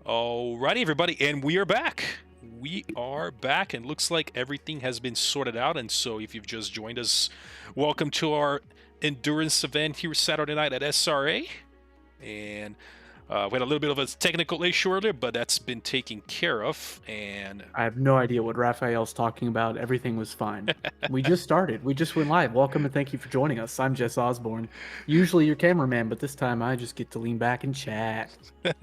Alrighty, everybody, and we are back. We are back, and looks like everything has been sorted out. And so, if you've just joined us, welcome to our endurance event here Saturday night at SRA. And we had a little bit of a technical issue earlier, but that's been taken care of. And I have no idea what Raphael's talking about. Everything was fine. We just started. We just went live. Welcome and thank you for joining us. I'm Jess Osborne, usually your cameraman, but this time I just get to lean back and chat.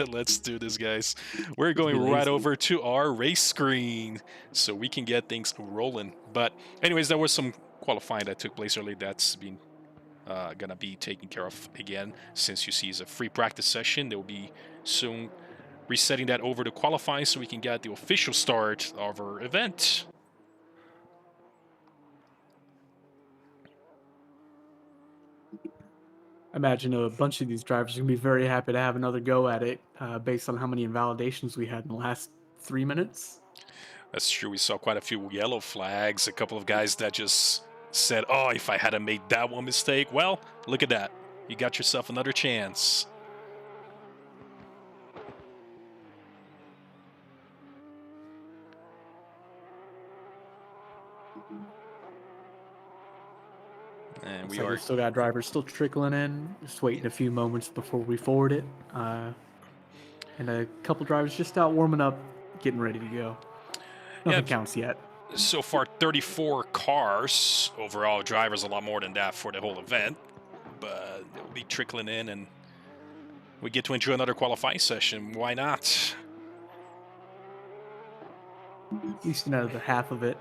let's do this, guys. We're Let's going be right lazy. over to our race screen so we can get things rolling. But, anyways, there was some qualifying that took place early that's been gonna be taken care of again. Since you see it's a free practice session, they will be soon resetting that over to qualifying so we can get the official start of our event. I imagine a bunch of these drivers are going to be very happy to have another go at it based on how many invalidations we had in the last 3 minutes. That's true. We saw quite a few yellow flags, a couple of guys that just said, oh, if I hadn't made that one mistake. Well, look at that. You got yourself another chance. And Looks like we still got drivers still trickling in, just waiting a few moments before we forward it. And a couple drivers just out warming up, getting ready to go. Nothing counts yet. So far, 34 cars. Overall, drivers a lot more than that for the whole event. But they'll be trickling in, and we get to enjoy another qualifying session. Why not? At least another half of it.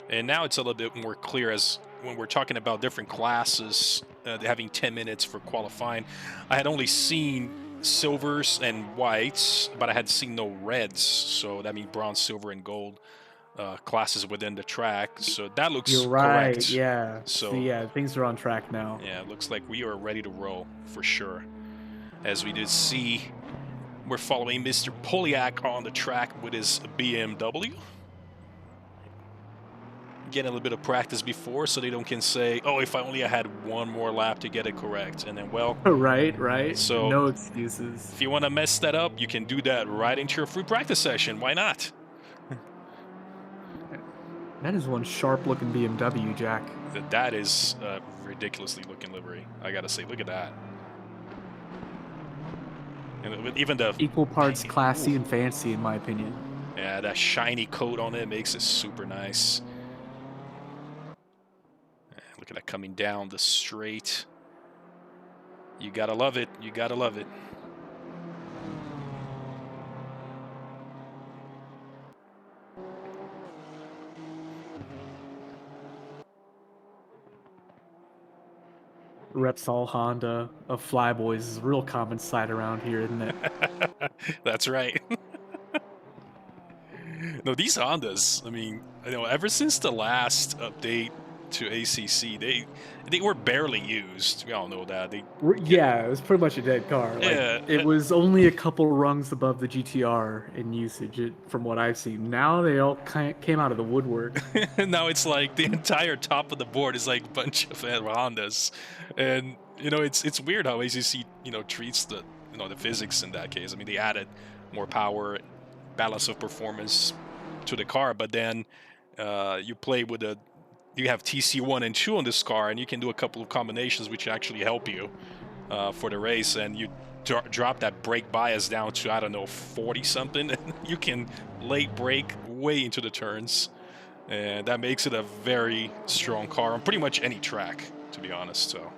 And now it's a little bit more clear as when we're talking about different classes, having 10 minutes for qualifying. I had only seen silvers and whites, but I had seen no reds. So that means bronze, silver, and gold classes within the track. So that looks You're right. correct. Yeah. So yeah, things are on track now. yeah, it looks like we are ready to roll for sure. As we did see, we're following Mr. Poliak on the track with his BMW. Getting a little bit of practice before so they don't can say, oh, if I only had one more lap to get it correct. And then, well, right. So no excuses. if you want to mess that up, you can do that right into your free practice session. Why not? That is one sharp looking BMW, Jack. That is a ridiculously looking livery. I gotta say, look at that. And even the equal parts classy and fancy, in my opinion. Yeah, that shiny coat on it makes it super nice. Look at that coming down the straight. You gotta love it. You gotta love it. Repsol Honda of Flyboys is a real common sight around here, isn't it? That's right. No, these Hondas, I mean, ever since the last update to ACC, they were barely used. We all know that. Yeah, it was pretty much a dead car. Yeah, it was only a couple rungs above the GTR in usage, from what I've seen. Now they all came out of the woodwork. Now it's like the entire top of the board is like a bunch of Hondas, and it's weird how ACC treats the the physics in that case. I mean, they added more power, balance of performance to the car, but then you play with you have TC1 and 2 on this car, and you can do a couple of combinations which actually help you for the race, and you drop that brake bias down to, I don't know, 40 something, and you can late brake way into the turns, and that makes it a very strong car on pretty much any track, to be honest. So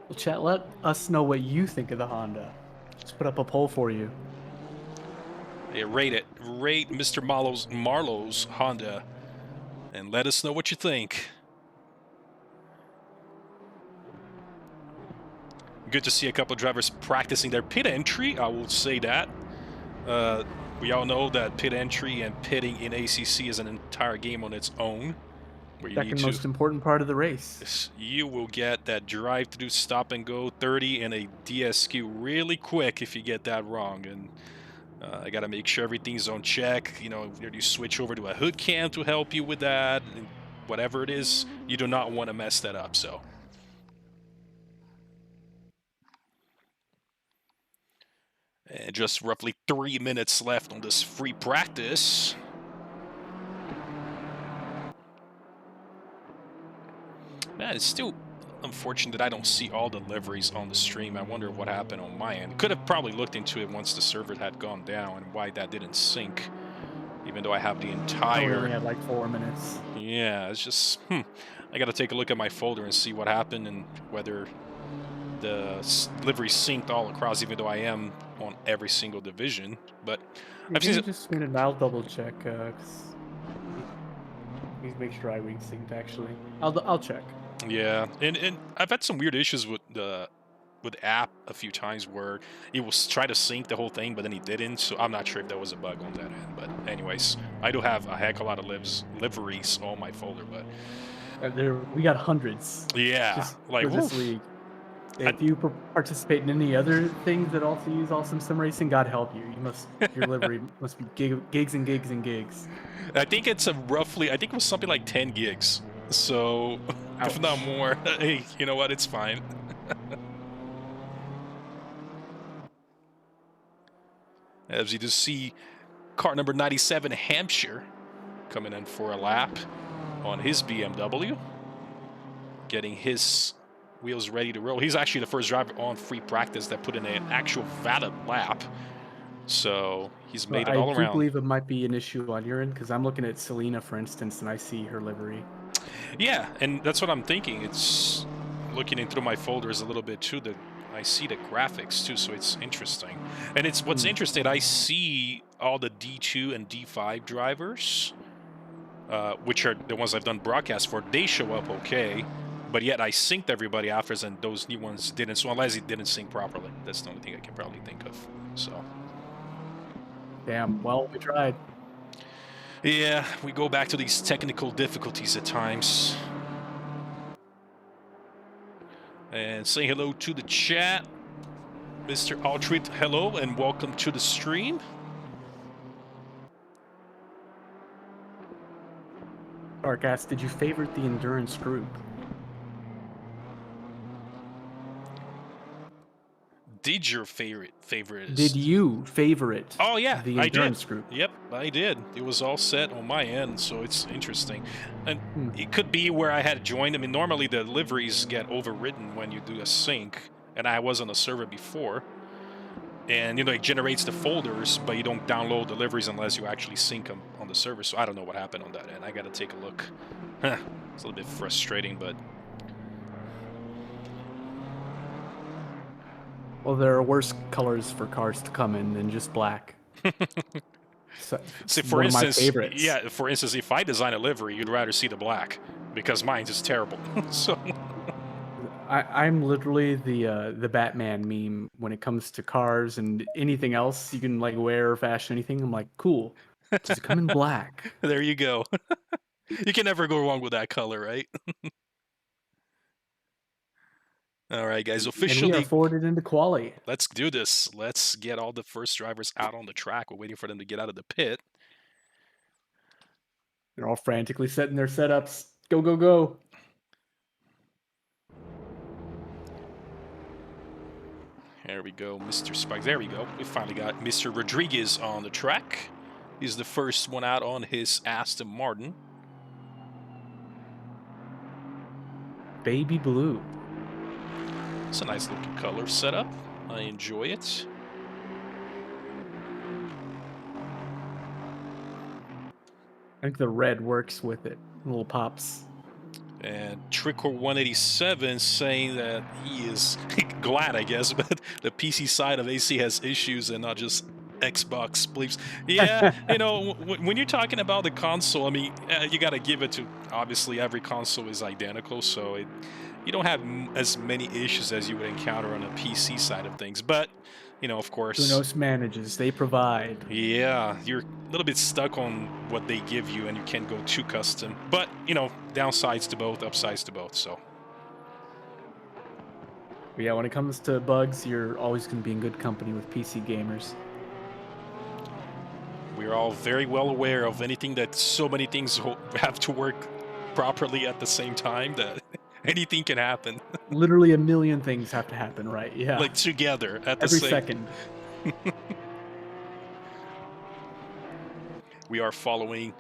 Well, chat, let us know what you think of the Honda. Let's put up a poll for you. Yeah, rate Mr. Marlowe's Honda and let us know what you think. Good to see a couple of drivers practicing their pit entry, I will say that. We all know that pit entry and pitting in ACC is an entire game on its own. Second most important part of the race. You will get that drive-through stop and go 30 and a DSQ really quick if you get that wrong. And I got to make sure everything's on check. You switch over to a hood cam to help you with that. Whatever it is, you do not want to mess that up. So And just roughly 3 minutes left on this free practice. Man, it's still unfortunate that I don't see all the liveries on the stream. I wonder what happened on my end. Could have probably looked into it once the server had gone down and why that didn't sync, even though I have the I entire... only had like 4 minutes. Yeah, it's just, I gotta take a look at my folder and see what happened and whether the livery synced all across, even though I am on every single division. But I've Maybe seen... just a minute and I'll double check. Please make sure I wing synced actually. I'll check. Yeah, and I've had some weird issues with the app a few times where it was try to sync the whole thing, but then he didn't. So I'm not sure if that was a bug on that end. But anyways, I do have a heck of a lot of liveries on my folder. But We got hundreds. yeah, Just like, for this woof. league. If you participate in any other things that also use awesome sim racing, God help you. Your livery must be gigs and gigs and gigs. I think it's I think it was something like 10 gigs. So if not Ouch. more, hey, you know what? It's fine. As you just see, car number 97, Hampshire, coming in for a lap on his BMW, getting his wheels ready to roll. He's actually the first driver on free practice that put in an actual valid lap. So he's made it all I do around. believe it might be an issue on your end because I'm looking at Selena, for instance, and I see her livery. Yeah, and that's what I'm thinking. It's looking in through my folders a little bit too. I see the graphics too, so it's interesting. And it's what's interesting. I see all the D2 and D5 drivers, which are the ones I've done broadcasts for. They show up okay, but yet I synced everybody after, and those new ones didn't. So unless it didn't sync properly, that's the only thing I can probably think of. So. Damn. Well, we tried. Yeah, we go back to these technical difficulties at times. And say hello to the chat. Mr. Altreat, hello and welcome to the stream. Arcas, did you favorite the endurance group? Did your favorite Did you favorite Oh yeah, the I endurance did. group? Yep, I did. It was all set on my end, so it's interesting. And it could be where I had joined. I mean, normally the liveries get overwritten when you do a sync, and I was on the server before. And, you know, it generates the folders, but you don't download the liveries unless you actually sync them on the server. So I don't know what happened on that end. I got to take a look. It's a little bit frustrating, but... Well, there are worse colors for cars to come in than just black. So, See, for one instance, of my favorites. yeah, for instance, if I design a livery, you'd rather see the black because mine is terrible. So I'm literally the Batman meme when it comes to cars and anything else you can like wear or fashion anything. I'm like, cool. Does it come in black? there you go. You can never go wrong with that color, right? All right, guys, officially. And we are forwarded into quali. Let's do this. Let's get all the first drivers out on the track. We're waiting for them to get out of the pit. They're all frantically setting their setups. Go, go, go. There we go, Mr. Spikes. There we go. We finally got Mr. Rodriguez on the track. He's the first one out on his Aston Martin. Baby blue. It's a nice looking color setup. I enjoy it. I think the red works with it. Little pops. And Trickor 187 saying that he is glad, I guess, but the PC side of AC has issues and not just Xbox bleeps. Yeah, you know, when you're talking about the console, I mean, you got to give it to, obviously, every console is identical, so you don't have as many issues as you would encounter on a PC side of things. But, you know, of course... Unos manages. They provide. Yeah, you're a little bit stuck on what they give you, and you can't go too custom. But, you know, downsides to both, upsides to both, so... But yeah, when it comes to bugs, you're always going to be in good company with PC gamers. We're all very well aware of anything that so many things have to work properly at the same time that anything can happen. Literally a million things have to happen, right? Yeah. Like together at the Every same... second. We are following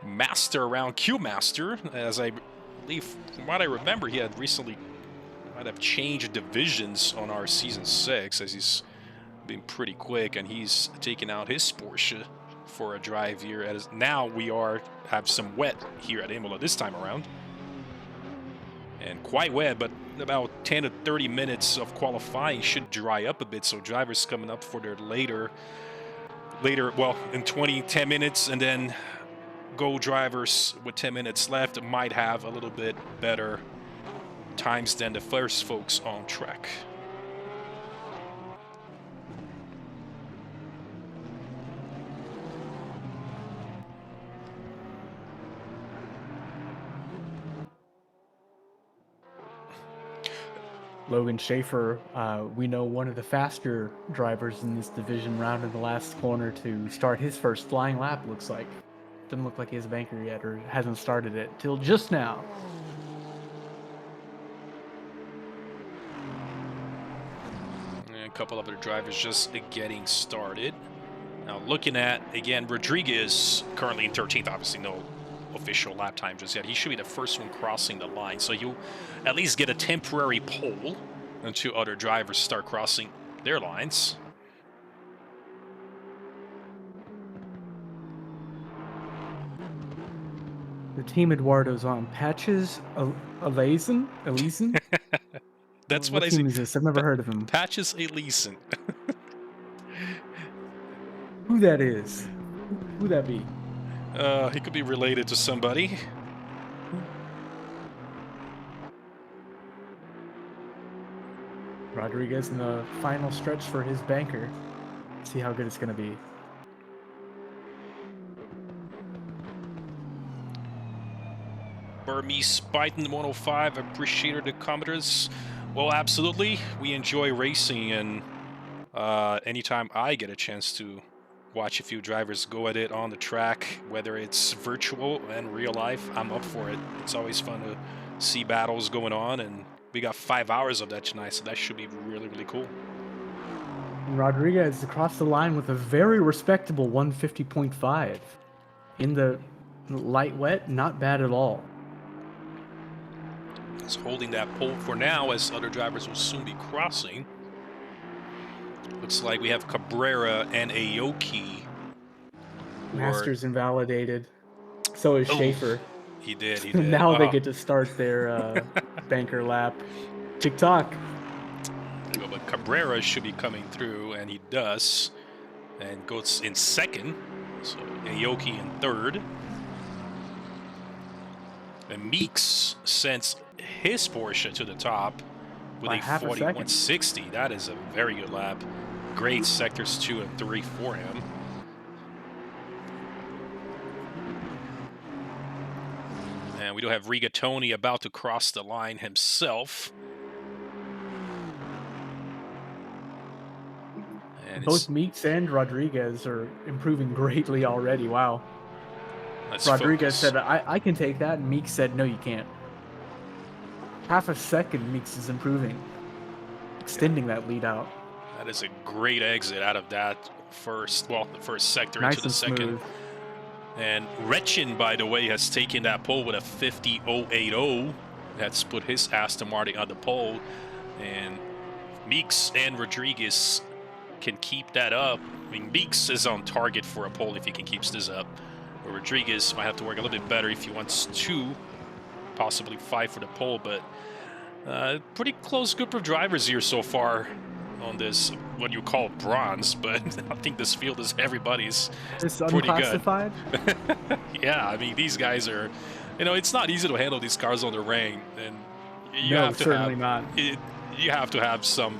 Master around Q Master, as I believe, from what I remember, he had recently might have changed divisions on our Season 6, as he's been pretty quick, and he's taking out his Porsche for a drive here. As now we have some wet here at Imola this time around. And quite wet, but about 10 to 30 minutes of qualifying should dry up a bit, so drivers coming up for their later, well, in 10 minutes, and then go drivers with 10 minutes left might have a little bit better times than the first folks on track. Logan Schaefer, we know one of the faster drivers in this division, round in the last corner to start his first flying lap, looks like. Doesn't look like he has a banker yet, or hasn't started it till just now. And a couple other drivers just getting started. Now looking at, again, Rodriguez currently in 13th, obviously no official lap time just yet. He should be the first one crossing the line, so you'll at least get a temporary pole until other drivers start crossing their lines. The Team Eduardo's on. Patches Elysian? That's what I team see. is this? I've never heard of him. Patches Elysian. Who that is? Who that be? He could be related to somebody. Rodriguez in the final stretch for his banker. See how good it's going to be. Burmese Python 105, appreciated the commenters. Well, absolutely. We enjoy racing, and anytime I get a chance to watch a few drivers go at it on the track, whether it's virtual and real life, I'm up for it. It's always fun to see battles going on, and we got 5 hours of that tonight, so that should be really, really cool. Rodriguez across the line with a very respectable 150.5. In the light wet, not bad at all. He's holding that pole for now, as other drivers will soon be crossing. Looks like we have Cabrera and Aoki. Masters invalidated. So is Schaefer. He did. Now they get to start their banker lap. TikTok. But Cabrera should be coming through, and he does. And goes in second. So Aoki in third. And Meeks sends his Porsche to the top with a 41.60. That is a very good lap. Great sectors 2 and 3 for him. And we do have Rigatoni about to cross the line himself. And both Meeks and Rodriguez are improving greatly already. Wow. Rodriguez said, I can take that, and Meeks said, no, you can't. Half a second, Meeks is improving, extending that lead out. That is a great exit out of that the first sector nice into the second. Smooth. And Rechin, by the way, has taken that pole with a 50.080. That's put his Aston Martin on the pole. And Meeks and Rodriguez can keep that up. I mean, Meeks is on target for a pole if he can keep this up. But Rodriguez might have to work a little bit better if he wants to possibly fight for the pole. But pretty close group of drivers here so far on this, what you call bronze, but I think this field is everybody's pretty good. Yeah, I mean, these guys are, it's not easy to handle these cars on the rain, and you have to have some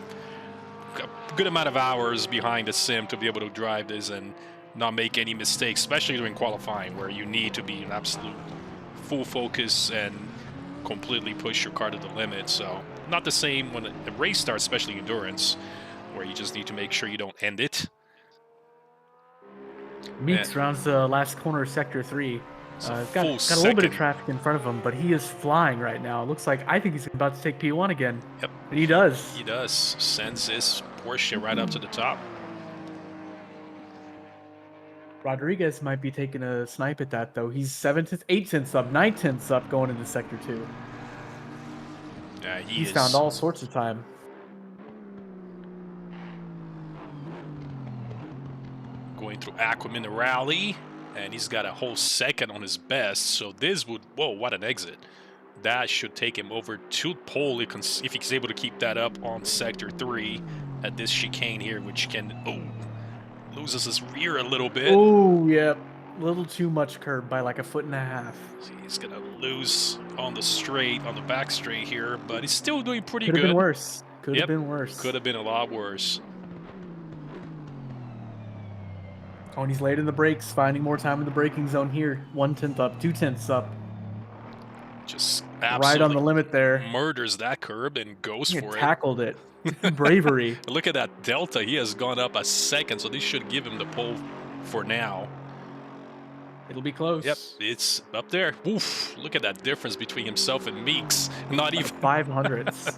good amount of hours behind the sim to be able to drive this and not make any mistakes, especially during qualifying, where you need to be in absolute full focus and completely push your car to the limit. So not the same when a race starts, especially endurance, where you just need to make sure you don't end it. Meeks rounds the last corner of Sector 3. Got a little bit of traffic in front of him, but he is flying right now. It looks like, I think he's about to take P1 again. Yep. And he does. He does. Sends his Porsche right up to the top. Rodriguez might be taking a snipe at that, though. He's 8 tenths up, 9 tenths up going into Sector 2. Yeah, He's found all sorts of time. Going through Aquaman the rally, and he's got a whole second on his best, so this would... Whoa, what an exit. That should take him over to pole if he's able to keep that up on Sector 3 at this chicane here, which can... Oh, loses his rear a little bit. Oh, yep. A little too much curb by like 1.5 feet. So he's going to lose on the straight, on the back straight here, but he's still doing pretty good. Could have been worse. Could have been worse. Could have been a lot worse. Oh, and he's late in the brakes, finding more time in the braking zone here. 1 tenth up, 2 tenths up. Just absolutely right on the limit there. Murders that curb and goes for it. Tackled it. Bravery. Look at that delta. He has gone up a second, so this should give him the pole for now. It'll be close. Yep, it's up there. Oof, look at that difference between himself and Meeks. Not even 500ths.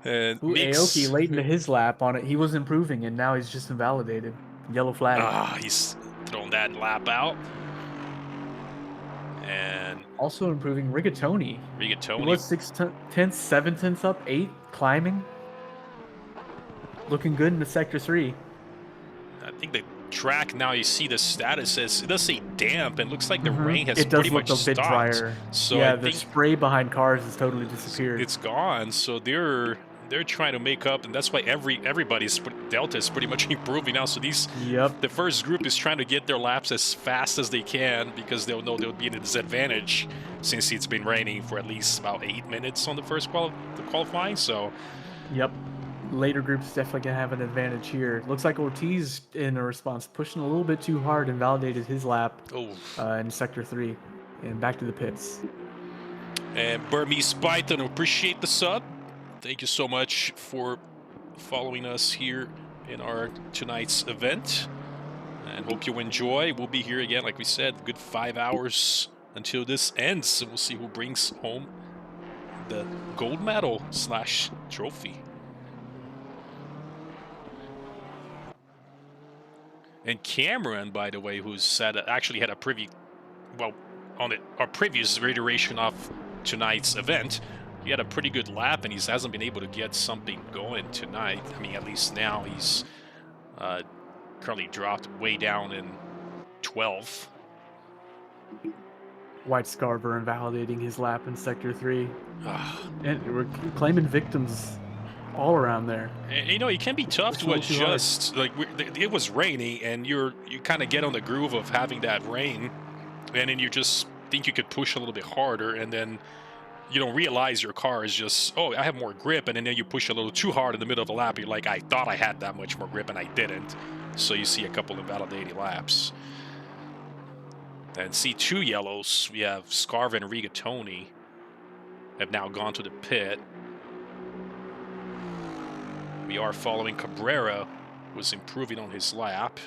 And Aoki late into his lap on it. He was improving, and now he's just invalidated. Yellow flag. He's thrown that lap out. And also improving Rigatoni. He was 6 tenths, 7 tenths up, 8 climbing. Looking good in the Sector 3. I think the track now, you see the status says, it does say damp, and looks like the rain has pretty much stopped. It does look a bit drier. So yeah, the spray behind cars has totally disappeared. It's gone, so they're trying to make up, and that's why everybody's delta is pretty much improving now. So the first group is trying to get their laps as fast as they can, because they'll know they'll be in a disadvantage since it's been raining for at least about 8 minutes on the first qualifying. So later groups definitely gonna have an advantage here. Looks like Ortiz in a response pushing a little bit too hard and validated his lap in Sector 3 and back to the pits. And Burmese Python, appreciate the sub. Thank you so much for following us here in our tonight's event, and hope you enjoy. We'll be here again, like we said, good 5 hours until this ends, and we'll see who brings home the gold medal / trophy. And Cameron, by the way, who's said actually had a preview, our previous iteration of tonight's event. He had a pretty good lap, and he hasn't been able to get something going tonight. I mean, at least now he's currently dropped way down in 12th. White Scarver invalidating his lap in Sector 3. And we're claiming victims all around there. And, you know, it can be tough to adjust. Like, it was rainy, and you kind of get on the groove of having that rain, and then you just think you could push a little bit harder, and then you don't realize your car is just, I have more grip, and then you push a little too hard in the middle of the lap. You're like, I thought I had that much more grip, and I didn't. So you see a couple invalidating laps. And see 2 yellows. We have Scarva and Rigatoni have now gone to the pit. We are following Cabrera, who's improving on his lap.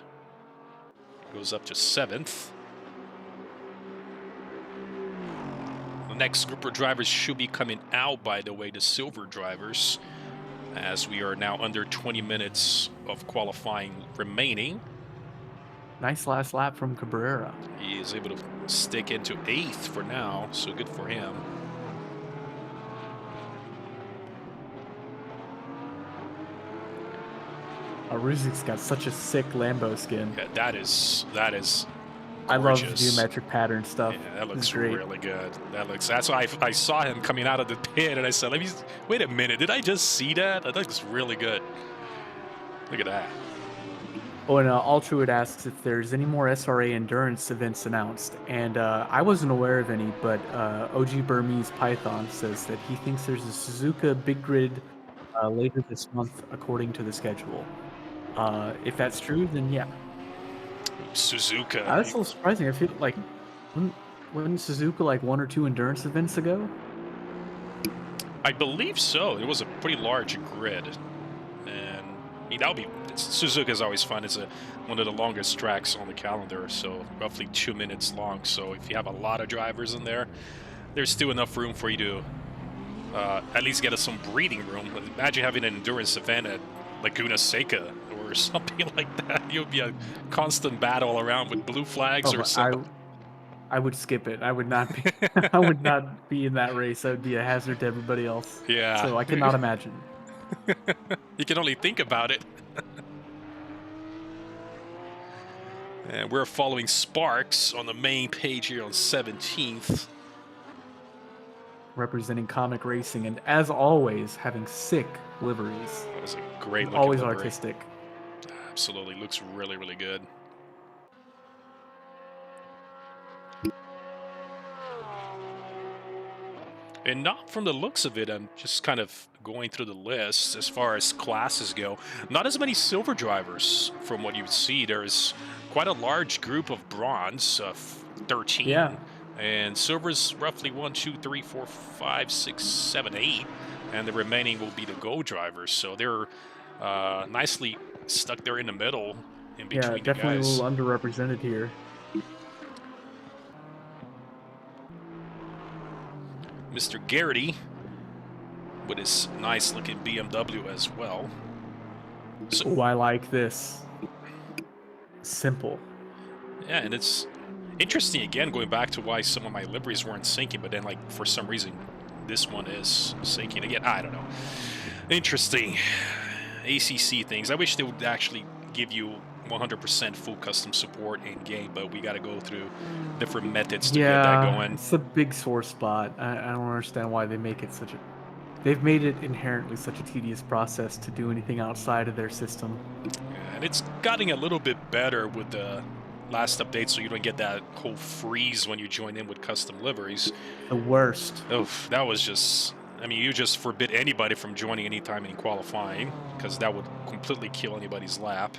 Goes up to 7th. Next group of drivers should be coming out, by the way, the silver drivers, as we are now under 20 minutes of qualifying remaining. Nice last lap from Cabrera. He is able to stick into 8th for now, so good for him. Ruzik's got such a sick Lambo skin. Yeah, that is gorgeous. I love geometric pattern stuff. Yeah, that looks really good. That's why I saw him coming out of the pit, and I said, wait a minute, did I just see that? That looks really good. Look at that. Oh, and Altruid asks if there's any more SRA endurance events announced, and I wasn't aware of any, but OG Burmese Python says that he thinks there's a Suzuka Big Grid later this month, according to the schedule. If that's true, then yeah. Suzuka. That's so surprising. I feel like wasn't Suzuka like 1 or 2 endurance events ago? I believe so. It was a pretty large grid, and I mean, Suzuka is always fun. It's one of the longest tracks on the calendar, so roughly 2 minutes long. So if you have a lot of drivers in there, there's still enough room for you to at least get some breathing room. Imagine having an endurance event at Laguna Seca or something like that. You'll be a constant battle around with blue flags or something. I would skip it. I would not be. I would not be in that race. I would be a hazard to everybody else. Yeah. So I cannot imagine. You can only think about it. And we're following Sparks on the main page here on 17th. Representing Comic Racing, and as always, having sick liveries. That was a great looking always livery. Artistic. Absolutely, looks really, really good. And not from the looks of it, I'm just kind of going through the list as far as classes go. Not as many silver drivers from what you would see. There's quite a large group of bronze, 13. Yeah. And silver's roughly 1, 2, 3, 4, 5, 6, 7, 8. And the remaining will be the gold drivers. So they're nicely stuck there in the middle in between the guys. Yeah, definitely a little underrepresented here. Mr. Garrity with his nice looking BMW as well. So, I like this. Simple. Yeah, and it's interesting again, going back to why some of my liveries weren't syncing, but then like for some reason this one is syncing again. I don't know. Interesting. ACC things. I wish they would actually give you 100% full custom support in game, but we got to go through different methods to get that going. It's a big sore spot. I don't understand why they make it such a. They've made it inherently such a tedious process to do anything outside of their system. Yeah, and it's gotten a little bit better with the last update, so you don't get that whole freeze when you join in with custom liveries. The worst. Oh, that was just. I mean, you just forbid anybody from joining anytime in qualifying, because that would completely kill anybody's lap.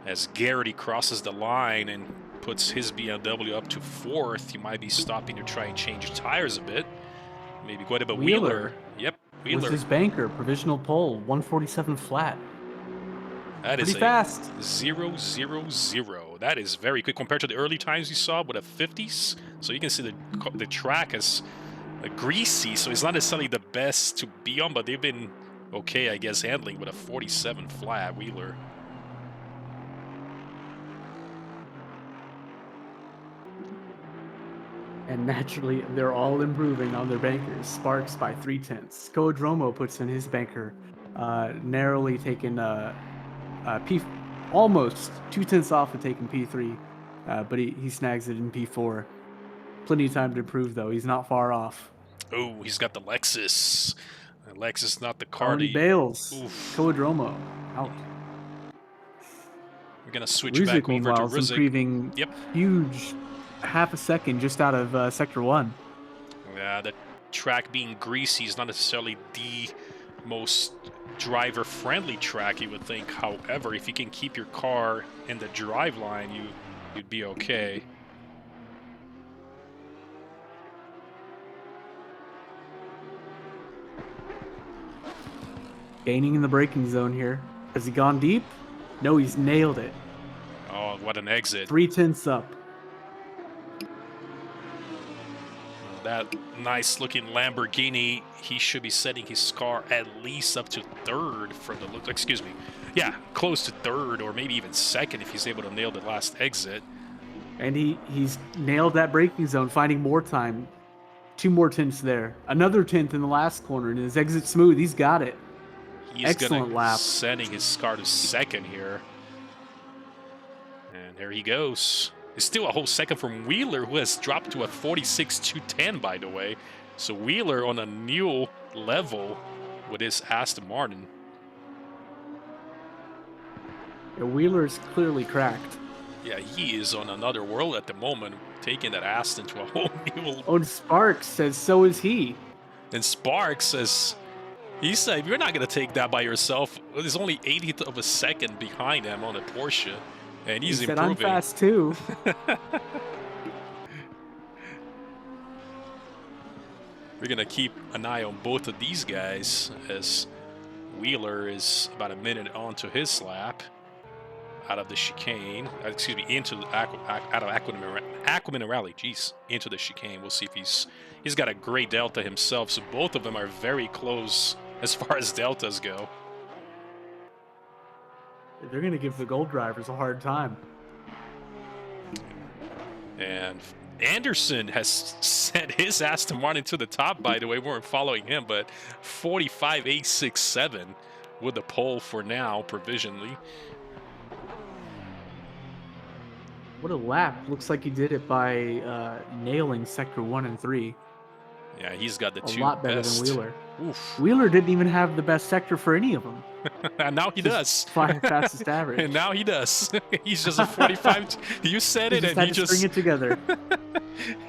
As Garrity crosses the line and puts his BMW up to 4th, he might be stopping to try and change tires a bit. Maybe quite a bit. Wheeler. Yep, Wheeler. Was his banker, provisional pole, 147 flat. That pretty is fast. 0-0-0. That is very quick compared to the early times you saw with the 50s. So you can see the track is greasy, so it's not necessarily the best to be on, but they've been okay, I guess, handling with a 47 flat Wheeler. And naturally, they're all improving on their bankers. Sparks by 3/10. Codromo puts in his banker, narrowly taking almost 2/10 off of taking P3, but he snags it in P4. Plenty of time to improve, though. He's not far off. Oh, he's got the Lexus. Lexus, not the car. Bales. Codromo out. We're gonna switch back over to Rizik. Improving huge. Half a second just out of Sector 1. Yeah, the track being greasy is not necessarily the most driver-friendly track, you would think. However, if you can keep your car in the drive line, you'd be okay. Gaining in the braking zone here. Has he gone deep? No, he's nailed it. Oh, what an exit. 3/10 up. That nice looking Lamborghini, he should be setting his car at least up to 3rd from the look. Excuse me. Yeah, close to 3rd or maybe even 2nd if he's able to nail the last exit. And he's nailed that braking zone, finding more time. 2 more 10ths there. Another 10th in the last corner, and his exit smooth. He's got it. He's excellent lap. Sending his car to 2nd here. And there he goes. It's still a whole second from Wheeler, who has dropped to a 46.210, by the way. So Wheeler on a new level with his Aston Martin. Yeah, Wheeler's clearly cracked. Yeah, he is on another world at the moment, taking that Aston to a whole new... Oh, and Sparks says so is he. And Sparks says... He said, you're not going to take that by yourself. There's only 80th of a second behind him on a Porsche. And he's he said, improving. I'm fast too. We're going to keep an eye on both of these guys as Wheeler is about a minute onto his lap out of the chicane. Excuse me, out of Aqua Rally. Jeez, into the chicane. We'll see if he's got a great delta himself. So both of them are very close as far as deltas go. They're going to give the gold drivers a hard time. And Anderson has sent his Aston Martin to the top, by the way. We weren't following him, but 45.867 with the pole for now, provisionally. What a lap. Looks like he did it by nailing sector 1 and 3. Yeah, he's got the a two lot better best. than Wheeler. Oof. Wheeler didn't even have the best sector for any of them. And now he does. Fastest average. And now he does. He's just a 45. You said it, and he just string it together.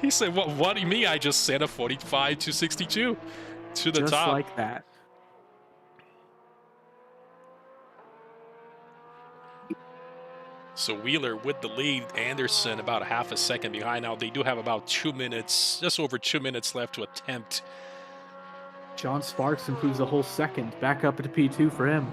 He said, "What do you mean? I just said a 45 to 62 to the just top." Just like that. So Wheeler with the lead, Anderson about a half a second behind. Now they do have about 2 minutes, just over 2 minutes left to attempt. John Sparks improves a whole second, back up to P2 for him.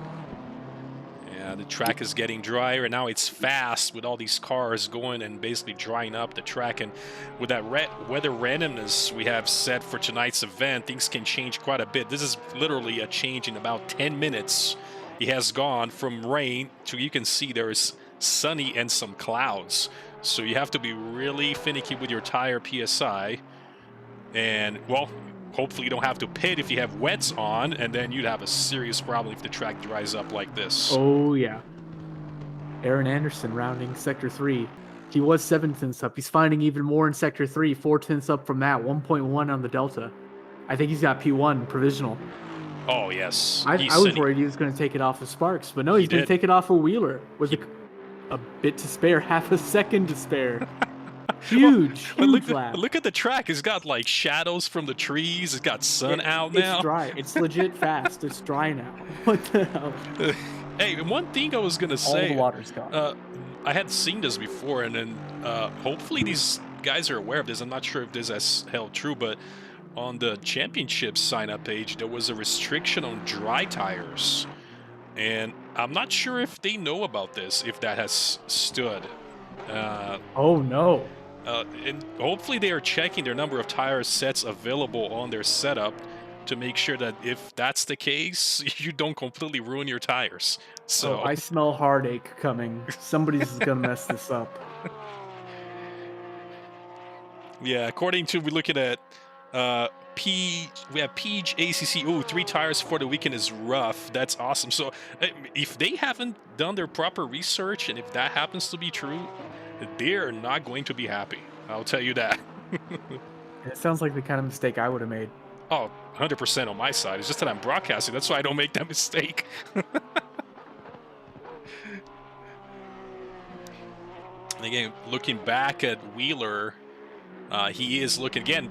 Yeah, the track is getting drier, and now it's fast with all these cars going and basically drying up the track. And with that weather randomness we have set for tonight's event, things can change quite a bit. This is literally a change in about 10 minutes. He has gone from rain to, you can see there is sunny and some clouds. So you have to be really finicky with your tire PSI. And, well, hopefully you don't have to pit if you have wets on, and then you'd have a serious problem if the track dries up like this. Oh, yeah. Aaron Anderson rounding Sector 3. He was 7 tenths up. He's finding even more in Sector 3, 4 tenths up from that, 1.1 on the Delta. I think he's got P1 provisional. Oh, yes. I was worried he was going to take it off of Sparks, but no, he's going to take it off of Wheeler with a bit to spare, half a second to spare. Huge lap. Look at the track. It's got like shadows from the trees. It's got sun out now. It's dry. It's legit fast. It's dry now. What the hell? Hey, one thing I was gonna say. All the water's gone. I had seen this before, and then hopefully these guys are aware of this. I'm not sure if this has held true, but on the championship sign-up page, there was a restriction on dry tires, and I'm not sure if they know about this. If that has stood. Oh no. And hopefully they are checking their number of tire sets available on their setup to make sure that if that's the case, you don't completely ruin your tires. So I smell heartache coming. Somebody's gonna mess this up. Yeah, according to, we're looking at we have Peach ACC. Ooh, 3 tires for the weekend is rough. That's awesome. So if they haven't done their proper research, and if that happens to be true, they're not going to be happy. I'll tell you that. It sounds like the kind of mistake I would have made. Oh, 100% on my side. It's just that I'm broadcasting. That's why I don't make that mistake. And again, looking back at Wheeler, he is looking, again,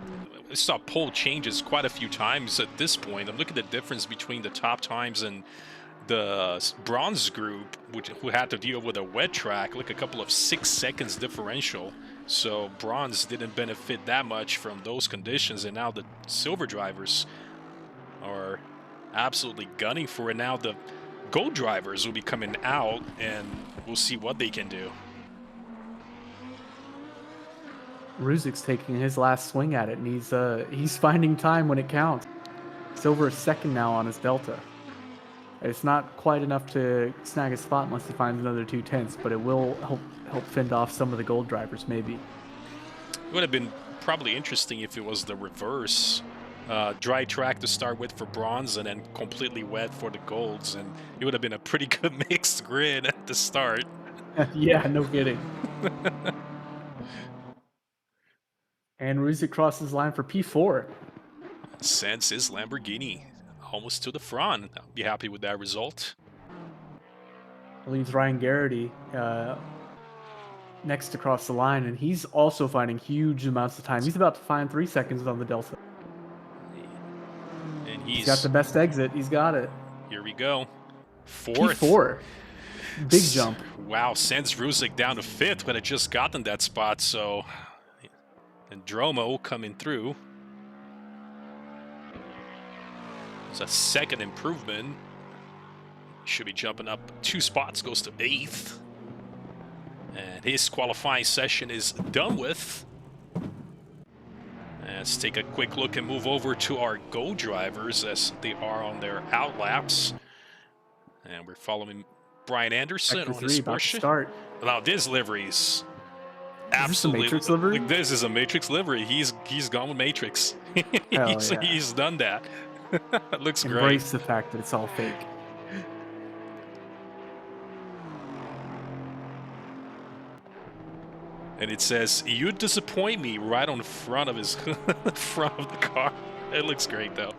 I saw pole changes quite a few times at this point. I'm looking at the difference between the top times and the bronze group, who had to deal with a wet track. Look, a couple of 6 seconds differential. So bronze didn't benefit that much from those conditions, and now the silver drivers are absolutely gunning for it. Now the gold drivers will be coming out, and we'll see what they can do. Ruzik's taking his last swing at it, and he's finding time when it counts. It's over a second now on his Delta. It's not quite enough to snag a spot unless he finds another 2 tenths, but it will help fend off some of the gold drivers, maybe. It would have been probably interesting if it was the reverse. Dry track to start with for bronze, and then completely wet for the golds, and it would have been a pretty good mixed grid at the start. Yeah, no kidding. And Ruzik crosses the line for P4. Sends his Lamborghini almost to the front. I'll be happy with that result. Leaves Ryan Garrity next to cross the line, and he's also finding huge amounts of time. He's about to find 3 seconds on the Delta. And he's got the best exit. He's got it. Here we go. 4th. P4. Big jump. Wow, sends Ruzik down to 5th, but had just gotten that spot, so... And Dromo coming through. It's a second improvement. Should be jumping up 2 spots, goes to 8th. And his qualifying session is done with. And let's take a quick look and move over to our Go drivers as they are on their out laps. And we're following Brian Anderson Sector on his 3 about to Porsche. start. Now this livery's absolutely. Is this a Matrix livery? Like, this is a Matrix livery. He's gone with Matrix. Hell yeah. He's done that. It looks Embrace great. the fact that it's all fake. And it says, "You disappoint me," right on the front of his front of the car. It looks great though.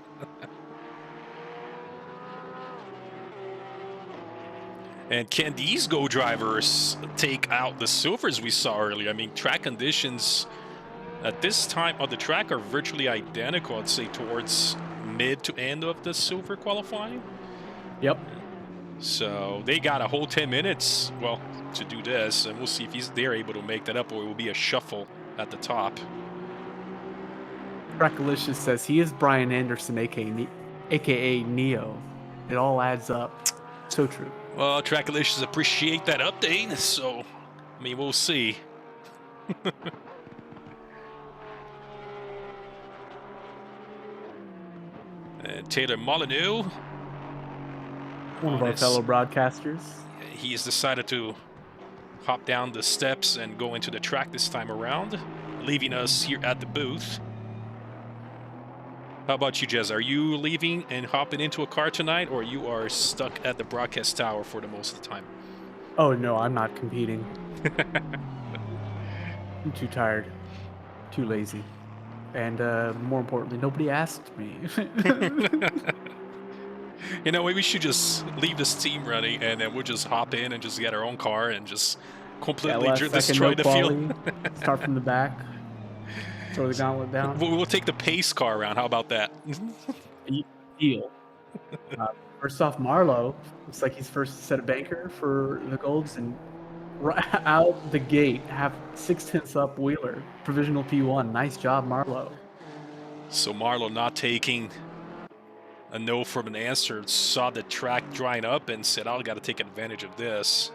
And can these Go drivers take out the Silvers we saw earlier? I mean, track conditions at this time of the track are virtually identical, I'd say, towards mid to end of the Silver qualifying. Yep. So they got a whole 10 minutes, well, to do this, and we'll see if they're able to make that up, or it will be a shuffle at the top. Trackalicious says he is Brian Anderson, aka Neo. It all adds up. So true. Well, Trackalicious appreciate that update, so I mean, we'll see. And Taylor Molyneux, one of our fellow broadcasters. He has decided to hop down the steps and go into the track this time around, leaving us here at the booth. How about you, Jez? Are you leaving and hopping into a car tonight, or you are stuck at the broadcast tower for the most of the time? Oh, no, I'm not competing. I'm too tired, too lazy, and more importantly, nobody asked me. You know, we should just leave this team running, and then we'll just hop in and just get our own car and just completely destroy the field. Start from the back. Throw the gauntlet down. We'll take the pace car around. How about that? Deal. First off, Marlowe looks like he's first set a banker for the Golds, and right out the gate, have 6/10 up Wheeler. Provisional P1. Nice job, Marlowe. So Marlowe not taking a no from an answer, saw the track drying up and said, "I've got to take advantage of this."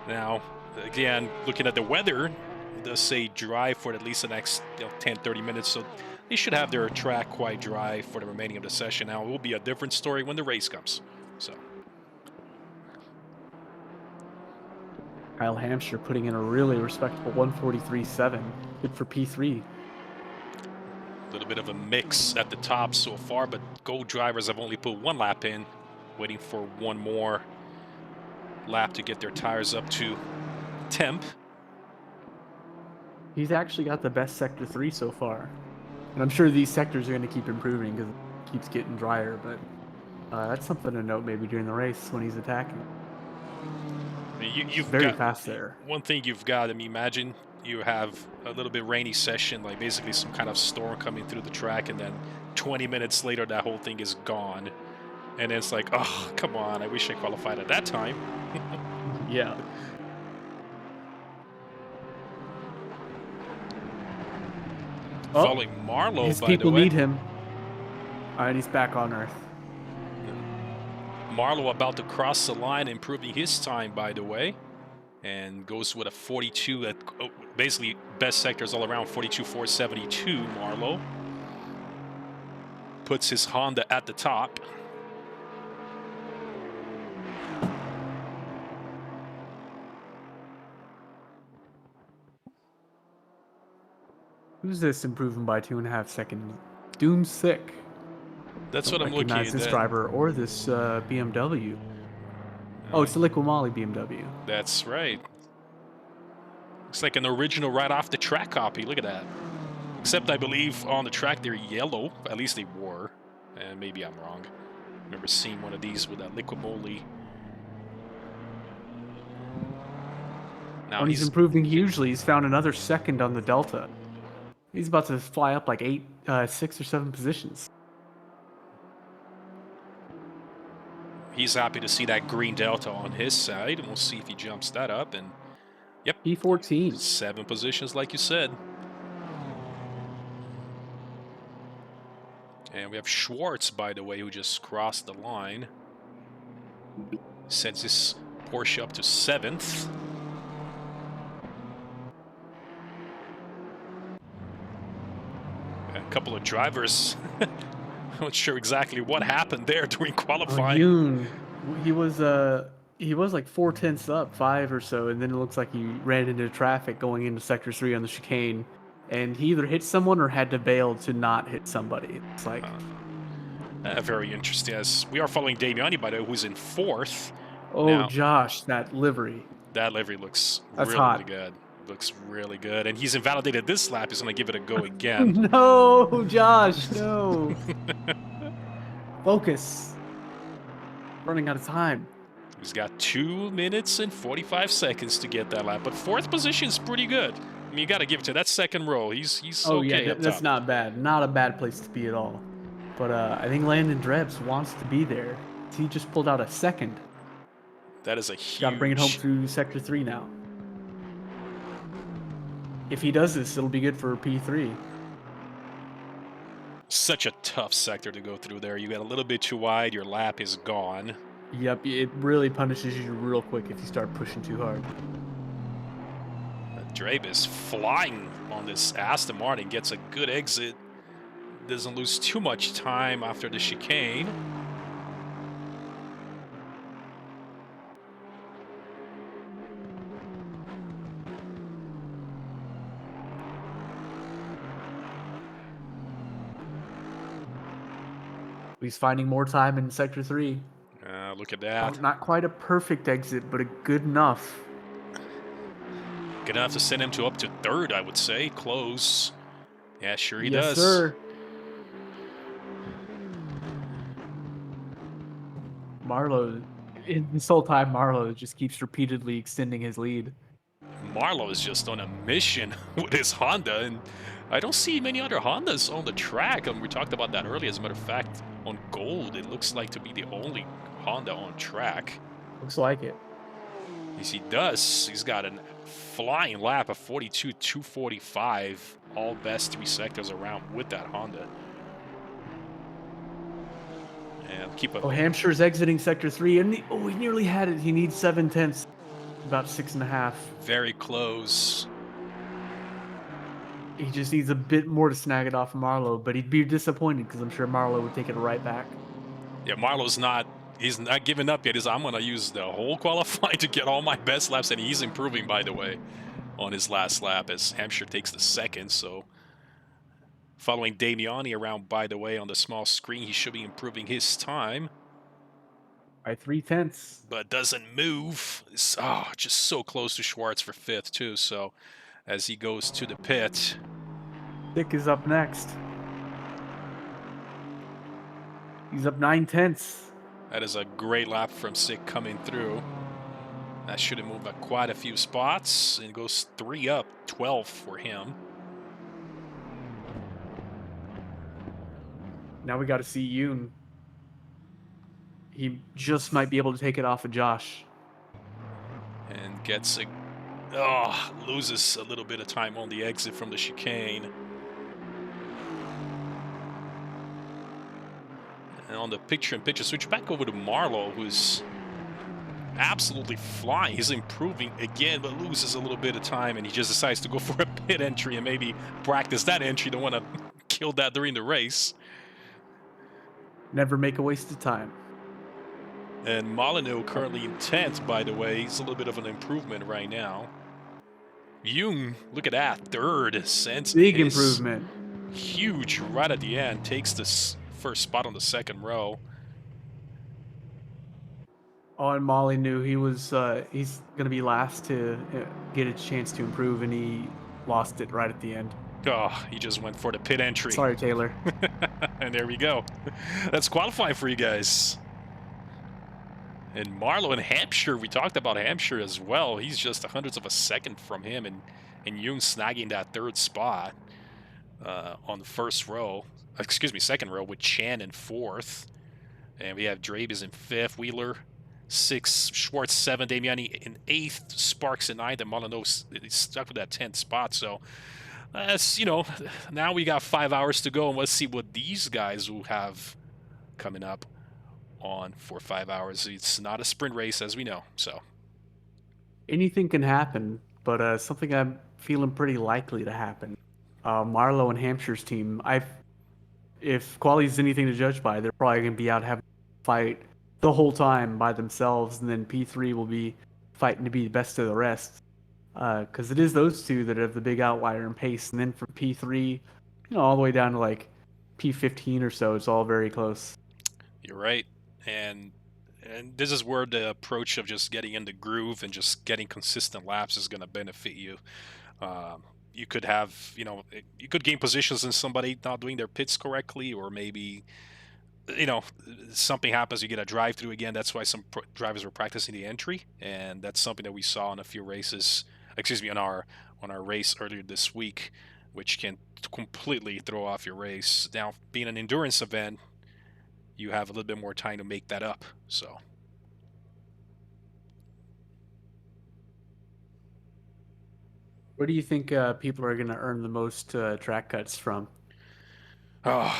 Now, again, looking at the weather, it does say dry for at least the next 10-30 minutes, so they should have their track quite dry for the remaining of the session. Now, it will be a different story when the race comes. So, Kyle Hampshire putting in a really respectable 143.7. Good for P3. a little bit of a mix at the top so far, but Go drivers have only put one lap in, waiting for one more lap to get their tires up to temp. He's actually got the best Sector 3 so far. And I'm sure these sectors are going to keep improving because it keeps getting drier, but that's something to note maybe during the race when he's attacking. I mean, you've very got, fast there. One thing you've got, I mean, imagine you have a little bit rainy session, like basically some kind of storm coming through the track, and then 20 minutes later that whole thing is gone. And it's like, oh, come on, I wish I qualified at that time. Yeah. Following Marlowe, his by the way. people need him. All right, he's back on Earth. Marlowe about to cross the line, improving his time, by the way, and goes with a 42 at basically best sectors all around, 42.472. Marlowe puts his Honda at the top. Who's this improving by 2.5 seconds? Doom Sick. That's what I'm looking at. This driver or this BMW. Oh, it's the Liqui BMW. That's right. Looks like an original right off the track copy. Look at that. Except I believe on the track they're yellow. At least they were. And maybe I'm wrong. I remember seeing one of these with that Liqui. Now he's improving hugely. He's found another second on the Delta. He's about to fly up like 6 or 7 positions. He's happy to see that green Delta on his side, and we'll see if he jumps that up. And yep, P14. 7 positions, like you said. And we have Schwartz, by the way, who just crossed the line. Sends his Porsche up to 7th. A couple of drivers. I'm not sure exactly what happened there during qualifying. He was He was like 4 tenths up, 5 or so, and then it looks like he ran into traffic going into Sector 3 on the chicane, and he either hit someone or had to bail to not hit somebody. It's like... Very interesting, as we are following Damiani, by the way, who's in 4th. Oh, Now, Josh, that livery. that livery looks That's really hot. good. Looks really good. And he's invalidated this lap. He's going to give it a go again. No, Josh, no. Focus. Running out of time. He's got 2 minutes and 45 seconds to get that lap. But 4th position is pretty good. I mean, you got to give it to him. That second row. He's okay up that's top. not bad. Not a bad place to be at all. But I think Landon Drebs wants to be there. He just pulled out a second. That is a huge... Got to bring it home through Sector 3 now. If he does this, it'll be good for P3. Such a tough sector to go through there. You got a little bit too wide. Your lap is gone. Yep, it really punishes you real quick if you start pushing too hard. Drabe is flying on this Aston Martin. Gets a good exit. Doesn't lose too much time after the chicane. He's finding more time in Sector 3. Look at that. Not quite a perfect exit, but a good enough. Good enough to send him to up to 3rd, I would say. Close. Yeah, sure he does. Yes, sir. Marlowe, in this whole time, Marlowe just keeps repeatedly extending his lead. Marlowe is just on a mission with his Honda, and I don't see many other Hondas on the track. We talked about that earlier. As a matter of fact, on Gold, it looks like to be the only Honda on track. Looks like it. Yes, he does. He's got a flying lap of 42.245. All best 3 sectors around with that Honda. And keep up. Oh, Hampshire's exiting Sector 3, and he nearly had it. He needs 7 tenths. About 6.5. Very close. He just needs a bit more to snag it off of Marlowe, but he'd be disappointed because I'm sure Marlowe would take it right back. Yeah, Marlowe's not... He's not giving up yet. I'm going to use the whole qualifying to get all my best laps, and he's improving, by the way, on his last lap as Hampshire takes the 2nd. So following Damiani around, by the way, on the small screen, he should be improving his time. By 3 tenths. But doesn't move. It's, just so close to Schwartz for 5th, too. So as he goes to the pit. Dick is up next. He's up 9 tenths. That is a great lap from Sick coming through. That should have moved by quite a few spots. And goes 3 up, 12 for him. Now we got to see Yoon. He just might be able to take it off of Josh. And gets loses a little bit of time on the exit from the chicane. And on the picture-in-picture, switch back over to Marlowe, who's absolutely flying. He's improving again, but loses a little bit of time, and he just decides to go for a pit entry and maybe practice that entry. Don't want to kill that during the race. Never make a waste of time. And Molyneux currently in 10th, by the way. He's a little bit of an improvement right now. Jung, look at that, 3rd. Sense big improvement. Huge right at the end. Takes this first spot on the 2nd row. Oh, and Molly knew he was he's going to be last to get a chance to improve, and he lost it right at the end. Oh, he just went for the pit entry. Sorry, Taylor. And there we go. That's qualifying for you guys. And Marlowe and Hampshire, we talked about Hampshire as well. He's just 100ths of a second from him, and Yoon snagging that 3rd spot on the 1st row. Excuse me, 2nd row with Chan in 4th. And we have Drabe is in 5th, Wheeler 6th, Schwartz 7th, Damiani in 8th, Sparks in 9th, and Molyneux is stuck with that 10th spot. So, you know, now we got 5 hours to go, and let's see what these guys will have coming up on for 5 hours. It's not a sprint race, as we know. So anything can happen, but something I'm feeling pretty likely to happen. Marlowe and Hampshire's team, if quality is anything to judge by, they're probably going to be out having a fight the whole time by themselves, and then P3 will be fighting to be the best of the rest. Because it is those two that have the big outlier in pace, and then from P3, all the way down to like P15 or so, it's all very close. You're right, and this is where the approach of just getting in the groove and just getting consistent laps is going to benefit you. You could have, you could gain positions in somebody not doing their pits correctly, or maybe, something happens, you get a drive through again. That's why some drivers were practicing the entry, and that's something that we saw in a few races. Excuse me, on our race earlier this week, which can completely throw off your race. Now, being an endurance event, you have a little bit more time to make that up. So. Where do you think people are going to earn the most track cuts from? Oh,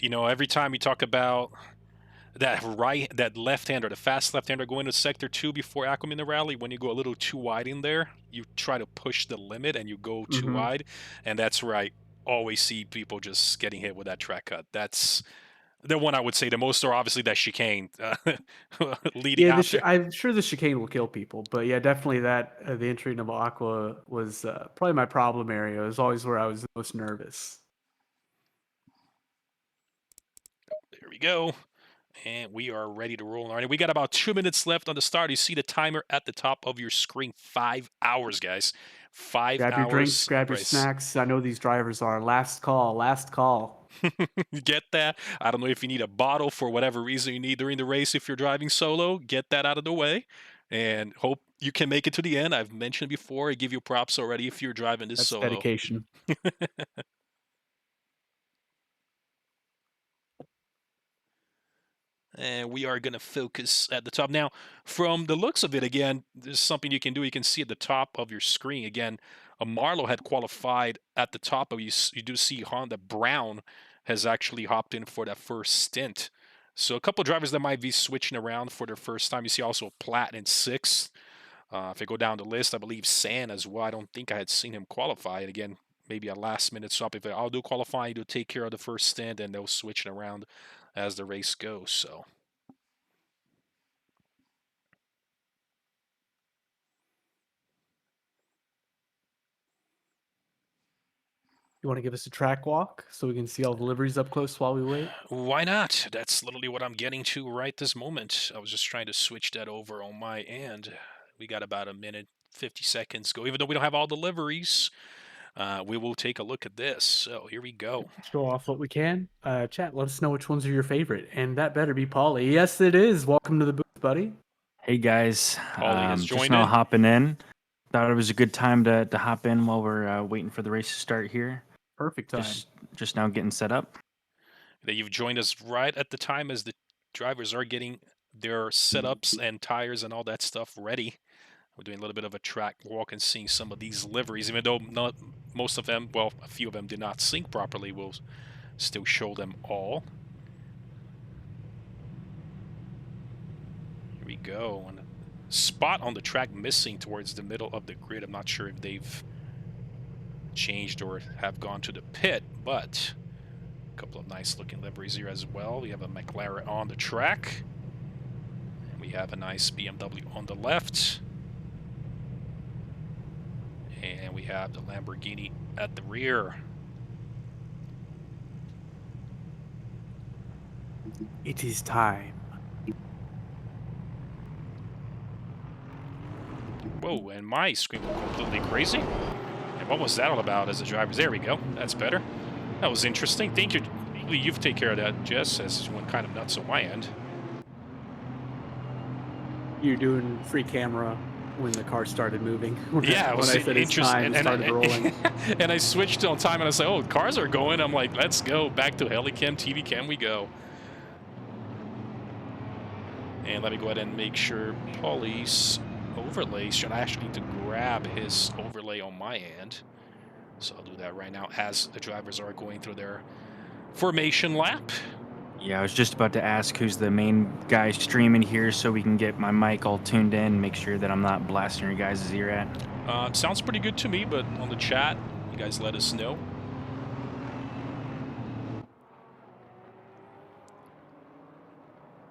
every time we talk about that left-hander, the fast left-hander going to sector 2 before Aquaman the rally, when you go a little too wide in there, you try to push the limit and you go too wide, and that's where I always see people just getting hit with that track cut. That's the one I would say the most, or obviously that chicane leading Yeah, after. I'm sure the chicane will kill people, but yeah, definitely that the entry into Aqua was probably my problem area. It was always where I was the most nervous. There we go. And we are ready to roll. All right, we got about 2 minutes left on the start. You see the timer at the top of your screen. 5 hours, guys. 5 Grab your drinks, hours grab of your race. snacks. I know these drivers are last call, last call. Get that. I don't know if you need a bottle for whatever reason you need during the race. If you're driving solo, get that out of the way and hope you can make it to the end. I've mentioned before, I give you props already if you're driving this That's solo. dedication. And we are going to focus at the top. Now, from the looks of it, again, there's something you can do. You can see at the top of your screen, again, Marlo had qualified at the top, but you do see Honda Brown has actually hopped in for that first stint. So a couple of drivers that might be switching around for their first time. You see also Platt in 6th. If I go down the list, I believe San as well. I don't think I had seen him qualify. And again, maybe a last-minute swap. If I'll do qualifying, to take care of the first stint, and they'll switch around as the race goes. So. You want to give us a track walk so we can see all the liveries up close while we wait? Why not? That's literally what I'm getting to right this moment. I was just trying to switch that over on my end. We got about a minute, 50 seconds go. Even though we don't have all the liveries, we will take a look at this. So here we go. Show off what we can. Chat, let us know which ones are your favorite. And that better be Paulie. Yes, it is. Welcome to the booth, buddy. Hey guys, Paulie has just joined now in. hopping in. Thought it was a good time to hop in while we're waiting for the race to start here. Perfect time. Just now getting set up. That you've joined us right at the time as the drivers are getting their setups and tires and all that stuff ready. We're doing a little bit of a track walk and seeing some of these liveries, even though not most of them, well, a few of them did not sync properly. We'll still show them all. Here we go. And a spot on the track missing towards the middle of the grid. I'm not sure if they've changed or have gone to the pit, but a couple of nice looking liveries here as well. We have a McLaren on the track, and we have a nice BMW on the left, and we have the Lamborghini at the rear. It is time. Whoa, and my screen went completely crazy. And what was that all about as the drivers? There we go. That's better. That was interesting. Thank you. You've taken care of that, Jess, as went kind of nuts on my end. You're doing free camera when the car started moving. Yeah, it was interesting. Started rolling. And I switched on time, and I said, "Oh, cars are going." I'm like, "Let's go back to Helicam, TV cam, we go." And let me go ahead and make sure Paulie's overlay should actually need to grab his overlay on my end. So I'll do that right now as the drivers are going through their formation lap. Yeah, I was just about to ask who's the main guy streaming here so we can get my mic all tuned in and make sure that I'm not blasting your guys' ear at. Sounds pretty good to me, but on the chat, you guys let us know.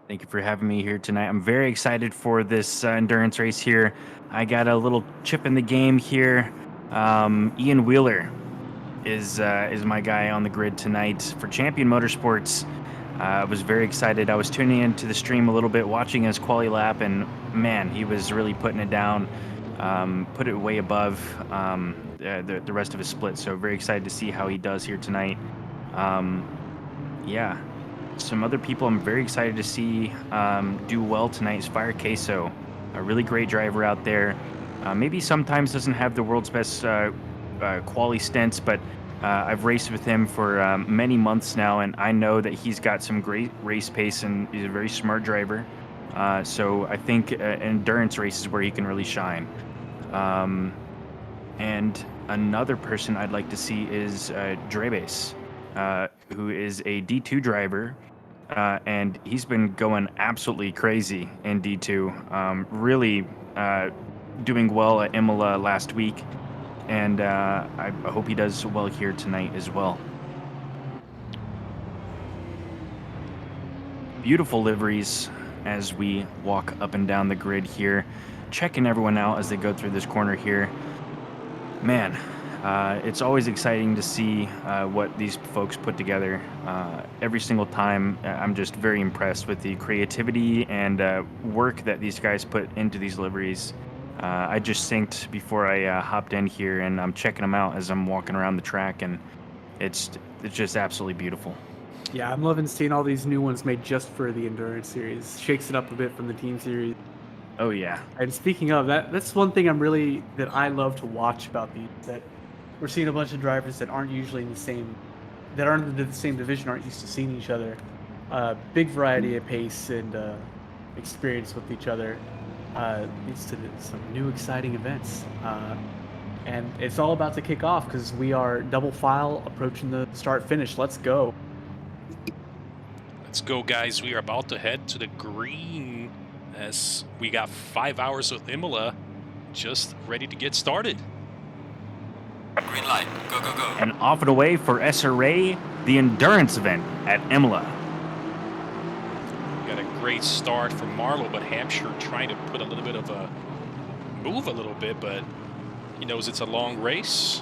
Thank you for having me here tonight. I'm very excited for this endurance race here. I got a little chip in the game here. Ian Wheeler is my guy on the grid tonight for Champion Motorsports. I was very excited. I was tuning into the stream a little bit, watching his quali lap, and man, he was really putting it down, put it way above the rest of his split. So very excited to see how he does here tonight. Yeah, some other people I'm very excited to see do well tonight is Fire Queso, a really great driver out there. Maybe sometimes doesn't have the world's best quali stints, but I've raced with him for many months now, and I know that he's got some great race pace and he's a very smart driver. So I think endurance race is where he can really shine. And another person I'd like to see is Drebes, who is a D2 driver, and he's been going absolutely crazy in D2. Really doing well at Imola last week, and I hope he does well here tonight as well. Beautiful liveries as we walk up and down the grid here, checking everyone out as they go through this corner here. Man, it's always exciting to see what these folks put together. Every single time, I'm just very impressed with the creativity and work that these guys put into these liveries. I just synced before I hopped in here, and I'm checking them out as I'm walking around the track, and it's just absolutely beautiful. Yeah, I'm loving seeing all these new ones made just for the endurance series. Shakes it up a bit from the team series. Oh yeah. And speaking of that, that's one thing that I love to watch about these. That we're seeing a bunch of drivers that aren't usually in the same, that aren't in the same division, aren't used to seeing each other. Big variety of pace and experience with each other leads to some new exciting events. And it's all about to kick off because we are double file approaching the start finish. Let's go. Let's go, guys. We are about to head to the green as we got 5 hours with Imola just ready to get started. Green light. Go, go, go. And off and away for SRA, the endurance event at Imola. Got a great start from Marlowe, but Hampshire trying to put a little bit of a move a little bit, but he knows it's a long race.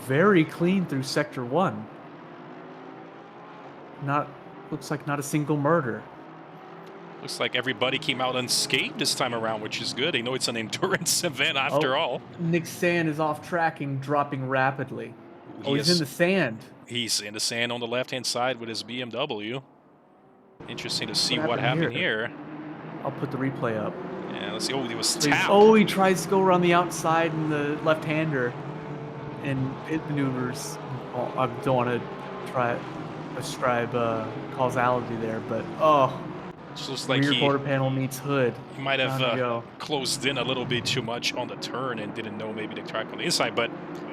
Very clean through sector 1. Looks like not a single murder. Looks like everybody came out unscathed this time around, which is good. They know it's an endurance event after all. Nick Sand is off track and dropping rapidly. He's in the sand. He's in the sand on the left-hand side with his BMW. Interesting to see what happened happened here. I'll put the replay up. Yeah, let's see. Oh, he was tapped. Oh, he tries to go around the outside in the left-hander and it maneuvers. Oh, I don't want to try ascribe causality there, but it looks like rear quarter panel meets hood. He might have closed in a little bit too much on the turn and didn't know maybe the track on the inside, but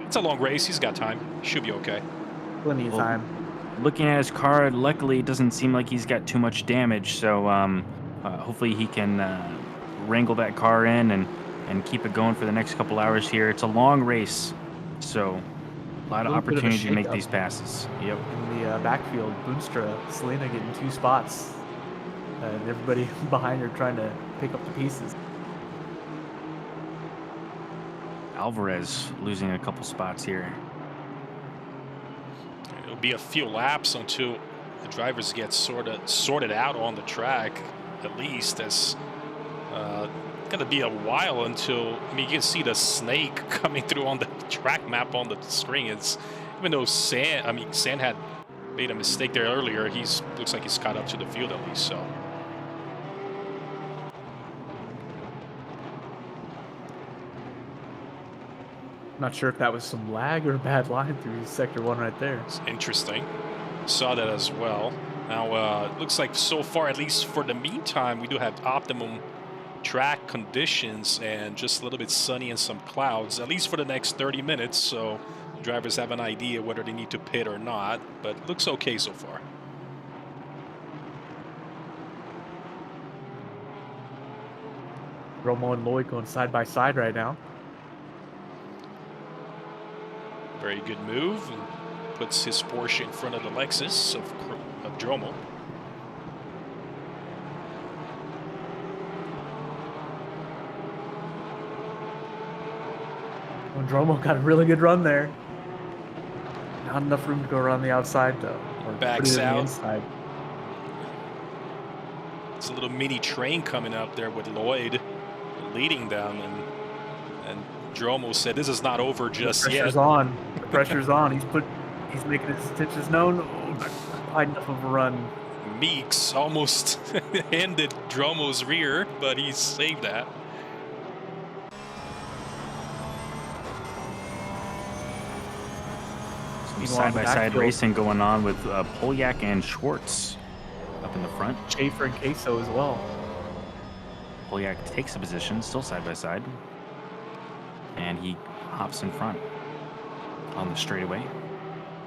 it's a long race. He's got time. Should be okay. Plenty of time. Looking at his car, luckily it doesn't seem like he's got too much damage, so hopefully he can wrangle that car in and keep it going for the next couple hours here. It's a long race, so a lot of opportunity to make these passes. Yep. In the backfield, Boonstra, Selena getting 2 spots. And everybody behind her trying to pick up the pieces. Alvarez losing a couple spots here. It'll be a few laps until the drivers get sorted out on the track, at least. As gonna be a while until, I mean, you can see the snake coming through on the track map on the screen. It's even though Sand had made a mistake there earlier, looks like he's caught up to the field at least. So. Not sure if that was some lag or a bad line through sector 1 right there. It's interesting. Saw that as well. Now, looks like so far, at least for the meantime, we do have optimum track conditions and just a little bit sunny and some clouds, at least for the next 30 minutes. So drivers have an idea whether they need to pit or not, but it looks okay so far. Romo and Lloyd going side by side right now. Very good move, and puts his Porsche in front of the Lexus of Dromo. Well, Dromo got a really good run there. Not enough room to go around the outside, though. Or Backs put it in out. the inside. It's a little mini train coming up there with Lloyd leading them, and Dromo said, "This is not over just yet." Pressure's on. The pressure's on. He's making his intentions known. Oh, not quite enough of a run. Meeks almost ended Dromo's rear, but he saved that. Some side-by-side racing going on with Polyak and Schwartz up in the front. Schaefer and Queso as well. Polyak takes a position, still side-by-side. And he hops in front on the straightaway.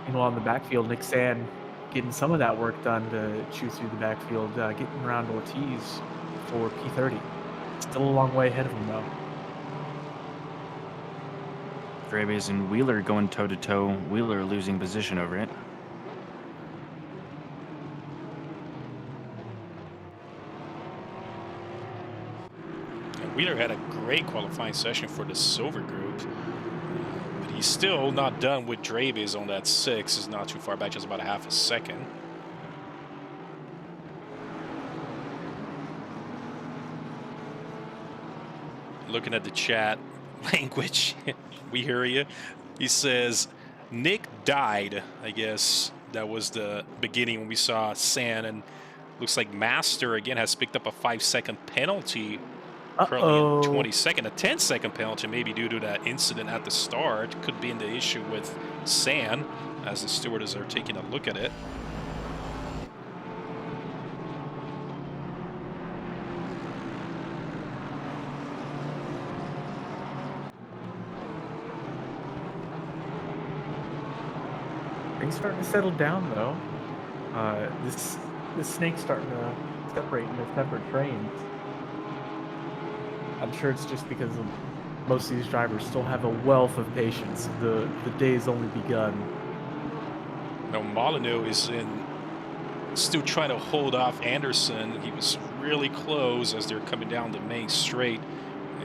Meanwhile, in the backfield, Nick Sand getting some of that work done to chew through the backfield, getting around Ortiz for P30. Still a long way ahead of him, though. Graves and Wheeler going toe-to-toe. Wheeler losing position over it. And Wheeler had a great qualifying session for the silver group. But he's still not done with Draves on that 6. He's not too far back, just about a half a second. Looking at the chat language, we hear you. He says, Nick died. I guess that was the beginning when we saw San, and looks like Master again has picked up a 5-second penalty. Currently in 22nd, a 10-second penalty, maybe due to that incident at the start. Could be in the issue with San, as the stewards are taking a look at it. Things starting to settle down, though. This snake's starting to separate into separate trains. I'm sure it's just because most of these drivers still have a wealth of patience. The day has only begun. Now Molyneux is still trying to hold off Anderson. He was really close as they're coming down the main straight.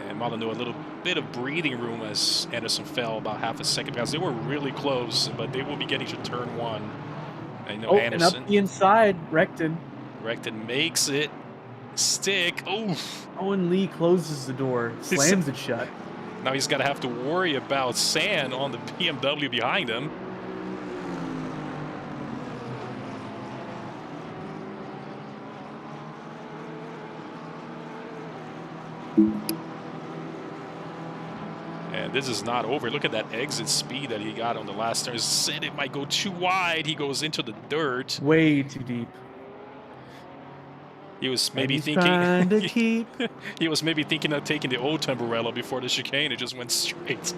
And Molyneux a little bit of breathing room as Anderson fell about half a second past. They were really close, but they will be getting to turn 1. I know Anderson. And up the inside, Recton makes it stick. Oof. Owen Lee closes the door, slams it shut. Now he's got to have to worry about San on the BMW behind him. And this is not over. Look at that exit speed that he got on the last turn. Said it might go too wide. He goes into the dirt. Way too deep. He was maybe thinking he was maybe thinking of taking the old Tamburello before the chicane. It just went straight.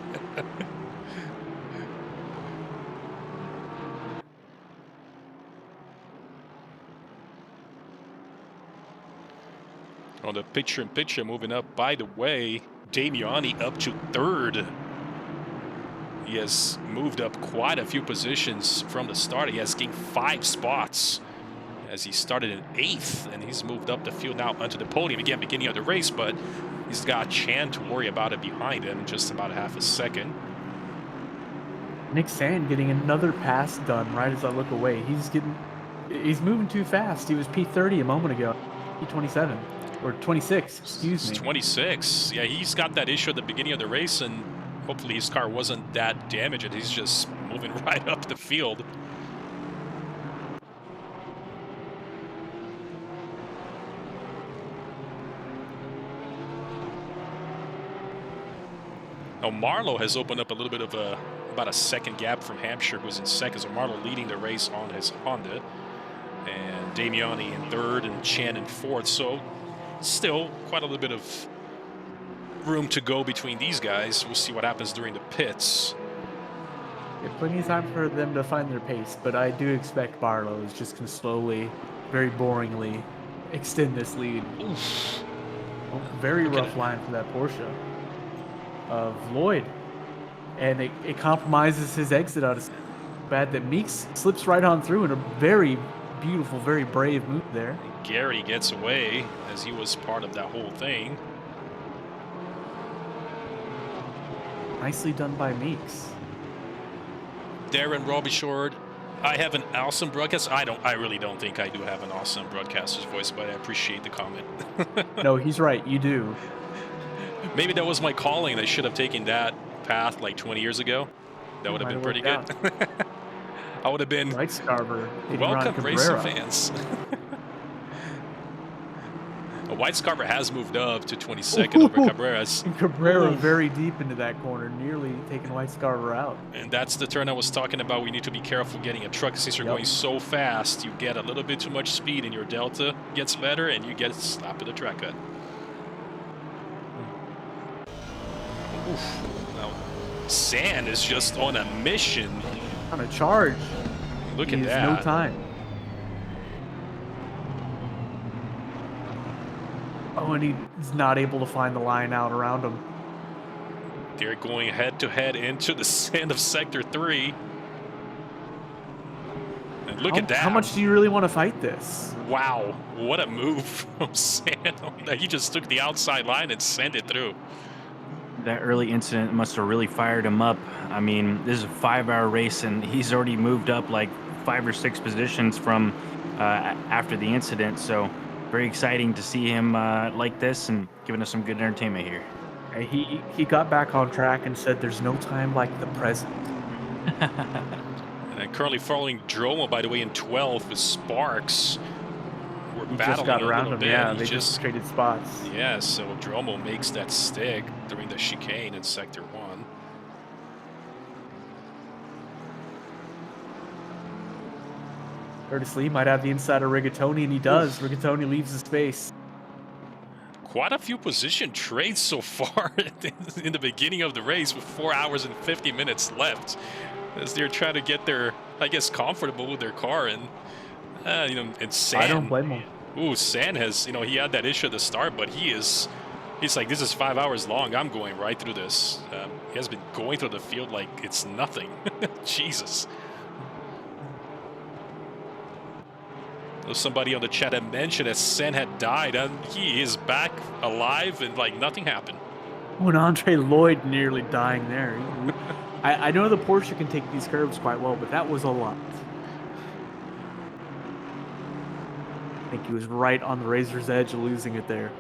On the picture-in-picture, moving up, by the way, Damiani up to 3rd. He has moved up quite a few positions from the start. He has gained 5 spots as he started in 8th, and he's moved up the field now onto the podium again, beginning of the race, but he's got Chan to worry about it behind him in just about a half a second. Nick Sand getting another pass done right as I look away. He's moving too fast. He was P30 a moment ago. P27 or 26, excuse me. 26. Yeah, he's got that issue at the beginning of the race, and hopefully his car wasn't that damaged. He's just moving right up the field. Now Marlowe has opened up a little bit of about a second gap from Hampshire, who's in second. So Marlowe leading the race on his Honda, and Damiani in 3rd and Chan in 4th. So still quite a little bit of room to go between these guys. We'll see what happens during the pits. Plenty of time for them to find their pace, but I do expect Barlow is just going to slowly, very boringly extend this lead. Oof. Very rough line for that Porsche of Lloyd. and it compromises his exit out of bad that Meeks slips right on through in a very beautiful, very brave move there. Gary gets away as he was part of that whole thing. Nicely done by Meeks. Darren Robichaud, I have an awesome broadcast. I really don't think I do have an awesome broadcaster's voice, but I appreciate the comment. No, he's right. You do. Maybe that was my calling. I should have taken that path like 20 years ago. That would have been pretty good. I would have been. White Scarver. Welcome, racing fans. White Scarver has moved up to 22nd over Cabrera's. And Cabrera very deep into that corner, nearly taking White Scarver out. And that's the turn I was talking about. We need to be careful getting a truck. Since you're going so fast, you get a little bit too much speed and your delta gets better and you get slapped with a track cut. Oof. Now, Sand is just on a mission. On a charge. Look at that. No time. Oh, and he's not able to find the line out around him. They're going head-to-head into the end of Sector 3. And look at that. How much do you really want to fight this? Wow, what a move from Sand. He just took the outside line and sent it through. That early incident must have really fired him up. I mean, this is a 5-hour race, and he's already moved up like 5 or 6 positions from after the incident. So very exciting to see him like this and giving us some good entertainment here. He got back on track and said there's no time like the present. And I'm currently following Dromo, by the way, in 12th with Sparks. We're battling just got around him. Bit. Yeah, he they just traded spots. Yeah, so Dromo makes that stick during the chicane in Sector 1. Curtis Lee might have the inside of Rigatoni, and he does. Rigatoni leaves the space. Quite a few position trades so far in the beginning of the race with 4 hours and 50 minutes left as they're trying to get their, I guess, comfortable with their car. And, and San. I don't blame him. Ooh, San has, he had that issue at the start, but he's like, this is 5 hours long. I'm going right through this. He has been going through the field like it's nothing. Jesus. Somebody on the chat had mentioned that Sen had died, and he is back alive, and like nothing happened. When Andre Lloyd nearly dying there. I know the Porsche can take these curves quite well, but that was a lot. I think he was right on the razor's edge of losing it there.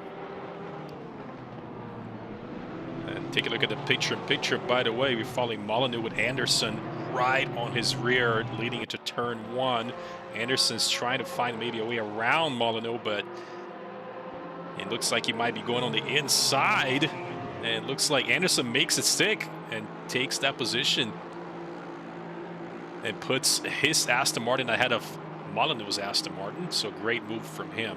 And take a look at the picture-in-picture. By the way, we're following Molyneux with Anderson right on his rear, leading into turn 1. Anderson's trying to find maybe a way around Molyneux, but it looks like he might be going on the inside. And it looks like Anderson makes it stick and takes that position and puts his Aston Martin ahead of Molyneux's Aston Martin. So great move from him.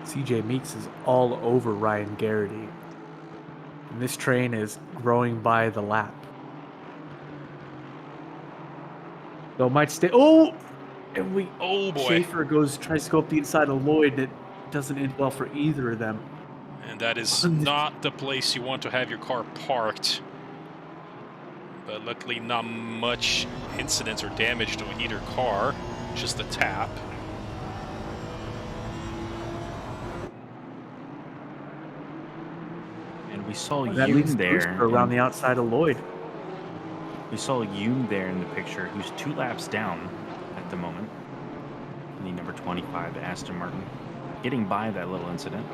CJ Meeks is all over Ryan Garrity. And this train is growing by the lap. So might stay. Oh! And oh boy. Schaefer tries to go up the inside of Lloyd. It doesn't end well for either of them. And that is not the place you want to have your car parked. But luckily not much incidents or damage to either car. Just a tap. We saw that Yoon there around the outside of Lloyd. We saw Yoon there in the picture, who's 2 laps down at the moment. The number 25 Aston Martin, getting by that little incident.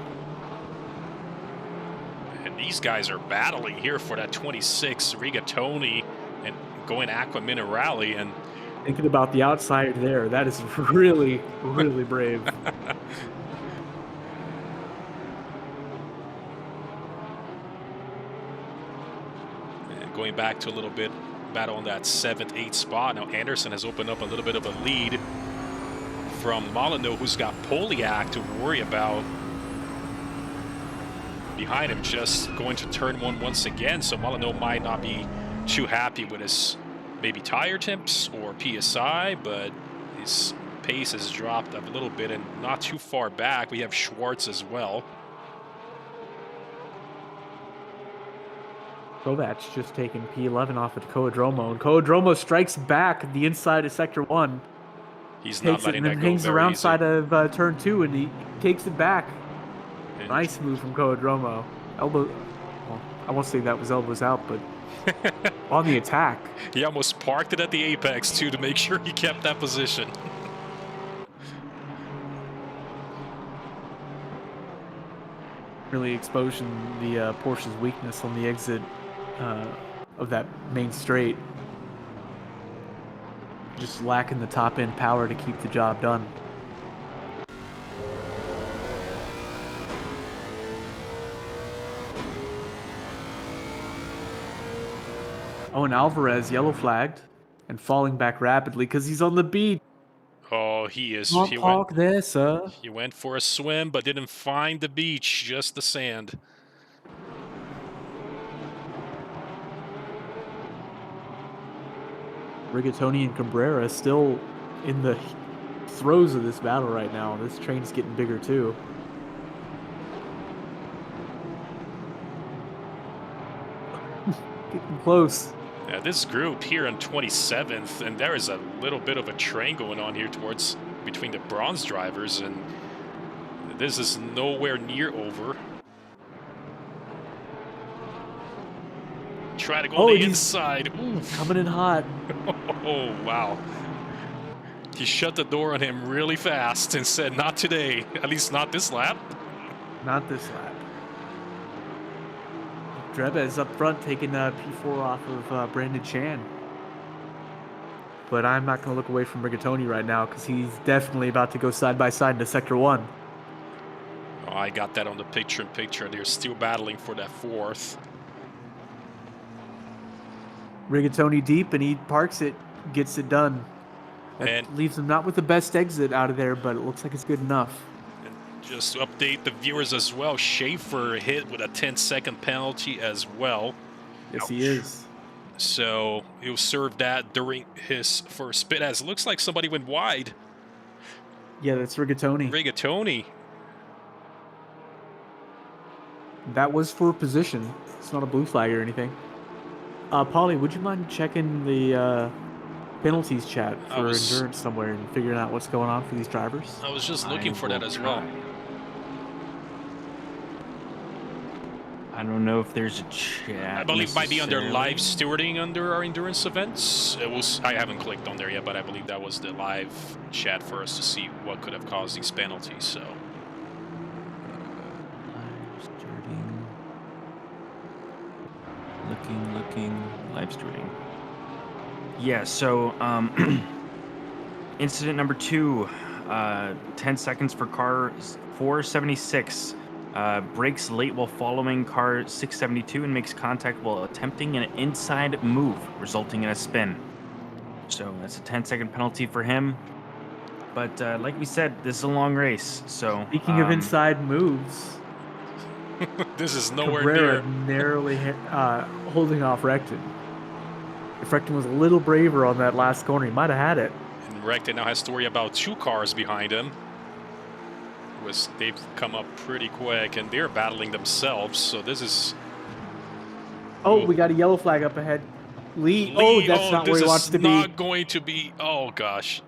And these guys are battling here for that 26 Rigatoni and going Aqua Minerale. And thinking about the outside there, that is really, really brave. Going back to a little bit battle on that 7th, 8th spot. Now Anderson has opened up a little bit of a lead from Molyneux, who's got Poliak to worry about. Behind him, just going to turn 1 once again, so Molyneux might not be too happy with his maybe tire temps or PSI, but his pace has dropped a little bit and not too far back. We have Schwartz as well. Kovacs just taking P11 off at Koadromo, and Koadromo strikes back at the inside of Sector 1. He's Takes not letting it that and go hangs very around easy. side of Turn 2, and he takes it back. And Nice move from Koadromo. Elbow. Well, I won't say that was elbows out, but on the attack. He almost parked it at the apex, too, to make sure he kept that position. Really exposing the Porsche's weakness on the exit of that main straight. Just lacking the top end power to keep the job done. Oh, and Alvarez yellow flagged and falling back rapidly because he's on the beat. Oh, he is. Don't talk there, sir. He went for a swim, but didn't find the beach, just the sand. Rigatoni and Cabrera still in the throes of this battle right now. This train's getting bigger too. Getting close. Yeah, this group here on 27th, and there is a little bit of a train going on here towards between the bronze drivers, and this is nowhere near over. Try to go on the inside. Ooh. Coming in hot. Oh, wow. He shut the door on him really fast and said, not today. At least not this lap. Not this lap. Dreba is up front taking P4 off of Brandon Chan. But I'm not going to look away from Rigatoni right now because he's definitely about to go side by side into Sector 1. Oh, I got that on the picture-in-picture. They're still battling for that fourth. Rigatoni deep, and he parks it, gets it done. That leaves him not with the best exit out of there, but it looks like it's good enough. And just to update the viewers as well, Schaefer hit with a 10-second penalty as well. Yes, Ouch. He is. So he'll serve that during his first spit, as it looks like somebody went wide. Yeah, that's Rigatoni. Rigatoni. That was for position. It's not a blue flag or anything. Polly, would you mind checking the penalties chat for endurance somewhere and figuring out what's going on for these drivers? I was just looking for that as well. I don't know if there's a chat. I believe it might be under live stewarding under our endurance events. I haven't clicked on there yet, but I believe that was the live chat for us to see what could have caused these penalties. So. Looking, live streaming. Yeah, so incident number 2, 10 seconds for car 476. Brakes late while following car 672 and makes contact while attempting an inside move, resulting in a spin. So that's a 10-second penalty for him. But like we said, this is a long race. So speaking of inside moves. This is nowhere Cabrera near. Narrowly holding off Recton. If Recton was a little braver on that last corner, he might have had it. And Recton now has to worry about 2 cars behind him. They've come up pretty quick, and they're battling themselves. So this is. Oh, we got a yellow flag up ahead. Lee. Oh, that's not where he wants to be. This is not going to be. Oh gosh.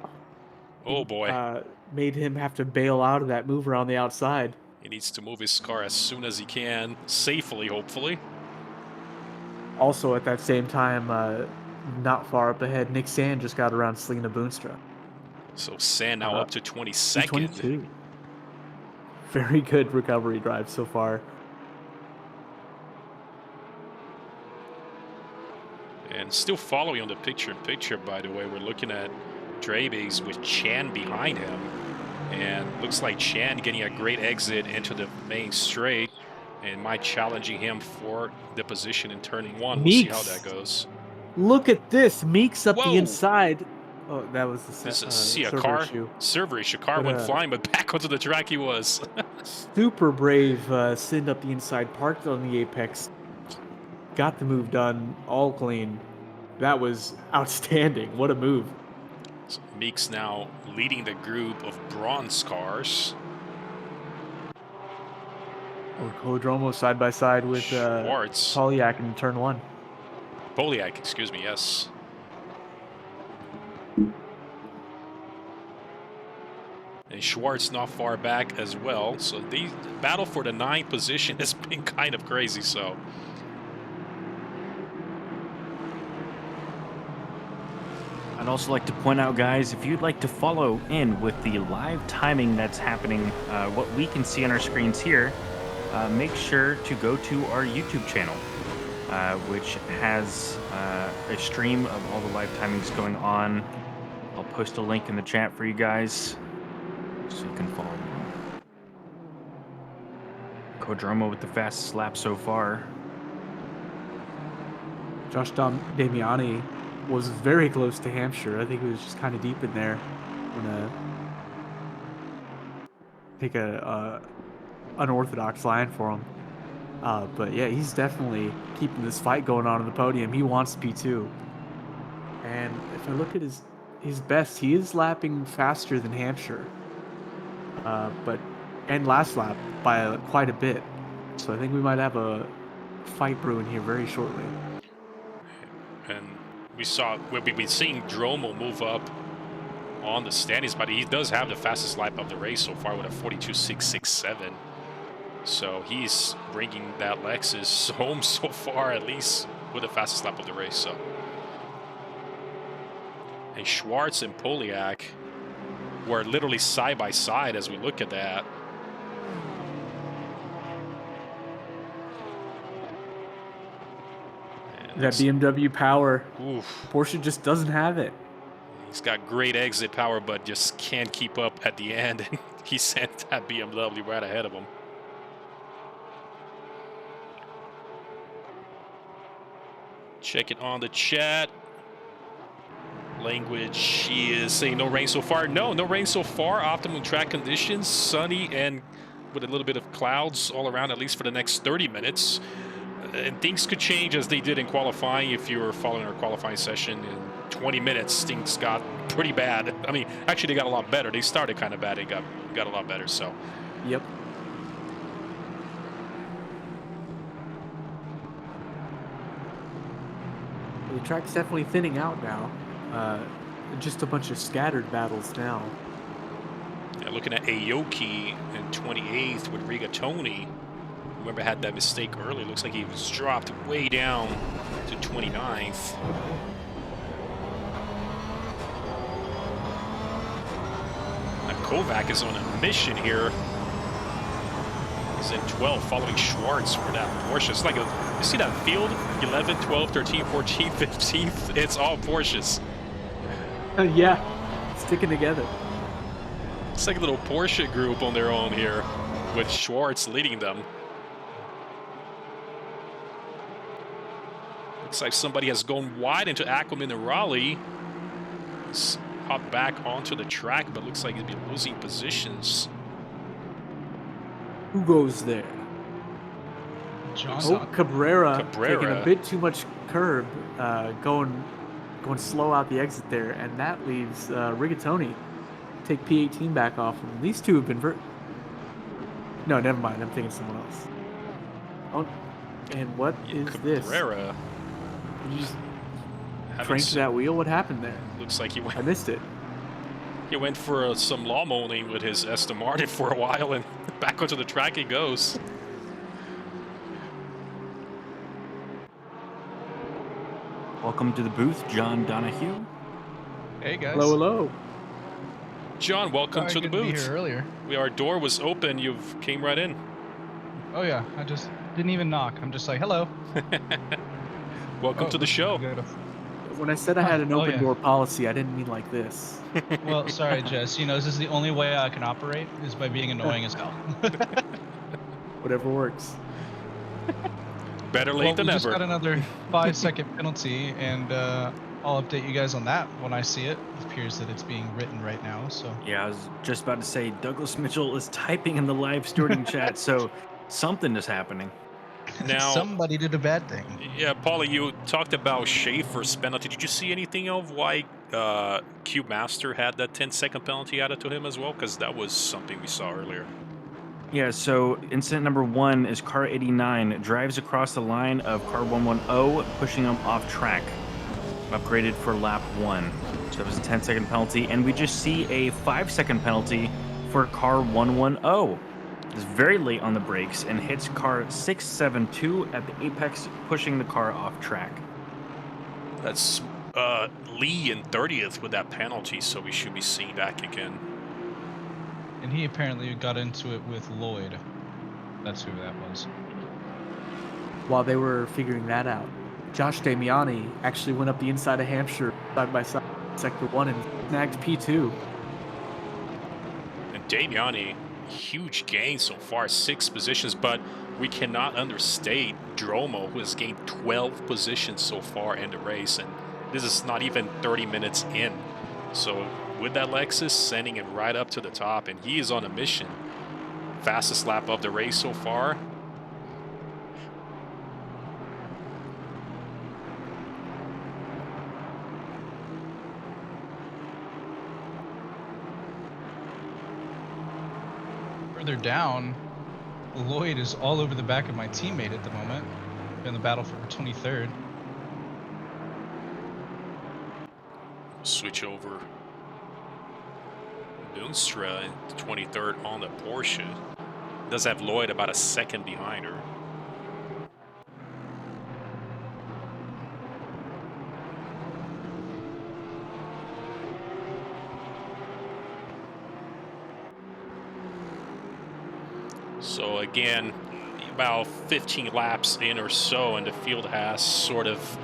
Oh boy. Made him have to bail out of that move around the outside. He needs to move his car as soon as he can, safely, hopefully. Also, at that same time, not far up ahead, Nick Sand just got around Selena Boonstra. So Sand now up to 22nd. 22. Very good recovery drive so far. And still following on the picture-in-picture, by the way, we're looking at Drebes with Chan behind him. And looks like Chan getting a great exit into the main straight and might challenging him for the position in turning 1. We'll see how that goes. Look at this. Meeks up the inside. Oh, that was the server issue. Server issue. Car went flying, but back onto the track he was. Super brave send up the inside, parked on the apex. Got the move done, all clean. That was outstanding. What a move. So Meeks now leading the group of bronze cars. Kodromo side by side with Schwartz. Polyak in turn 1. Polyak, excuse me, yes. And Schwartz not far back as well. So the battle for the 9th position has been kind of crazy, so. I'd also like to point out, guys, if you'd like to follow in with the live timing that's happening, what we can see on our screens here, make sure to go to our YouTube channel, which has a stream of all the live timings going on. I'll post a link in the chat for you guys so you can follow along. Kodromo with the fastest lap so far. Josh Damiani was very close to Hampshire. I think it was just kind of deep in there. I'm gonna take a unorthodox line for him. But yeah, he's definitely keeping this fight going on the podium. He wants P2. And if I look at his best, he is lapping faster than Hampshire. And last lap by quite a bit. So I think we might have a fight brewing here very shortly. And we've been seeing Dromo move up on the standings, but he does have the fastest lap of the race so far with a 42.667. So he's bringing that Lexus home so far, at least with the fastest lap of the race. So, and Schwartz and Polyak were literally side by side as we look at that. That BMW power. Oof. Porsche just doesn't have it. He's got great exit power, but just can't keep up at the end. And he sent that BMW right ahead of him. Check it on the chat. Language, she is saying no rain so far. No rain so far. Optimum track conditions, sunny and with a little bit of clouds all around, at least for the next 30 minutes. And things could change as they did in qualifying. If you were following our qualifying session, in 20 minutes, things got pretty bad. I mean, actually, they got a lot better. They started kind of bad. They got a lot better, so. Yep. The track's definitely thinning out now. Just a bunch of scattered battles now. Yeah, looking at Aoki in 28th with Rigatoni. Remember, had that mistake earlier. Looks like he was dropped way down to 29th. Now Kovac is on a mission here. He's in 12th, following Schwartz for that Porsche. It's like you see that field? 11, 12, 13, 14, 15th. It's all Porsches. Yeah, sticking together. It's like a little Porsche group on their own here, with Schwartz leading them. Looks like somebody has gone wide into Ackerman and Raleigh. He's hopped back onto the track, but looks like he'll be losing positions. Who goes there? Cabrera taking a bit too much curb, going slow out the exit there, and that leaves Rigatoni take P18 back off him. These two have been No, never mind. I'm thinking someone else. Oh, and what is Cabrera. Did you just crank that wheel? What happened there? Looks like he went. I missed it. He went for some lawn mowing with his Aston Martin for a while, and back onto the track he goes. Welcome to the booth, John Donahue. Hey guys. Hello, hello. John, welcome to the booth. Be here earlier. Our door was open. You came right in. Oh yeah, I just didn't even knock. I'm just like, hello. Welcome to the show. When I said I had an open door policy, I didn't mean like this. Well, sorry, Jess. You know, this is the only way I can operate is by being annoying as hell. Whatever works. Better late than we never. Just got another 5-second penalty, and I'll update you guys on that when I see it. It appears that it's being written right now. So yeah, I was just about to say Douglas Mitchell is typing in the live stewarding chat, so something is happening. Now, Somebody did a bad thing. yeah, Paulie, you talked about Schaefer's penalty. Did you see anything of why Cube Master had that 10-second penalty added to him as well? Because that was something we saw earlier. Yeah, so incident number 1 is car 89 drives across the line of car 110, pushing him off track. Upgraded for lap 1. So that was a 10-second penalty, and we just see a 5-second penalty for car 110. It's very late on the brakes and hits car 672 at the apex, pushing the car off track. That's Lee in 30th with that penalty, so we should be seeing that again. And he apparently got into it with Lloyd. That's who that was. While they were figuring that out, Josh Damiani actually went up the inside of Hampshire side by side, sector 1, and snagged P2. And Damiani, huge gain so far, 6 positions, but we cannot understate Dromo, who has gained 12 positions so far in the race, and this is not even 30 minutes in. So with that Lexus, sending it right up to the top, and he is on a mission. Fastest lap of the race so far. Further down, Lloyd is all over the back of my teammate at the moment in the battle for 23rd. Switch over. Boonstra in 23rd on the Porsche. Does have Lloyd about a second behind her. So again, about 15 laps in or so, and the field has sort of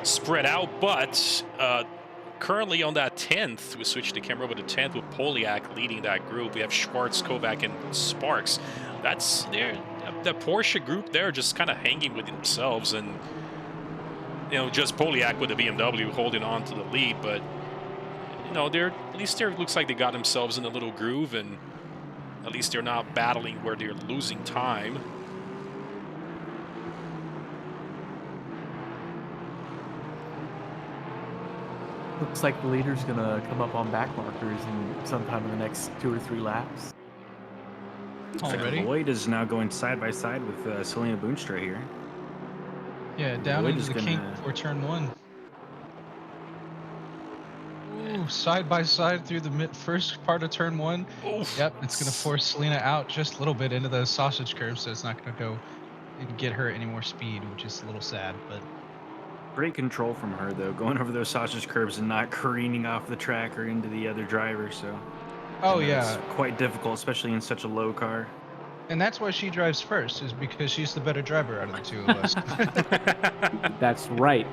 spread out, but currently on that 10th, we switched the camera over to 10th with Poliak leading that group. We have Schwartz, Kovac, and Sparks. That's there. The Porsche group there just kind of hanging with themselves, and you know, just Poliak with the BMW holding on to the lead. But you know, they're at least there looks like they got themselves in a little groove, and at least they're not battling where they're losing time. Looks like the leader's gonna come up on back markers in sometime in the next 2 or 3 laps. Already? Lloyd is now going side by side with Selena Boonstra here. Yeah, down Lloyd into is the gonna- kink before turn 1. Ooh, side by side through the first part of turn 1. Oof. Yep, it's going to force Selena out just a little bit into the sausage curve, so it's not going to go and get her any more speed, which is a little sad, but Great control from her, though, going over those sausage curves and not careening off the track or into the other driver. So, oh I know yeah, it's quite difficult, especially in such a low car. and that's why she drives first, is because she's the better driver out of the two of us. That's right.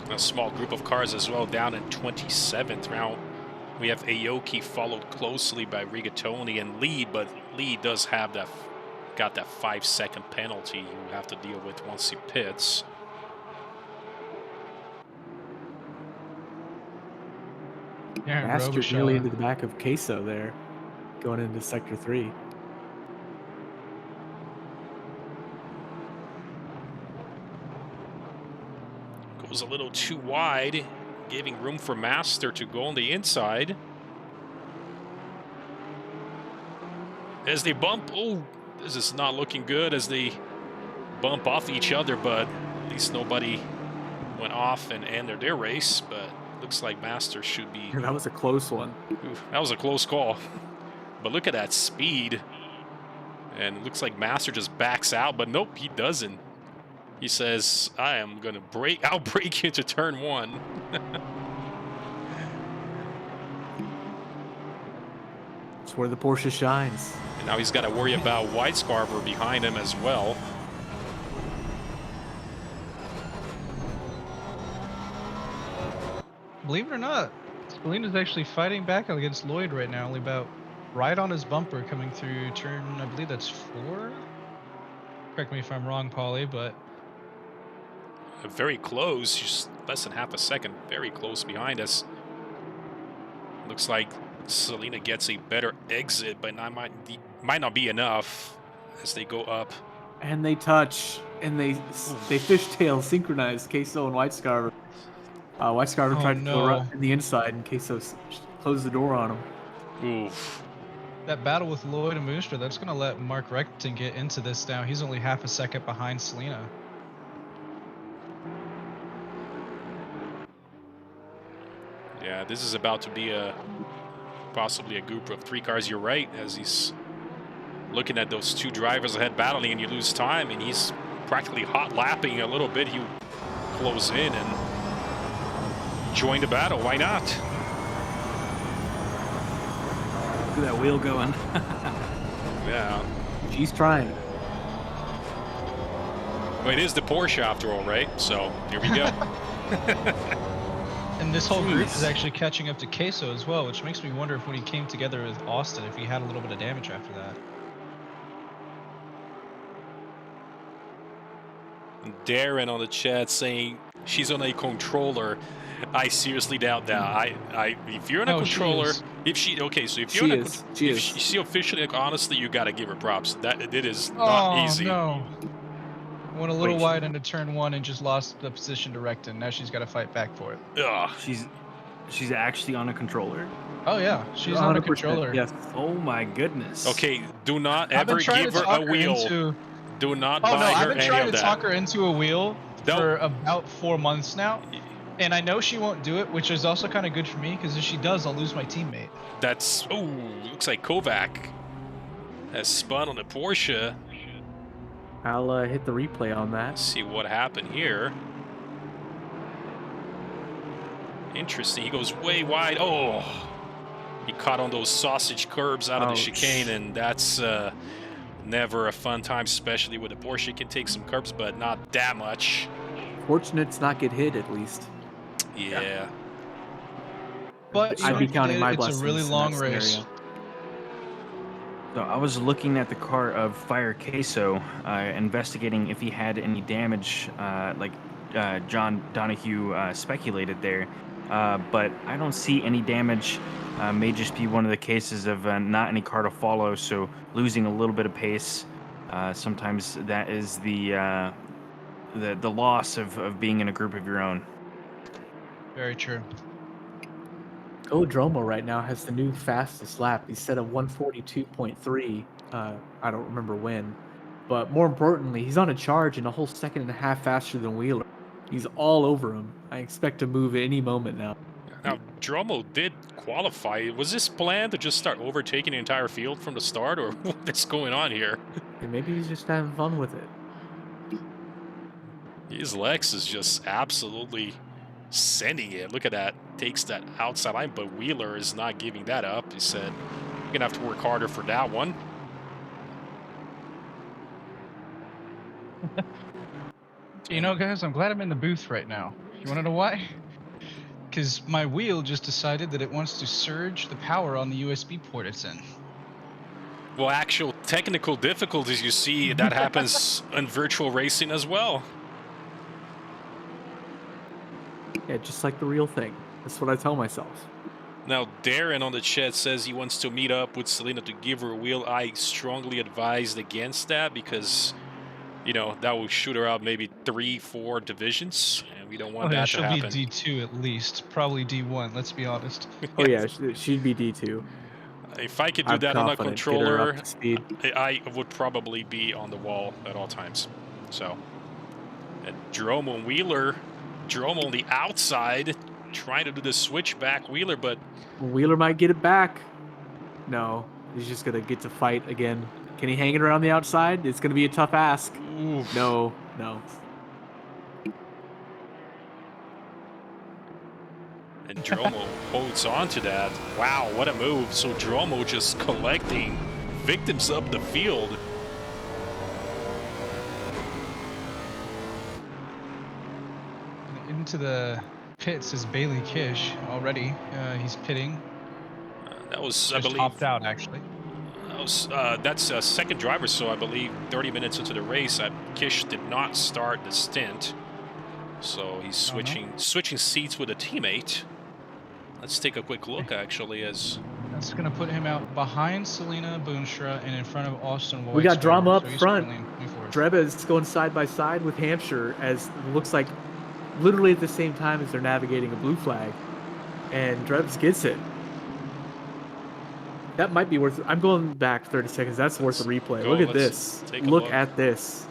A small group of cars as well down in 27th round. We have Aoki followed closely by Rigatoni and Lee, but Lee does have that, got that 5-second penalty you have to deal with once he pits. Yeah, Master Robichaud. nearly into the back of Queso there, going into sector 3. Goes a little too wide, giving room for Master to go on the inside. As they bump, oh, this is not looking good as they bump off each other, but at least nobody went off and ended their race, but looks like Master should be... That was a close one. Oof, that was a close call. But look at that speed. And it looks like Master just backs out, but nope, he doesn't. He says, I am going to break, I'll break into turn 1. It's where the Porsche shines. And now he's got to worry about White Scarver behind him as well. Believe it or not, Selena's actually fighting back against Lloyd right now, only about right on his bumper coming through turn, I believe that's 4? Correct me if I'm wrong, Paulie, but very close, just less than half a second, very close behind us. Looks like Selena gets a better exit, but might not be enough as they go up. And they touch, and they fishtail synchronize Queso and White Scarver. White Scarver Oh, tried to go no. in the inside, and Queso closed the door on him. Oof. That battle with Lloyd and Mooster, that's going to let Mark Recton get into this now. He's only half a second behind Selena. Yeah, this is about to be possibly a group of 3 cars. You're right, as he's looking at those 2 drivers ahead battling, and you lose time, and he's practically hot lapping a little bit. He'll close in and join the battle. Why not? Look at that wheel going. Yeah. She's trying. Well, it is the Porsche after all, right? So here we go. And this whole group is actually catching up to Queso as well, which makes me wonder if when he came together with Austin, if he had a little bit of damage after that. Darren on the chat saying she's on a controller. I seriously doubt that. If you're on a controller, if she officially, like, honestly, you gotta give her props. That it is not easy. No. Went a little wide into turn 1 and just lost the position to Recton. Now she's got to fight back for it. Ugh. She's actually on a controller. Oh yeah, she's on a controller. Yes. Oh my goodness. Okay, do not ever give her a wheel. Do not buy her I've been any trying of to that. talk her into a wheel for about 4 months now. And I know she won't do it, which is also kind of good for me, because if she does, I'll lose my teammate. That's, looks like Kovac has spun on the Porsche. I'll hit the replay on that. Let's see what happened here. Interesting. He goes way wide. Oh, he caught on those sausage curbs out of the chicane, and that's never a fun time, especially with a Porsche. You can take some curbs, but not that much. Fortunate to not get hit, at least. Yeah. But I'd be counting my it's blessings a really in long that race. scenario. So I was looking at the car of Fire Queso, investigating if he had any damage, like John Donahue speculated there. But I don't see any damage. May just be one of the cases of not any car to follow, so losing a little bit of pace. Sometimes that is the loss of being in a group of your own. Very true. Dromo right now has the new fastest lap. He set a 142.3. I don't remember when, but more importantly, he's on a charge and a whole second and a half faster than Wheeler. He's all over him. I expect to move at any moment now. Now, Dromo did qualify. Was this planned to just start overtaking the entire field from the start, or what's going on here? And maybe he's just having fun with it. His Lex is just absolutely sending it. Look at that. Takes that outside line, but Wheeler is not giving that up. He said, you're going to have to work harder for that one. You know, guys, I'm glad I'm in the booth right now. You want to know why? Because my wheel just decided that it wants to surge the power on the USB port it's in. Well, actual technical difficulties, you see, that happens in virtual racing as well. Yeah, just like the real thing. That's what I tell myself. Now, Darren on the chat says he wants to meet up with Selena to give her a wheel. I strongly advised against that because, you know, that will shoot her out maybe 3-4 divisions, and we don't want that to happen. She'll be D2 at least, probably D1, let's be honest. Oh yeah, she'd be D2. If I could do that on a controller, I would probably be on the wall at all times. So, and Dromo and Wheeler, Dromo on the outside, trying to do the switchback Wheeler, but Wheeler might get it back. No, he's just gonna get to fight again. Can he hang it around the outside? It's gonna be a tough ask. Oof. No. And Dromo holds on to that. Wow, what a move. So Dromo just collecting victims up the field. Into the pits is Bailey Kish already. He's pitting. That was, Just I believe, topped out actually. That's a second driver, so I believe 30 minutes into the race, Kish did not start the stint. So he's switching seats with a teammate. Let's take a quick look, actually, as... That's going to put him out behind Selena Boonstra and in front of Austin White. We got drama up so front. Dreba's going side by side with Hampshire as it looks like literally at the same time as they're navigating a blue flag. And Drebs gets it. That might be worth it. I'm going back 30 seconds. That's worth a replay. Look at this. Look at this.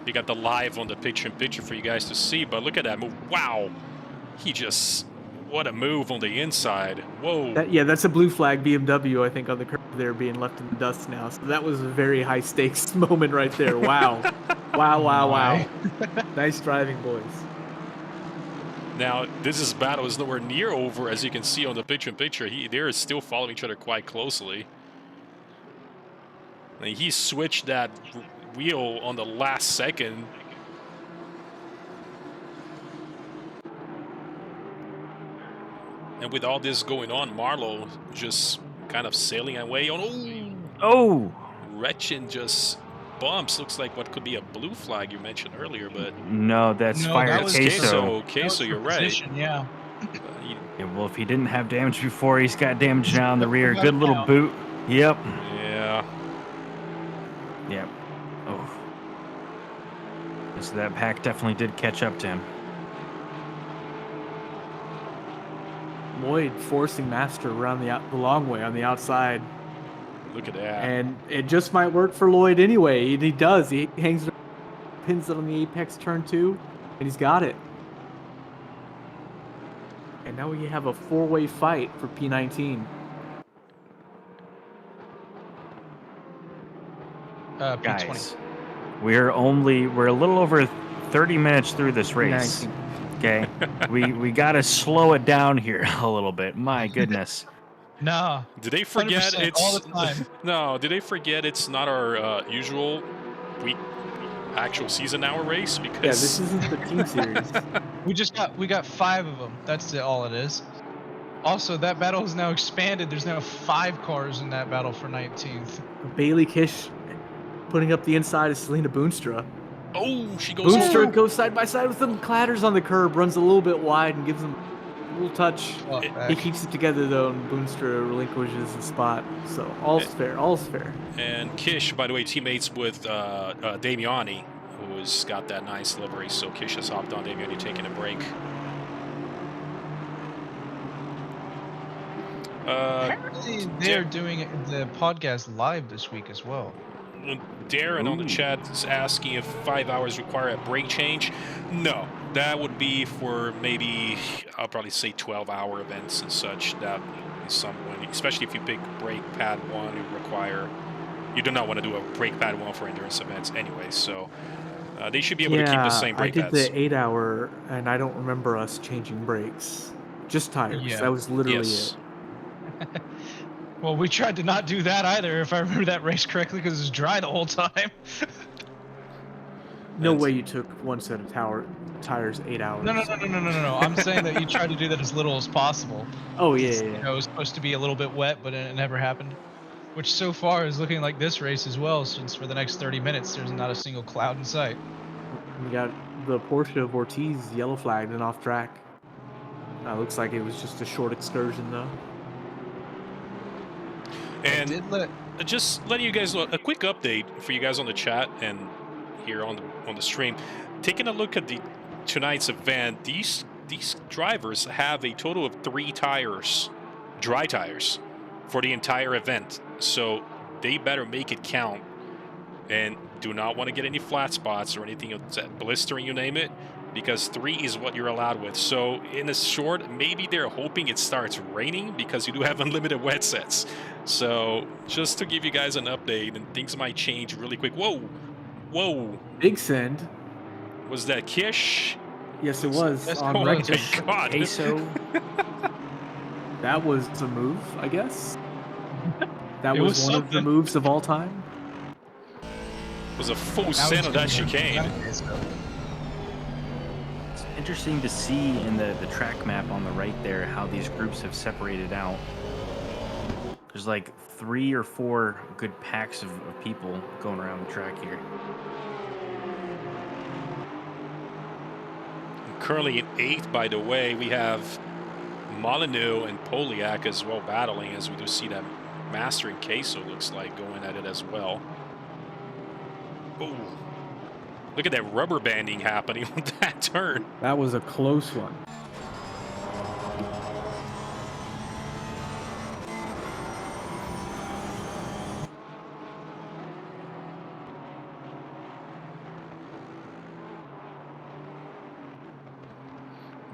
You got the live on the picture-in-picture for you guys to see, but look at that move. Wow. He just... What a move on the inside. Whoa. That's a blue flag BMW, I think, on the curve there being left in the dust now. So that was a very high-stakes moment right there. Wow. Wow. Nice driving, boys. Now, this battle is nowhere near over, as you can see on the picture-in-picture. They're still following each other quite closely. And he switched that wheel on the last second. And with all this going on, Marlowe just kind of sailing away on... Oh! Wretchin just bumps. Looks like what could be a blue flag you mentioned earlier, but... No, that's fire queso. Queso, you're right. Yeah. Well, if he didn't have damage before, he's got damage now in the rear. Good little boot. Yep. Yeah. Yep. Oh. So that pack definitely did catch up to him. Lloyd forcing Master around the long way on the outside. Look at that. And it just might work for Lloyd anyway. He does. He pins it on the apex turn 2, and he's got it. And now we have a 4-way fight for P19. P20. Guys, we're a little over 30 minutes through this race. P19. Okay, we gotta slow it down here a little bit. My goodness. No. Did they forget it's all the time? No? Did they forget it's not our usual actual season hour race? Because this isn't the team series. We got 5 of them. That's all it is. Also, that battle is now expanded. There's now 5 cars in that battle for 19th. Bailey Kish putting up the inside of Selena Boonstra. Oh, she goes. Boonstra goes side by side with them, clatters on the curb, runs a little bit wide, and gives them a little touch. He keeps it together though, and Boonstra relinquishes the spot. So all's fair. All's fair. And Kish, by the way, teammates with Damiani, who's got that nice livery. So Kish has hopped on Damiani, taking a break. Apparently, they're doing the podcast live this week as well. Darren on the chat is asking if 5 hours require a brake change. No, that would be for maybe, I'll probably say 12-hour events and such. That is someone, especially if you pick brake pad 1, you do not want to do a brake pad 1 for endurance events anyway. So they should be able to keep the same brake pads. I did the 8-hour, and I don't remember us changing brakes. Just tires. Yeah. That was literally it. Well, we tried to not do that either, if I remember that race correctly, because it was dry the whole time. No way you took one set of tires 8 hours. No. I'm saying that you tried to do that as little as possible. Oh, yeah. You know, it was supposed to be a little bit wet, but it never happened. Which so far is looking like this race as well, since for the next 30 minutes, there's not a single cloud in sight. We got the Porsche of Ortiz yellow flagged and off track. Looks like it was just a short excursion, though. And just letting you guys know, a quick update for you guys on the chat and here on the stream. Taking a look at tonight's event, these drivers have a total of 3 tires, dry tires, for the entire event. So they better make it count and do not want to get any flat spots or anything blistering, you name it, because 3 is what you're allowed with. So in a short, maybe they're hoping it starts raining because you do have unlimited wet sets. So just to give you guys an update, and things might change really quick. Whoa. Big send. Was that Kish? Yes, it was. Oh my God. Queso. That was a move, I guess. That was one of the moves of all time. It was a full send of that chicane. It's interesting to see in the track map on the right there how these groups have separated out. There's like 3 or 4 good packs of people going around the track here. currently in 8th, by the way. We have Molyneux and Poliak as well battling, as we do see that Master and Queso looks like going at it as well. Oh, look at that rubber banding happening on that turn. That was a close one.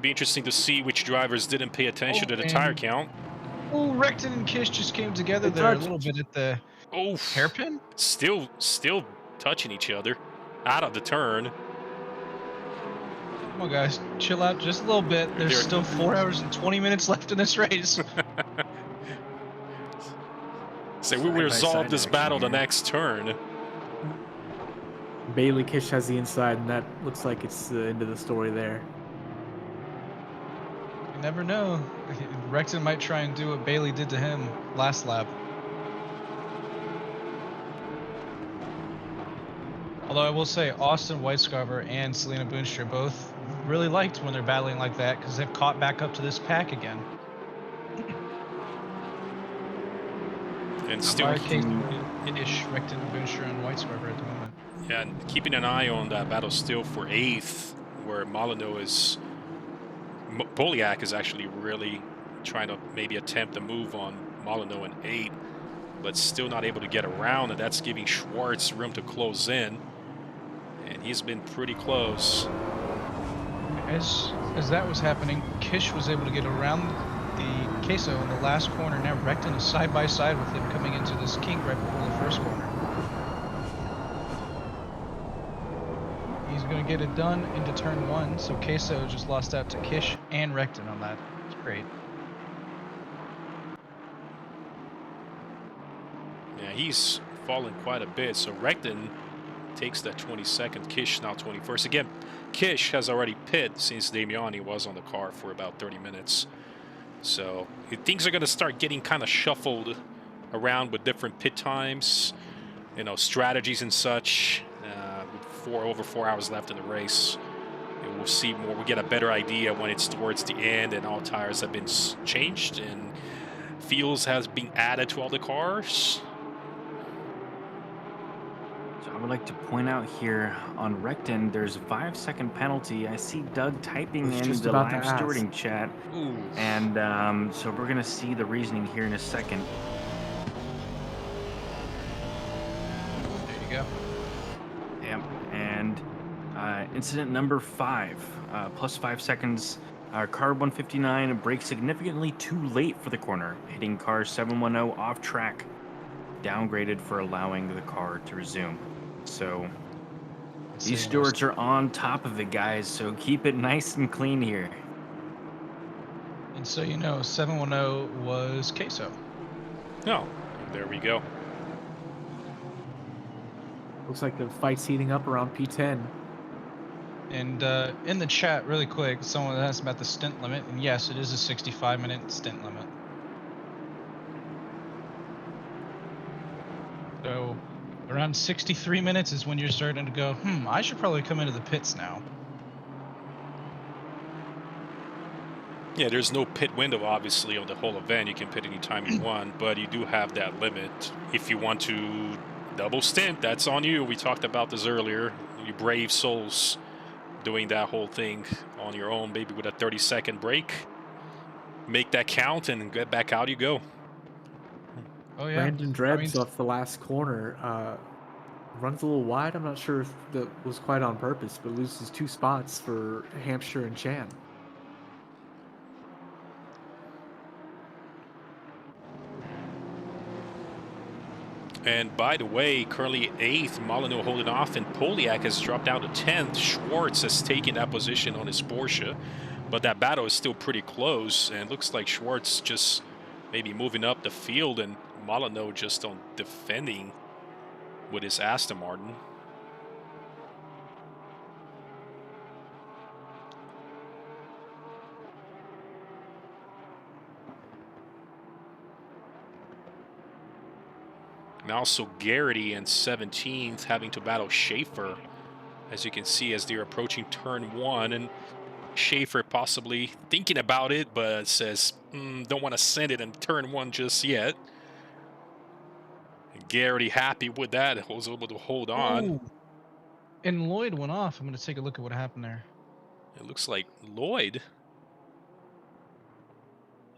Be interesting to see which drivers didn't pay attention to the tire count. Oh, Recton and Kish just came together there a little bit at the hairpin. Still touching each other out of the turn. Come on, guys, chill out just a little bit. There's still 4 hours and 20 minutes left in this race. So we will resolve this battle the next turn. Bailey Kish has the inside, and that looks like it's the end of the story there. You never know. Recton might try and do what Bailey did to him last lap. Although I will say, Austin Weisgarver and Selena Boonstra both really liked when they're battling like that because they've caught back up to this pack again. And still Recton, Boonstra, and Weisgarver at the moment. Yeah, and keeping an eye on that battle still for 8th, where Molyneux is... Poliak is actually really trying to maybe attempt a move on Molyneux in 8, but still not able to get around, and that's giving Schwartz room to close in. And he's been pretty close. As that was happening, Kish was able to get around the Queso in the last corner. Now Recton is side by side with him coming into this kink right before the first corner. He's going to get it done into turn 1, so Queso just lost out to Kish and Recton on that. It's great. Yeah, he's fallen quite a bit, so Recton takes that 22nd, Kish now 21st. Again, Kish has already pit since Damiani was on the car for about 30 minutes. So things are going to start getting kind of shuffled around with different pit times, you know, strategies and such. With over 4 hours left in the race, and we'll see more. We'll get a better idea when it's towards the end and all tires have been changed and fuels has been added to all the cars. So I would like to point out here on Recton, there's a 5-second penalty. I see Doug typing in the live stewarding chat. Ooh. And so we're going to see the reasoning here in a second. There you go. Yep. And incident number 5, plus 5 seconds. Car 159 brakes significantly too late for the corner, hitting car 710 off track, downgraded for allowing the car to resume. So these stewards are on top of it, guys, so keep it nice and clean here. And so you know, 710 was Queso. Oh, there we go. Looks like the fight's heating up around P10. And in the chat, really quick, someone asked about the stint limit, and yes, it is a 65-minute stint limit. So around 63 minutes is when you're starting to go, I should probably come into the pits now. Yeah, there's no pit window, obviously, on the whole event. You can pit anytime you want, but you do have that limit. If you want to double stint, that's on you. We talked about this earlier. You brave souls doing that whole thing on your own, maybe with a 30-second break. Make that count and get back out you go. Oh yeah. Brandon Drebs off the last corner runs a little wide. I'm not sure if that was quite on purpose, but loses 2 spots for Hampshire and Chan. And by the way, currently 8th, Molyneux holding off, and Poliak has dropped down to 10th. Schwartz has taken that position on his Porsche, but that battle is still pretty close, and it looks like Schwartz just maybe moving up the field, and Molyneux just on defending with his Aston Martin. And also Garrity in 17th having to battle Schaefer, as you can see, as they're approaching turn 1. And Schaefer possibly thinking about it, but says, don't want to send it in turn 1 just yet. Garrity happy with that, was able to hold on. Ooh. And Lloyd went off. I'm going to take a look at what happened there. It looks like Lloyd,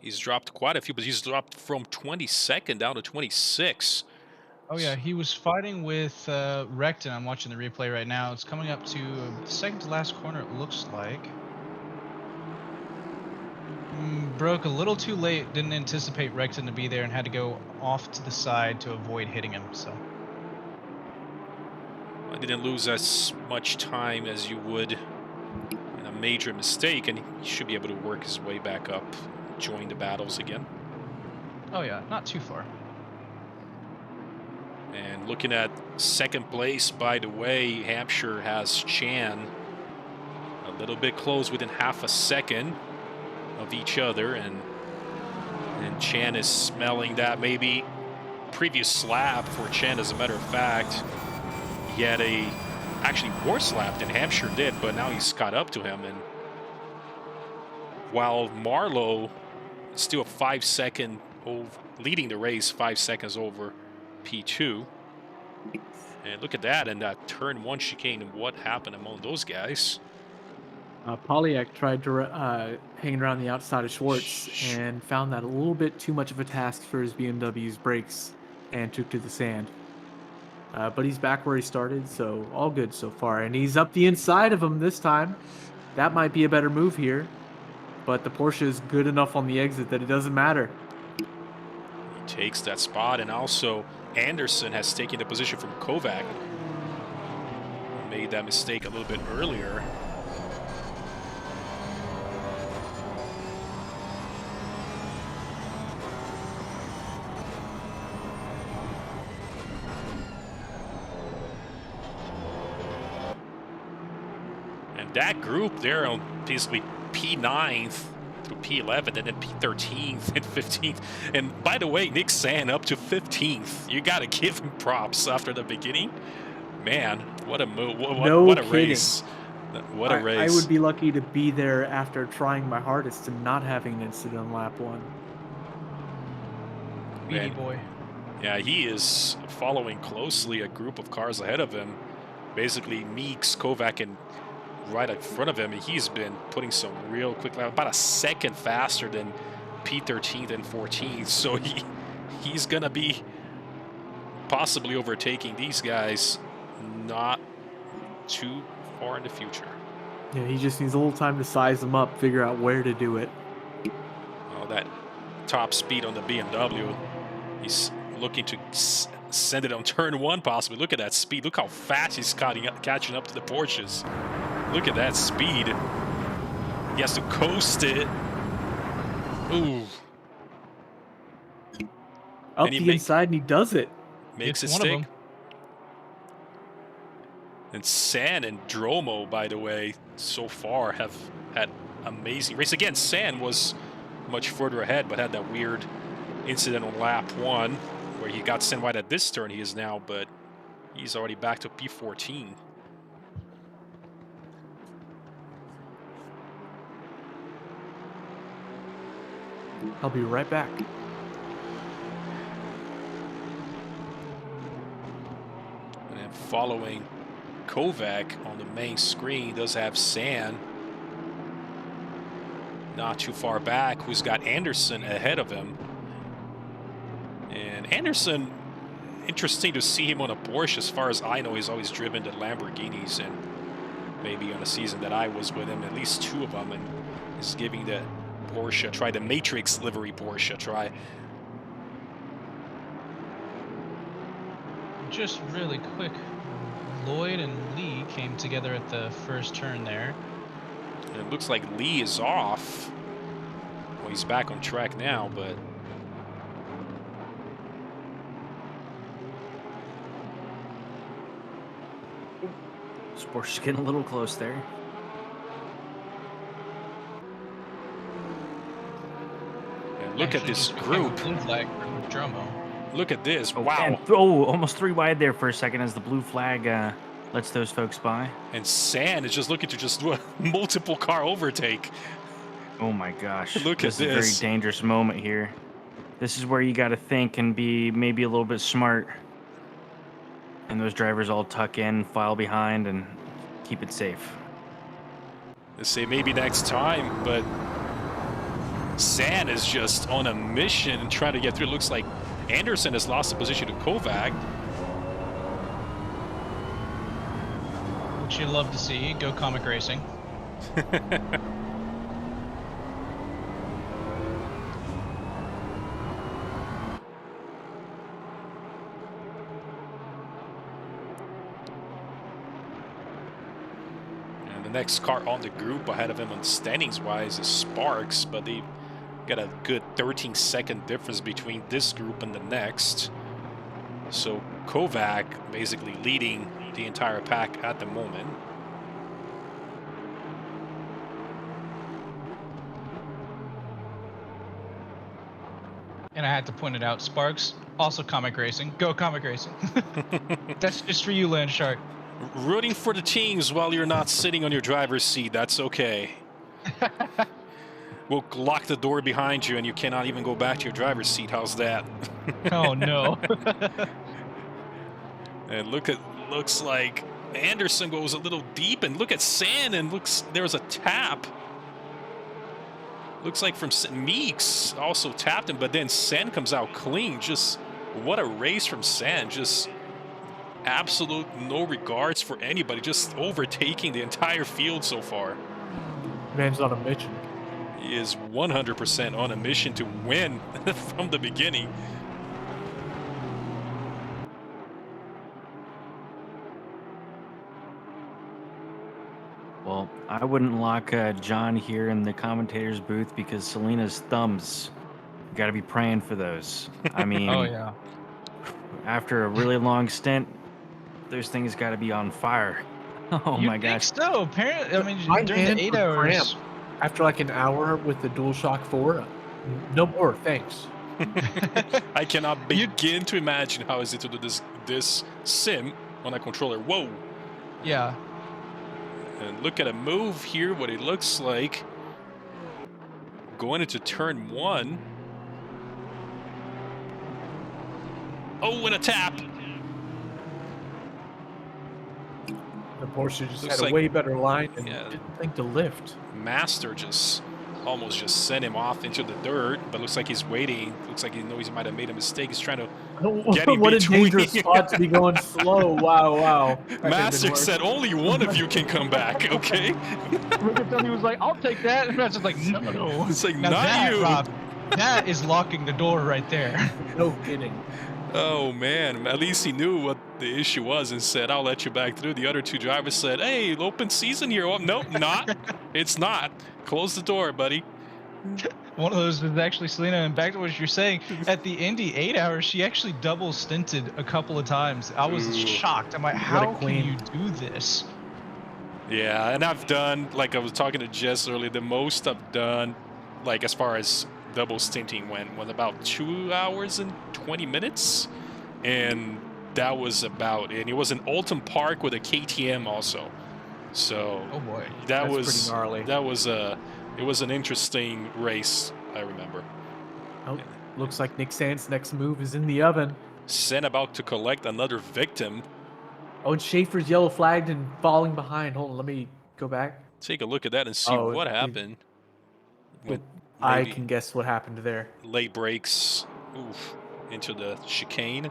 he's dropped quite a few, but he's dropped from 22nd down to 26. Oh yeah, he was fighting with Recton. I'm watching the replay right now. It's coming up to second to last corner, it looks like. Broke a little too late, didn't anticipate Recton to be there and had to go off to the side to avoid hitting him, so. I didn't lose as much time as you would in a major mistake, and he should be able to work his way back up, join the battles again. Oh yeah, not too far. And looking at second place, by the way, Hampshire has Chan a little bit close, within half a second of each other, and Chan is smelling that maybe previous slap for Chan. As a matter of fact, he had a actually worse lap than Hampshire did, but now he's caught up to him. And while Marlowe is still 5 second over, leading the race 5 seconds over P2. And look at that, and that turn 1 chicane, and what happened among those guys. Polyak tried to hang around the outside of Schwartz and found that a little bit too much of a task for his BMW's brakes and took to the sand. But he's back where he started, so all good so far. And he's up the inside of him this time. That might be a better move here, but the Porsche is good enough on the exit that it doesn't matter. He takes that spot, and also Anderson has taken the position from Kovac. Made that mistake a little bit earlier. And that group there on basically P9th through P11 and then P13th and 15th. And by the way, Nick Sand up to 15th. You got to give him props after the beginning. Man, what a move. What a race. What a race. I would be lucky to be there after trying my hardest and not having an incident on lap 1. Beanie boy. Yeah, he is following closely a group of cars ahead of him. Basically, Meeks, Kovac, and right in front of him, and he's been putting some real quick laps, about a second faster than P13th and 14th. So he's gonna be possibly overtaking these guys not too far in the future. Yeah, he just needs a little time to size them up, figure out where to do it. Oh, that top speed on the BMW. He's looking to send it on turn 1 possibly. Look at that speed. Look how fast he's catching up to the Porsches. Look at that speed. He has to coast it. Ooh. Up the inside, and he does it. Makes it stick. And San and Dromo, by the way, so far have had amazing race. Again, San was much further ahead, but had that weird incident on lap 1 where he got sent wide at this turn. He is now, but he's already back to P14. I'll be right back. And then following Kovac on the main screen does have San not too far back, who's got Anderson ahead of him. And Anderson, interesting to see him on a Porsche. As far as I know, he's always driven the Lamborghinis, and maybe on a season that I was with him, at least 2 of them, and is giving the Porsche try, the Matrix livery Porsche try. Just really quick, Lloyd and Lee came together at the first turn there. And it looks like Lee is off. Well, he's back on track now, but This Porsche's getting a little close there. and look at this group. Blue flag for Dromo. Look at this. Oh, Wow. and almost 3 wide there for a second as the blue flag lets those folks by. And San is just looking to just do a multiple car overtake. Oh my gosh. Look This at is a very this. dangerous moment here. This is where you got to think and be maybe a little bit smart. And those drivers all tuck in, file behind, and keep it safe. Let's say maybe next time, but San is just on a mission and trying to get through. It looks like Anderson has lost the position to Kovac. Which you love to see. Go Comic Racing. And the next car on the group ahead of him on standings-wise is Sparks, but they got a good 13-second difference between this group and the next. So Kovac basically leading the entire pack at the moment. And I had to point it out. Sparks, also Comic Racing. Go Comic Racing. That's just for you, Landshark. Rooting for the teams while you're not sitting on your driver's seat, that's okay. We'll lock the door behind you and you cannot even go back to your driver's seat. How's that? Oh, no. And looks like Anderson goes a little deep, and look at San, and there's a tap. Looks like from Meeks also tapped him, but then San comes out clean. Just what a race from San. Just absolute no regards for anybody. Just overtaking the entire field so far. Man's on a mission. He is 100% on a mission to win from the beginning. Well, I wouldn't lock John here in the commentator's booth because Selena's thumbs, you got to be praying for those. I mean, Oh, yeah. after a really long stint, those things got to be on fire. Oh You my think gosh. so? Apparently, I mean, My during hands the 8 were hours. cramped after like an hour with the DualShock 4. No more, thanks. I cannot begin to imagine how is it to do this sim on a controller. Whoa. Yeah. And look at a move here, what it looks like. Going into turn 1. Oh, and a tap. The Porsche just Looks had a like- way better line and yeah. didn't think to lift. Master just almost just sent him off into the dirt, but looks like he's waiting. Looks like he knows he might have made a mistake. He's trying to get in What a between. dangerous spot to be going slow. Wow. That could've been Master worse. said only one of you can come back, okay? He was like, I'll take that. And Master's like, no. It's like, Now not that, you. Rob, that is locking the door right there. No kidding. Oh man, at least he knew what the issue was and said, I'll let you back through. The other two drivers said, hey, open season here. Oh, nope, not. It's not. Close the door, buddy. One of those is actually Selena, and back to what you're saying, at the Indy 8 hours, she actually double stinted a couple of times. I was Ooh. shocked. I'm like, What a how can queen. you do this? Yeah, and I've done, like I was talking to Jess earlier, the most I've done, like as far as double stinting went, was about 2 hours and 20 minutes. And that was about it. And it was in Alton Park with a KTM also. So Oh boy. that That's was pretty gnarly. That was it was an interesting race, I remember. Oh, looks like Nick Sand's next move is in the oven. Sen about to collect another victim. Oh, and Schaefer's yellow flagged and falling behind. Hold on, let me go back. Take a look at that and see Oh, what it- happened. Went I maybe can guess what happened there. late brakes, oof, into the chicane.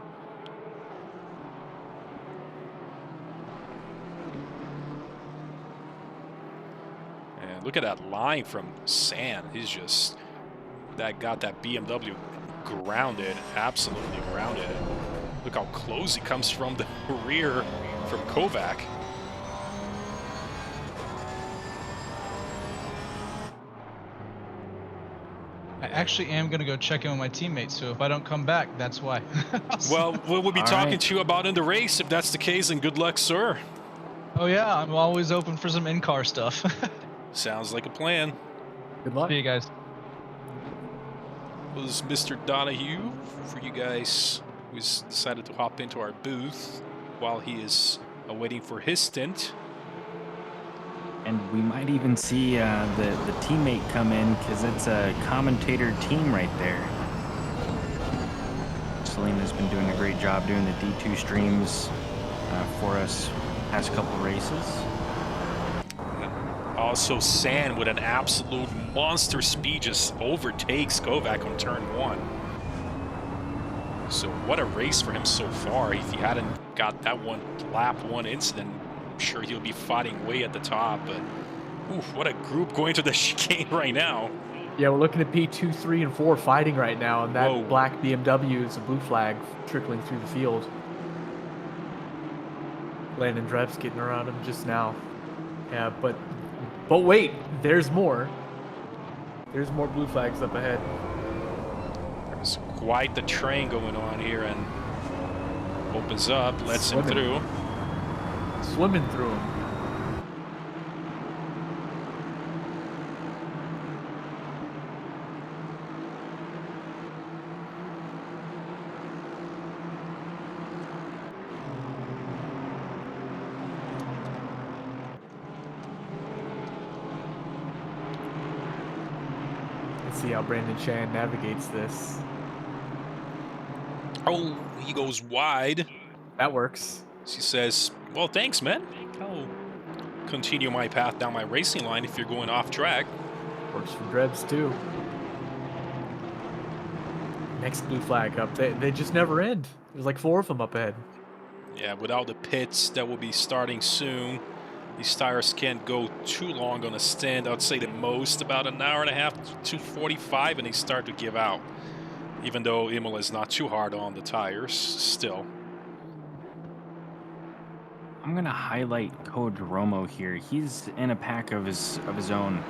And look at that line from San. He's just got that BMW grounded, absolutely grounded. Look how close he comes from the rear from Kovac. I actually am going to go check in with my teammates, so if I don't come back, that's why. Well, we'll be All talking right. to you about in the race. If that's the case, and good luck, sir. Oh yeah, I'm always open for some in-car stuff. Sounds like a plan. Good luck. See you guys. Was Mr. Donahue for you guys who's decided to hop into our booth while he is waiting for his stint. And we might even see the teammate come in because it's a commentator team right there. Selena's been doing a great job doing the D2 streams for us past couple races. Also, San with an absolute monster speed just overtakes Kovac on turn 1. So what a race for him so far. If he hadn't got that lap 1 incident, I'm sure he'll be fighting way at the top. But oof, what a group going to the chicane right now. Yeah, we're looking at P2, 3, and 4 fighting right now, and that Whoa. black BMW is a blue flag trickling through the field. Landon Dreb's getting around him just now. Yeah, but wait, there's more. There's more blue flags up ahead. There's quite the train going on here, and opens up, lets him through. Swimming through him. See how Brandon Chan navigates this. Oh, he goes wide. That works. She says, well, thanks, man. I'll continue my path down my racing line if you're going off track. Works for Drebs, too. Next blue flag up. They just never end. There's like 4 of them up ahead. Yeah, without the pits that will be starting soon, these tires can't go too long on a stint. I would say the most about an hour and a half to 45, and they start to give out. Even though Imola is not too hard on the tires, still. I'm gonna highlight Codromo here. He's in a pack of his own.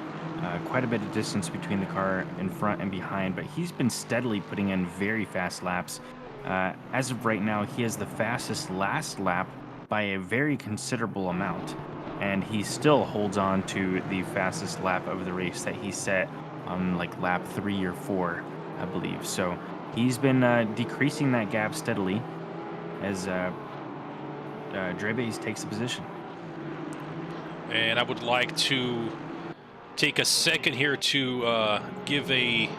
Quite a bit of distance between the car in front and behind, but he's been steadily putting in very fast laps. As of right now, he has the fastest last lap by a very considerable amount. And he still holds on to the fastest lap of the race that he set on like lap 3 or 4, I believe. So he's been decreasing that gap steadily as Drebes takes the position. And I would like to take a second here to give a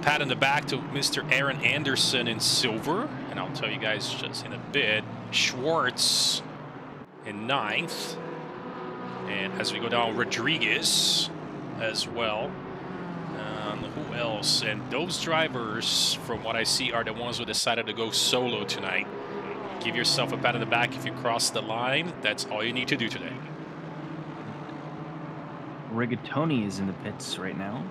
pat on the back to Mr. Aaron Anderson in silver. And I'll tell you guys just in a bit. Schwartz in 9th, and as we go down, Rodriguez as well. Who else? And those drivers, from what I see, are the ones who decided to go solo tonight. Give yourself a pat on the back if you cross the line. That's all you need to do today. Rigatoni is in the pits right now.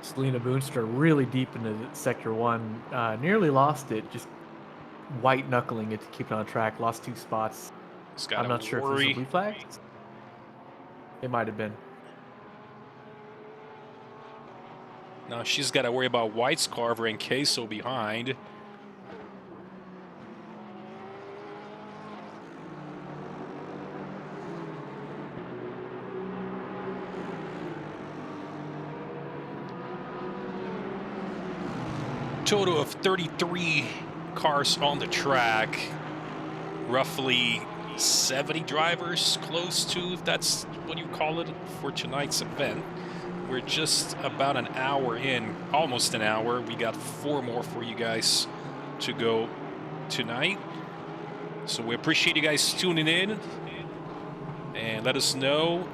Selena Boonstra really deep into Sector 1. Nearly lost it, just white knuckling it to keep it on track. Lost 2 spots. I'm not sure if it was a blue flag. It might have been. Now she's got to worry about White's Carver and Queso behind. Total of 33 cars on the track, roughly 70 drivers, close to, if that's what you call it, for tonight's event. We're just about an hour in, almost an hour. We got 4 more for you guys to go tonight. So we appreciate you guys tuning in, and let us know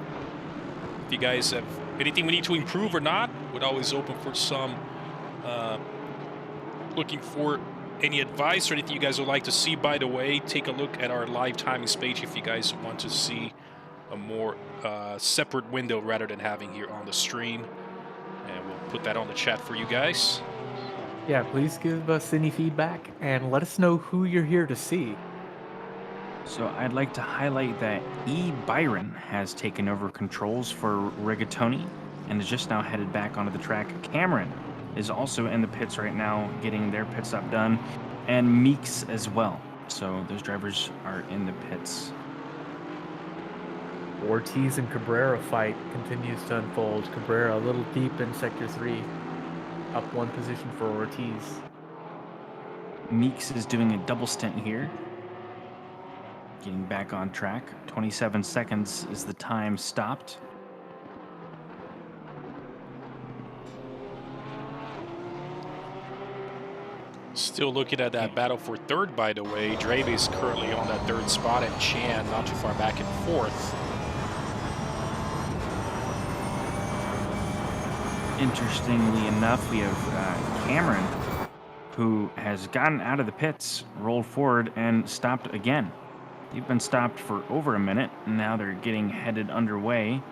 if you guys have anything we need to improve or not. We're always open for some looking for any advice or anything you guys would like to see. By the way, take a look at our live timings page if you guys want to see a more separate window rather than having here on the stream. And we'll put that on the chat for you guys. Yeah, please give us any feedback and let us know who you're here to see. So I'd like to highlight that E. Byron has taken over controls for Rigatoni and is just now headed back onto the track. Cameron is also in the pits right now, getting their pit stop done, and Meeks as well. So those drivers are in the pits. Ortiz and Cabrera fight continues to unfold. Cabrera a little deep in Sector 3. Up 1 position for Ortiz. Meeks is doing a double stint here. Getting back on track. 27 seconds is the time stopped. Still looking at that battle for third, by the way. Drabe is currently on that third spot, and Chan not too far back in fourth. Interestingly enough, we have Cameron, who has gotten out of the pits, rolled forward, and stopped again. They've been stopped for over a minute, and now they're getting headed underway.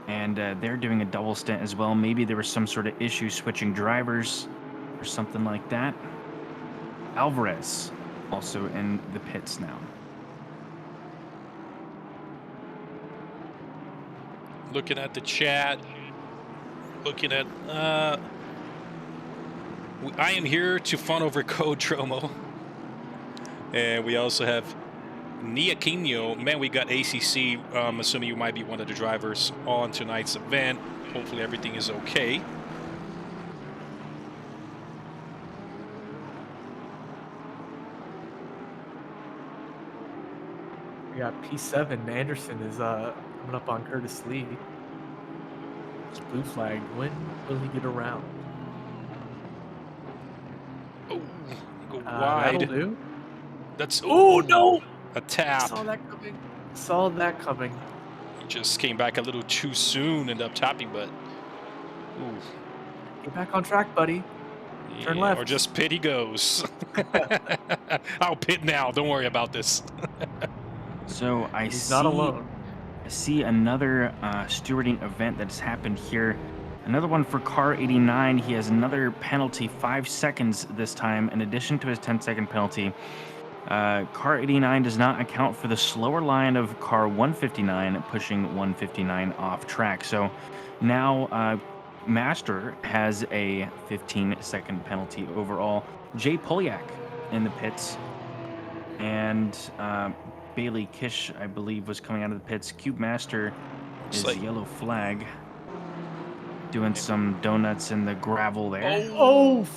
And they're doing a double stint as well. Maybe there was some sort of issue switching drivers or something like that. Alvarez also in the pits now. Looking at the chat. Looking at... I am here to fun over Code Tromo. And we also have Niaquino. Man, we got ACC. I'm assuming you might be one of the drivers on tonight's event. Hopefully everything is okay. We got P7. Anderson is coming up on Curtis Lee. It's blue flag. When will he get around? Oh, go That'll wide. do. That's Oh no! A tap. Saw that coming. Saw that coming. He just came back a little too soon. Ended up tapping, but ooh. Get back on track, buddy. Turn left. Or just pit he goes. I'll pit now. Don't worry about this. So He's not alone. I see another stewarding event that's happened here. Another one for car 89. He has another penalty, 5 seconds this time, in addition to his 10-second penalty. Car 89 does not account for the slower line of car 159, pushing 159 off track. So now Master has a 15-second penalty overall. Jay Poliak in the pits. And Bailey Kish, I believe, was coming out of the pits. Cube Master is yellow flag. Doing some donuts in the gravel there. Oh!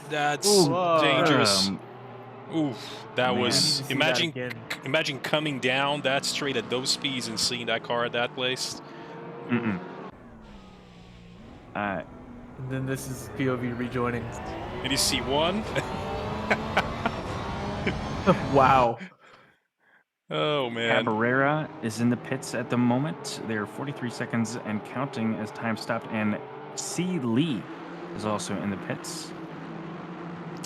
That's dangerous. Oof, that Man. was... Imagine coming down that straight at those speeds and seeing that car at that place. Mm-mm. And then this is POV rejoining. And you see one? Wow. Oh, man. Cabrera is in the pits at the moment. They're 43 seconds and counting as time stopped. And C. Lee is also in the pits.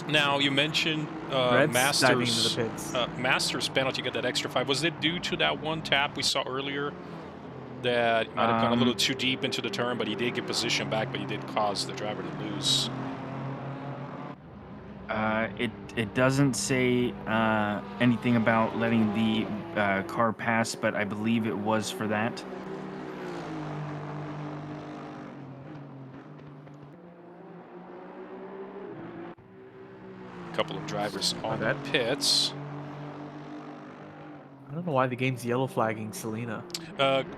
Now, you mentioned Masters. Masters penalty, got that extra 5. Was it due to that one tap we saw earlier? That might have gone a little too deep into the turn, but he did get position back, but he did cause the driver to lose. It doesn't say anything about letting the car pass, but I believe it was for that. A couple of drivers on the pits. I don't know why the game's yellow flagging Selena.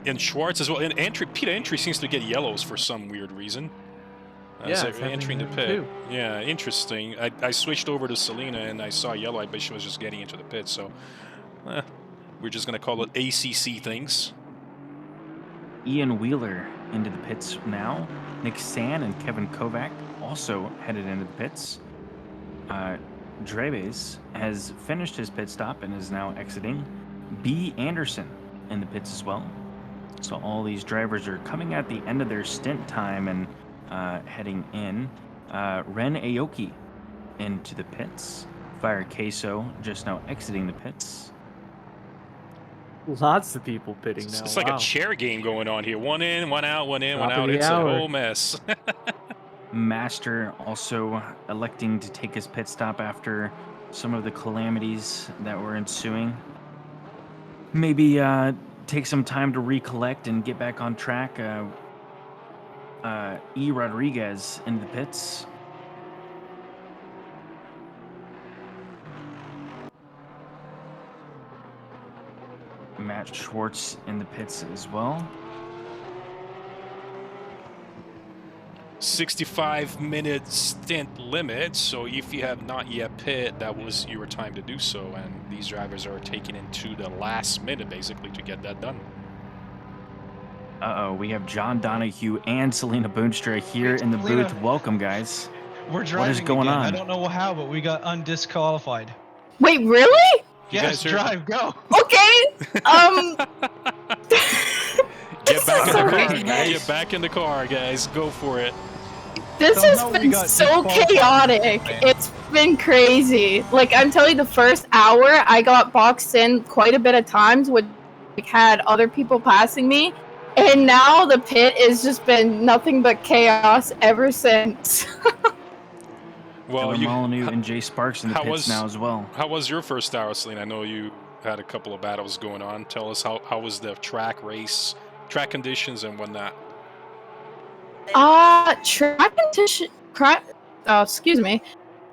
And Schwartz as well. And Peter Entry seems to get yellows for some weird reason. Yeah, entering the pit. Too. Yeah, interesting. I switched over to Selena and I saw yellow. I bet she was just getting into the pit. So we're just going to call it ACC things. Ian Wheeler into the pits now. Nick San and Kevin Kovac also headed into the pits. Dreves has finished his pit stop and is now exiting. B. Anderson in the pits as well. So all these drivers are coming at the end of their stint time and heading in. Ren Aoki into the pits. Fire Queso just now exiting the pits. Lots of people pitting now. It's like a chair game going on here. One in, one out, one in, one out. It's a whole mess. Master also electing to take his pit stop after some of the calamities that were ensuing. Maybe take some time to recollect and get back on track. E. Rodriguez in the pits. Matt Schwartz in the pits as well. 65-minute stint limit, so if you have not yet pit, that was your time to do so, and these drivers are taking into the last minute basically to get that done. Uh-oh, we have John Donahue and Selena Boonstra here in the Selena, booth. Welcome, guys. We're driving What is going again. on? I don't know how, but we got undisqualified. Wait, really? Yes, drive, go. Okay. Get back in the car. Sorry. Get back in the car, guys. Go for it. This Somehow has we been got so disqualified. chaotic. It's been crazy. Like, I'm telling you, the first hour, I got boxed in quite a bit of times, which had other people passing me. And now the pit has just been nothing but chaos ever since. Well, Tyler Molyneux and Jay Sparks in the pits now as well. How was your first hour, Selena? I know you had a couple of battles going on. Tell us how was the track conditions and whatnot.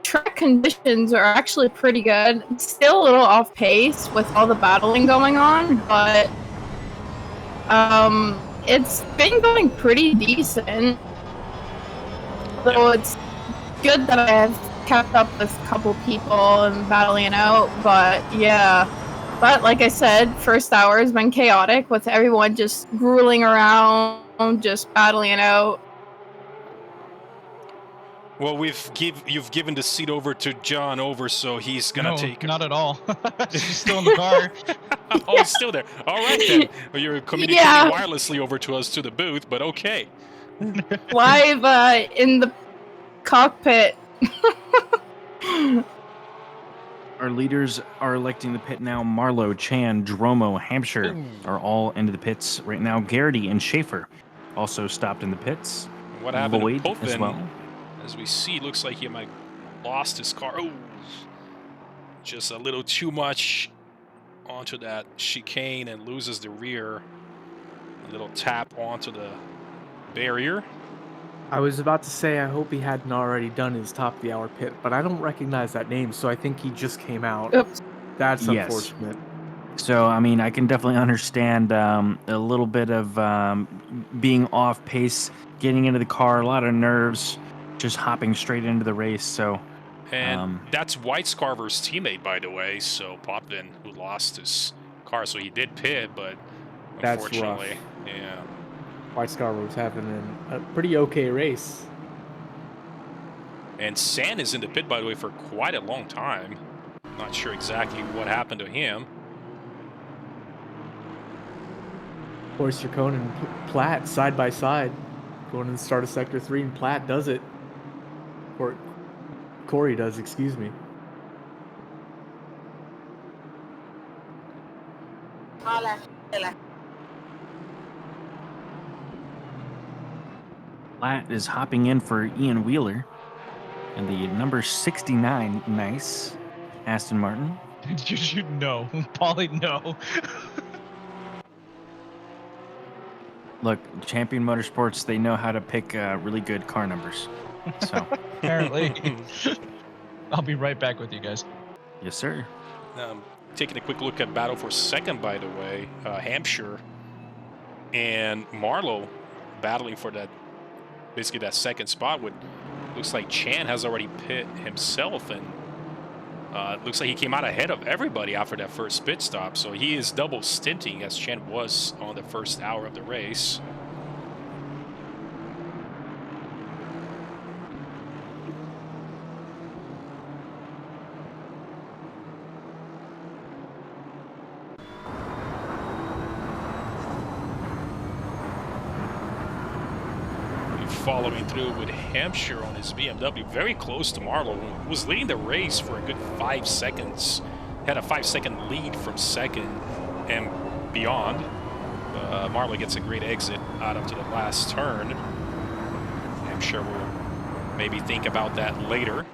Track conditions are actually pretty good. Still a little off pace with all the battling going on, but it's been going pretty decent. So it's good that I've kept up with a couple people and battling it out, but yeah. But like I said, first hour has been chaotic with everyone just grueling around, just battling it out. Well, you've given the seat over to John so he's gonna take. Not at all. She's still in the car. Oh, he's still there. All right then. Well, you're communicating wirelessly over to us to the booth, but okay. Live in the cockpit. Our leaders are electing the pit now. Marlowe, Chan, Dromo, Hampshire are all into the pits right now. Garrity and Schaefer also stopped in the pits. What happened Lloyd to Povin, as well? As we see, looks like he might lost his car. Oh, just a little too much onto that chicane and loses the rear. A little tap onto the barrier. I was about to say I hope he hadn't already done his top of the hour pit, but I don't recognize that name, so I think he just came out. Oops. That's Yes. unfortunate. So, I mean, I can definitely understand a little bit of being off pace, getting into the car, a lot of nerves, just hopping straight into the race. So, and that's White Scarver's teammate, by the way. So Potvin, who lost his car, so he did pit, but That's unfortunately, rough. yeah. White Scarver was having a pretty okay race. And San is in the pit, by the way, for quite a long time. Not sure exactly what happened to him. Horst Yacone and Platt side by side, going to the start of Sector 3, and Platt does it. Or Corey does, excuse me. Platt is hopping in for Ian Wheeler. And the number 69, nice, Aston Martin. You should know. Paulie, no. Look, Champion Motorsports, they know how to pick really good car numbers. So, Apparently. I'll be right back with you guys. yes, sir. Taking a quick look at battle for second, by the way. Hampshire and Marlowe battling for that, basically that second spot. With looks like Chan has already pit himself, and looks like he came out ahead of everybody after that first pit stop. So he is double stinting, as Chan was on the first hour of the race. Following through with Hampshire on his BMW, very close to Marlowe, who was leading the race for a good 5 seconds. Had a 5-second lead from second and beyond. Marlowe gets a great exit out onto the last turn. Hampshire will maybe think about that later.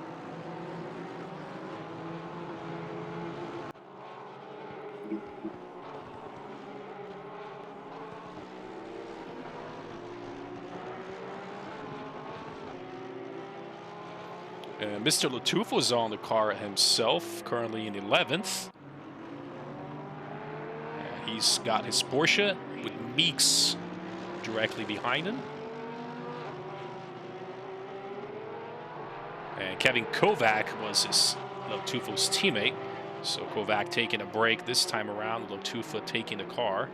Mr. Latufo is on the car himself, currently in 11th. He's got his Porsche with Meeks directly behind him. And Kevin Kovac was his Lotufo's teammate. So Kovac taking a break this time around. Lotufo taking the car.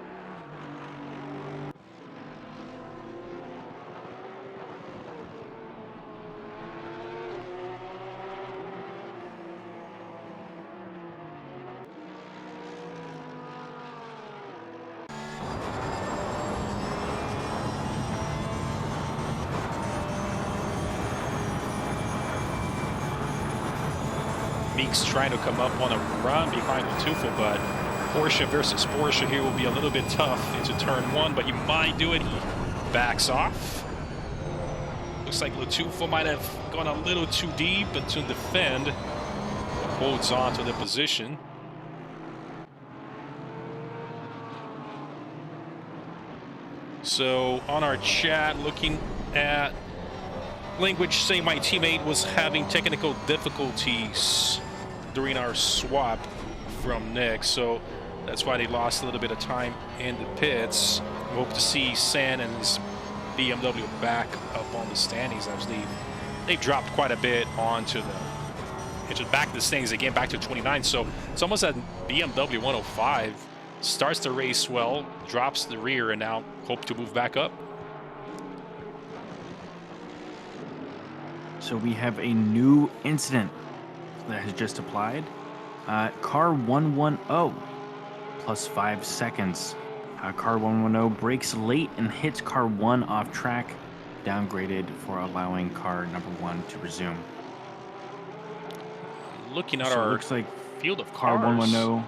Meeks trying to come up on a run behind Lotufo, but Porsche versus Porsche here will be a little bit tough into turn 1, but he might do it. He backs off. Looks like Lotufo might have gone a little too deep and to defend. Holds on to the position. So on our chat, looking at language saying my teammate was having technical difficulties during our swap from Nick, so that's why they lost a little bit of time in the pits. We hope to see San and his BMW back up on the standings as they've dropped quite a bit onto the back of the standings again, back to 29. So it's almost at BMW 105 starts the race well, drops the rear, and now hope to move back up. So we have a new incident that has just applied. Car 110 plus 5 seconds. Car 110 brakes late and hits car 1 off track, downgraded for allowing car number 1 to resume. Looking at so our looks like field of car cars. 110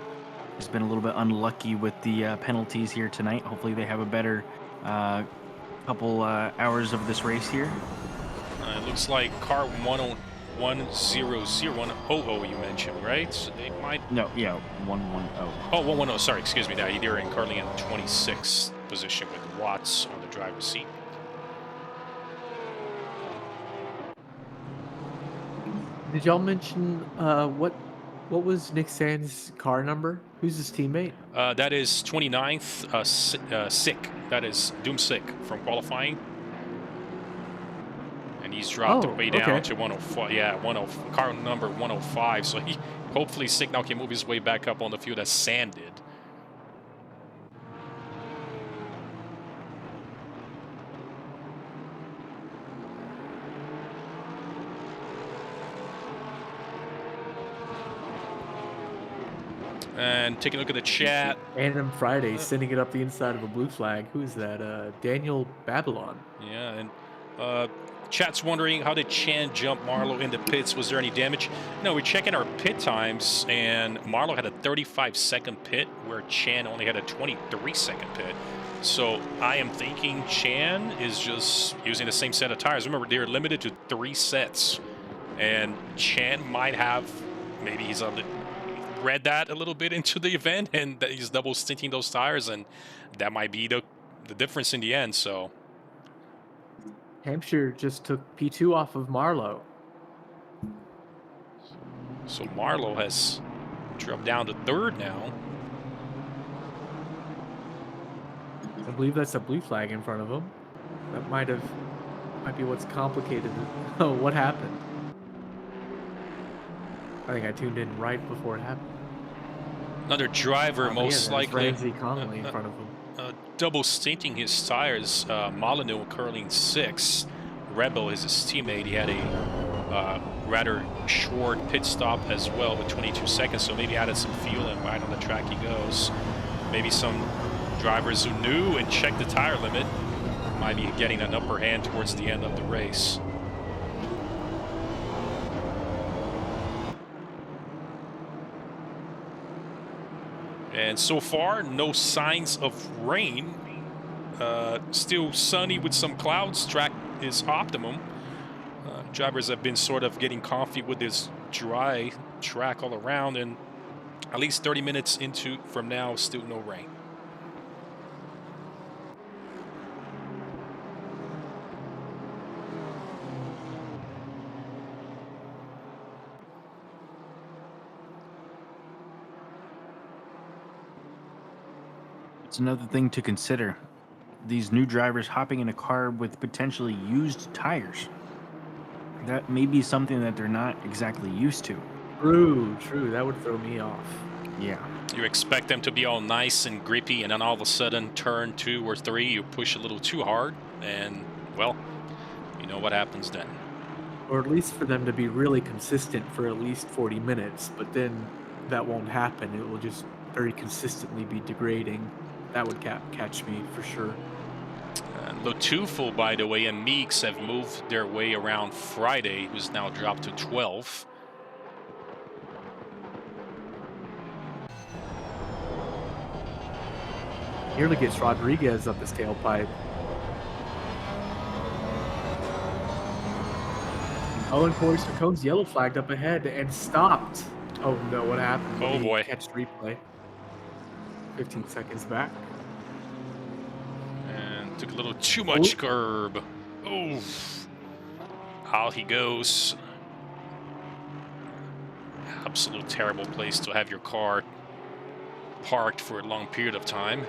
has been a little bit unlucky with the penalties here tonight. Hopefully they have a better couple hours of this race here. It looks like car 100 you mentioned, right? So they might... No, yeah, 110. Oh, 110, sorry, excuse me. They're currently in 26th position with Watts on the driver's seat. Did y'all mention what was Nick Sands' car number? Who's his teammate? That is 29th, Sick. That is Doom Sick from qualifying. And he's dropped way down to 105. Yeah, car number 105. So he hopefully Sick now can move his way back up on the field as Sand did. And taking a look at the chat. Random Friday sending it up the inside of a blue flag. Who's that? Daniel Babylon. Yeah, and chat's wondering, how did Chan jump Marlowe in the pits? Was there any damage? No, we're checking our pit times, and Marlowe had a 35-second pit, where Chan only had a 23-second pit. So I am thinking Chan is just using the same set of tires. Remember, they're limited to 3 sets, and Chan might have, maybe he's read that a little bit into the event, and that he's double stinting those tires, and that might be the difference in the end. So Hampshire just took P2 off of Marlowe. So Marlowe has dropped down to 3rd now. I believe that's a blue flag in front of him. That might be what's complicated. Oh, what happened? I think I tuned in right before it happened. Another driver, most likely. Ramsey Connolly in front of him. Double stinting his tires. Molyneux currently in 6th. Rebel is his teammate. He had a rather short pit stop as well with 22 seconds, so maybe added some fuel, and right on the track he goes. Maybe some drivers who knew and checked the tire limit might be getting an upper hand towards the end of the race. And so far, no signs of rain. Still sunny with some clouds. Track is optimum. Drivers have been sort of getting comfy with this dry track all around, and at least 30 minutes from now, still no rain. It's another thing to consider. These new drivers hopping in a car with potentially used tires. That may be something that they're not exactly used to. True. That would throw me off. Yeah. You expect them to be all nice and grippy, and then all of a sudden, turn 2 or 3, you push a little too hard, and, well, you know what happens then. Or at least for them to be really consistent for at least 40 minutes, but then that won't happen. It will just very consistently be degrading. That would catch me for sure. Lotuful, by the way, and Meeks have moved their way around Friday, who's now dropped to 12. Nearly gets Rodriguez up his tailpipe. Oh, and Corey Sacone's yellow flagged up ahead and stopped. Oh no, what happened? Oh boy. Catch replay. 15 seconds back. And took a little too much curb. Oh, out he goes. Absolute terrible place to have your car parked for a long period of time.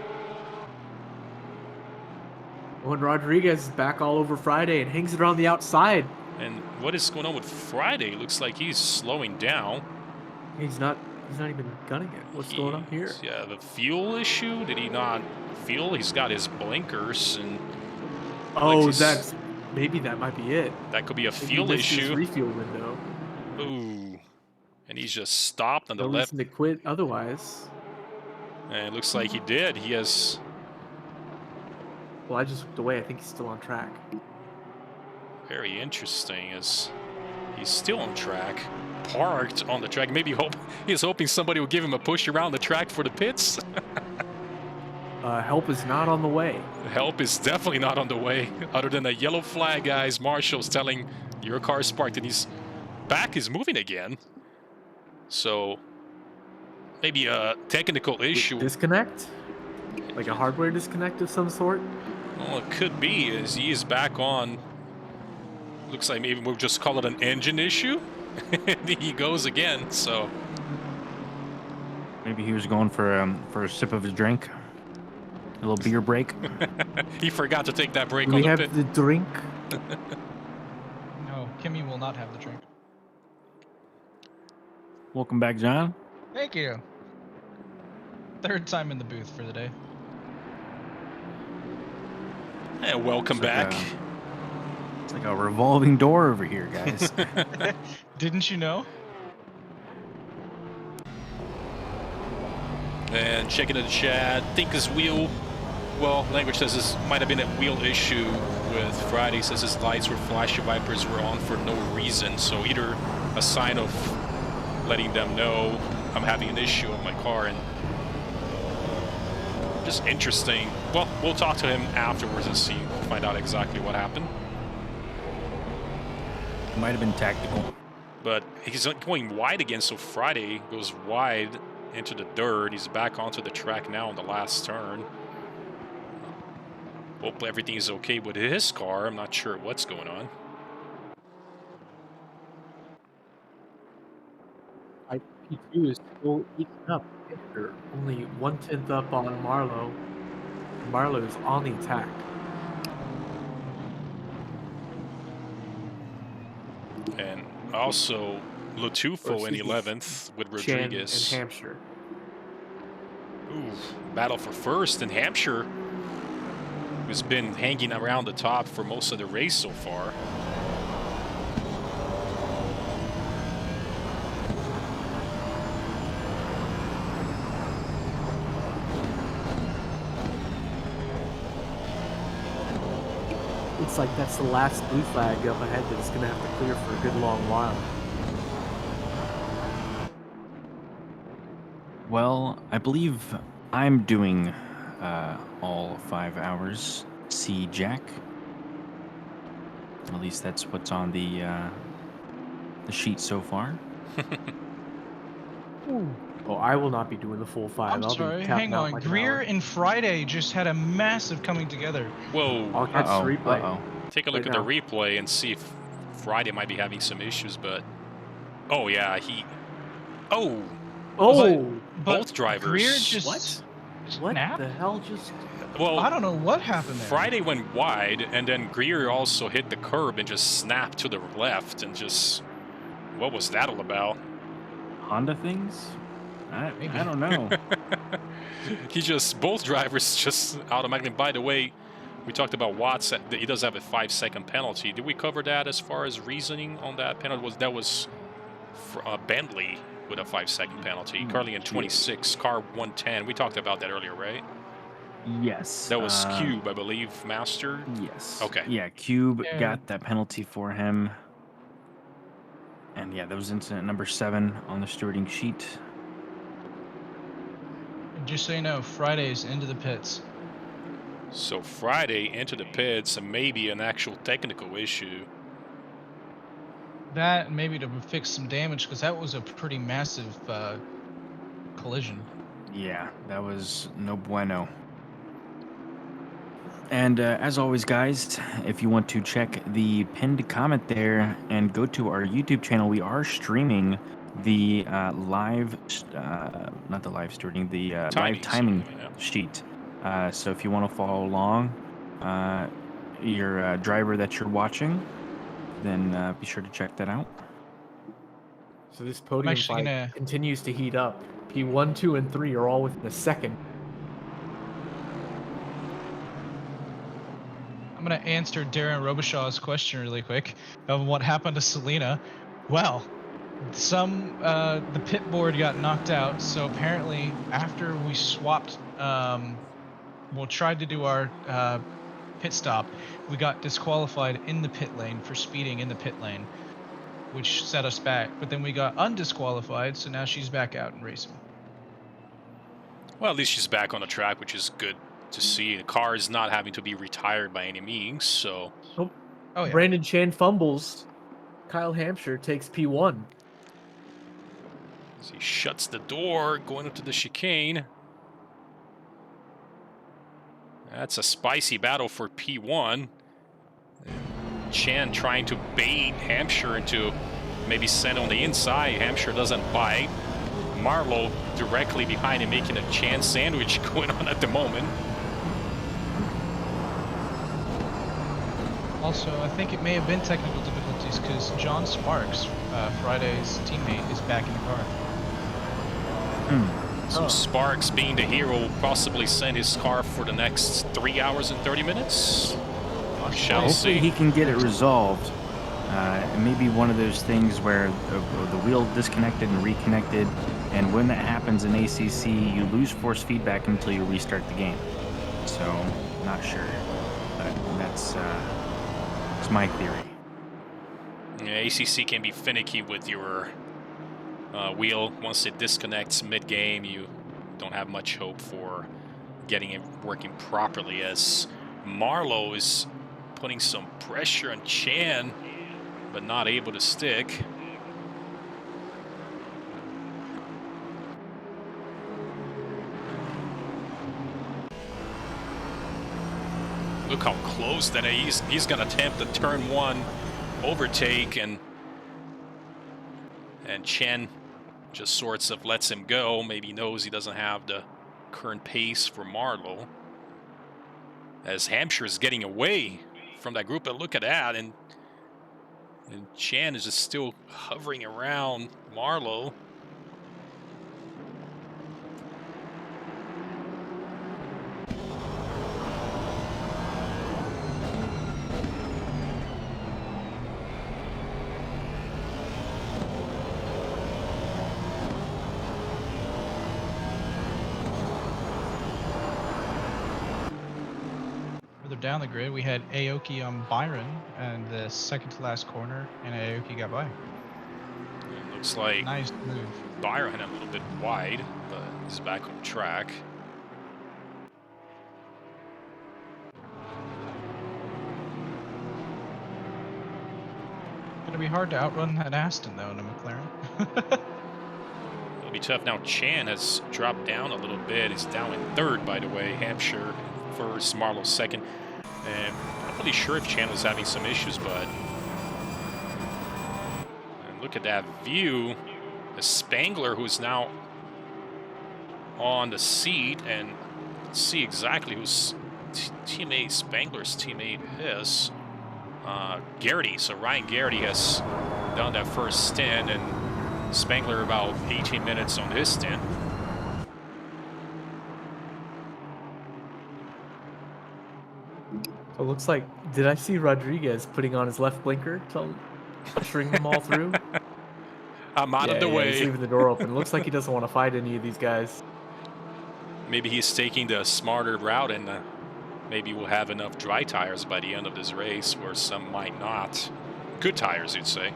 Oh, and Rodriguez is back all over Friday and hangs it around the outside. And what is going on with Friday? Looks like he's slowing down. He's not even gunning it. What's going on here? Yeah, the fuel issue? Did he not fuel? He's got his blinkers and... Oh, maybe that might be it. That could be a Maybe fuel this is his issue. refuel window. Ooh. And he's just stopped on the No left. reason to quit otherwise. And it looks like he did. He has... Well, I just looked away. I think he's still on track. Very interesting, as he's still on track, parked on the track. Maybe he's hoping somebody will give him a push around the track for the pits. Help is not on the way. Help is definitely not on the way. Other than a yellow flag, guys, Marshall's telling your car's parked and his back is moving again. So maybe a technical issue. Disconnect? Like a hardware disconnect of some sort? Well, it could be, as he is back on. Looks like maybe we'll just call it an engine issue. And he goes again, so. Maybe he was going for a sip of his drink. A little beer break. He forgot to take that break Do on we the have pit. the drink? No, Kimmy will not have the drink. Welcome back, John. Thank you. Third time in the booth for the day. And welcome back. It's like a revolving door over here, guys. Didn't you know? And checking the chat, think his wheel, well, language says this might have been a wheel issue with Friday. Says his lights were flashing, wipers were on for no reason. So either a sign of letting them know I'm having an issue with my car, and just interesting. Well, we'll talk to him afterwards and find out exactly what happened. Might have been tactical. But he's going wide again, so Friday goes wide into the dirt. He's back onto the track now on the last turn. Hope everything is okay with his car. I'm not sure what's going on. P2 is still eating up. They're only 1/10 up on Marlowe. Marlowe is on the attack. And also Lotufo in 11th with Rodriguez. Chen and Hampshire. Ooh, battle for first. And Hampshire has been hanging around the top for most of the race so far. Looks like that's the last blue flag up ahead that it's going to have to clear for a good long while. Well, I believe I'm doing all 5 hours. See Jack. At least that's what's on the sheet so far. Oh, I will not be doing the full 5. I'm sorry, hang on. Greer and Friday just had a massive coming together. Whoa. I'll catch the replay. Take a look at the replay and see if Friday might be having some issues, but... Oh, yeah, he... Oh! Oh! Both drivers. Greer just... What? What Snap? the hell just... Well, I don't know what happened there. Friday went wide, and then Greer also hit the curb and just snapped to the left, and just... What was that all about? Honda things? Maybe. I don't know. Both drivers just automatically... By the way, we talked about Watts, that he does have a 5-second penalty. Did we cover that as far as reasoning on that penalty? That was Bentley with a 5-second penalty. Carly in 26, car 110. We talked about that earlier, right? Yes. That was Cube, I believe, Master? Yes. Okay. Yeah, Cube Yeah. got that penalty for him. And yeah, that was incident number 7 on the stewarding sheet. Just so you know, Friday's into the pits. So Friday into the pits and maybe an actual technical issue. That and maybe to fix some damage, because that was a pretty massive collision. Yeah, that was no bueno. And as always, guys, if you want to check the pinned comment there and go to our YouTube channel, we are streaming the live, not the live stewarding, the live timing sheet. So if you want to follow along, your driver that you're watching, then be sure to check that out. So this podium fight continues to heat up. P1, 2, and 3 are all within a second. I'm going to answer Darren Robishaw's question really quick of what happened to Selena. Well, the pit board got knocked out, so apparently after we swapped, tried to do our pit stop, we got disqualified in the pit lane for speeding in the pit lane, which set us back. But then we got undisqualified, so now she's back out and racing. Well, at least she's back on the track, which is good to see. The car is not having to be retired by any means, so... Oh yeah. Brandon Chan fumbles. Kyle Hampshire takes P1. As he shuts the door, going into the chicane. That's a spicy battle for P1. Chan trying to bait Hampshire into maybe send on the inside. Hampshire doesn't bite. Marlowe directly behind him, making a Chan sandwich going on at the moment. Also, I think it may have been technical difficulties because John Sparks, Friday's teammate, is back in the car. So Sparks, being the hero, will possibly send his car for the next 3 hours and 30 minutes. Shall see. Hopefully he can get it resolved. It may be one of those things where the wheel disconnected and reconnected, and when that happens in ACC, you lose force feedback until you restart the game. So, not sure. But that's my theory. Yeah, ACC can be finicky with your wheel. Once it disconnects mid-game, you don't have much hope for getting it working properly, as Marlowe is putting some pressure on Chan, but not able to stick. Look how close that is. He's going to attempt the turn 1 overtake, and Chen just sorts of lets him go. Maybe knows he doesn't have the current pace for Marlowe. As Hampshire is getting away from that group, but look at that, and Chan is just still hovering around Marlowe. Down the grid, we had Aoki on Byron and the second to last corner, and Aoki got by. It looks like nice move. Byron a little bit wide, but he's back on track. Gonna be hard to outrun that Aston though in a McLaren. It'll be tough. Now Chan has dropped down a little bit. He's down in 3rd, by the way. Hampshire first, Marlowe 2nd. And I'm not really sure if Chan was having some issues, but and look at that view. The Spangler, who's now on the seat, and Let's see exactly whose teammate Spangler's teammate is. Garrity. So Ryan Garrity has done that first stint, and Spangler about 18 minutes on his stint. So it looks like, did I see Rodriguez putting on his left blinker, ushering them all through? I'm out of the way. He's leaving the door open. Looks like he doesn't want to fight any of these guys. Maybe he's taking the smarter route, and maybe we'll have enough dry tires by the end of this race, where some might not. Good tires, you'd say.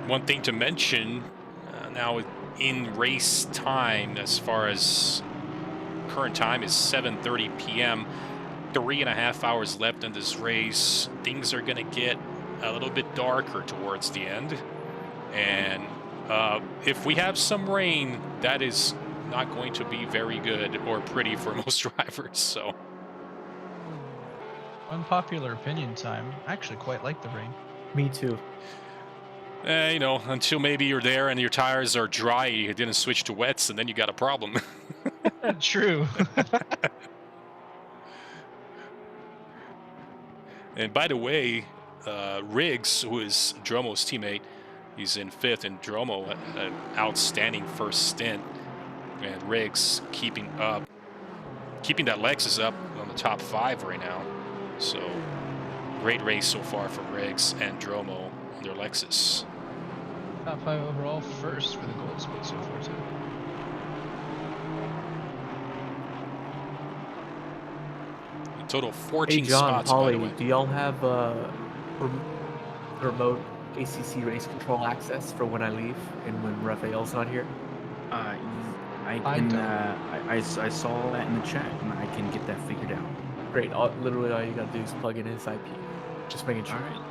One thing to mention, now in race time, as far as current time is 7:30 p.m. 3.5 hours left in this race. Things are going to get a little bit darker towards the end. And if we have some rain, that is not going to be very good or pretty for most drivers. So, unpopular opinion time. I actually quite like the rain. Me too. You know, until maybe you're there and your tires are dry, you didn't switch to wets, and then you got a problem. True. And by the way, Riggs, who is Dromo's teammate, he's in 5th, and Dromo had an outstanding first stint. And Riggs keeping that Lexus up on the top 5 right now. So, great race so far for Riggs and Dromo on their Lexus. Top 5 overall, first for the gold split so far, too. In total, 14 hey John, spots, Polly, by the way. do y'all have remote ACC race control access for when I leave and when Raphael's not here? I can. I saw that in the chat, and I can get that figured out. Great. Literally, all you gotta do is plug in his IP. Just making sure. All right.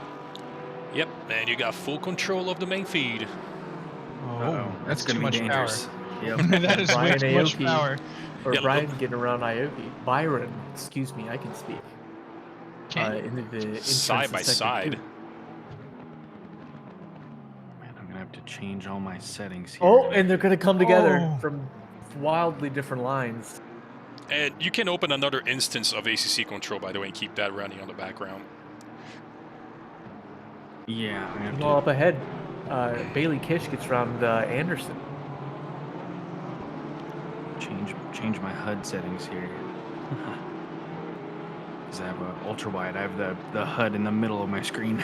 Yep, and you got full control of the main feed. Oh, that's gonna too much be dangerous. power. Yep. That is way Brian too much Aoki. power. Or Yeah, Brian getting around Ioki. Byron, excuse me, I can speak. In the Side by side. Man, I'm gonna have to change all my settings here. Oh, and they're gonna come together Oh. from wildly different lines. And you can open another instance of ACC control, by the way, and keep that running on the background. Yeah, I'm gonna have Well, to up ahead, Bailey Kish gets around Anderson. change my HUD settings here. Because I have a ultra wide. I have the HUD in the middle of my screen.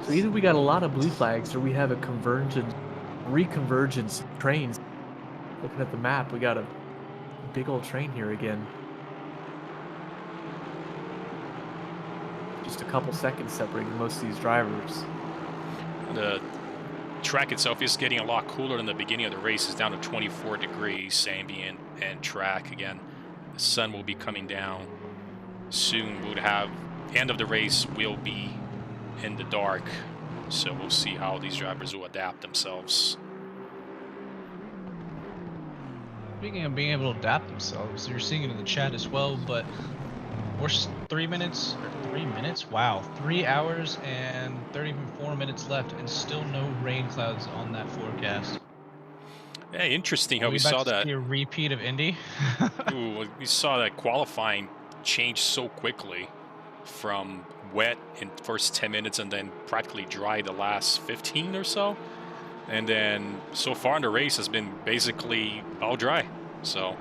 So either we got a lot of blue flags, or we have a reconvergence of trains. Looking at the map, we got a big old train here again. Just a couple seconds separating most of these drivers. The track itself is getting a lot cooler than the beginning of the race. It's down to 24 degrees ambient and track. Again, the sun will be coming down soon. We'll have end of the race will be in the dark, so we'll see how these drivers will adapt themselves. Speaking of being able to adapt themselves, you're seeing it in the chat as well, but we're 3 minutes, wow, 3 hours and 34 minutes left, and still no rain clouds on that forecast. Hey, interesting how Are we about saw to that. see a repeat of Indy. Ooh, we saw that qualifying change so quickly from wet in the first 10 minutes and then practically dry the last 15 or so. And then so far in the race has been basically all dry. So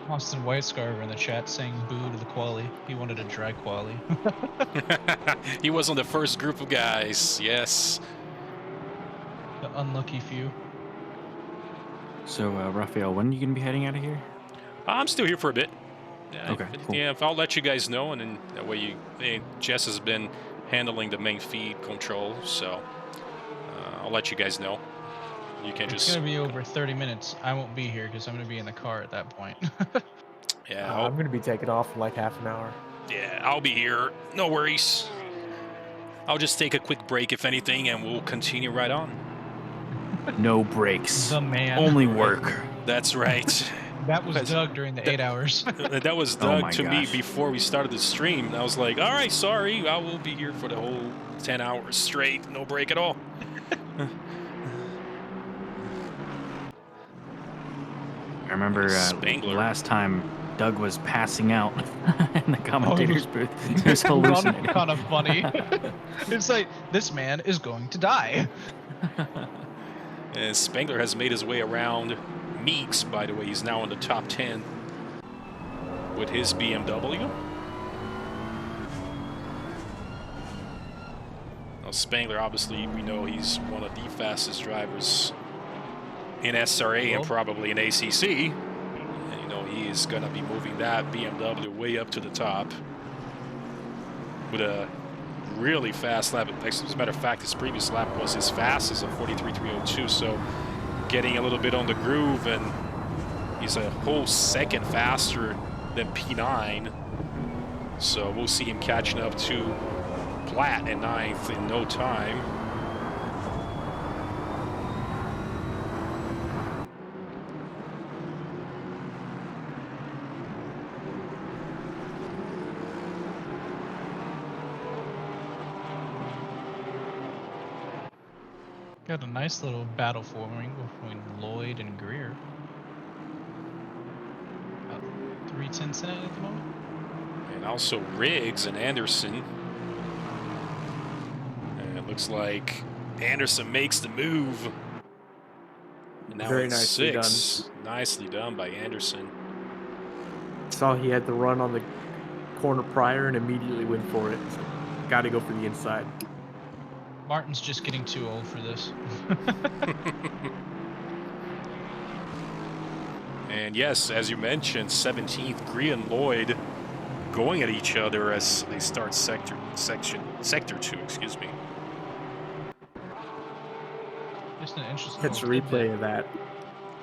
Austin Whitescarver in the chat saying boo to the quali. He wanted a dry quali. he was on the first group of guys. Yes. The unlucky few. So, Raphael, when are you gonna be heading out of here? I'm still here for a bit. Okay, cool. Yeah, I'll let you guys know, and then that way Jess has been handling the main feed control, so I'll let you guys know. You can It's just. gonna be over 30 minutes. I won't be here because I'm gonna be in the car at that point. Yeah, I'm gonna be taking off in like half an hour. yeah, I'll be here. No worries. I'll just take a quick break, if anything, and we'll continue right on. No breaks. The man. Only work. That's right. That was Because Doug during the 8 hours. that was Oh Doug my to me gosh. before we started the stream. I was like, all right, sorry, I will be here for the whole 10 hours straight, no break at all. I remember Spangler. last time Doug was passing out in the commentator's booth. He was It hallucinating. kind of funny. It's like, this man is going to die. And Spangler has made his way around Meeks, by the way. He's now in the top 10 with his BMW. Now, Spangler, obviously, we know he's one of the fastest drivers in SRA and probably in ACC. And, you know, he is going to be moving that BMW way up to the top with a really fast lap. As a matter of fact, his previous lap was his fastest of 43.302, so getting a little bit on the groove, and he's a whole second faster than P9. So we'll see him catching up to Platt in 9th in no time. Got a nice little battle forming between Lloyd and Greer. About 3/10 in at the moment. And also Riggs and Anderson. And it looks like Anderson makes the move. And now Very it's nicely 6. Nicely done by Anderson. Saw he had the run on the corner prior and immediately went for it. So got to go for the inside. Martin's just getting too old for this. And yes, as you mentioned, 17th, Greer and Lloyd going at each other as they start sector 2, excuse me. Just an interesting Catch a little tidbit. replay of that.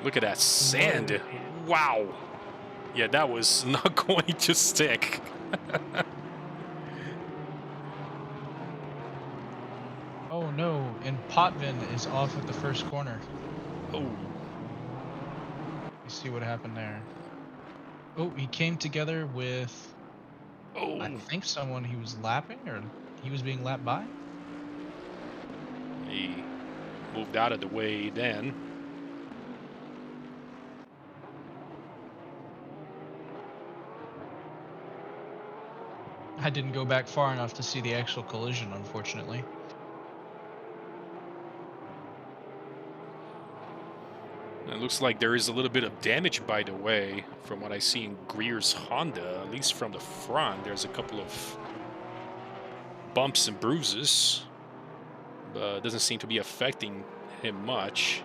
Look at that sand. Wow. Yeah, that was not going to stick. Oh no, and Potvin is off at the first corner. Oh. You see what happened there. Oh, he came together with, Oh. I think, someone he was lapping, or he was being lapped by. He moved out of the way then. I didn't go back far enough to see the actual collision, unfortunately. It looks like there is a little bit of damage, by the way, from what I see in Greer's Honda, at least from the front. There's a couple of bumps and bruises, but it doesn't seem to be affecting him much.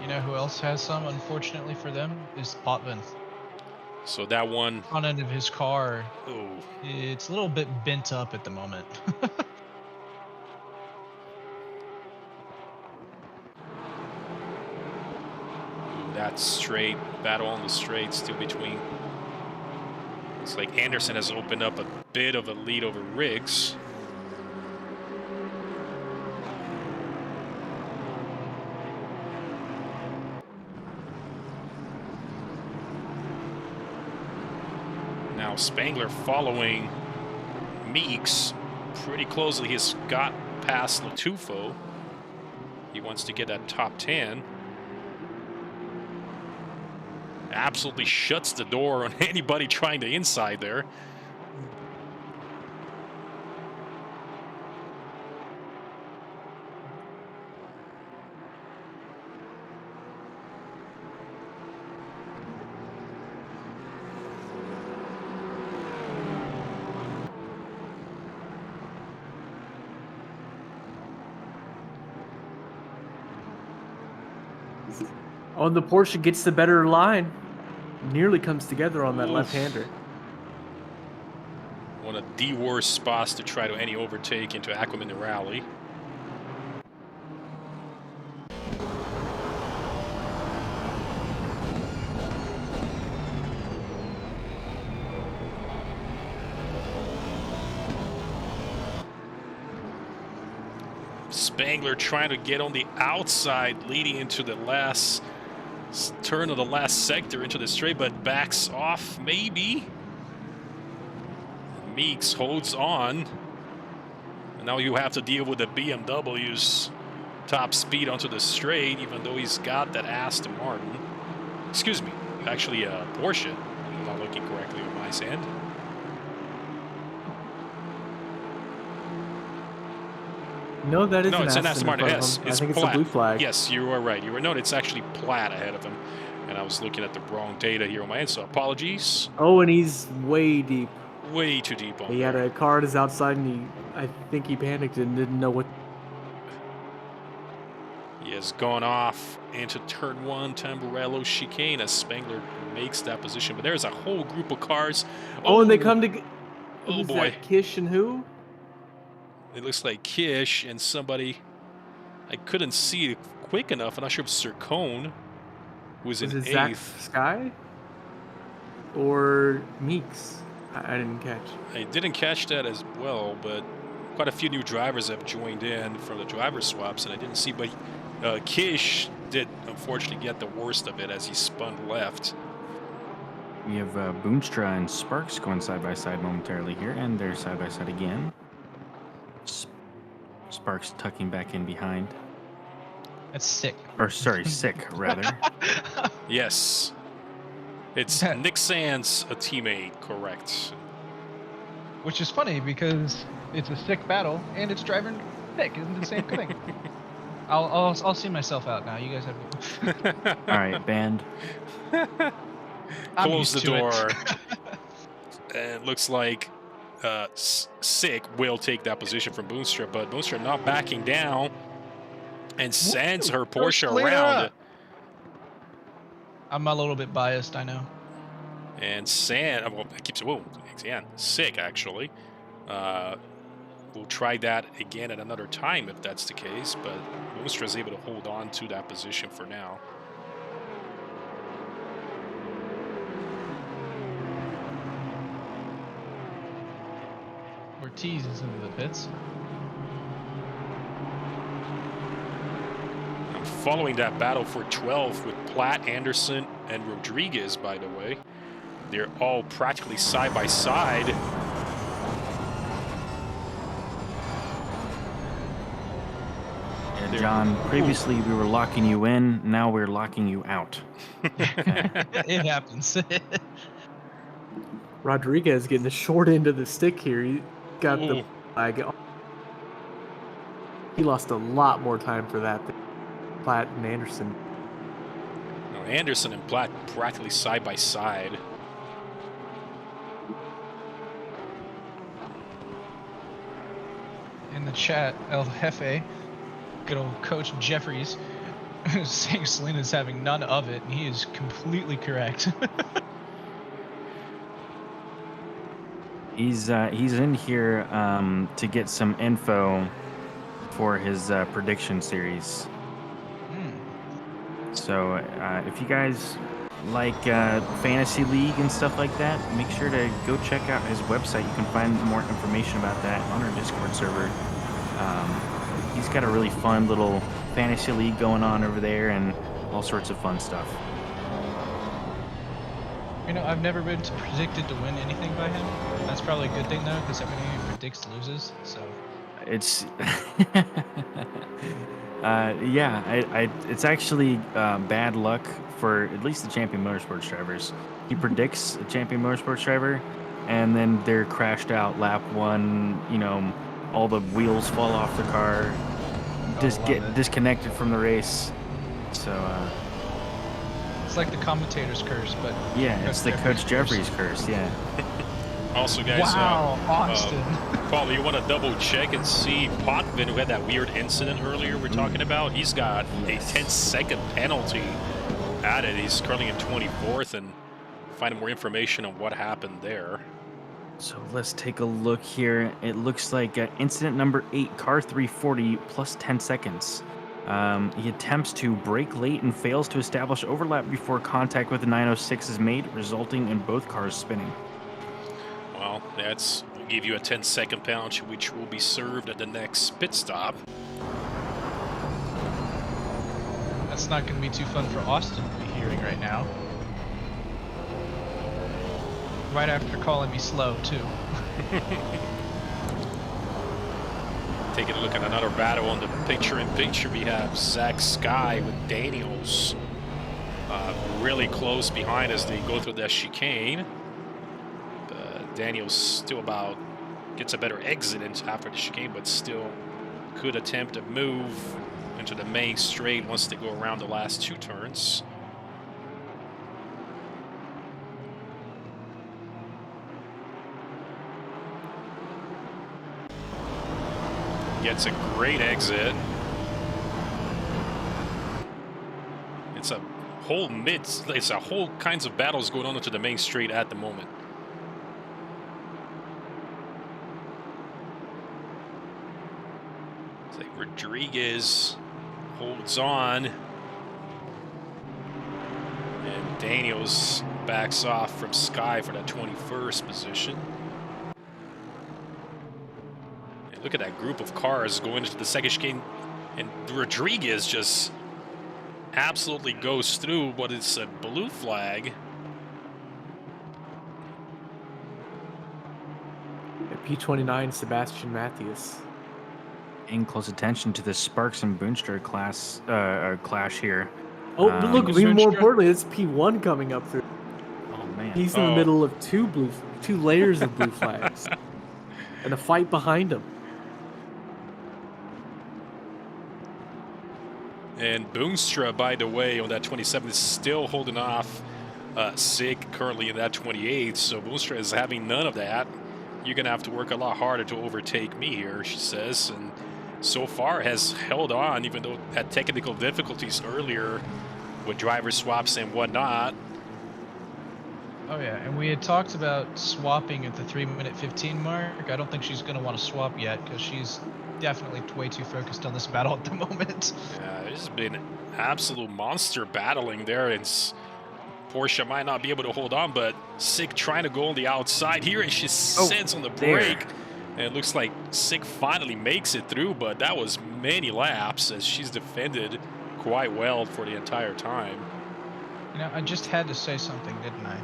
You know who else has some, unfortunately for them, is Potvin. So that one, Front end of his car, oh, it's a little bit bent up at the moment. that straight battle on the straight still between. It's like Anderson has opened up a bit of a lead over Riggs. Now Spangler following Meeks pretty closely. He's got past Latufo. He wants to get that top 10. Absolutely shuts the door on anybody trying the inside there. Oh, and the Porsche gets the better line. Nearly comes together on that Oof. left-hander. One of the worst spots to try to any overtake into Aquaman the rally. Spangler trying to get on the outside, leading into the last turn of the last sector into the straight, but backs off maybe. Meeks holds on. And now you have to deal with the BMW's top speed onto the straight, even though he's got that Aston Martin. Excuse me, actually a Porsche. I'm not looking correctly with my hand. No, that is no, it's an Aston Martin. Yes, It's I think Plaid. it's a blue flag. Yes, you are right. You were no, it's actually Plaid ahead of him, and I was looking at the wrong data here on my end. So apologies. Oh, and he's way deep. Way too deep on. He had a car at his outside, and I think he panicked and didn't know what. He has gone off into turn 1, Tamburello chicane as Spangler makes that position. But there's a whole group of cars. Oh, and they come to. Oh boy, that Kish and who? It looks like Kish and somebody. I couldn't see it quick enough. I'm not sure if Sircone was in 8th. Zach Sky or Meeks? I didn't catch. I didn't catch that as well, but quite a few new drivers have joined in from the driver swaps, and I didn't see. But Kish did unfortunately get the worst of it as he spun left. We have Boonstra and Sparks going side by side momentarily here, and they're side by side again. Sparks tucking back in behind. That's sick. Or sorry, sick rather. Yes. It's Nick Sands, a teammate, correct. Which is funny because it's a sick battle and it's driving sick. Isn't the same thing? I'll see myself out now. You guys have. All right, band. Close the door. And looks like Sick will take that position from Boonstra, but Boonstra not backing down and sends her Porsche around. I'm a little bit biased, I know. And Sick actually. We'll try that again at another time if that's the case, but Boonstra is able to hold on to that position for now. Ortiz is into the pits. I'm following that battle for 12 with Platt, Anderson, and Rodriguez, by the way. They're all practically side by side. Yeah, John, previously we were locking you in, now we're locking you out. Okay. It happens. Rodriguez getting the short end of the stick here. He got the flag. He lost a lot more time for that than Platt and Anderson. No, Anderson and Platt practically side by side. In the chat, El Jefe, good old Coach Jeffries, saying Selena's having none of it, and he is completely correct. He's in here to get some info for his prediction series. So if you guys like Fantasy League and stuff like that, make sure to go check out his website. You can find more information about that on our Discord server. He's got a really fun little Fantasy League going on over there and all sorts of fun stuff. You know, I've never been predicted to win anything by him. That's probably a good thing, though, because everything he predicts loses, so... It's... it's actually bad luck for at least the Champion Motorsports drivers. He predicts a Champion Motorsports driver, and then they're crashed out lap 1, you know, all the wheels fall off the car, just get disconnected from the race. So, it's like the commentator's curse, but... Yeah, it's the Coach Jeffries curse, yeah. Also, guys, wow, Austin. Paul, you want to double check and see Potvin, who had that weird incident earlier we're talking about? He's got a 10-second penalty added. He's currently in 24th, and finding more information on what happened there. So let's take a look here. It looks like incident number 8, car 340 plus 10 seconds. He attempts to brake late and fails to establish overlap before contact with the 906 is made, resulting in both cars spinning. Well, we'll give you a 10-second penalty, which will be served at the next pit stop. That's not going to be too fun for Austin to be hearing right now. Right after calling me slow, too. Taking a look at another battle on the picture-in-picture, we have Zach Sky with Daniels really close behind as they go through that chicane. Daniels still gets a better exit after the chicane, but still could attempt to move into the main straight once they go around the last 2 turns. Gets a great exit. It's a whole kinds of battles going on into the main straight at the moment. It's like Rodriguez holds on, and Daniels backs off from Sky for that 21st position. Look at that group of cars going into the second chicane, and Rodriguez just absolutely goes through what is a blue flag. P29 Sebastian Matthews. Paying close attention to the Sparks and Boonstra clash here. Oh, but look, even more Boonstra. importantly, it's P1 coming up through. Oh man, He's in the middle of two layers of blue flags, and a fight behind him. And Boonstra, by the way, on that 27th is still holding off Sig currently in that 28th. So Boonstra is having none of that. You're going to have to work a lot harder to overtake me here, she says. And so far has held on, even though had technical difficulties earlier with driver swaps and whatnot. Oh yeah, and we had talked about swapping at the 3-minute 15 mark. I don't think she's going to want to swap yet because she's definitely way too focused on this battle at the moment. Yeah, there's been absolute monster battling there, and Porsche might not be able to hold on, but Sig trying to go on the outside here, and she sends on the brake. And it looks like Sig finally makes it through, but that was many laps as she's defended quite well for the entire time. You know, I just had to say something, didn't I?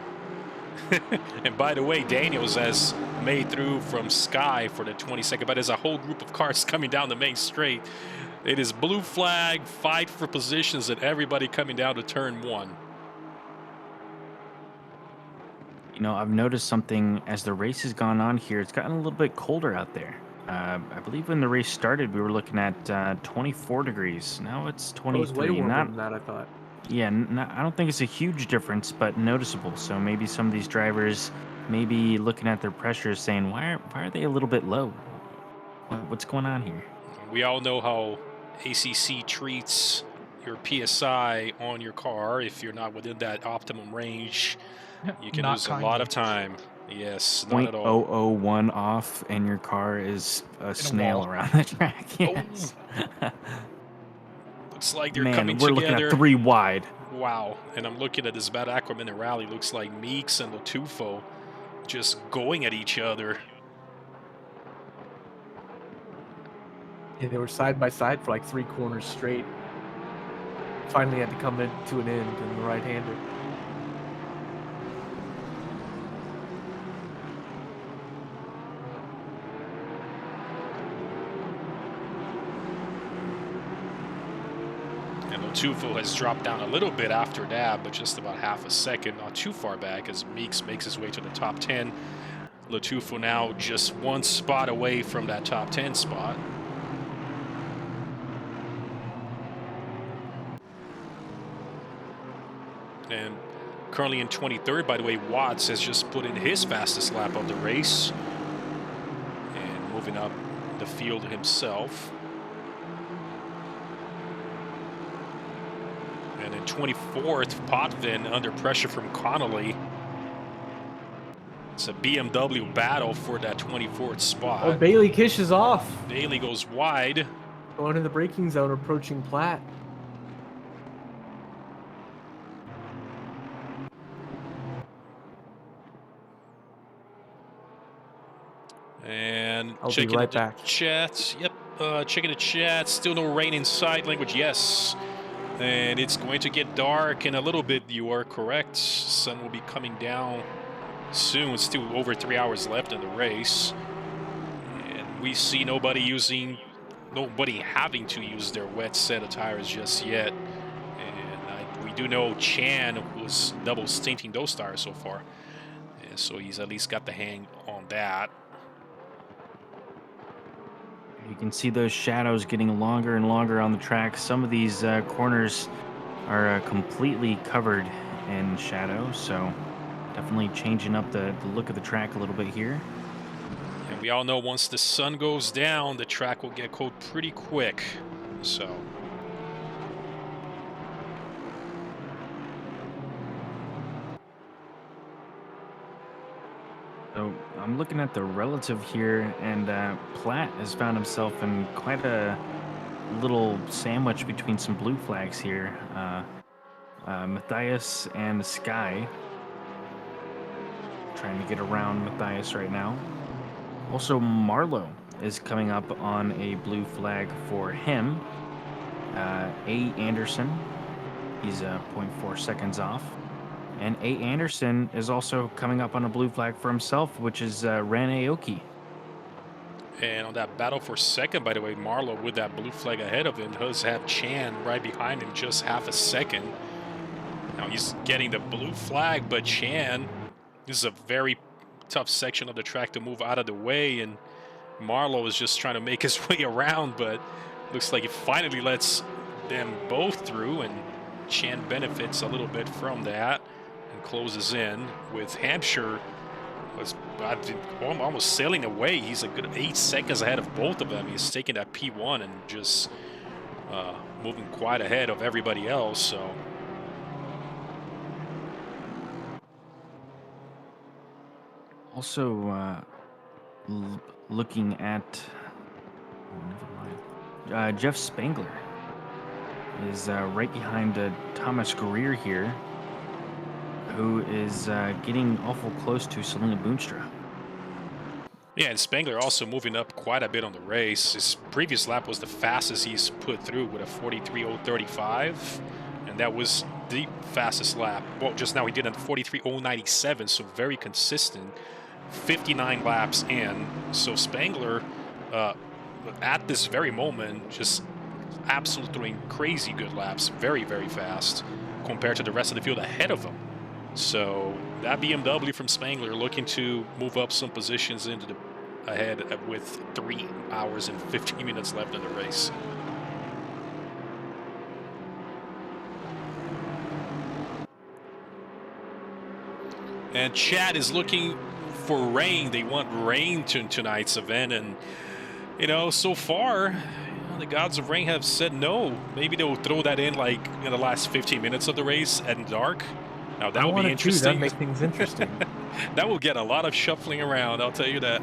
And by the way, Daniels has made through from Sky for the 22nd, but there's a whole group of cars coming down the main straight. It is blue flag, fight for positions, and everybody coming down to turn 1. You know, I've noticed something as the race has gone on here. It's gotten a little bit colder out there. I believe when the race started, we were looking at 24 degrees. Now it's 23. It was way warmer than that, I thought. Yeah, I don't think it's a huge difference, but noticeable. So maybe some of these drivers may be looking at their pressures saying, why are they a little bit low? What's going on here? We all know how ACC treats your PSI on your car. If you're not within that optimum range, you can lose a lot of time. Yes, not at all. 0.001 off, and your car is a snail around the track. Yes. Looks like they're Man, coming we're together. looking at 3 wide. Wow. And I'm looking at this bad Aquaman and Rally. Looks like Meeks and Latufo just going at each other. Yeah, they were side by side for like 3 corners straight. Finally had to come to an end in the right-hander. Latufo has dropped down a little bit after that, but just about half a second, not too far back as Meeks makes his way to the top 10. Latufo now just 1 spot away from that top 10 spot. And currently in 23rd, by the way, Watts has just put in his fastest lap of the race and moving up the field himself. And in 24th, Potvin under pressure from Connolly. It's a BMW battle for that 24th spot. Oh, Bailey Kish is off. Bailey goes wide. Going in the braking zone, approaching Platt. And I'll checking be right the back. chat. Yep, checking the chat. Still no rain in side language. Yes. And it's going to get dark in a little bit. You are correct. Sun will be coming down soon. It's still over 3 hours left in the race. And we see nobody having to use their wet set of tires just yet. And we do know Chan was double stinting those tires so far. And so he's at least got the hang on that. You can see those shadows getting longer and longer on the track. Some of these corners are completely covered in shadow, so definitely changing up the look of the track a little bit here. And we all know once the sun goes down, the track will get cold pretty quick. So I'm looking at the relative here, and Platt has found himself in quite a little sandwich between some blue flags here. Matthias and Sky trying to get around Matthias right now. Also, Marlowe is coming up on a blue flag for him. A. Anderson, he's 0.4 seconds off. And A. Anderson is also coming up on a blue flag for himself, which is Ren Aoki. And on that battle for second, by the way, Marlowe with that blue flag ahead of him does have Chan right behind him, just half a second. Now he's getting the blue flag, but Chan, this is a very tough section of the track to move out of the way, and Marlowe is just trying to make his way around, but looks like he finally lets them both through, and Chan benefits a little bit from that. Closes in with Hampshire was almost sailing away. He's a good 8 seconds ahead of both of them. He's taking that P1 and just moving quite ahead of everybody else. So also looking at Jeff Spangler is right behind Thomas Greer here, who is getting awful close to Selena Boonstra. Yeah, and Spangler also moving up quite a bit on the race. His previous lap was the fastest he's put through with a 43.035, and that was the fastest lap. Well, just now he did a 43.097, so very consistent. 59 laps in. So Spangler, at this very moment, just absolutely doing crazy good laps, very, very fast compared to the rest of the field ahead of him. So that BMW from Spangler looking to move up some positions into the ahead with 3 hours and 15 minutes left in the race. And Chad is looking for rain. They want rain to tonight's event, and you know, so far the gods of rain have said no. Maybe they'll throw that in like in the last 15 minutes of the race at dark. Now that will be interesting. That make things interesting. That will get a lot of shuffling around, I'll tell you that.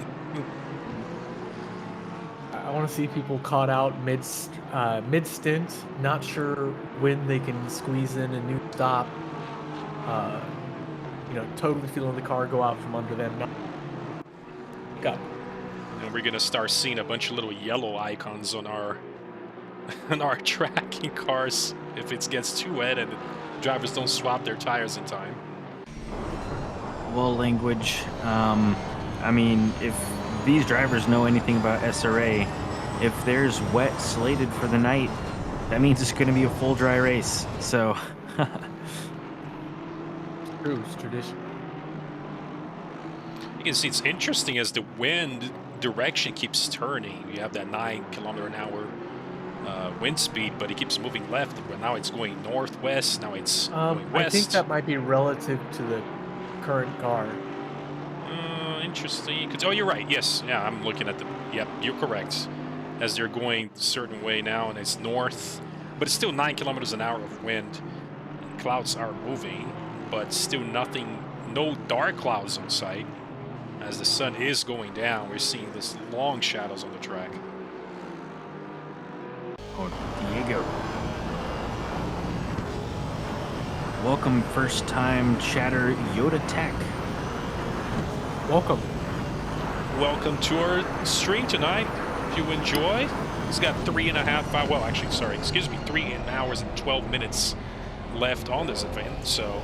I want to see people caught out mid-stint, not sure when they can squeeze in a new stop. You know, totally feeling the car go out from under them. Got. And we're gonna start seeing a bunch of little yellow icons on our tracking cars if it gets too wet and drivers don't swap their tires in time. Well, language. I mean, if these drivers know anything about SRA, if there's wet slated for the night, that means it's going to be a full dry race. So, true, it's tradition. You can see it's interesting as the wind direction keeps turning. You have that 9 km/h wind speed, but it keeps moving left. But now it's going northwest. Now it's going west. I think that might be relative to the current car. Interesting. Oh, you're right. Yes. Yeah, I'm looking at the. Yep, you're correct. As they're going a certain way now, and it's north, but it's still 9 km/h of wind. Clouds are moving, but still nothing. No dark clouds on sight. As the sun is going down, we're seeing this long shadows on the track. Oh, Diego. Welcome, first-time chatter Yoda Tech. Welcome. Welcome to our stream tonight. If you enjoy, He's got 3.5 well, actually, sorry, excuse me, 3 hours and 12 minutes left on this event, so.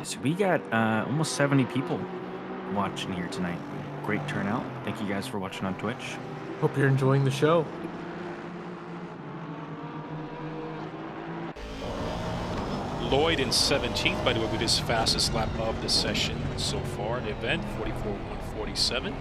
So we got almost 70 people watching here tonight. Great turnout. Thank you guys for watching on Twitch. Hope you're enjoying the show. Lloyd in 17th, by the way, with his fastest lap of the session so far in the event, 44.147.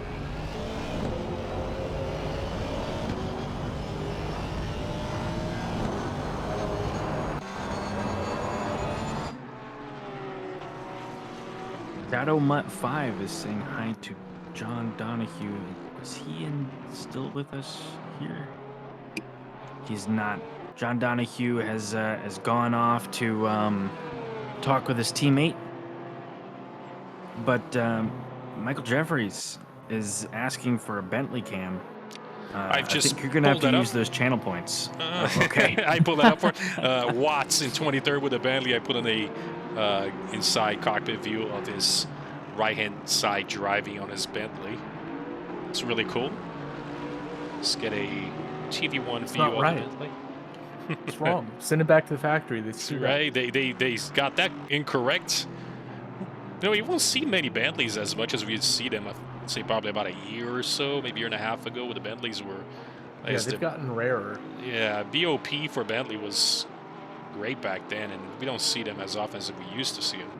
Shadow Mutt 5 is saying hi to John Donahue. Is he still with us here? He's not. John Donahue has gone off to talk with his teammate. But Michael Jeffries is asking for a Bentley cam. I think you're gonna have to use those channel points. Okay. I pulled that up for Watts in 23rd with a Bentley. I put on a inside cockpit view of his right-hand side driving on his Bentley. It's really cool. Let's get a TV1 view of the Bentley. It's wrong. Send it back to the factory. Right. They got that incorrect. You know, you won't see many Bentleys as much as we see them, I'd say probably about a year or so, maybe a year and a half ago, when the Bentleys were. Yeah, they've gotten rarer. Yeah, BOP for Bentley was great back then, and we don't see them as often as we used to see them.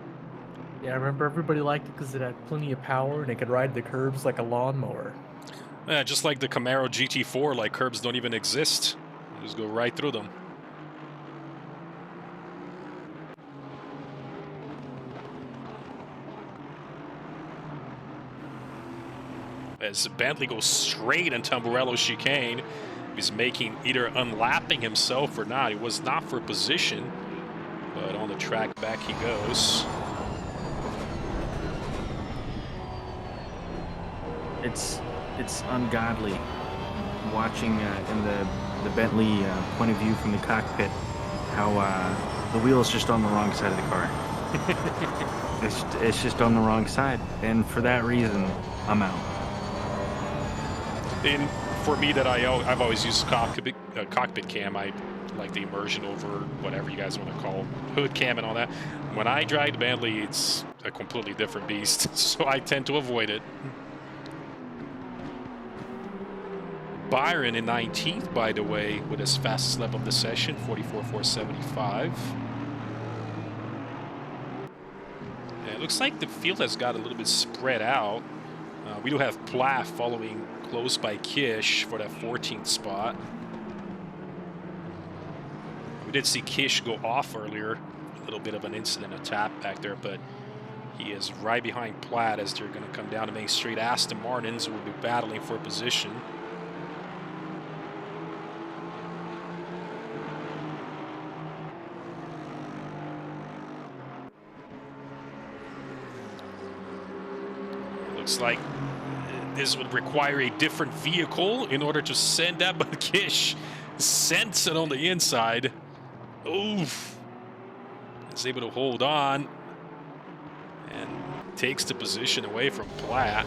Yeah, I remember everybody liked it because it had plenty of power and it could ride the curbs like a lawnmower. Yeah, just like the Camaro GT4, like curbs don't even exist. You just go right through them. As Bentley goes straight into Tamburello's chicane, he's making either unlapping himself or not. He was not for position, but on the track back he goes. It's ungodly watching in the Bentley point of view from the cockpit how the wheel is just on the wrong side of the car. It's just on the wrong side, and for that reason, I'm out. And for me, that I've always used cockpit cam. I like the immersion over whatever you guys want to call hood cam and all that. When I drive the Bentley, it's a completely different beast, so I tend to avoid it. Byron in 19th, by the way, with his fastest lap of the session, 44.475. It looks like the field has got a little bit spread out. We do have Plath following close by Kish for that 14th spot. We did see Kish go off earlier, a little bit of an incident, a tap back there, but he is right behind Platt as they're going to come down to Main Street. Aston Martins will be battling for position. Looks like this would require a different vehicle in order to send that, but Kish sends it on the inside. Oof. Is able to hold on and takes the position away from Platt.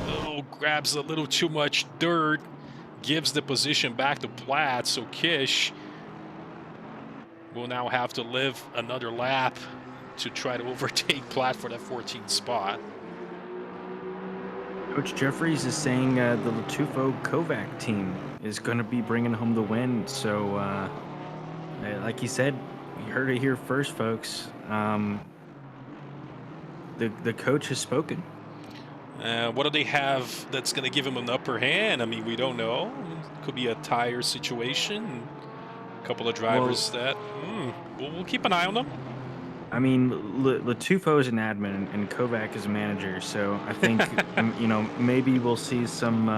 Oh, grabs a little too much dirt. Gives the position back to Platt, so Kish will now have to live another lap to try to overtake Platt for that 14th spot. Coach Jeffries is saying the Latufo Kovac team is going to be bringing home the win. So, like he said, you heard it here first, folks. The coach has spoken. What do they have that's going to give him an upper hand? I mean, we don't know. Could be a tire situation. A couple of drivers we'll keep an eye on them. I mean, Latufo is an admin and Kovac is a manager, so I think maybe we'll see some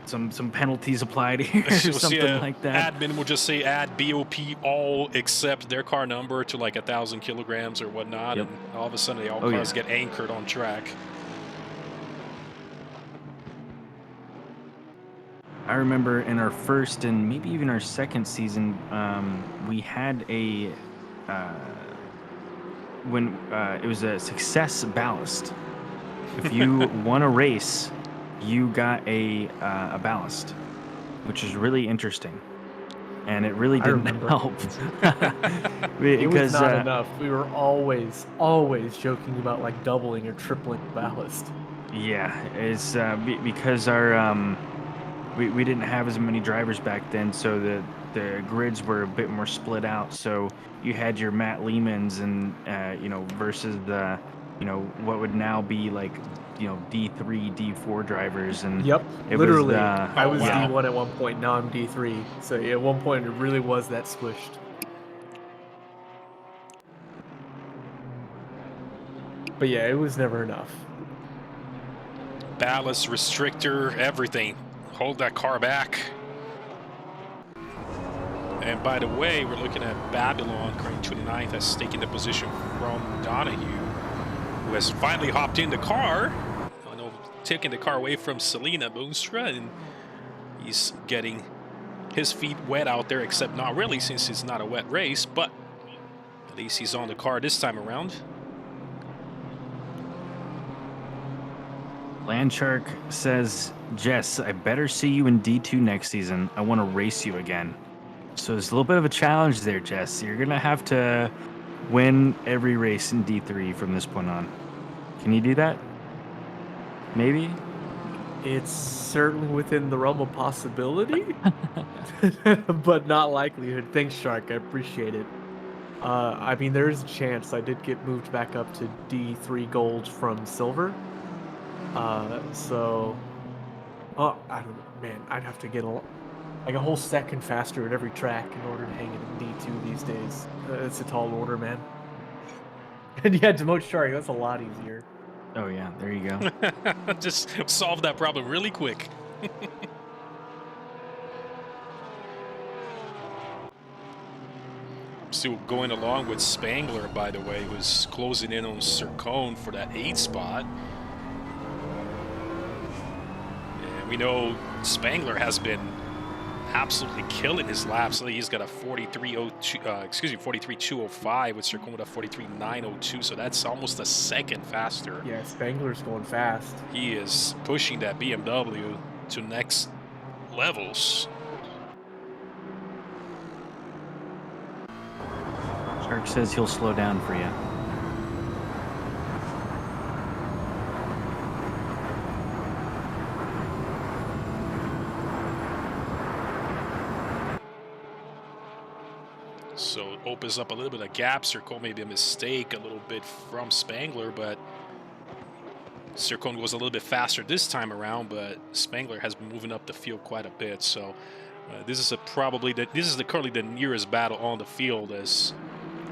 some penalties applied here or something like that. Admin will just say add BOP all except their car number to like 1,000 kilograms or whatnot, and all of a sudden all cars get anchored on track. I remember in our first and maybe even our second season, we had a when it was a success ballast. If you won a race, you got a ballast, which is really interesting, and it really I didn't remember. help It was because not enough. We were always joking about like doubling or tripling ballast. yeah, it's because our we didn't have as many drivers back then, so the grids were a bit more split out. So you had your Matt Lehmans and versus the what would now be like D3, D4 drivers, and Yep, it was literally. I Oh, was wow. D1 at one point. Now I'm D3. So yeah, at one point it really was that squished. But yeah, it was never enough. Ballast, restrictor, everything. Hold that car back. And by the way, we're looking at Babylon, currently 29th, has taken the position from Donahue, who has finally hopped in the car. I know, taking the car away from Selena Boonstra, and he's getting his feet wet out there, except not really since it's not a wet race, but at least he's on the car this time around. Landshark says, Jess, I better see you in D2 next season. I want to race you again. So there's a little bit of a challenge there, Jess. You're going to have to win every race in D3 from this point on. Can you do that? Maybe? It's certainly within the realm of possibility, but not likelihood. Thanks, Shark. I appreciate it. I mean, there is a chance. I did get moved back up to D3 gold from silver. So, I don't know, man. I'd have to get like a whole second faster at every track in order to hang it in D2 these days. It's a tall order, man. And yeah, demote Shark. That's a lot easier. Oh, yeah. There you go. Just solve that problem really quick. Still going along with Spangler, by the way, who's closing in on Sircone for that 8th spot. And we know Spangler has been absolutely killing his laps. He's got a 43.205 with Sircone with a 43.902, so that's almost a second faster. Yeah, Spangler's going fast. He is pushing that BMW to next levels. Shark says he'll slow down for you. So it opens up a little bit of gap. Sircone made a mistake a little bit from Spangler, but Sircone was a little bit faster this time around, but Spangler has been moving up the field quite a bit. So this is currently the nearest battle on the field, as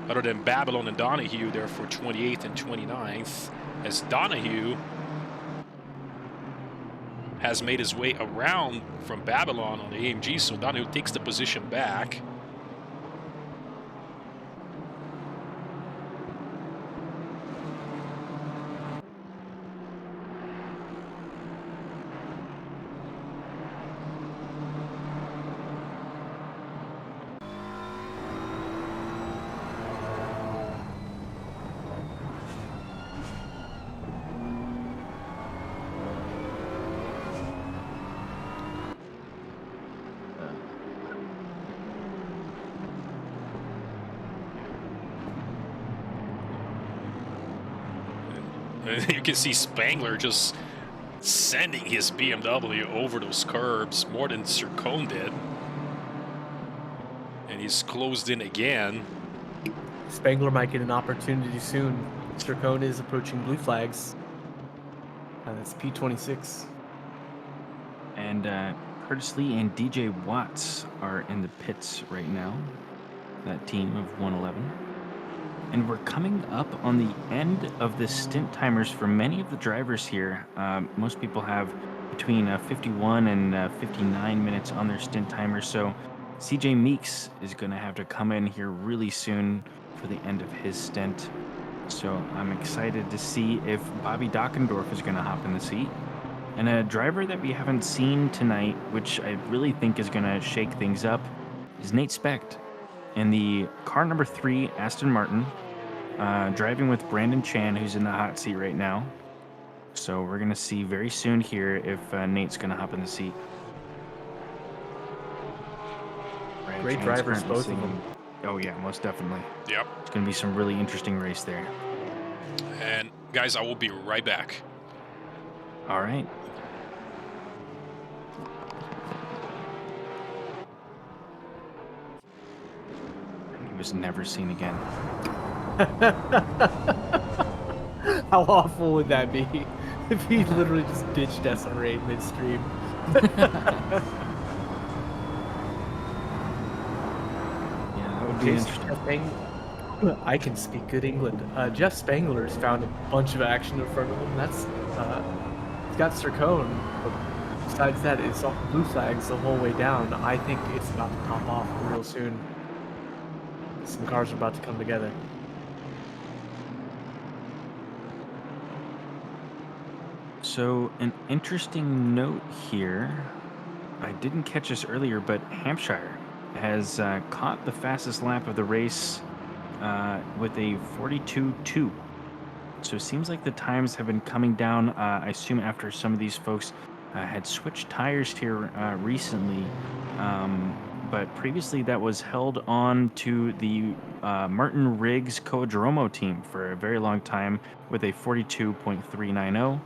other than Babylon and Donahue, they're for 28th and 29th, as Donahue has made his way around from Babylon on the AMG, so Donahue takes the position back. You can see Spangler just sending his BMW over those curbs more than Sircone did. And he's closed in again. Spangler might get an opportunity soon. Sircone is approaching blue flags. That's P26. And Curtis Lee and DJ Watts are in the pits right now. That team of 111. And we're coming up on the end of the stint timers for many of the drivers here. Most people have between 51 and 59 minutes on their stint timers. So CJ Meeks is going to have to come in here really soon for the end of his stint. So I'm excited to see if Bobby Dockendorf is going to hop in the seat. And a driver that we haven't seen tonight, which I really think is going to shake things up, is Nate Specht in the car number 3 Aston Martin, driving with Brandon Chan, who's in the hot seat right now. So we're going to see very soon here if Nate's going to hop in the seat. Brandon Great Chan's drivers, currently both of sitting- them. Oh, yeah, most definitely. Yep. It's going to be some really interesting race there. And guys, I will be right back. All right. He was never seen again. How awful would that be if he literally just ditched SRA midstream? Yeah, that would be interesting. I can speak good England. Jeff Spangler's found a bunch of action in front of him. That's he's got Sircone. But besides that, it's all blue flags the whole way down. I think it's about to pop off real soon. Some cars are about to come together. So, an interesting note here. I didn't catch this earlier, but Hampshire has caught the fastest lap of the race with a 42.2. So it seems like the times have been coming down, I assume after some of these folks had switched tires here recently. But previously that was held on to the Martin Riggs Coadromo team for a very long time with a 42.390.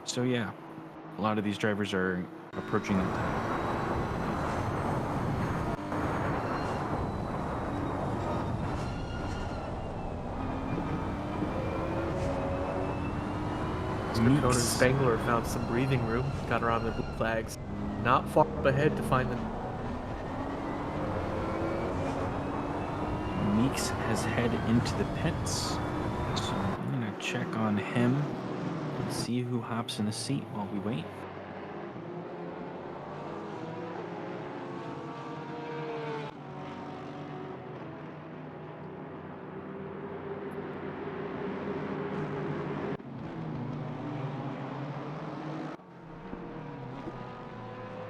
So yeah, a lot of these drivers are approaching that time. Sircone and Spangler found some breathing room, got around the blue flags. Not far up ahead to find them. Meeks has head into the pits, so I'm gonna check on him and see who hops in the seat while we wait.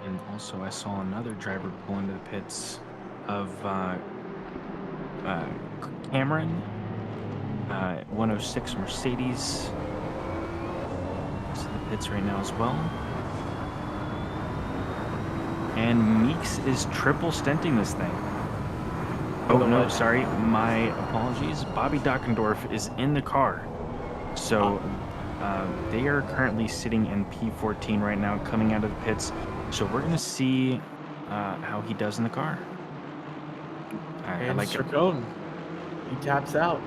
And also I saw another driver pull into the pits of Cameron, 106 Mercedes. It's in the pits right now as well. And Meeks is triple stinting this thing. Oh no, sorry, my apologies. Bobby Dockendorf is in the car. So they are currently sitting in P14 right now, coming out of the pits. So we're gonna see how he does in the car. I like it. Sircone, he taps out.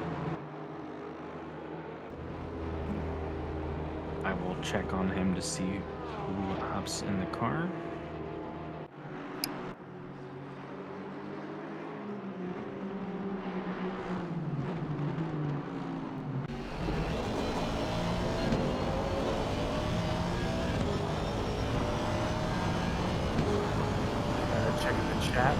I will check on him to see who hops in the car. Checking the chat.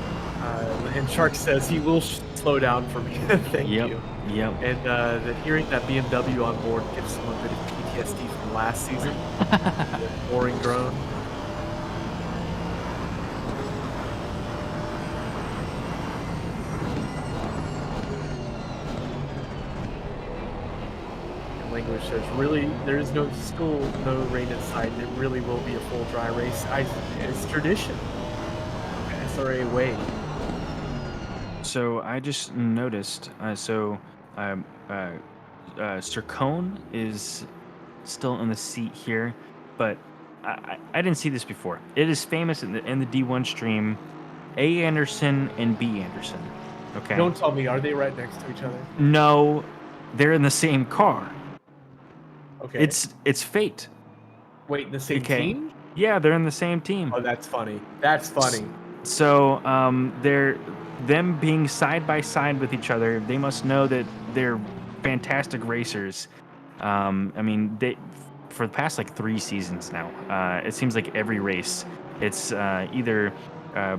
And Shark says he will slow down for me. Thank you. Yep. And that hearing that BMW on board gives him a bit of PTSD from last season. The boring drone. And Language says, really, there is still no rain in sight. It really will be a full dry race. It's tradition. SRA way. So I just noticed. Sircone is still in the seat here, but I didn't see this before. It is famous in the D1 stream. A. Anderson and B. Anderson. Okay. Don't tell me, are they right next to each other? No, they're in the same car. Okay. It's fate. Wait, in the same Okay. team? Yeah, they're in the same team. Oh, that's funny. That's funny. So they're them being side by side with each other. They must know that they're fantastic racers. I mean, they for the past like 3 seasons now. It seems like every race, it's either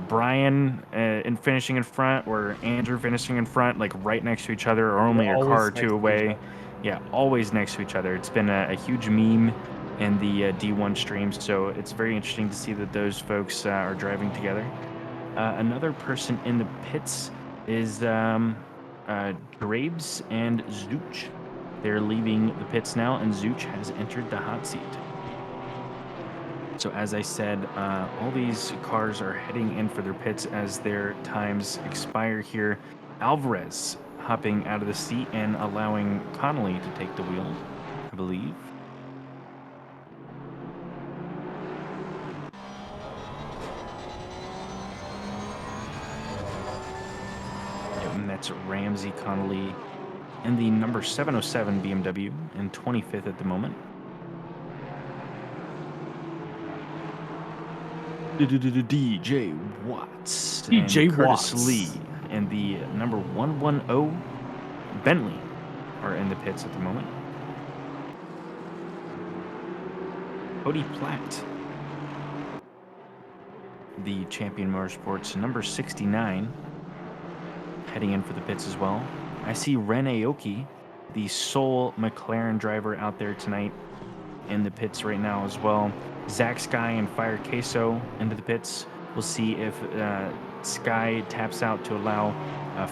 Brian in finishing in front or Andrew finishing in front, like right next to each other, or only a car or two away. Yeah, always next to each other. It's been a huge meme. in the D1 streams. So it's very interesting to see that those folks are driving together. Another person in the pits is Graves and Zooch. They're leaving the pits now, and Zooch has entered the hot seat. So as I said, all these cars are heading in for their pits as their times expire here. Alvarez hopping out of the seat and allowing Connolly to take the wheel, I believe. Yep, and that's Ramsey Connolly in the number 707 BMW and 25th at the moment. DJ Watts DJ and Curtis Watts. Lee and the number 110 Bentley are in the pits at the moment. Cody Platt, the Champion Motorsports number 69, heading in for the pits as well. I see Ren Aoki, the sole McLaren driver out there tonight, in the pits right now as well. Zach Sky and Fire Queso into the pits. We'll see if Sky taps out to allow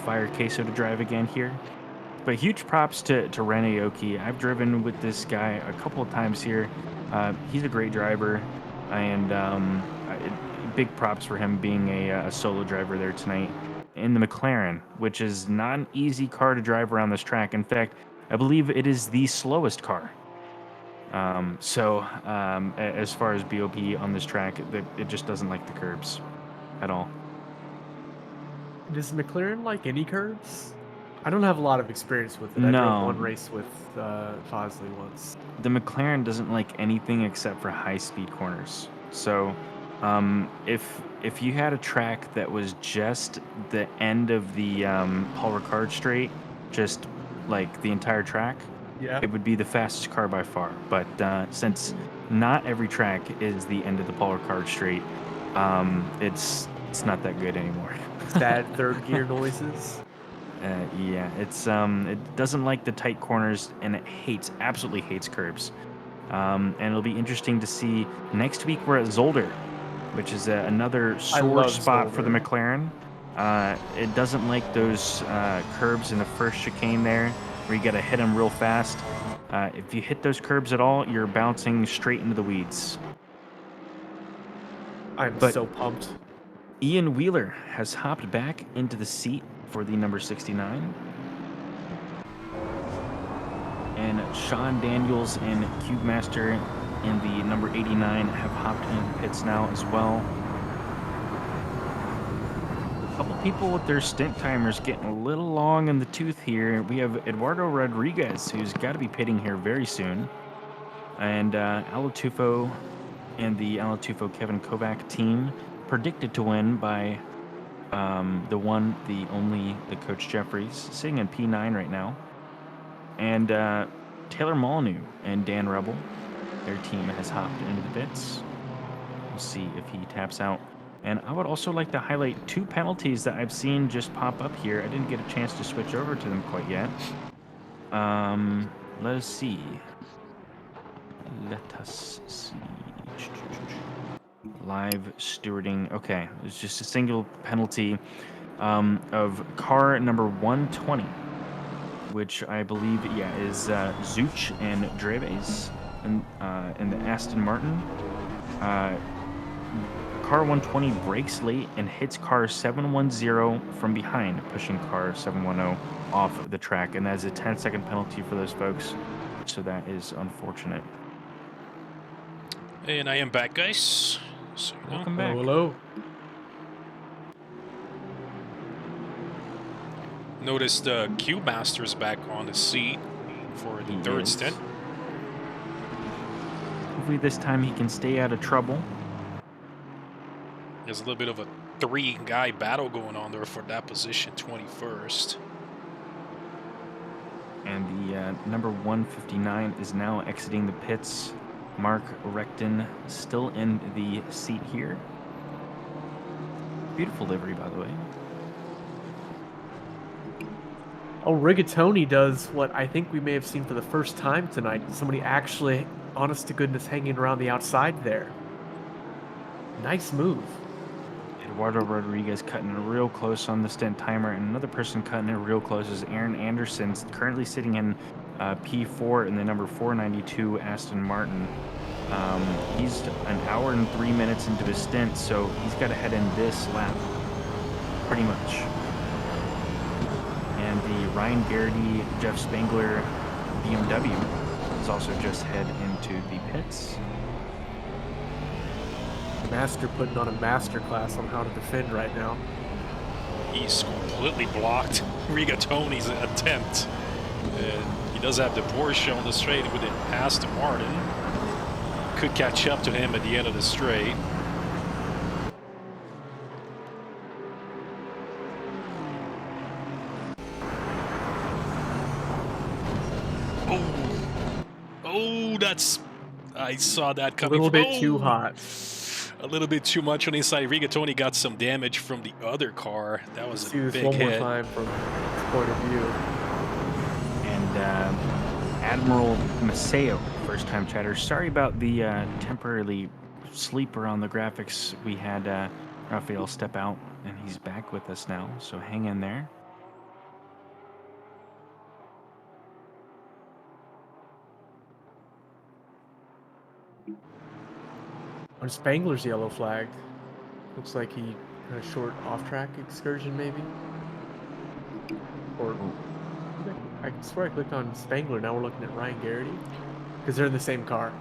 Fire Queso to drive again here. But huge props to Ren Aoki. I've driven with this guy a couple of times here. He's a great driver, and big props for him being a solo driver there tonight in the McLaren, which is not an easy car to drive around this track. In fact, I believe it is the slowest car. As far as BOP on this track, it just doesn't like the curbs at all. Does McLaren like any curbs? I don't have a lot of experience with it. I No. drove one race with Fosley once. The McLaren doesn't like anything except for high-speed corners. So, if you had a track that was just the end of the Paul Ricard straight, just like the entire track, Yeah. it would be the fastest car by far. But since not every track is the end of the Paul Ricard straight, it's not that good anymore. Bad third gear noises. Yeah, it doesn't like the tight corners, and it absolutely hates curbs. And it'll be interesting to see next week. We're at Zolder, which is another sore spot for the McLaren. It doesn't like those curbs in the first chicane there, where you got to hit them real fast. If you hit those curbs at all, you're bouncing straight into the weeds. I'm so pumped. Ian Wheeler has hopped back into the seat for the number 69. And Sean Daniels and Cube Master and the number 89 have hopped into the pits now as well. A couple people with their stint timers getting a little long in the tooth here. We have Eduardo Rodriguez, who's got to be pitting here very soon. And Alatufo and the Alatufo Kevin Kovac team predicted to win by the one, the only, the Coach Jeffries, sitting in P9 right now. And Taylor Molyneux and Dan Rebel, their team has hopped into the pits. We'll see if he taps out. And I would also like to highlight two penalties that I've seen just pop up here. I didn't get a chance to switch over to them quite yet. Let us see. Live stewarding. Okay, it's just a single penalty of car number 120, which I believe, is Zooch and Dreves in the Aston Martin. Car 120 brakes late and hits car 710 from behind, pushing car 710 off the track, and that's a 10-second penalty for those folks. So that is unfortunate. And I am back, guys. So, Welcome back. Hello. Notice the Cube Master's back on the seat for the third stint. Hopefully this time he can stay out of trouble. There's a little bit of a three-guy battle going on there for that position, 21st. And the number 159 is now exiting the pits. Mark Recton still in the seat here. Beautiful livery, by the way. Oh, Rigatoni does what I think we may have seen for the first time tonight. Somebody actually honest to goodness, hanging around the outside there. Nice move. Eduardo Rodriguez cutting it real close on the stint timer, and another person cutting it real close is Aaron Anderson, currently sitting in P4 in the number 492 Aston Martin. He's an hour and 3 minutes into his stint, so he's got to head in this lap, pretty much. And the Ryan Garrity, Jeff Spangler BMW is also just head into the pits. Master putting on a master class on how to defend right now. He's completely blocked Rigatoni's attempt. And he does have the Porsche on the straight with an Aston Martin. Could catch up to him at the end of the straight. Oh, that's... I saw that coming. A little bit too hot. A little bit too much on the inside. Rigatoni got some damage from the other car. That was a big hit. See this one more time from his point of view. And Admiral Maceo, first-time chatter. Sorry about the temporarily sleeper on the graphics. We had Rafael step out, and he's back with us now, so hang in there. On Spangler's yellow flag, looks like he had a short off-track excursion, maybe. Or I swear I clicked on Spangler. Now we're looking at Ryan Garrity because they're in the same car.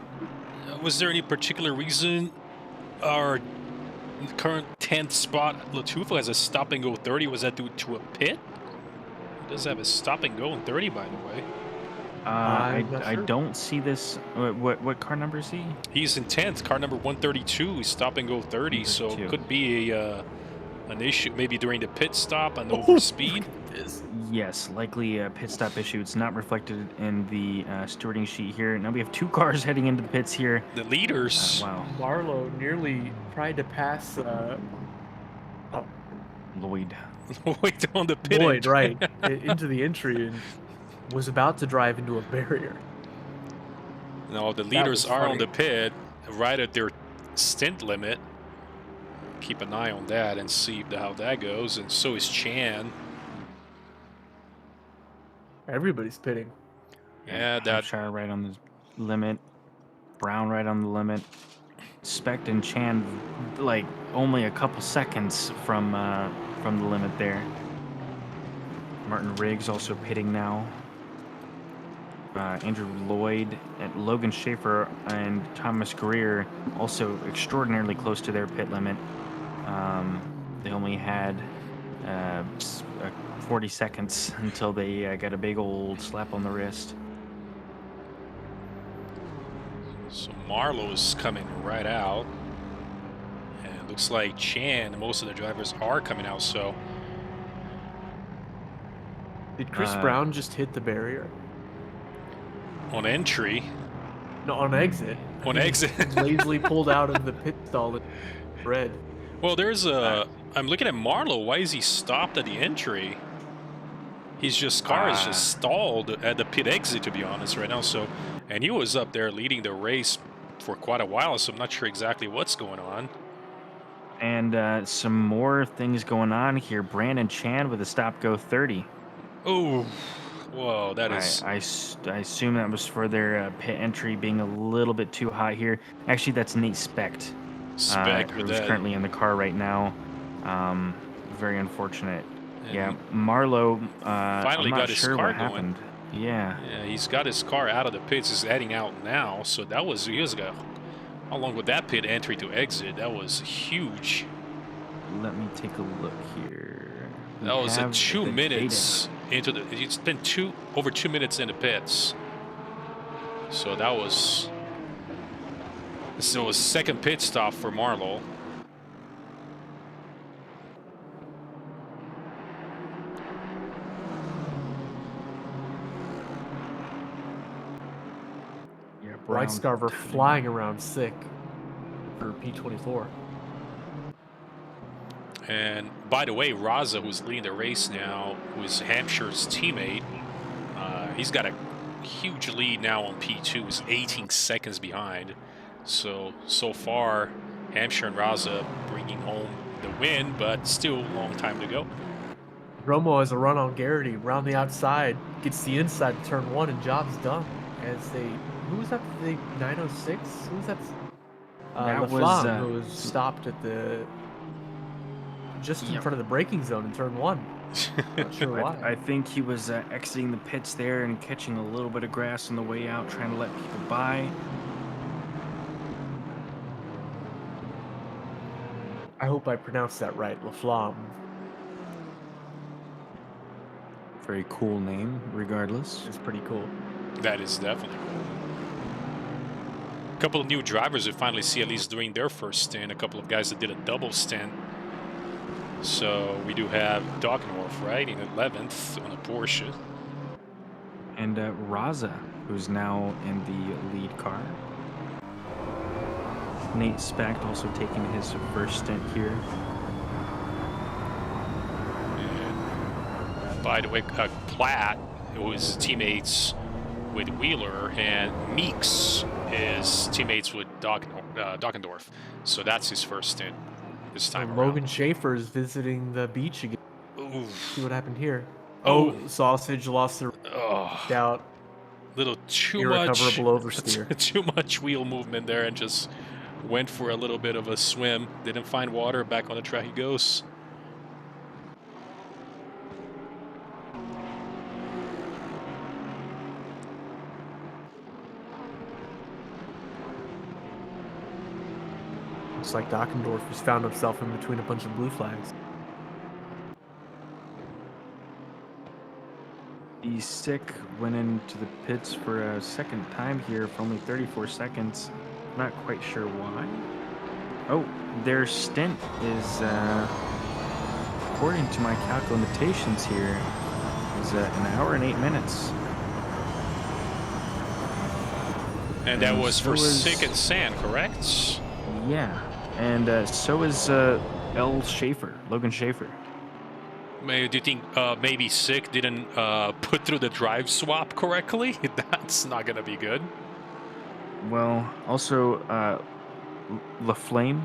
Was there any particular reason our current 10th spot Latufa has a stop and go 30? Was that due to a pit? He does have a stop and go in 30, by the way. I don't see this. What car number is he? He's in 10th, car number 132. He's stop and go 30, so it could be a an issue maybe during the pit stop, an overspeed. Yes, likely a pit stop issue. It's not reflected in the stewarding sheet here. Now we have two cars heading into the pits here. The leaders. Wow. Marlowe nearly tried to pass Lloyd. Lloyd on the pit. Lloyd, right, into the entry and was about to drive into a barrier. No, the leaders are funny. on the pit right at their stint limit. Keep an eye on that and see how that goes. And so is Chan. Everybody's pitting. Yeah, that Hampshire right on the limit. Brown right on the limit. Specht and Chan like only a couple seconds from the limit there. Martin Riggs also pitting now. Andrew Lloyd and Logan Schaefer and Thomas Greer also extraordinarily close to their pit limit. They only had 40 seconds until they got a big old slap on the wrist. So Marlowe is coming right out. And it looks like Chan, most of the drivers are coming out, so. Did Chris Brown just hit the barrier? On entry. No, on exit. On exit. Lazily pulled out of the pit stall in red. Well, there's a... I'm looking at Marlowe. Why is he stopped at the entry? His car is just stalled at the pit exit, to be honest, right now. So, and he was up there leading the race for quite a while, so I'm not sure exactly what's going on. And some more things going on here. Brandon Chan with a stop-go 30. Oh, whoa, that is... I assume that was for their pit entry being a little bit too hot here. Actually, that's Nate Specht. Who's currently in the car right now. Very unfortunate. And yeah, Marlowe finally got his car going. Yeah. Yeah, he's got his car out of the pits. He's heading out now. So that was years ago. How long would that pit entry to exit? That was huge. Let me take a look here. That was at 2 minutes into the. It's been over 2 minutes in the pits. So that was. So it was second pit stop for Marlowe. Yeah, Breitscarver flying around sick for P24. And by the way, Raza, who's leading the race now, who's Hampshire's teammate, he's got a huge lead now on P2, is 18 seconds behind. So far, Hampshire and Raza bringing home the win, but still a long time to go. Romo has a run on Garrity, round the outside, gets the inside to turn 1, and job's done. As they, who was that? The 906? Who was that? That was, LaFlamme, who was stopped at the just in front of the braking zone in turn 1. Not sure why. I think he was exiting the pits there and catching a little bit of grass on the way out, trying to let people by. I hope I pronounced that right, LaFlamme. Very cool name, regardless. It's pretty cool. That is definitely cool. A couple of new drivers we finally see at least doing their first stint. A couple of guys that did a double stint. So we do have Dockendorf, right, in 11th on a Porsche. And Raza, who's now in the lead car. Nate Specht also taking his first stint here. And by the way, Platt, who was teammates with Wheeler, and Meeks is teammates with Dockendorf. So that's his first stint this time around. Logan Schaefer is visiting the beach again. Oof. See what happened here. Oh. Sausage lost the out. Little too Irrecoverable oversteer. Too much wheel movement there, and just went for a little bit of a swim. Didn't find water. Back on the track he goes. Looks like Dockendorf has found himself in between a bunch of blue flags. The Sick went into the pits for a second time here for only 34 seconds. Not quite sure why. Oh, their stint is, according to my calculations here, is 1 hour and 8 minutes. And that was for Sick and Sand, correct? Yeah, and so is Logan Schaefer. Do you think maybe Sick didn't put through the drive swap correctly? That's not going to be good. Well, also, LaFlame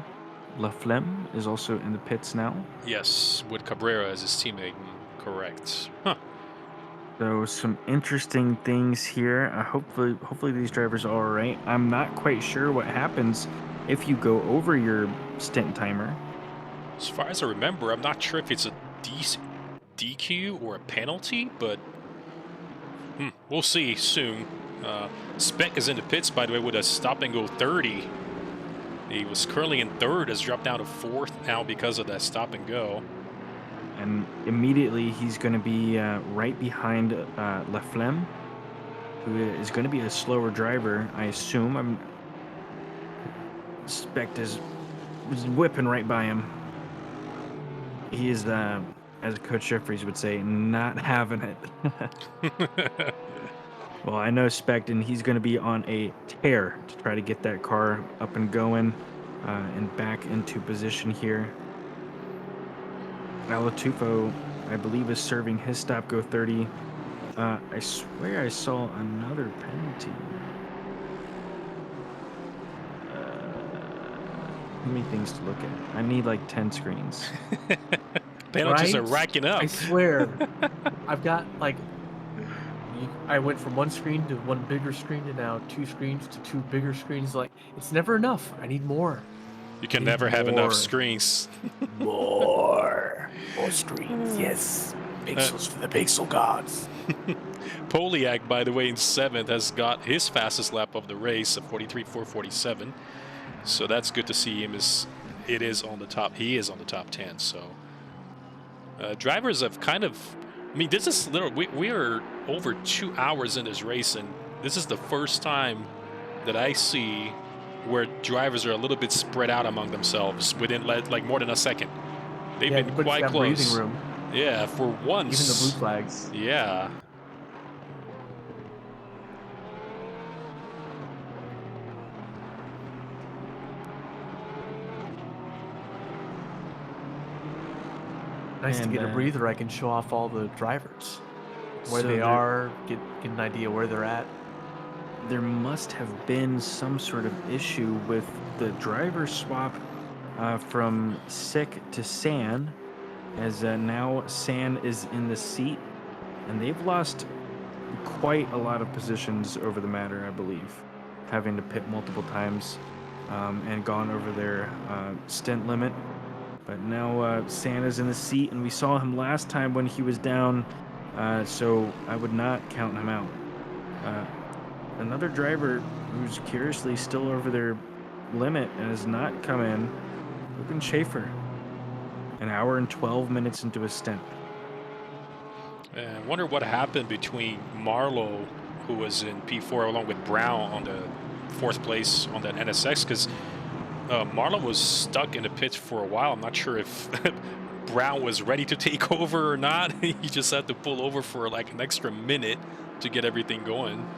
is also in the pits now. Yes, with Cabrera as his teammate. Correct. Huh. So some interesting things here. Hopefully these drivers are all right. I'm not quite sure what happens if you go over your stint timer. As far as I remember, I'm not sure if it's a DQ or a penalty, but we'll see soon. Speck is in the pits, by the way, with a stop-and-go 30. He was currently in 3rd, has dropped down to 4th now because of that stop-and-go. And immediately he's going to be right behind LaFlemme, who is going to be a slower driver, I assume. Specht is whipping right by him. He is, as Coach Jeffries would say, not having it. Well, I know Specht, and he's going to be on a tear to try to get that car up and going and back into position here. Alatufo, I believe, is serving his stop-go 30. I swear I saw another penalty. Too many things to look at. I need like 10 screens. Penalties are racking up. I swear. I've got like... I went from one screen to one bigger screen to now 2 screens to 2 bigger screens. Like, it's never enough. I need more. You can never have enough screens. More screens, yes. Pixels for the pixel gods. Poliak, by the way, in 7th, has got his fastest lap of the race of 43.447. So that's good to see him. He is on the top 10. So drivers have kind of... I mean, this is literally... We are over 2 hours in this race, and this is the first time that I see where drivers are a little bit spread out among themselves within like more than a second. They've been quite close. Breathing room. Yeah, for once. Even the blue flags. Yeah. Nice to get a breather. I can show off all the drivers. where So they there- are, get an idea where they're at. There must have been some sort of issue with the driver swap from Sick to San, as now San is in the seat, and they've lost quite a lot of positions over the matter, I believe, having to pit multiple times and gone over their stint limit. But now San is in the seat, and we saw him last time when he was down, so I would not count him out. Another driver who's curiously still over their limit and has not come in, Logan Schaefer, an hour and 12 minutes into his stint. I wonder what happened between Marlowe, who was in P4, along with Brown on the 4th place on that NSX, because Marlowe was stuck in the pits for a while. I'm not sure if Brown was ready to take over or not. He just had to pull over for like an extra minute to get everything going.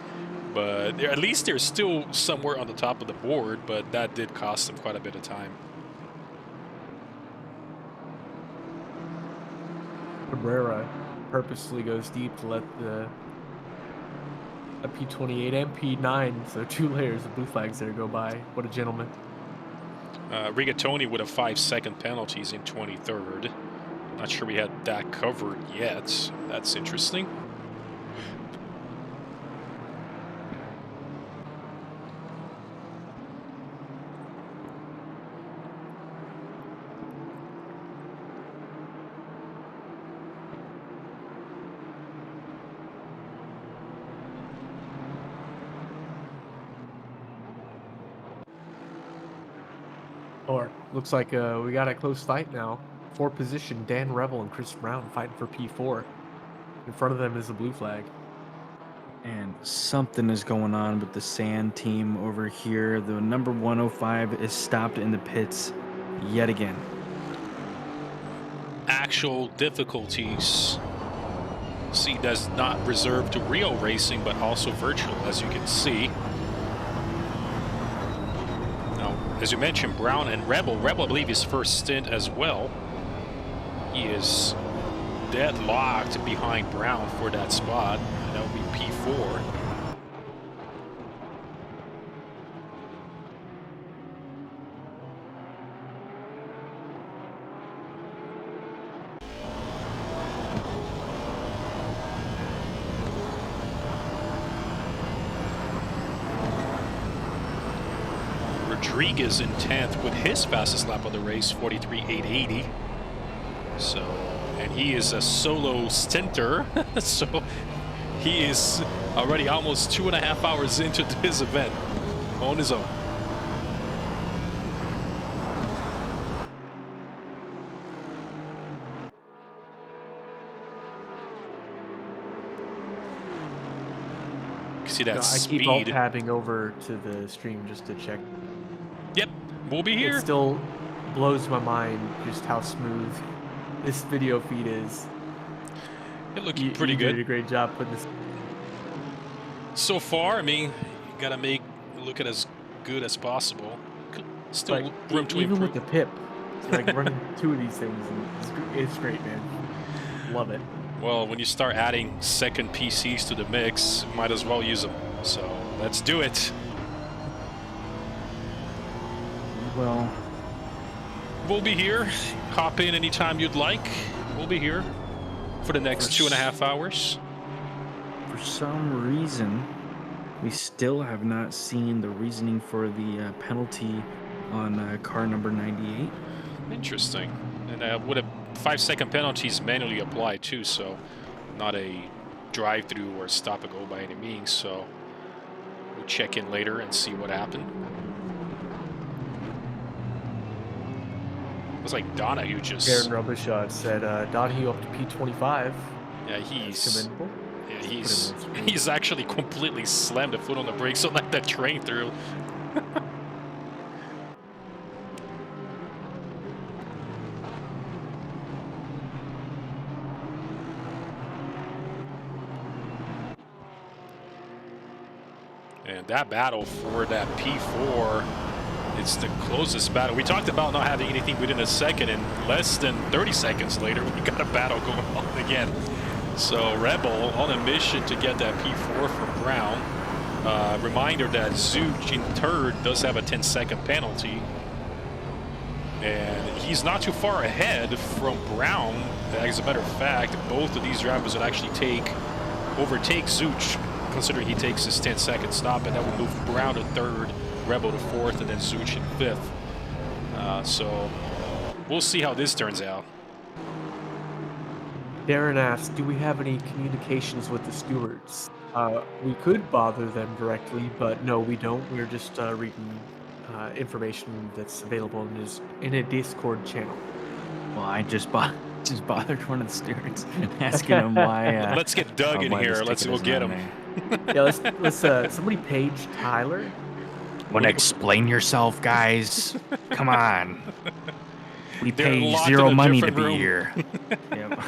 But at least they're still somewhere on the top of the board, but that did cost them quite a bit of time. Cabrera purposely goes deep to let a P28 and P9, so 2 layers of blue flags there, go by. What a gentleman. Rigatoni with a 5-second penalties in 23rd. Not sure we had that covered yet. That's interesting. Or looks like we got a close fight now. 4th position, Dan Rebel and Chris Brown fighting for P4. In front of them is the blue flag. And something is going on with the Sand team over here. The number 105 is stopped in the pits yet again. Actual difficulties. See, that's not reserved to real racing, but also virtual, as you can see. Now, as you mentioned, Brown and Rebel. Rebel, I believe, his first stint as well. He is deadlocked behind Brown for that spot. And that will be P4. Rodriguez in 10th with his fastest lap of the race, 43.880. So, and he is a solo stinter, so he is already almost 2.5 hours into his event on his own. See that speed. I keep alt-tabbing over to the stream just to check. Yep, we'll be here. It still blows my mind just how smooth this video feed is. It looks pretty good. You did a great job putting this. So far, I mean, you gotta make it look as good as possible. Still like, room to even improve. with the pip, like running 2 of these things, and it's great, man. Love it. Well, when you start adding second PCs to the mix, might as well use them. So let's do it. Well, we'll be here. Hop in anytime you'd like. We'll be here for the next 2.5 hours. For some reason, we still have not seen the reasoning for the penalty on car number 98. Interesting. And with a 5-second penalties manually applied too, so not a drive-through or stop-and-go by any means. So we'll check in later and see what happened. It was like Donahue just. Aaron Robichaud said Donahue up to P25. Yeah, he's commendable. Yeah, he's actually completely slammed the foot on the brakes and let that train through. And that battle for that P4, it's the closest battle. We talked about not having anything within a second, and less than 30 seconds later, we got a battle going on again. So Rebel on a mission to get that P4 from Brown. Reminder that Zuch in third does have a 10-second penalty. And he's not too far ahead from Brown. As a matter of fact, both of these drivers would actually overtake Zuch, considering he takes his 10-second stop, and that would move Brown to third, Rebel to fourth, and then Zuch in fifth. So we'll see how this turns out. Darren asked, do we have any communications with the stewards? We could bother them directly, but no, we don't. We're just reading information that's available in a Discord channel. Well, I just bothered one of the stewards asking him why. Let's get Doug in here. We'll get him. Yeah, let's somebody page Tyler. Want to explain yourself, guys? Come on. We They're pay locked zero in a money to different be room. here. Yep.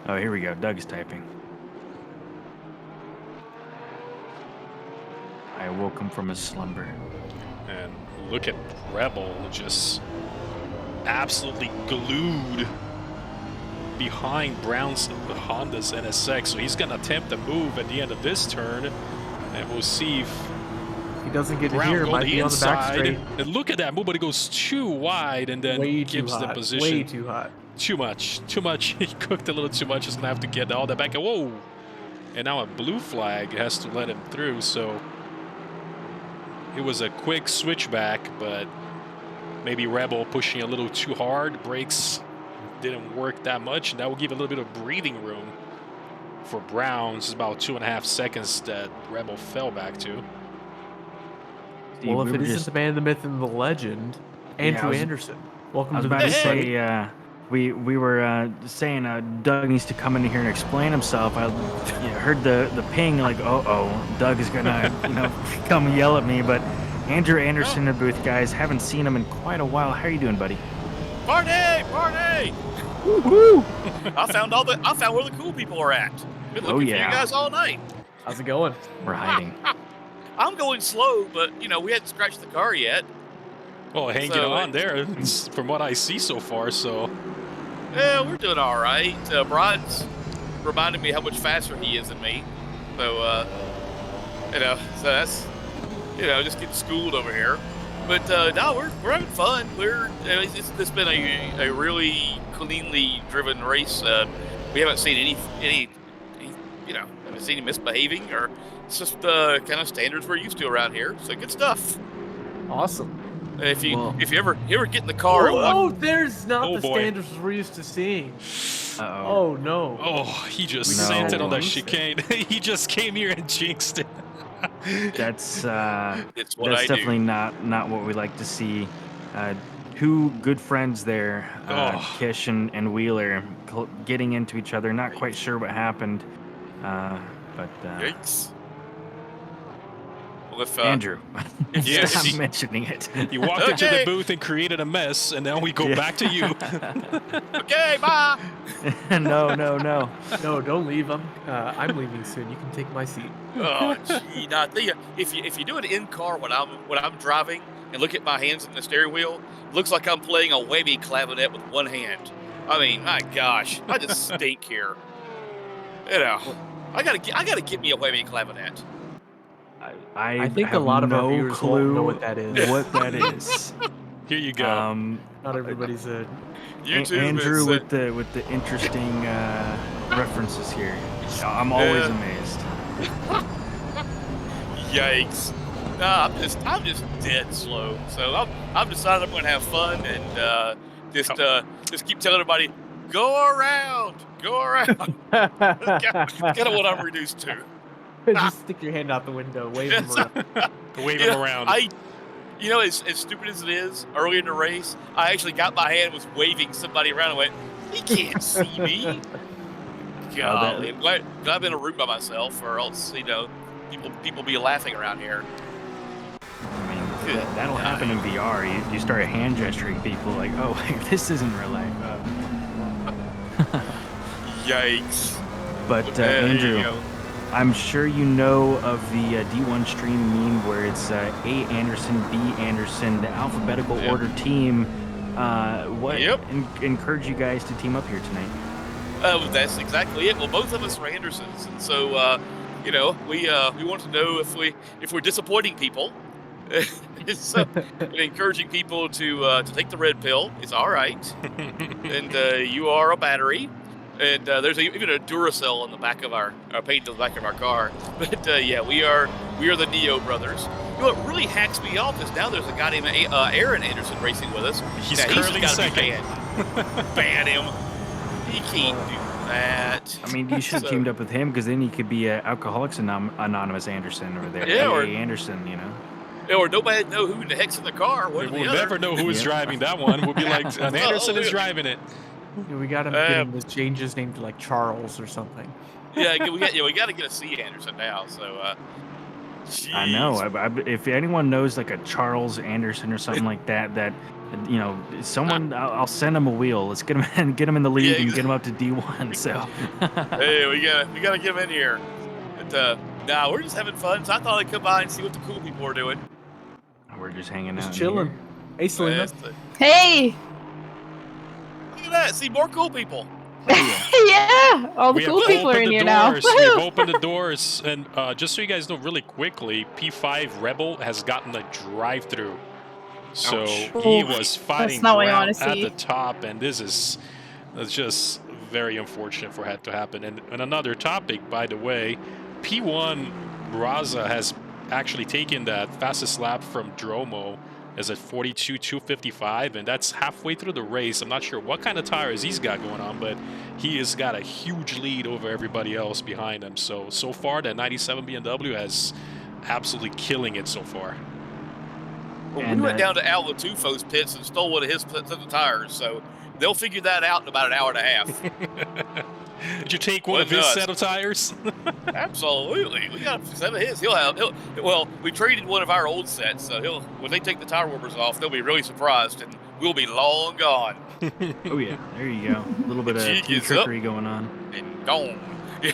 Oh, here we go. Doug's typing. I woke him from his slumber. And look at Rebel just absolutely glued behind Brown's Honda's NSX. So he's going to attempt to move at the end of this turn. And we'll see if he doesn't get Brown it here. go Might the be on the back inside. straight. And look at that move, but it goes too wide and then Way gives too the hot. position. Way too hot. Too much. He cooked a little too much. He's going to have to get all that back. Whoa. And now a blue flag has to let him through. So it was a quick switchback, but maybe Rebel pushing a little too hard. Brakes didn't work that much, and that will give a little bit of breathing room for Brown. It's about 2.5 seconds that Rebel fell back to. Well, if it isn't the man, the myth, and the legend, Andrew Anderson. Welcome to the say, we were saying Doug needs to come in here and explain himself. I heard the ping, like, Doug is gonna come yell at me. But Andrew Anderson in the booth, guys, haven't seen him in quite a while. How are you doing, buddy? Party! Woo-hoo! I found where the cool people are at. Been looking for you guys all night. How's it going? We're hiding. I'm going slow, but we hadn't scratched the car yet. Well, hanging on there, from what I see so far. So yeah, we're doing all right. Brian's reminded me how much faster he is than me. So so that's just getting schooled over here. But no, we're having fun. It's been a really cleanly driven race. We haven't seen any haven't seen any misbehaving, or it's just kind of standards we're used to around here. So good stuff. Awesome. If you ever get in the car and walk, there's not the standards we're used to seeing. Uh-oh. Oh no. Oh, he just sent it on that chicane. He just came here and jinxed it. it's That's what that's I definitely do. not what we like to see. Two good friends there, Kish and Wheeler, getting into each other. Not quite sure what happened, but Yikes. Well, if, Andrew, Yes. I'm mentioning it. You walked into the booth and created a mess, and now we go back to you. Okay, bye. No. No, don't leave him. I'm leaving soon. You can take my seat. Oh, gee, now, if you do it in car when I'm driving and look at my hands in the steering wheel, it looks like I'm playing a whammy clavinet with one hand. I mean, my gosh, I just stink here. I gotta get me a whammy clavinet. I think have a lot of our no viewers clue won't know what that is. What that is. Here you go. Not everybody's a YouTube Andrew with the interesting references here. I'm always amazed. Yikes! Nah, I'm just dead slow. So I'm decided I'm going to have fun and just keep telling everybody, go around. That's kind of what I'm reduced to. Just stick your hand out the window, wave him around. Wave him around. As stupid as it is, early in the race, I actually got my hand, was waving somebody around and went, he can't see me. God, I'm glad I'm in a room by myself, or else, people be laughing around here. I mean, that'll happen in VR. You start hand gesturing people like, oh, this isn't real life. Yikes. But Andrew, I'm sure you know of the D1 stream meme where it's A Anderson, B Anderson, the alphabetical order team. What encouraged you guys to team up here tonight? That's exactly it. Well, both of us are Andersons, and so you know, we want to know if we're disappointing people. So encouraging people to take the red pill. It's all right, and you are a battery. And there's even a Duracell on the back of our paint on the back of our car. But yeah, we are the Neo brothers. You know what really hacks me off is now there's a guy named Aaron Anderson racing with us. He's currently second. Ban him. He can't do that. I mean, you should have teamed up with him because then he could be Alcoholics Anonymous Anderson over there. Yeah, or Anderson, you know. Or nobody know who in the heck's in the car. We'll never know who is driving that one. We'll be like, Anderson is driving it. Yeah, we got him change his name to like Charles or something. Yeah, we got to get a C Anderson now. So. I know. If anyone knows like a Charles Anderson or something like that, you know, someone, I'll send him a wheel. Let's get him in the league and get him up to D1. So. Hey, we gotta get him in here. But nah, we're just having fun. So I thought I'd come by and see what the cool people are doing. We're just hanging out. Just chilling. Hey, Selena. Hey. Look at that. See more cool people. Yeah, all the cool people are in here now. We've opened the doors, and just so you guys know really quickly, P5 Rebel has gotten a drive-through. So he was fighting at the top, and this is just very unfortunate for that to happen. And another topic, by the way, P1 Raza has actually taken that fastest lap from Dromo is at 42.255, and that's halfway through the race. I'm not sure what kind of tires he's got going on, but he has got a huge lead over everybody else behind him. So far, that 97 BMW is absolutely killing it so far. Well, we went down to Al Latufo's pits and stole one of his sets of tires, so they'll figure that out in about an hour and a half. Did you take one of his set of tires? Absolutely. We got a set of his. Well, we traded one of our old sets, so when they take the tire warmers off, they'll be really surprised, and we'll be long gone. Oh, yeah. There you go. A little bit of trickery going on. And gone. Yeah.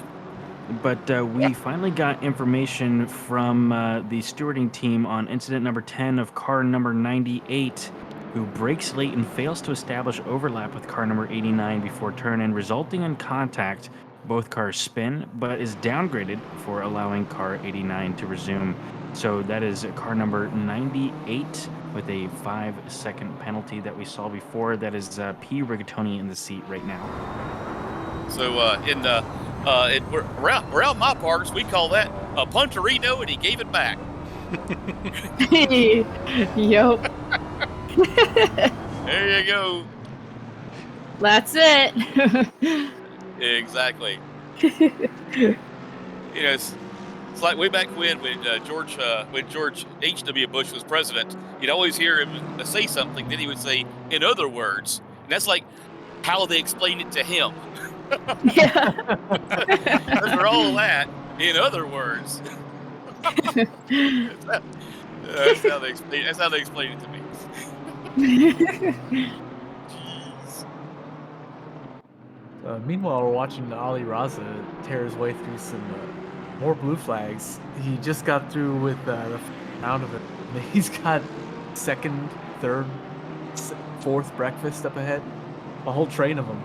But we finally got information from the stewarding team on incident number 10 of car number 98, who brakes late and fails to establish overlap with car number 89 before turn-in, resulting in contact. Both cars spin, but is downgraded for allowing car 89 to resume. So that is car number 98 with a 5-second penalty that we saw before. That is P. Rigatoni in the seat right now. So around my parts, we call that a punterino, and he gave it back. Yup. There you go. That's it. Exactly. You know, it's like way back when George H.W. Bush was president, you'd always hear him say something, then he would say, "In other words," and that's like how they explain it to him. Yeah. For all that, in other words. That's how they explain it to me. Jeez. Meanwhile, we're watching Ali Raza tear his way through some more blue flags. He just got through with the round of it. He's got second, third, fourth breakfast up ahead. A whole train of them.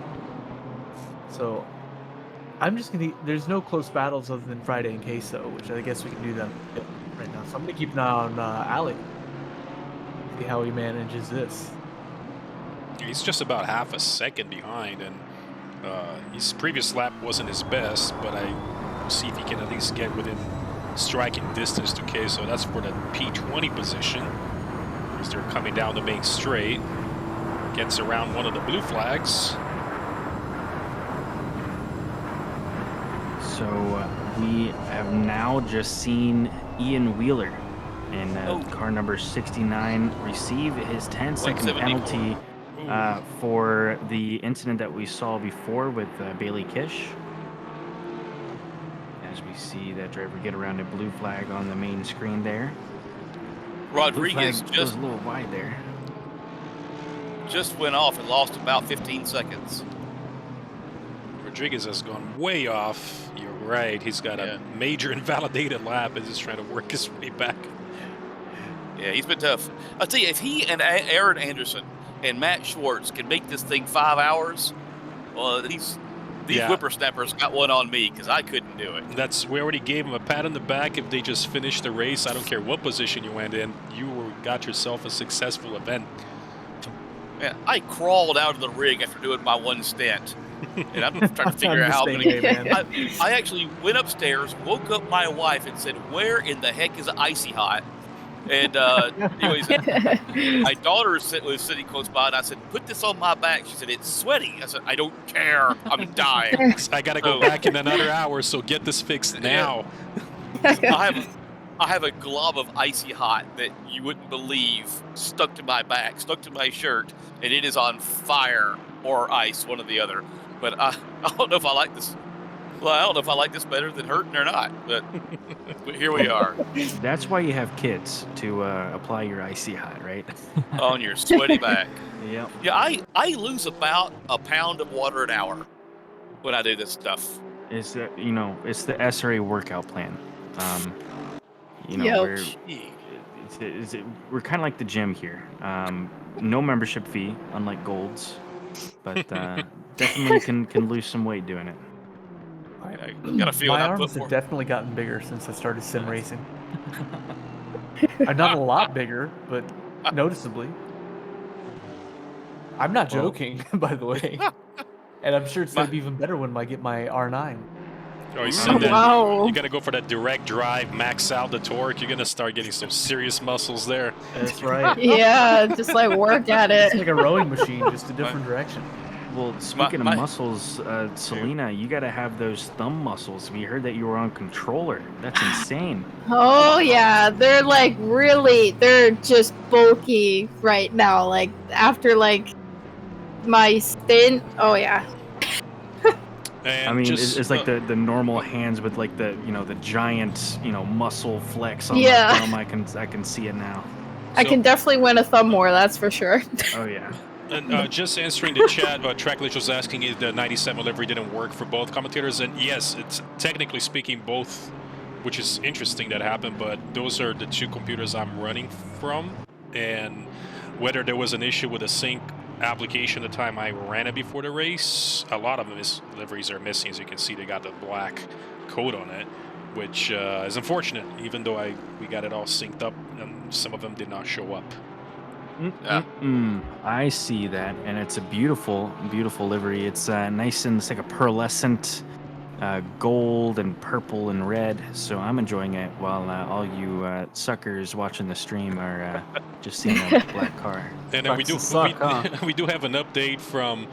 So I'm just gonna. There's no close battles other than Friday and Queso, which I guess we can do that right now. So I'm gonna keep an eye on Ali. See how he manages this. He's just about half a second behind, and his previous lap wasn't his best, but I'll see if he can at least get within striking distance to Queso. That's for the P20 position, as they're coming down the main straight. Gets around one of the blue flags. So we have now just seen Ian Wheeler in car number 69 receive his 10-second penalty for the incident that we saw before with Bailey Kish. As we see that driver get around a blue flag on the main screen there. Rodriguez just a little wide there. Just went off and lost about 15 seconds. Rodriguez has gone way off. You're right. He's got a major invalidated lap and is trying to work his way back. Yeah, he's been tough. I'll tell you, if he and Aaron Anderson and Matt Schwartz can make this thing 5 hours, well, These whippersnappers got one on me because I couldn't do it. We already gave them a pat on the back if they just finished the race. I don't care what position you went in. You got yourself a successful event. Yeah, I crawled out of the rig after doing my one stint. And I'm trying to figure out how I'm going to. I actually went upstairs, woke up my wife, and said, "Where in the heck is Icy Hot?" And anyways, my daughter was sitting close by, and I said, "Put this on my back." She said, "It's sweaty." I said, "I don't care. I'm dying. I got to go back in another hour, so get this fixed now." I have a glob of Icy Hot that you wouldn't believe stuck to my back, stuck to my shirt, and it is on fire or ice, one or the other. But I don't know if I like this. Well, I don't know if I like this better than hurting or not. But here we are. That's why you have kids to apply your Icy Hot, right? On your sweaty back. Yep. Yeah, I lose about a pound of water an hour when I do this stuff. It's the SRA workout plan. We're kind of like the gym here. No membership fee, unlike Gold's, but definitely can lose some weight doing it. I got a feeling my arms have definitely gotten bigger since I started sim racing. Not a lot bigger, but noticeably. I'm not joking, by the way. And I'm sure it's going to be even better when I get my R9. Oh, you got to go for that direct drive, max out the torque. You're going to start getting some serious muscles there. That's right. Yeah, just like work at it. It's like a rowing machine, just a different direction. Well, speaking of muscles, Selena, you got to have those thumb muscles. We heard that you were on controller. That's insane. Oh, yeah. They're like they're just bulky right now. Like after like my stint. Oh, yeah. And I mean, it's like the normal hands with like the giant muscle flex on the thumb. I can see it now. I can definitely win a thumb war, that's for sure. Oh yeah. And just answering the chat, Trackledge was asking if the 97 livery didn't work for both commentators, and yes, it's technically speaking both, which is interesting that happened. But those are the two computers I'm running from, and whether there was an issue with the sync application the time I ran it before the race, a lot of these liveries are missing. As you can see, they got the black coat on it, which is unfortunate, even though we got it all synced up and some of them did not show up. I see that, and it's a beautiful livery. It's nice, and it's like a pearlescent gold and purple and red, so I'm enjoying it while all you suckers watching the stream are just seeing a black car. And then we do have an update from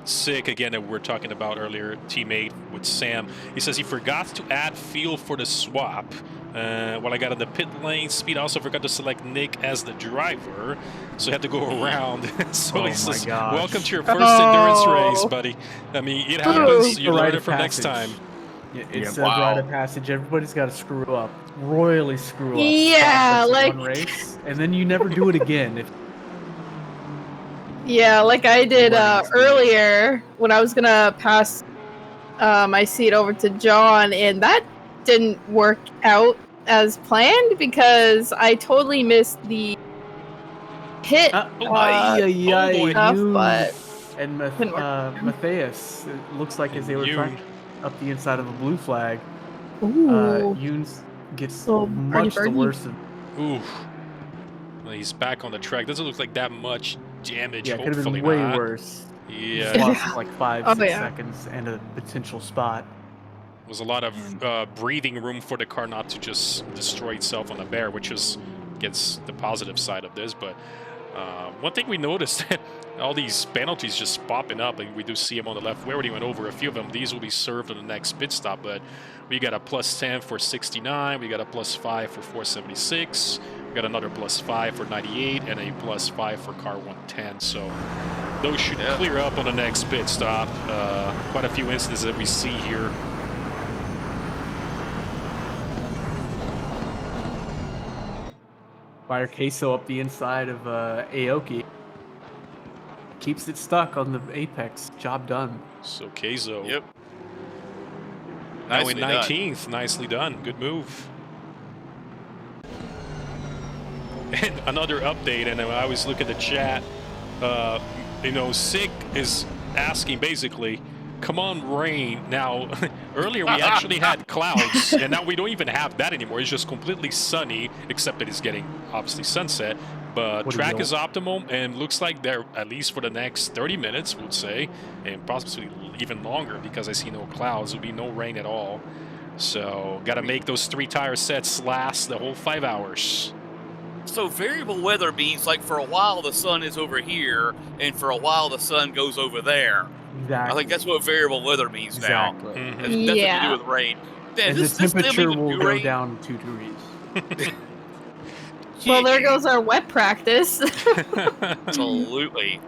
Sick again that we were talking about earlier, teammate with Sam. He says he forgot to add fuel for the swap. While I got in the pit lane, Speed also forgot to select Nick as the driver, so he had to go around. So he says, "Welcome to your first endurance race, buddy." I mean, it happens. You learn it from next time. Yeah, it's a rite of passage. Everybody's got to screw up, royally screw up. Yeah, like one race, and then you never do it again. Yeah, like I did earlier when I was gonna pass my seat over to John, and that didn't work out as planned because I totally missed the pit stuff, but and Matthias, it looks like as they were trying up the inside of a blue flag, Yoons gets much the worst of. Oof. Well, he's back on the track. Doesn't look like that much damage. Yeah, it could have been way worse. Yeah. Lost like 5-6 seconds and a potential spot. Was a lot of breathing room for the car not to just destroy itself on the bear, which gets the positive side of this. But one thing we noticed, all these penalties just popping up, and we do see them on the left. We already went over a few of them. These will be served on the next pit stop, but we got a +10 for 69, we got a +5 for 476, we got another +5 for 98, and a +5 for car 110. So those should clear up on the next pit stop. Quite a few instances that we see here. Fire Queso up the inside of Aoki. Keeps it stuck on the apex. Job done. So Queso. Yep. Now in 19th. Nicely done. Good move. And another update, and I always look at the chat. Sick is asking basically, come on, rain. Now, earlier we actually had clouds, and now we don't even have that anymore. It's just completely sunny, except that it's getting, obviously, sunset. But track is optimal, and looks like they're, at least for the next 30 minutes, would say, and possibly even longer, because I see no clouds. There'll be no rain at all. So, got to make those 3 tire sets last the whole 5 hours. So variable weather means, like, for a while the sun is over here, and for a while the sun goes over there. Exactly. I think that's what variable weather means now. Exactly. It's nothing to do with rain. Man, And the temperature will go down 2 degrees. Well, there goes our wet practice. Absolutely.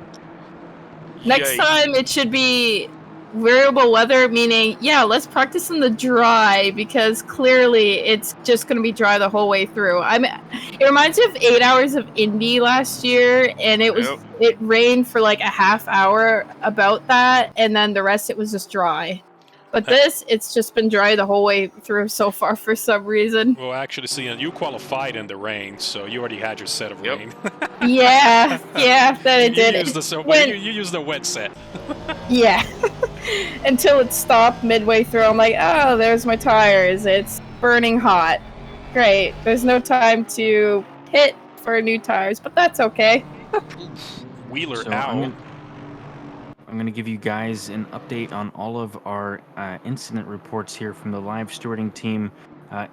Next time it should be variable weather, meaning, yeah, let's practice in the dry, because clearly it's just going to be dry the whole way through. It reminds me of 8 hours of Indy last year, and it rained for like a half hour about that, and then the rest it was just dry. But it's just been dry the whole way through so far for some reason. Well, actually, see, you qualified in the rain, so you already had your set of rain. Yeah, that it did. You used the wet set. Yeah. Until it stopped midway through, I'm like, oh, there's my tires. It's burning hot. Great. There's no time to pit for new tires, but that's okay. Wheeler So out. I'm going to give you guys an update on all of our incident reports here from the live stewarding team.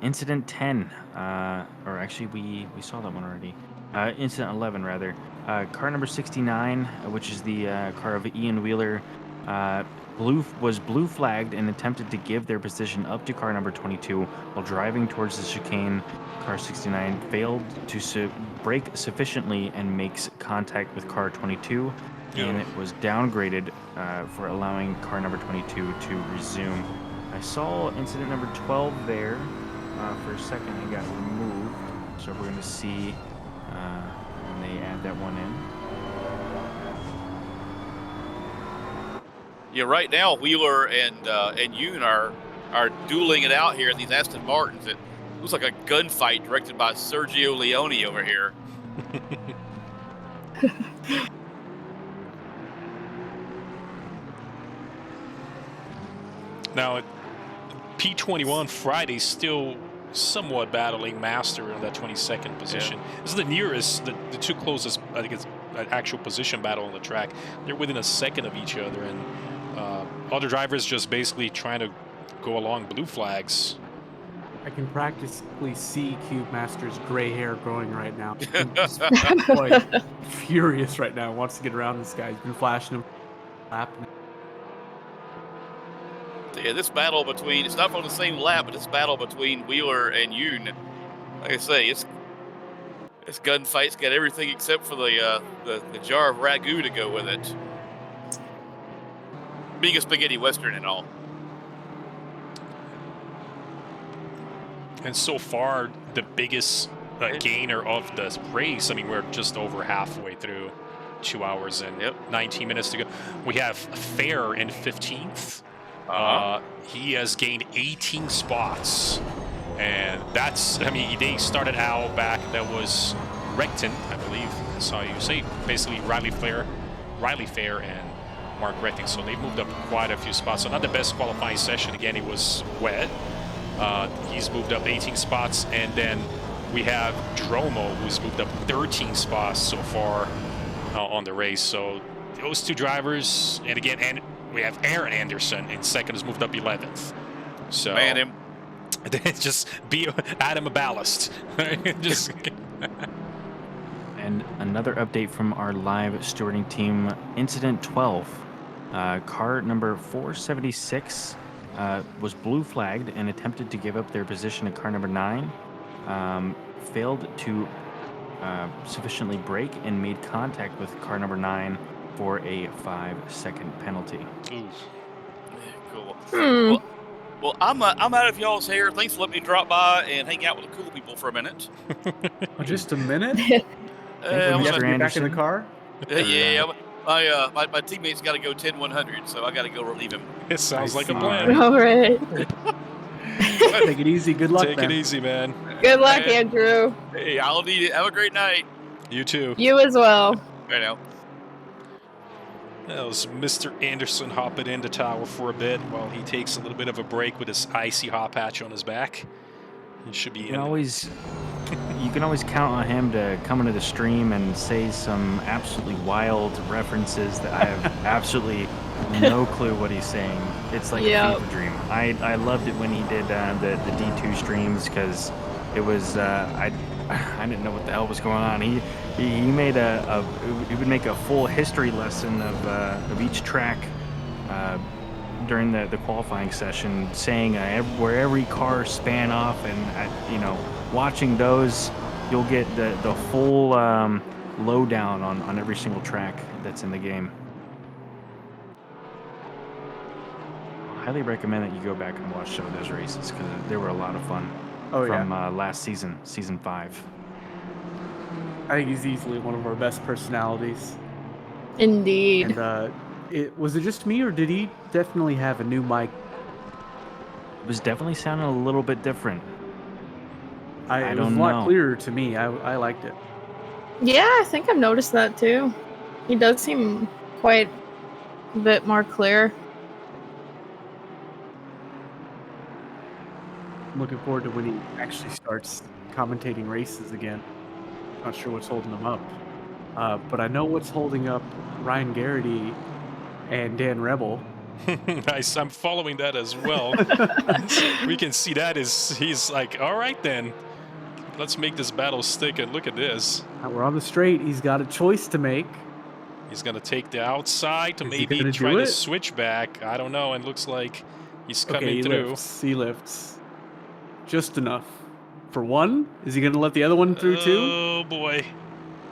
Incident 10, or actually we saw that one already. Incident 11, rather. Car number 69, which is the car of Ian Wheeler, was blue flagged and attempted to give their position up to car number 22 while driving towards the chicane. Car 69 failed to brake sufficiently and makes contact with car 22, and it was downgraded for allowing car number 22 to resume. I saw incident number 12 there. For a second it got removed, so we're going to see when they add that one in. Yeah, right now Wheeler and Yoon are dueling it out here in these Aston Martins. It looks like a gunfight directed by Sergio Leone over here. Now, P21 Friday still somewhat battling Master in that 22nd position. Yeah. This is the nearest, the 2 closest, I think it's an actual position battle on the track. They're within a second of each other, and other drivers just basically trying to go along blue flags. I can practically see Cube Master's gray hair growing right now. He's quite furious right now. Wants to get around this guy. He's been flashing him. Yeah, this battle between, it's not on the same lap, but this battle between Wheeler and Yoon, like I say, it's gunfight's got everything except for the jar of ragu to go with it. Being a spaghetti western and all. And so far, the biggest gainer of the race, I mean, we're just over halfway through, 2 hours and 19 minutes to go. We have Fair in 15th. He has gained 18 spots. And that's, I mean, they started out back, that was Recton, I believe. I saw you say, basically Riley Fair and Mark Recton. So they moved up quite a few spots. So not the best qualifying session. Again, it was wet. He's moved up 18 spots, and then we have Dromo, who's moved up 13 spots so far on the race. So those 2 drivers, and again, and we have Aaron Anderson in second, has moved up 11th. So man, him. Just be Adam a ballast. Just. And another update from our live stewarding team, Incident 12. Car number 476 was blue flagged and attempted to give up their position to car number 9. Failed to sufficiently brake and made contact with car number 9 for a 5-second penalty. Cool. Well, I'm out of y'all's hair. Thanks for letting me drop by and hang out with the cool people for a minute. Just a minute? I'm gonna be back in the car? Yeah, my teammate's got to go 10-100, so I got to go relieve him. It sounds like a plan. All right. Take it easy. Good luck, Take it easy, man. Good luck, Andrew. Hey, I'll need it. Have a great night. You too. You as well. Right now. That was Mr. Anderson hopping into tower for a bit while he takes a little bit of a break with his icy hot patch on his back. He should be You can always count on him to come into the stream and say some absolutely wild references that I have absolutely no clue what he's saying. It's like a fever dream. I loved it when he did the D2 streams because it was I didn't know what the hell was going on. He made he would make a full history lesson of each track during the qualifying session, saying where every car span off, and watching those, you'll get the full lowdown on every single track that's in the game. I highly recommend that you go back and watch some of those races because they were a lot of fun. From last season, season 5. I think he's easily one of our best personalities. Indeed. And was it just me, or did he definitely have a new mic? It was definitely sounding a little bit different. It was a lot clearer to me. I liked it. Yeah, I think I've noticed that too. He does seem quite a bit more clear. I'm looking forward to when he actually starts commentating races again. Not sure what's holding him up. But I know what's holding up Ryan Garrity and Dan Rebel. Nice. I'm following that as well. We can see that he's like, all right then, let's make this battle stick. And look at this. We're on the straight. He's got a choice to make. He's gonna take the outside to maybe try to switch back. I don't know. And looks like he's coming through. He lifts. Just enough. For one? Is he going to let the other one through too? Oh boy.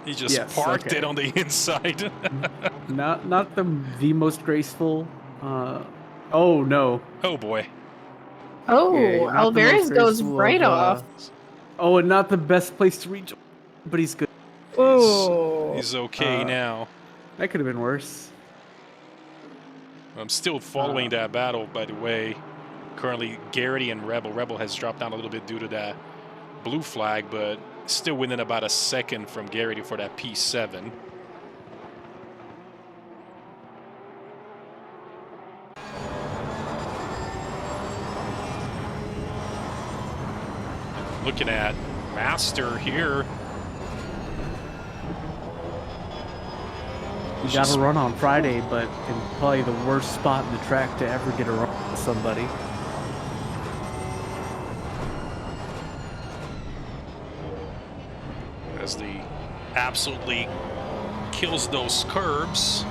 He just parked it on the inside. not the most graceful. Oh no. Oh boy. Oh, Alvarez goes right off. Oh, and not the best place to reach, but he's good. Oh. He's okay now. That could have been worse. I'm still following that battle, by the way. Currently, Garrity and Rebel. Rebel has dropped down a little bit due to that blue flag, but still within about a second from Garrity for that P7. Looking at Master here. You got to run on Friday, but in probably the worst spot in the track to ever get a run with somebody. As the absolutely kills those curbs.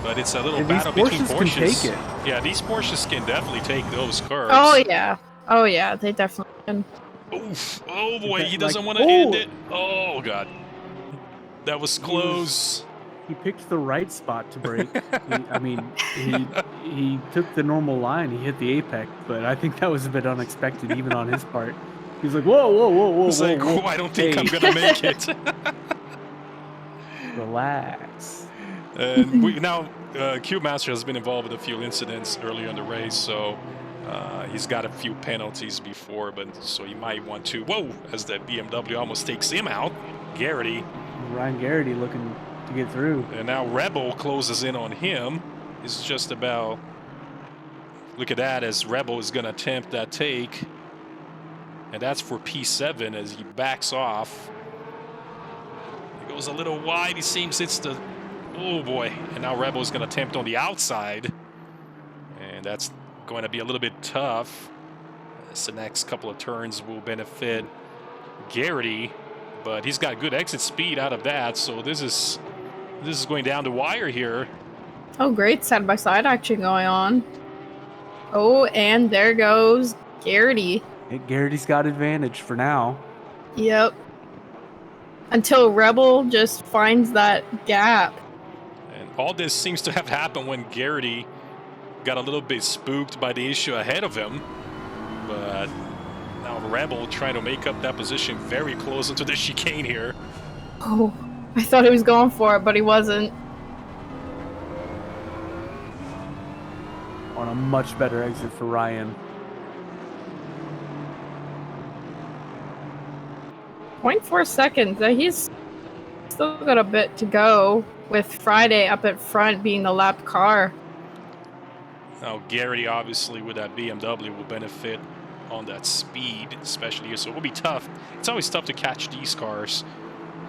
But it's a little battle between Porsches. Can take it. Yeah, these Porsches can definitely take those curbs. Oh yeah, they definitely can. Oof. Oh boy, he doesn't want to end it. Oh god. That was close. He picked the right spot to brake. He took the normal line. He hit the apex, but I think that was a bit unexpected, even on his part. He's like, whoa. He's like, whoa, I don't think I'm gonna make it. Relax. And now, Cube Master has been involved with a few incidents earlier in the race, so he's got a few penalties before, but so he might want to. Whoa! As the BMW almost takes him out, Garrity. Ryan Garrity looking to get through. And now Rebel closes in on him. He's just about. Look at that, as Rebel is going to attempt that take. And that's for P7 as he backs off. He goes a little wide. He seems it's the. Oh boy. And now Rebel is going to attempt on the outside. And that's going to be a little bit tough. As the next couple of turns will benefit Garrity. But he's got good exit speed out of that. So this is going down the wire here. Oh, great side-by-side action going on. Oh, and there goes Garrity. Garrity's got advantage for now. Yep. Until Rebel just finds that gap. And all this seems to have happened when Garrity got a little bit spooked by the issue ahead of him. But now Rebel trying to make up that position very close into the chicane here. Oh, I thought he was going for it, but he wasn't. On a much better exit for Ryan. 0.4 seconds. He's still got a bit to go, with Friday up at front being the lap car. Now, Garrity, obviously, with that BMW, will benefit on that speed, especially here. So it will be tough. It's always tough to catch these cars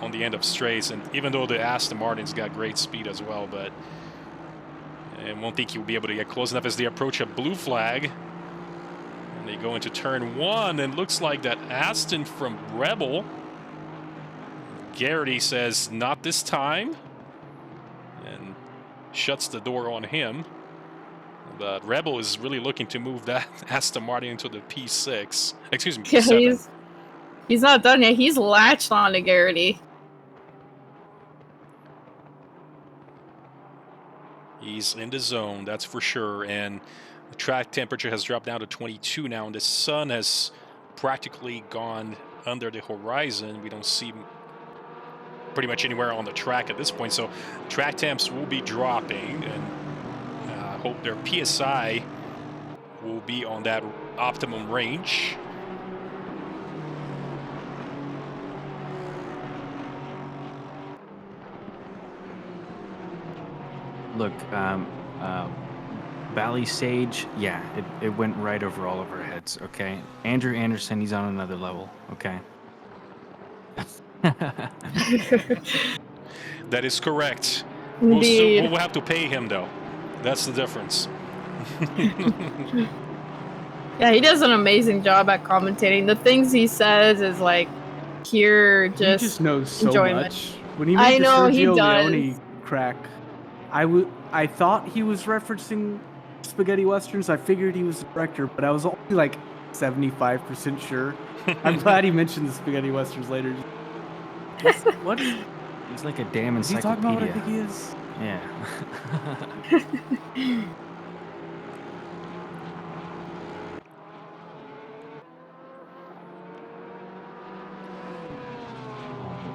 on the end of straights. And even though the Aston Martin's got great speed as well, but I won't think he'll be able to get close enough as they approach a blue flag. And they go into turn 1, and looks like that Aston from Rebel. Garrity says, not this time, and shuts the door on him. But Rebel is really looking to move that Aston Martin into the P6. Excuse me, P7. Yeah, he's not done yet. He's latched on to Garrity. He's in the zone, that's for sure. And the track temperature has dropped down to 22 now, and the sun has practically gone under the horizon. We don't see pretty much anywhere on the track at this point. So track temps will be dropping, and hope their PSI will be on that optimum range. Look, Valley Sage, yeah, it went right over all of our heads, okay? Andrew Anderson, he's on another level, okay? That is correct. Indeed. We'll have to pay him, though. That's the difference. Yeah, he does an amazing job at commentating. The things he says is like pure He just knows so enjoyment. much. When he made the he Sergio does. Leone crack, I thought he was referencing spaghetti westerns. I figured he was the director, but I was only like 75% sure. I'm glad he mentioned the spaghetti westerns later. What is He's like a damn he talking about? What I think he is. Yeah.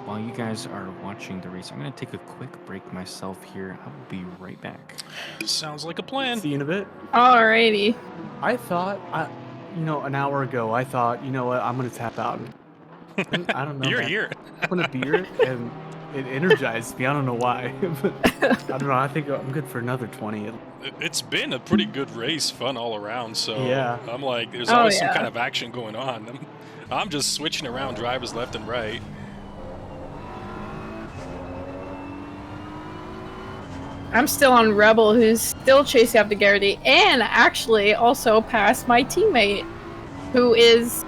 While you guys are watching the race, I'm going to take a quick break myself here. I will be right back. Sounds like a plan. See you in a bit. Alrighty. I thought, an hour ago, I thought, you know what, I'm going to tap out. And I don't know. You're man. here. I opened a beer and it energized me. I don't know why. But I don't know. I think I'm good for another 20. It's been a pretty good race, fun all around. So Yeah. I'm like, there's always some kind of action going on. I'm just switching around drivers left and right. I'm still on Rebel, who's still chasing after Garrity, and actually also passed my teammate, who is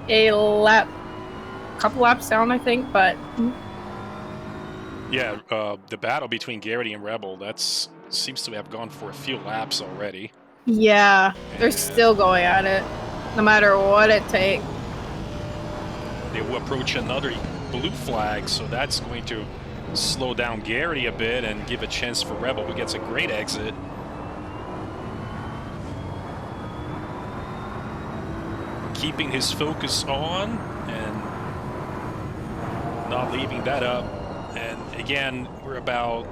a couple laps down, I think, but... Yeah, the battle between Garrity and Rebel, seems to have gone for a few laps already. Yeah, they're still going at it, no matter what it takes. They will approach another blue flag, so that's going to slow down Garrity a bit and give a chance for Rebel, who gets a great exit. Keeping his focus on and not leaving that up. And again, we're about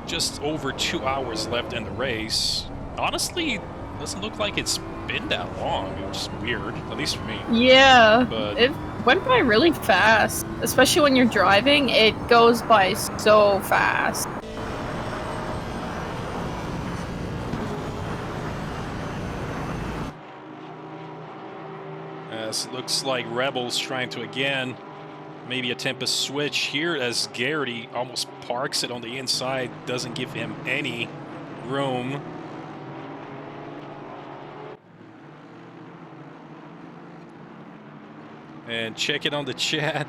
just over 2 hours left in the race. Honestly, it doesn't look like it's been that long, which is weird, at least for me. Yeah, But it went by really fast. Especially when you're driving, it goes by so fast. it looks like Rebel's trying to, again, maybe attempt a switch here as Garrity almost parks it on the inside, doesn't give him any room. And check it on the chat.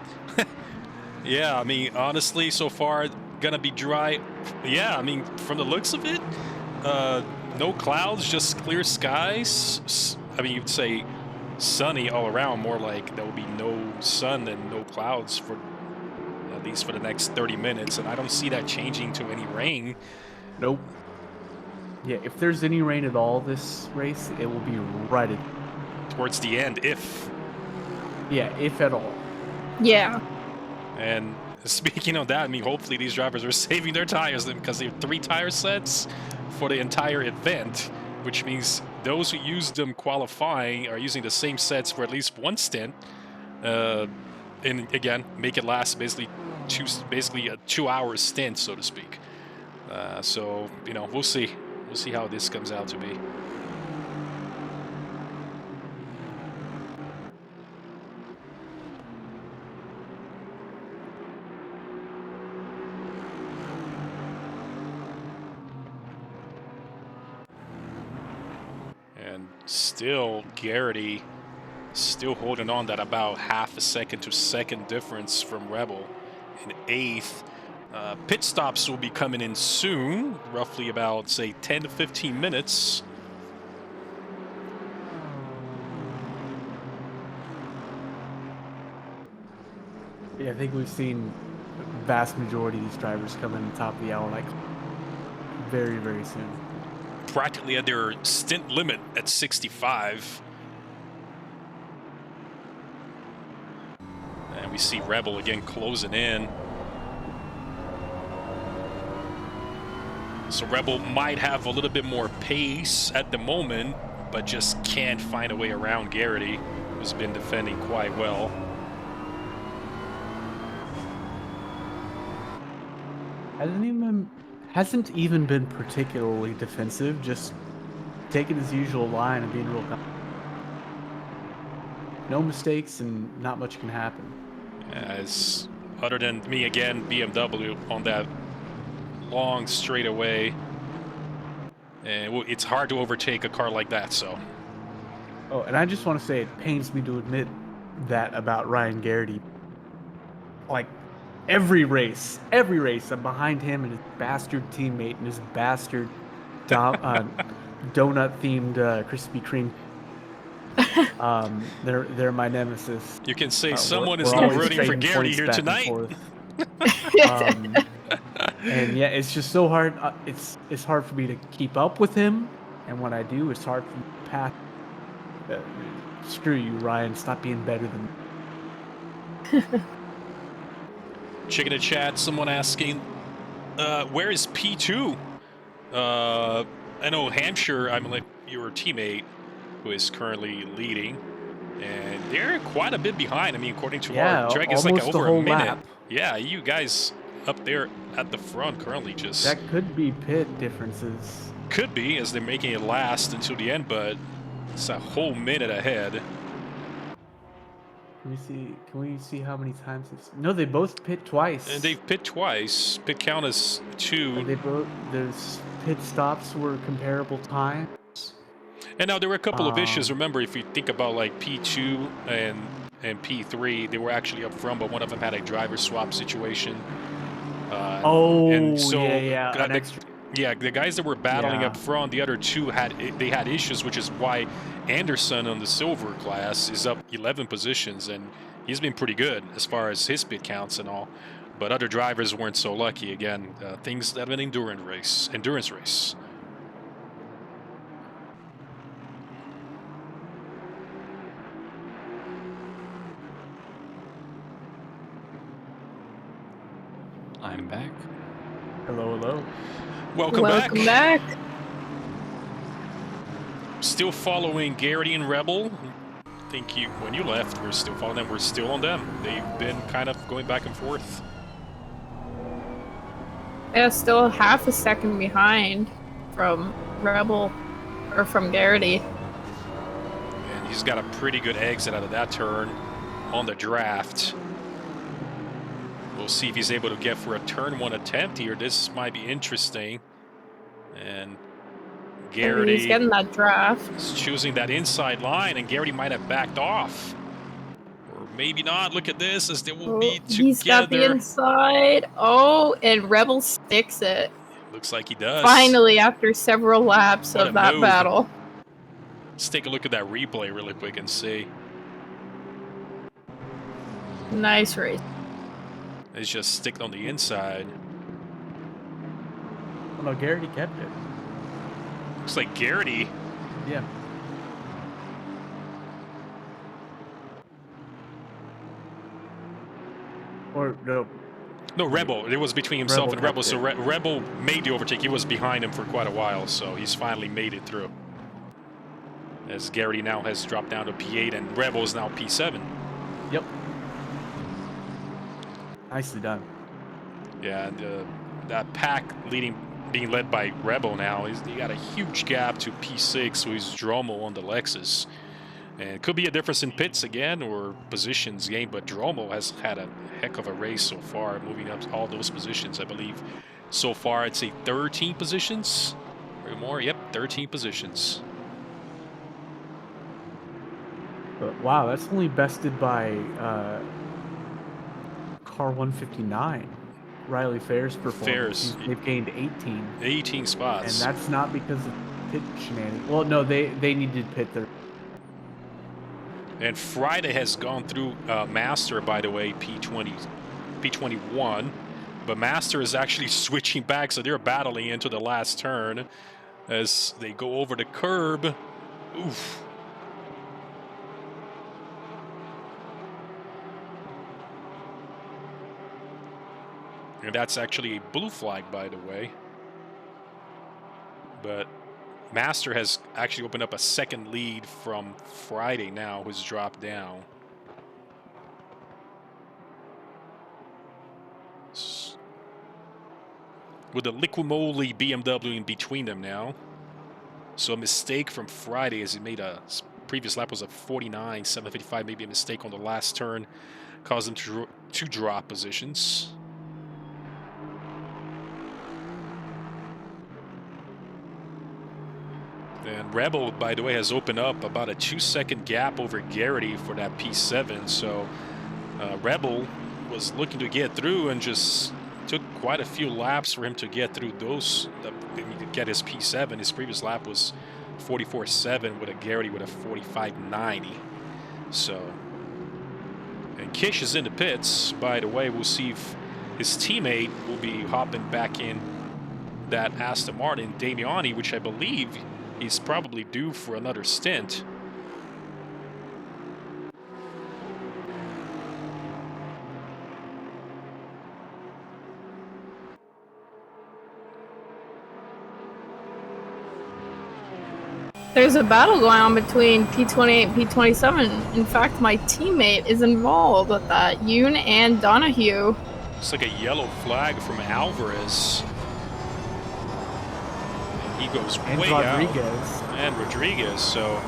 Yeah, I mean, honestly, so far, gonna be dry. Yeah, I mean, from the looks of it, no clouds, just clear skies. I mean, you'd say sunny all around, more like there will be no sun and no clouds for at least for the next 30 minutes. And I don't see that changing to any rain. Nope. Yeah, if there's any rain at all this race, it will be right towards the end, if. Yeah, if at all. Yeah. And speaking of that, I mean, hopefully these drivers are saving their tires because they have 3 tire sets for the entire event, which means those who used them qualifying are using the same sets for at least one stint. And again, make it last basically basically a 2-hour stint, so to speak. So, you know, we'll see. We'll see how this comes out to be. And still, Garrity still holding on that about half a second to second difference from Rebel in 8th. Pit stops will be coming in soon, roughly about, say, 10 to 15 minutes. Yeah, I think we've seen the vast majority of these drivers come in the top of the hour, like, very, very soon. Practically at their stint limit at 65. And we see Rebel again closing in. So Rebel might have a little bit more pace at the moment, but just can't find a way around Garrity, who's been defending quite well. Hasn't even been particularly defensive, just taking his usual line and being real calm. No mistakes and not much can happen. As other than me again, BMW on that long straightaway, and it's hard to overtake a car like that. So. Oh, and I just want to say it pains me to admit that about Ryan Garrity. Like every race, I'm behind him and his bastard teammate and his bastard donut-themed Krispy Kreme. They're my nemesis. You can say someone is not rooting for Garrity here tonight. And yeah, it's just so hard. It's hard for me to keep up with him, and when I do, it's hard for me to pass. Screw you, Ryan. Stop being better than me. Checking the chat, someone asking, where is P2? I know Hampshire, I'm like your teammate, who is currently leading, and they're quite a bit behind. I mean, according to our track, it's like over a minute. Lap. Yeah, you guys up there at the front currently just... That could be pit differences. Could be, as they're making it last until the end, but it's a whole minute ahead. Can we see how many times it's... No, they both pit twice. And they've pit twice. Pit count is 2. Those pit stops were comparable times. And now there were a couple of issues. Remember, if you think about like P2 and P3, they were actually up front, but one of them had a driver swap situation. And so the guys that were battling up front, the other two had issues, which is why Anderson on the silver class is up 11 positions, and he's been pretty good as far as his pit counts and all. But other drivers weren't so lucky. Again, things that have an endurance race. I'm back. Hello. Welcome back. Still following Garrity and Rebel. I think when you left, we're still following them. We're still on them. They've been kind of going back and forth. Yeah, still half a second behind from Rebel, or from Garrity. And he's got a pretty good exit out of that turn on the draft. We'll see if he's able to get for a turn 1 attempt here. This might be interesting. And Garrity, he's getting that draft. Is choosing that inside line, and Garrity might have backed off. Or maybe not. Look at this, as they will be together. He's got the inside. Oh, and Rebel sticks it. Looks like he does. Finally, after several laps of that battle. Let's take a look at that replay really quick and see. Nice race. It's just sticking on the inside. Oh no, Garrity kept it. Looks like Garrity. Yeah. Or no. No, Rebel. It was between himself and Rebel. So Rebel made the overtake. He was behind him for quite a while, so he's finally made it through. As Garrity now has dropped down to P8, and Rebel is now P7. Yep. Nicely done. Yeah, and that pack being led by Rebel now, he got a huge gap to P6 with Dromo on the Lexus. And it could be a difference in pits again or positions gained, but Dromo has had a heck of a race so far, moving up all those positions, I believe. So far, I'd say 13 positions or more. Yep, 13 positions. But wow, that's only bested by car 159. Riley Fair's performance. They've gained 18. 18 spots. And that's not because of pit shenanigans. Well, no, they needed pit there. And Friday has gone through Master, by the way, P21. But Master is actually switching back, so they're battling into the last turn as they go over the curb. Oof. And that's actually a blue flag, by the way. But Master has actually opened up a second lead from Friday now, who's dropped down. With the Liquimoli BMW in between them now. So a mistake from Friday as he made a previous lap was a 49.755, maybe a mistake on the last turn, caused him to drop positions. And Rebel, by the way, has opened up about a 2-second gap over Garrity for that P7. So Rebel was looking to get through and just took quite a few laps for him to get through those, to get his P7. His previous lap was 44.7 with a Garrity with a 45.90. So, and Kish is in the pits, by the way. We'll see if his teammate will be hopping back in that Aston Martin, Damiani, which I believe he's probably due for another stint. There's a battle going on between P28 and P27. In fact, my teammate is involved with that. Yoon and Donahue. It's like a yellow flag from Alvarez. And he goes and way Rodriguez. out. And Rodriguez. So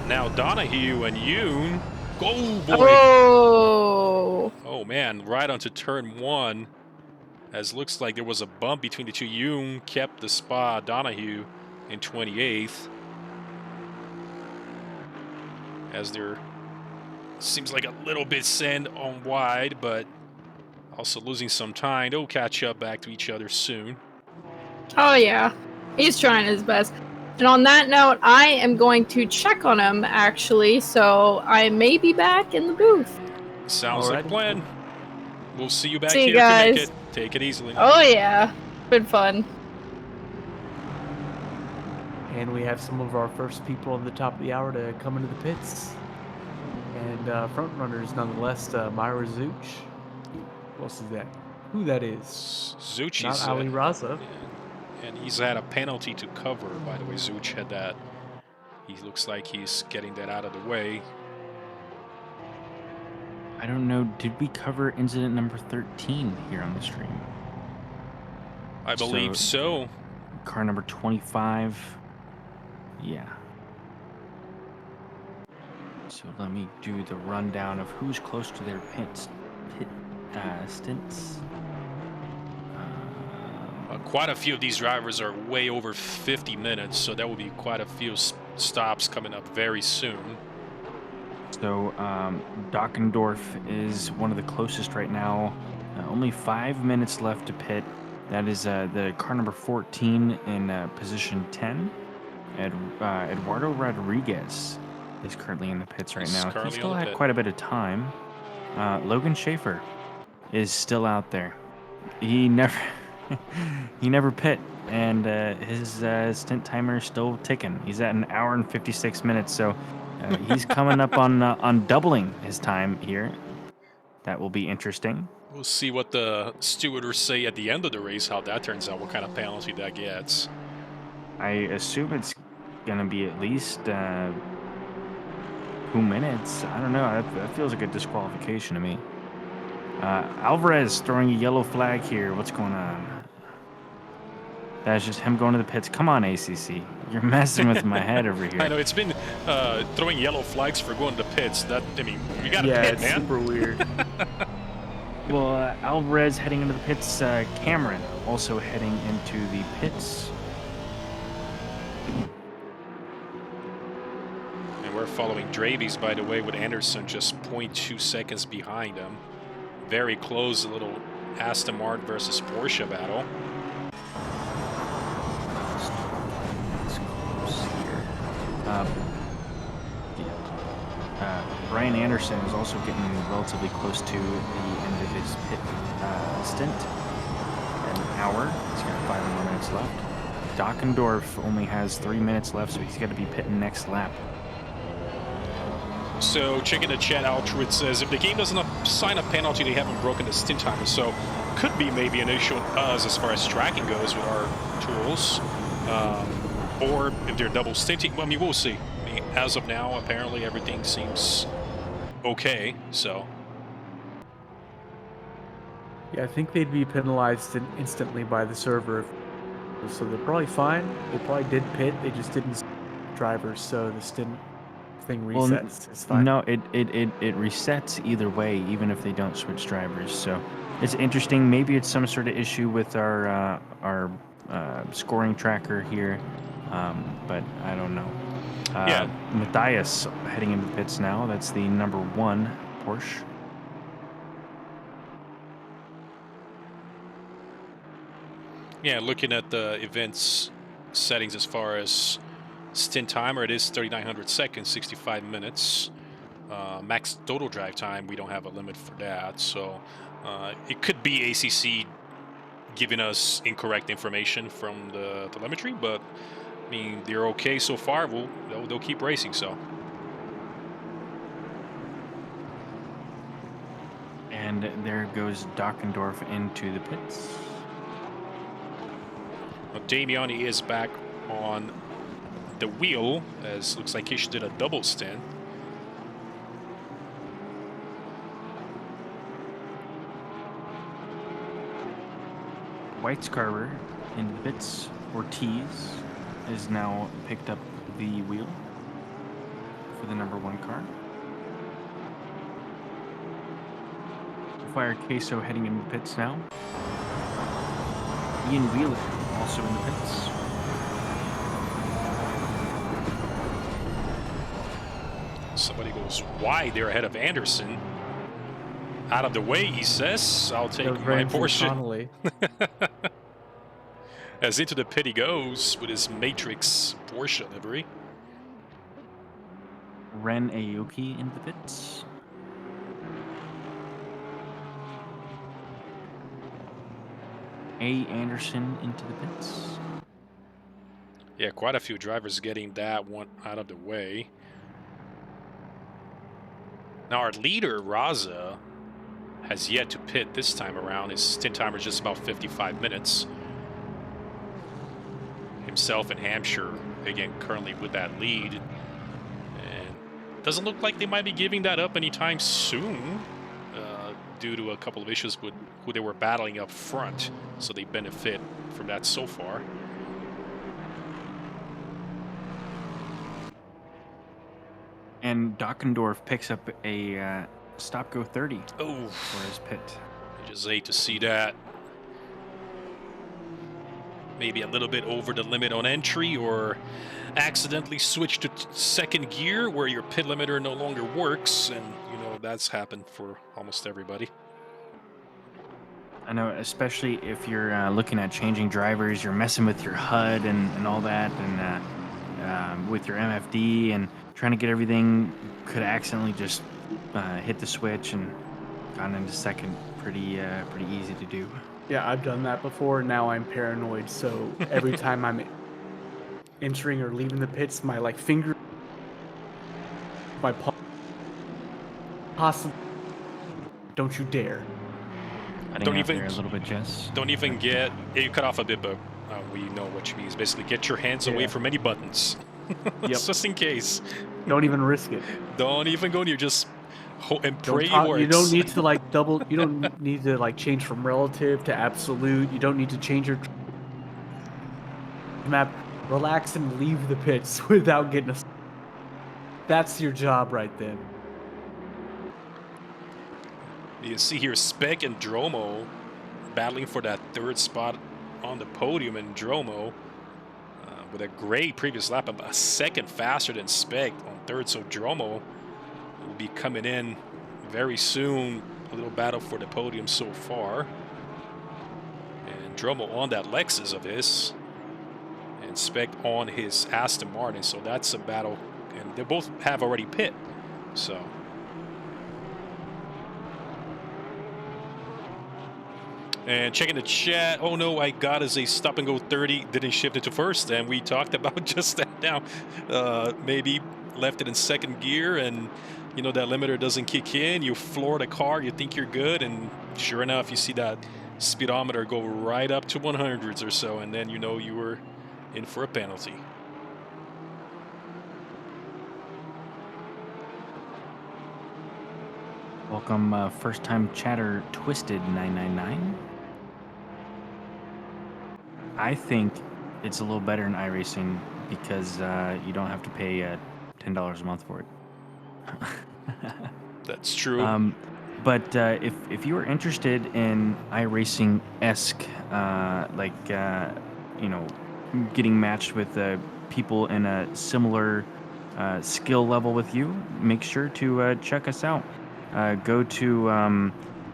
now Donahue and Yoon. Oh boy! Oh! Oh man! Right onto turn 1. As looks like there was a bump between the two. Yoon kept the spot. Donahue in 28th. As there seems like a little bit sand on wide, but also losing some time. They'll catch up back to each other soon. Oh yeah, he's trying his best. And on that note, I am going to check on him actually, so I may be back in the booth. Sounds like a plan. We'll see you back see here you guys. to make it. Take it easily. Oh yeah, been fun. And we have some of our first people on the top of the hour to come into the pits. And front runners nonetheless, Myra Zuch. Who else is that? Who that is? Zuch Not is Ali Raza. Yeah. And he's had a penalty to cover, by the way. Zuch had that. He looks like he's getting that out of the way. I don't know. Did we cover incident number 13 here on the stream? I believe so. Car number 25. Yeah. So let me do the rundown of who's close to their pit stints. Quite a few of these drivers are way over 50 minutes, so there will be quite a few stops coming up very soon. So Dockendorf is one of the closest right now. Only 5 minutes left to pit. That is the car number 14 in position 10. Eduardo Rodriguez is currently in the pits right now. He still had quite a bit of time. Logan Schaefer is still out there. He never pit, and his stint timer is still ticking. He's at 1 hour and 56 minutes, so he's coming up on doubling his time here. That will be interesting. We'll see what the stewards say at the end of the race, how that turns out, what kind of penalty that gets. I assume it's going to be at least 2 minutes. I don't know. That feels like a disqualification to me. Alvarez throwing a yellow flag here. What's going on? That's just him going to the pits. Come on, ACC. You're messing with my head over here. I know, it's been throwing yellow flags for going to pits. That, I mean, you got to pit, it's man. super weird. Well, Alvarez heading into the pits. Cameron also heading into the pits. And we're following Dravies, by the way, with Anderson just 0.2 seconds behind him. Very close, a little Aston Martin versus Porsche battle. It's close here. Brian Anderson is also getting relatively close to the end of his pit stint. An hour. He's got 5 more minutes left. Dockendorf only has 3 minutes left, so he's got to be pitting next lap. So, checking the chat out, it says, if the game doesn't assign a penalty, they haven't broken the stint timer. So, could be maybe an issue on us as far as tracking goes with our tools. Or if they're double stinting. Well, I mean, we'll see. I mean, as of now, apparently everything seems okay, so. Yeah, I think they'd be penalized instantly by the server. So they're probably fine. They probably did pit. They just didn't drivers, so the stint thing resets. It's fine. No, it resets either way, even if they don't switch drivers. So it's interesting. Maybe it's some sort of issue with our scoring tracker here, but I don't know. Yeah. Matthias heading into the pits now. That's the number 1 Porsche. Yeah, looking at the events settings as far as stint timer, it is 3,900 seconds, 65 minutes. Max total drive time, we don't have a limit for that. So it could be ACC giving us incorrect information from the telemetry, but I mean, they're okay so far. They'll keep racing, so. And there goes Dockendorf into the pits. Well, Damiani is back on the wheel, as looks like he did a double stint. Whitescarver into the pits. Ortiz is now picked up the wheel for the number 1 car. Fire Queso heading into the pits now. Ian Wheeler also in the pits. Somebody goes wide there ahead of Anderson. Out of the way, he says. I'll take my Porsche. As into the pit he goes with his Matrix Porsche livery. Ren Aoki into the pits. A. Anderson into the pits. Yeah, quite a few drivers getting that one out of the way. Now our leader, Raza, has yet to pit this time around. His stint timer is just about 55 minutes. Himself and Hampshire, again, currently with that lead. And doesn't look like they might be giving that up anytime soon, due to a couple of issues with who they were battling up front. So they benefit from that so far. And Dockendorf picks up a stop-go 30 Oh, for his pit. I just hate to see that. Maybe a little bit over the limit on entry, or accidentally switch to second gear where your pit limiter no longer works, and you know that's happened for almost everybody. I know, especially if you're looking at changing drivers, you're messing with your HUD and all that, and with your MFD and trying to get everything, could accidentally just hit the switch and gone into second. Pretty easy to do. Yeah, I've done that before. Now I'm paranoid, so every time I'm entering or leaving the pits, my finger, my possible. Don't you dare! Don't even there a little bit, Jess. Don't even get. Yeah, you cut off a bit, but we know what you mean. Basically, get your hands away from any buttons. Yep. Just in case. Don't even risk it. Don't even go near. Just Hope and pray it works. You don't need to like you don't need to like change from relative to absolute. You don't need to change your map. Relax and leave the pits without getting a. That's your job right then. You see here Spec and Dromo battling for that third spot on the podium, and Dromo with a great previous lap, about a second faster than Spec on third. So Dromo will be coming in very soon. A little battle for the podium so far. And Dromo on that Lexus of his, and Spec on his Aston Martin. So that's a battle, and they both have already pit. So. And checking the chat, oh no, I got as a stop and go 30, didn't shift into first, and we talked about just that now. Maybe left it in second gear, and you know that limiter doesn't kick in, you floor the car, you think you're good, and sure enough, you see that speedometer go right up to 100s or so, and then you know you were in for a penalty. Welcome, first-time chatter Twisted 999. I think it's a little better in iRacing because you don't have to pay $10 a month for it. That's true. But if you are interested in iRacing-esque, you know, getting matched with people in a similar skill level with you, make sure to check us out. Go to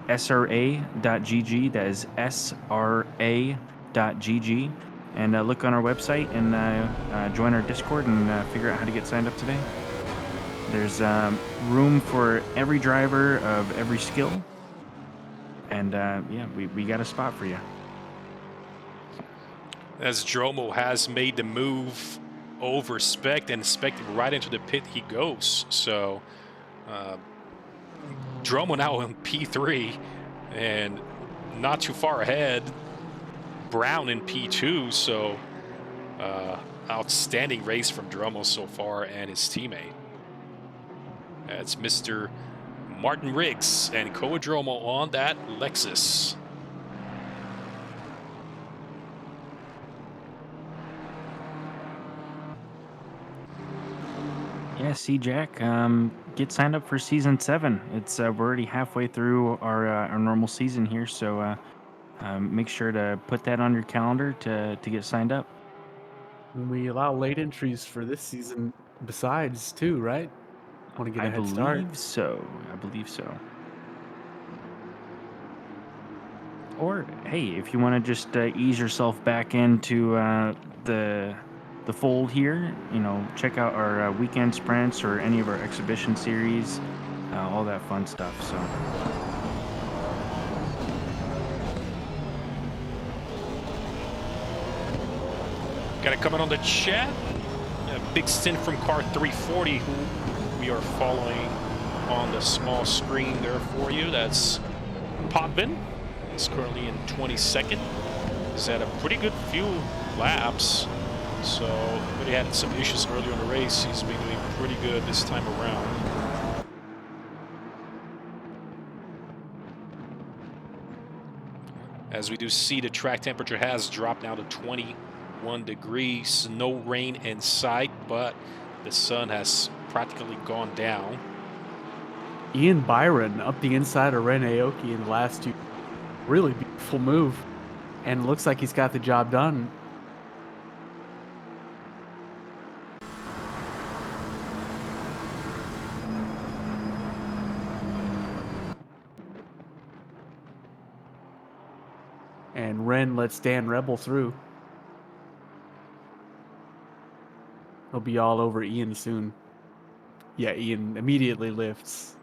SRA.gg, that is SRA.gg, and look on our website and join our Discord and figure out how to get signed up today. There's room for every driver of every skill, and yeah, we got a spot for you. As Dromo has made the move over Spec, and Spec right into the pit he goes. So Dromo now in P3 and not too far ahead. Brown in P2, so outstanding race from Dromo so far and his teammate. That's Mr. Martin Riggs and Koa Dromo on that Lexus. Yeah, see, Jack, get signed up for season 7. It's we're already halfway through our normal season here, so make sure to put that on your calendar to get signed up. We allow late entries for this season besides too, right? Want to get a head start? I believe so. Or hey, if you want to just ease yourself back into the fold here, you know, check out our weekend sprints or any of our exhibition series, all that fun stuff. So. Got a comment on the chat. A big stint from car 340, who we are following on the small screen there for you. That's Potvin. He's currently in 22nd. He's had a pretty good few laps. So, but he had some issues earlier in the race. He's been doing pretty good this time around. As we do see, the track temperature has dropped now to 21 degrees. No rain in sight, but the sun has practically gone down. Ian Byron up the inside of Ren Aoki in the last two. Really beautiful move. And looks like he's got the job done. And Ren lets Dan Rebel through. He'll be all over Ian soon. Yeah, Ian immediately lifts.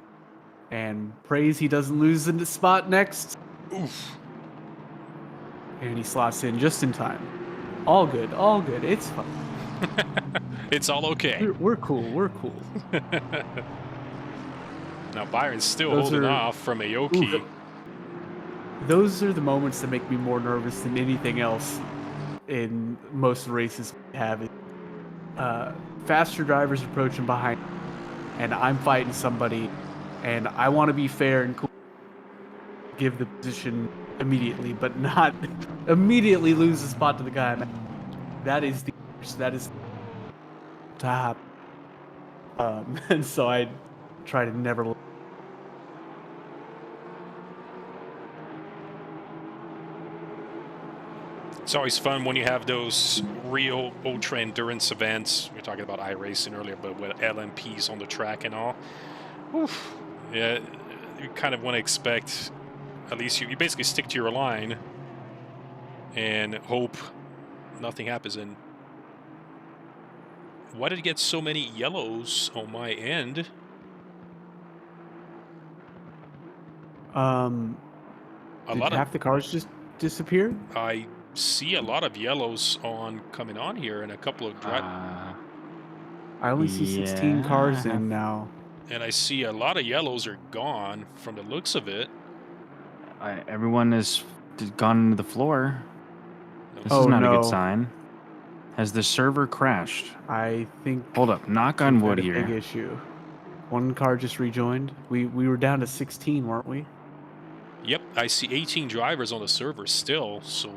And prays he doesn't lose in the spot next. Oof. And he slots in just in time. All good, all good. It's fine. It's all okay. We're cool, we're cool. Now Byron's still holding off from Aoki. Those are the moments that make me more nervous than anything else in most races we have. Faster drivers approaching behind, and I'm fighting somebody and I want to be fair and cool, give the position immediately, but not immediately lose the spot to the guy. That is top. And so I try to never. It's always fun when you have those real ultra endurance events. We were talking about iRacing earlier, but with LMPs on the track and all. Oof. Yeah, you kind of want to expect, at least you basically stick to your line and hope nothing happens. And why did it get so many yellows on my end? Did half the cars just disappear? I see a lot of yellows on coming on here, and a couple of I only see 16 cars in now. And I see a lot of yellows are gone from the looks of it. Everyone has gone into the floor. This is not a good sign. Has the server crashed? I think. Hold up, knock on wood here. Big issue. One car just rejoined. We were down to 16, weren't we? Yep, I see 18 drivers on the server still. So,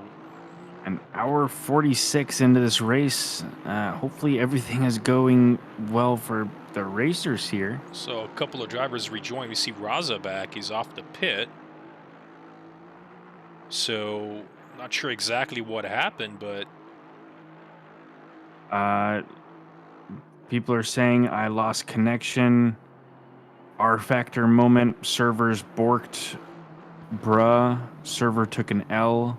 an hour 46 into this race. Hopefully everything is going well for the racers here. So a couple of drivers rejoined. We see Raza back. He's off the pit. So not sure exactly what happened, but people are saying I lost connection. R factor moment. Servers borked. Bruh. Server took an L.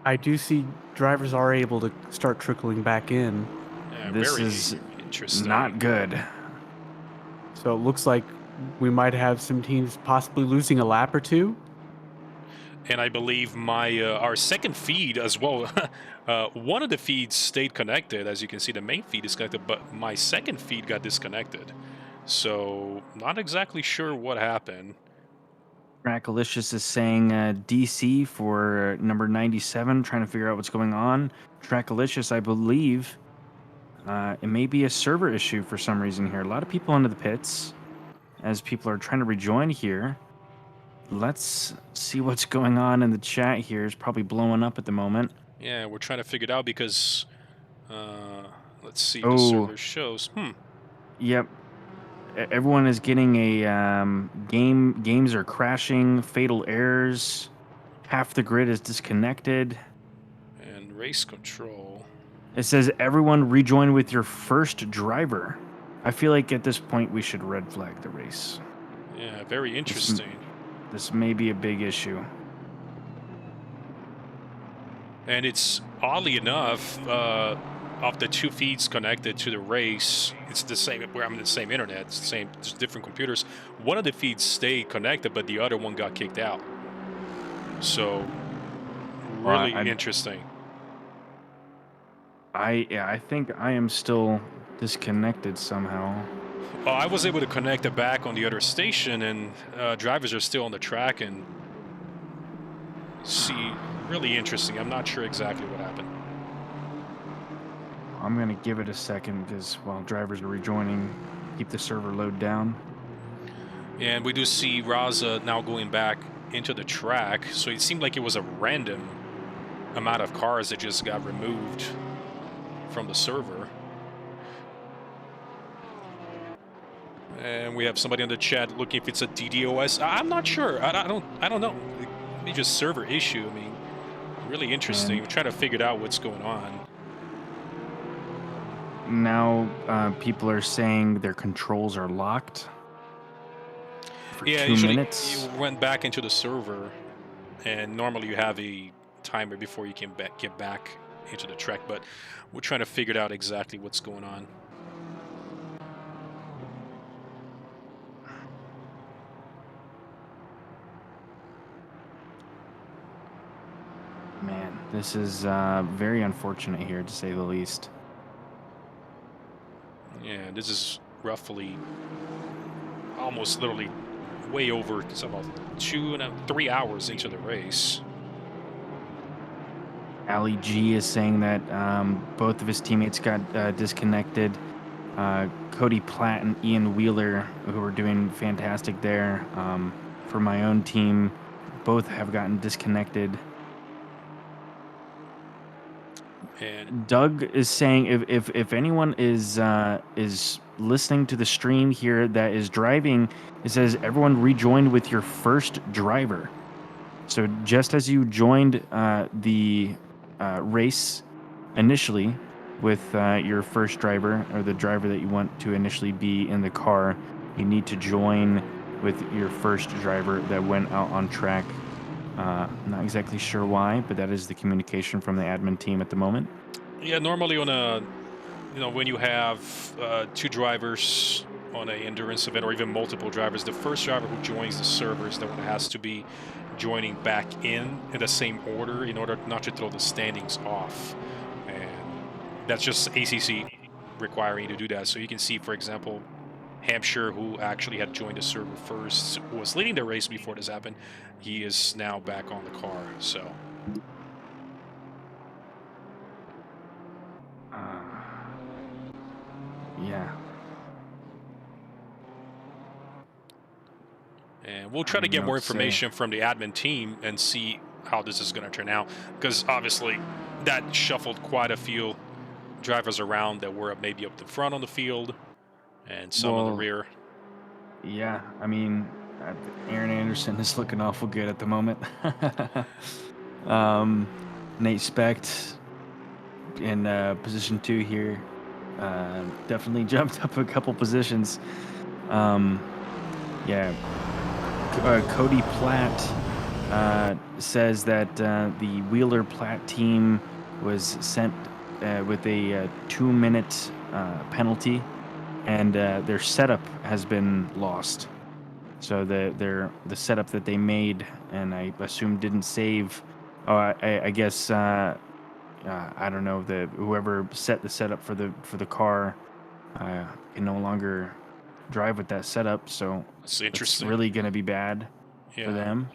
I do see drivers are able to start trickling back in. Yeah, this is not good. So it looks like we might have some teams possibly losing a lap or two. And I believe our second feed as well, one of the feeds stayed connected. As you can see, the main feed is connected, but my second feed got disconnected. So not exactly sure what happened. Trackalicious is saying DC for number 97, trying to figure out what's going on. Trackalicious, I believe it may be a server issue for some reason here. A lot of people into the pits as people are trying to rejoin here. Let's see what's going on in the chat here. It's probably blowing up at the moment. Yeah, we're trying to figure it out because let's see if the server shows. Yep. Everyone is getting a games are crashing, fatal errors. Half the grid is disconnected. And race control. It says everyone rejoin with your first driver. I feel like at this point we should red flag the race. Yeah, very interesting. This may be a big issue. And it's oddly enough, of the two feeds connected to the race, it's the same. We're on the same internet, it's the same, just different computers. One of the feeds stayed connected, but the other one got kicked out. So, really interesting. I think I am still disconnected somehow. Oh, I was able to connect it back on the other station, and drivers are still on the track. And see, really interesting. I'm not sure exactly what happened. I'm going to give it a second because while drivers are rejoining, keep the server load down. And we do see Raza now going back into the track. So it seemed like it was a random amount of cars that just got removed from the server. And we have somebody in the chat looking if it's a DDoS. I'm not sure. I don't know. Maybe just server issue. I mean, really interesting. We're trying to figure out what's going on. Now people are saying their controls are locked for 2 minutes. You went back into the server, and normally you have a timer before you can get back into the track, but we're trying to figure out exactly what's going on. Man, this is very unfortunate here, to say the least. Yeah, this is roughly almost literally way over. It's about 3 hours into the race. Ali G is saying that both of his teammates got disconnected. Cody Platt and Ian Wheeler, who are doing fantastic there. For my own team, both have gotten disconnected. And Doug is saying if anyone is listening to the stream here that is driving, it says everyone rejoined with your first driver. So just as you joined the race initially with your first driver, or the driver that you want to initially be in the car, you need to join with your first driver that went out on track. Not exactly sure why, but that is the communication from the admin team at the moment. yeah, normally on a, when you have 2 drivers on an endurance event, or even multiple drivers, the first driver who joins the server is the one that has to be joining back in the same order in order not to throw the standings off. And that's just ACC requiring you to do that. So you can see, for example, Hampshire, who actually had joined the server first, who was leading the race before this happened, he is now back on the car. So yeah. and we'll try to get more information from the admin team and see how this is going to turn out, because obviously that shuffled quite a few drivers around that were maybe up the front on the field and some on the rear. Yeah, I mean, Aaron Anderson is looking awful good at the moment. Nate Specht in position 2 here, definitely jumped up a couple positions. Yeah, Cody Platt says that the Wheeler Platt team was sent with a 2-minute penalty, and their setup has been lost. So the setup that they made, and I assume didn't save. I guess I don't know, whoever set the setup for the car can no longer drive with that setup. So It's interesting. it's really going to be bad for them.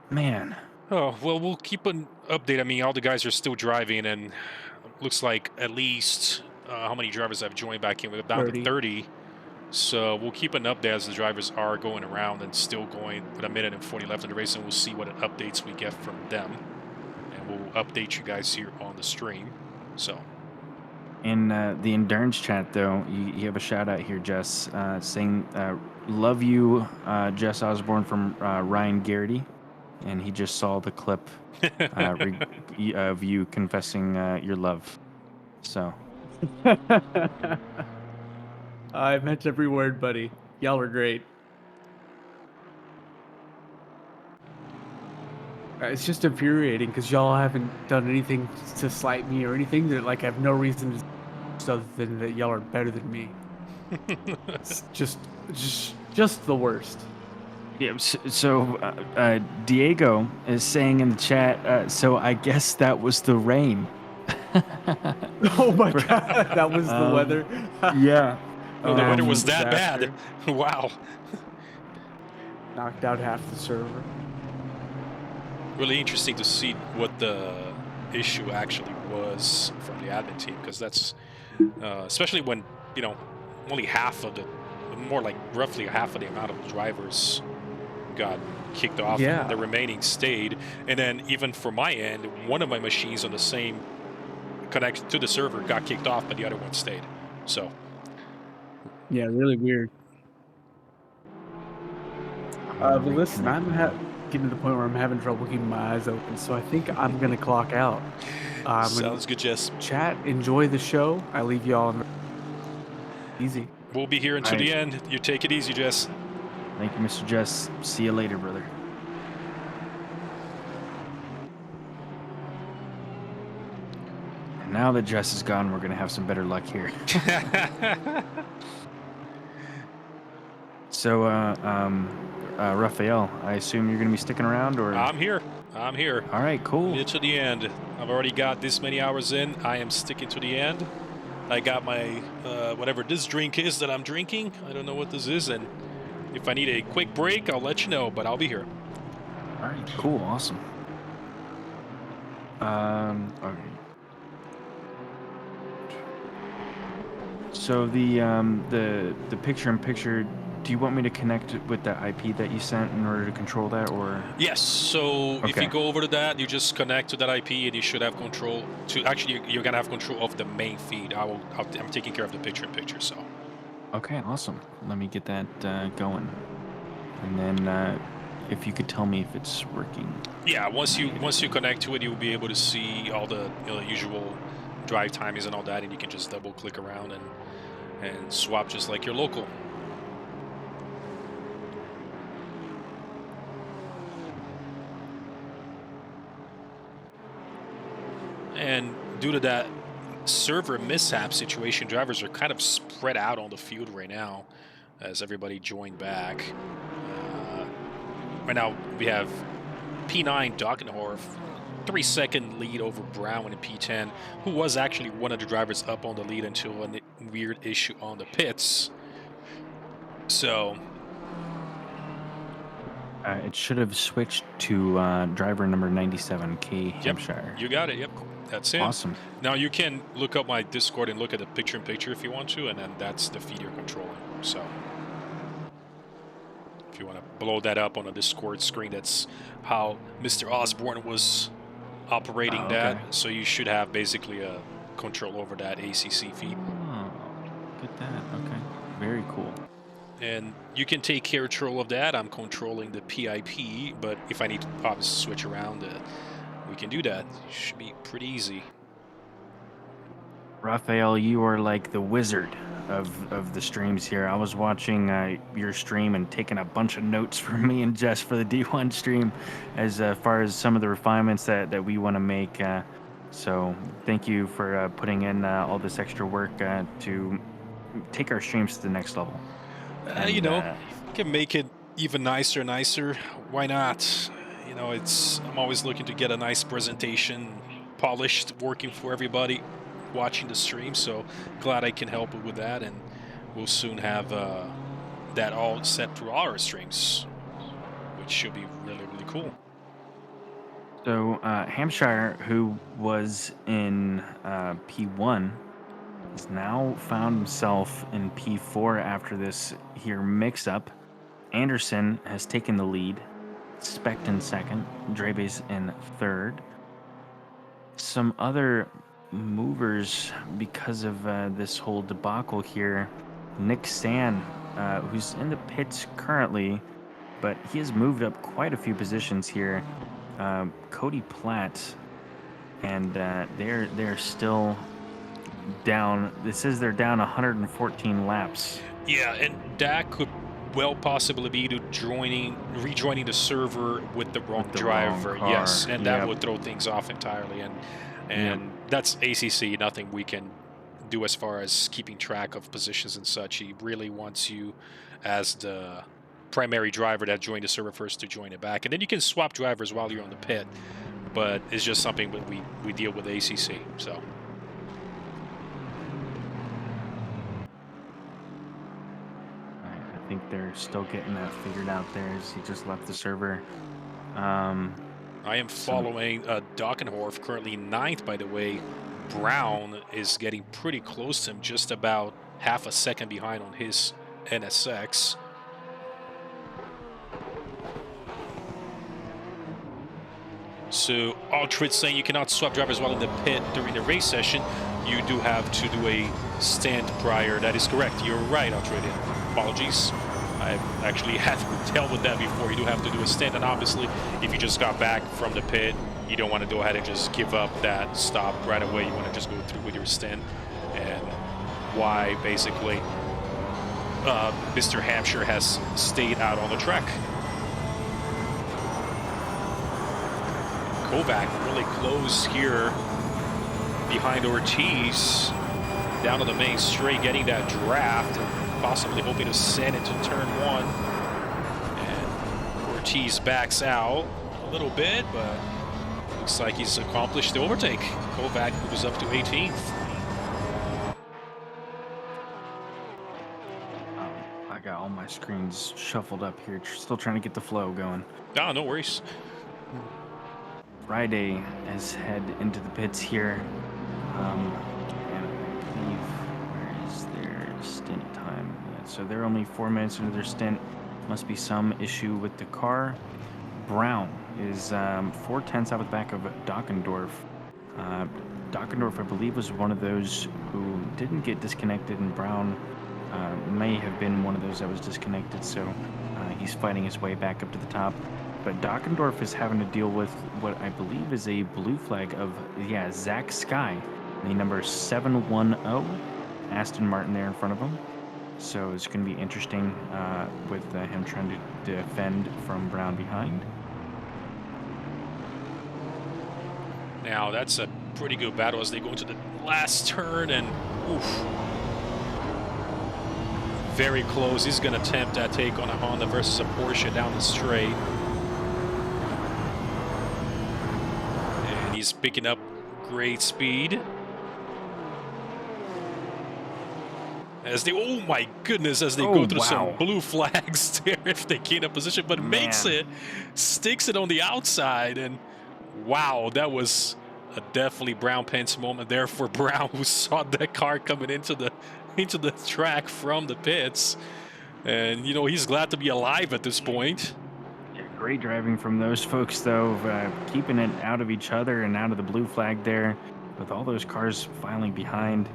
Man. Oh, well, we'll keep an update. I mean, all the guys are still driving, and looks like at least how many drivers have joined back in? We're down to 30. So we'll keep an update as the drivers are going around and still going with 1 minute and 40 left in the race, and we'll see what updates we get from them. And we'll update you guys here on the stream. So in the endurance chat, though, you have a shout out here, Jess, saying, love you, Jess Osborne, from Ryan Garrity. And he just saw the clip of you confessing your love. So I meant every word, buddy. Y'all are great. It's just infuriating because y'all haven't done anything to slight me or anything. That like I have no reason to, other than that y'all are better than me. It's just the worst. yeah. So Diego is saying in the chat. So I guess that was the rain. Oh my god, that was the weather. Yeah. Oh, the weather was that bad. Wow. Knocked out half the server. Really interesting to see what the issue actually was from the admin team, because that's especially when only half of roughly half of the amount of drivers got kicked off. Yeah. And the remaining stayed, and then even for my end, one of my machines on the same connected to the server got kicked off, but the other one stayed. So yeah, really weird. But listen, I'm getting to the point where I'm having trouble keeping my eyes open, so I think I'm gonna clock out. sounds good, Jess. Chat, enjoy the show. I leave you all easy. We'll be here until the end. You take it easy, Jess. Thank you, Mr. Jess. See you later, brother. And now that Jess is gone, we're gonna have some better luck here. So, Raphael, I assume you're going to be sticking around, or? I'm here. All right, cool. Get to the end. I've already got this many hours in. I am sticking to the end. I got my, whatever this drink is that I'm drinking. I don't know what this is, and if I need a quick break, I'll let you know, but I'll be here. All right, cool, awesome. Okay. So the picture-in-picture, do you want me to connect it with the IP that you sent in order to control that, or? Yes. So if you Okay. go over to that, you just connect to that IP, and you should have control to. Actually, you're gonna have control of the main feed. I'm taking care of the picture-in-picture. So. Okay, awesome. Let me get that going. And then if you could tell me if it's working. Yeah, once you connect to it, you'll be able to see all the usual drive timings and all that, and you can just double click around and swap just like your local. And due to that server mishap situation, drivers are kind of spread out on the field right now as everybody joined back. Right now we have P9 Dockenhorf, 3-second lead over Brown in P10, who was actually one of the drivers up on the lead until a weird issue on the pits. So It should have switched to driver number 97, K Hampshire. You got it. Yep, that's him. Awesome. Now you can look up my Discord and look at the picture-in-picture if you want to, and then that's the feed you're controlling. So if you want to blow that up on a Discord screen, that's how Mr. Osborne was operating that. So you should have basically a control over that ACC feed. Oh, look at that. Okay, very cool. And you can take control of that. I'm controlling the PIP, but if I need to obviously switch around, we can do that. It should be pretty easy. Raphael, you are like the wizard of the streams here. I was watching your stream and taking a bunch of notes for me and Jess for the D1 stream as far as some of the refinements that we want to make. So thank you for putting in all this extra work to take our streams to the next level. And, you can make it even nicer. Why not? I'm always looking to get a nice presentation, polished, working for everybody watching the stream. So glad I can help with that, and we'll soon have that all set through all our streams, which should be really cool. So Hampshire, who was in P1, has now found himself in P4 after this here mix-up. Anderson has taken the lead. Specht in second. Drebe's in third. Some other movers because of this whole debacle here. Nick Stan, who's in the pits currently, but he has moved up quite a few positions here. Cody Platt, and they're still down. It says they're down 114 laps. Yeah, and that could well possibly be to rejoining the server with the wrong driver. Yes, and that would throw things off entirely. And that's ACC. Nothing we can do as far as keeping track of positions and such. He really wants you as the primary driver that joined the server first to join it back, and then you can swap drivers while you're on the pit. But it's just something that we deal with ACC. So. I think they're still getting that figured out there as he just left the server. I am following Dockenhorf, currently 9th, by the way. Brown is getting pretty close to him, just about half a second behind on his NSX. So Altrid saying you cannot swap drivers while in the pit during the race session. You do have to do a stand prior. That is correct. You're right, Altrid. Apologies. I've actually had to deal with that before. You do have to do a stand, and obviously, if you just got back from the pit, you don't want to go ahead and just give up that stop right away. You want to just go through with your stand, and why basically Mr. Hampshire has stayed out on the track. Kovac really close here behind Ortiz down to the main straight, getting that draft and possibly hoping to send it to turn 1. And Ortiz backs out a little bit, but looks like he's accomplished the overtake. Kovac moves up to 18th. I got all my screens shuffled up here, still trying to get the flow going. Oh, no worries. Friday has head into the pits here. And I believe, where is What's their stint time? Yeah, so they're only 4 minutes into their stint. Must be some issue with the car. Brown is 4/10 out of the back of Dockendorf. Dockendorf, I believe, was one of those who didn't get disconnected, and Brown may have been one of those that was disconnected, so he's fighting his way back up to the top. But Dockendorf is having to deal with what I believe is a blue flag of, Zach Sky, the number 710 Aston Martin there in front of him. So it's going to be interesting with him trying to defend from Brown behind. Now that's a pretty good battle as they go into the last turn, and oof. Very close. He's going to attempt that take on a Honda versus a Porsche down the straight. And he's picking up great speed. As they, oh my goodness, as they go through some blue flags there if they gain a position, but makes it, sticks it on the outside, and wow, that was a definitely Brown Pence moment there for Brown, who saw that car coming into the track from the pits, and you know he's glad to be alive at this point. Yeah, great driving from those folks though, keeping it out of each other and out of the blue flag there, with all those cars filing behind.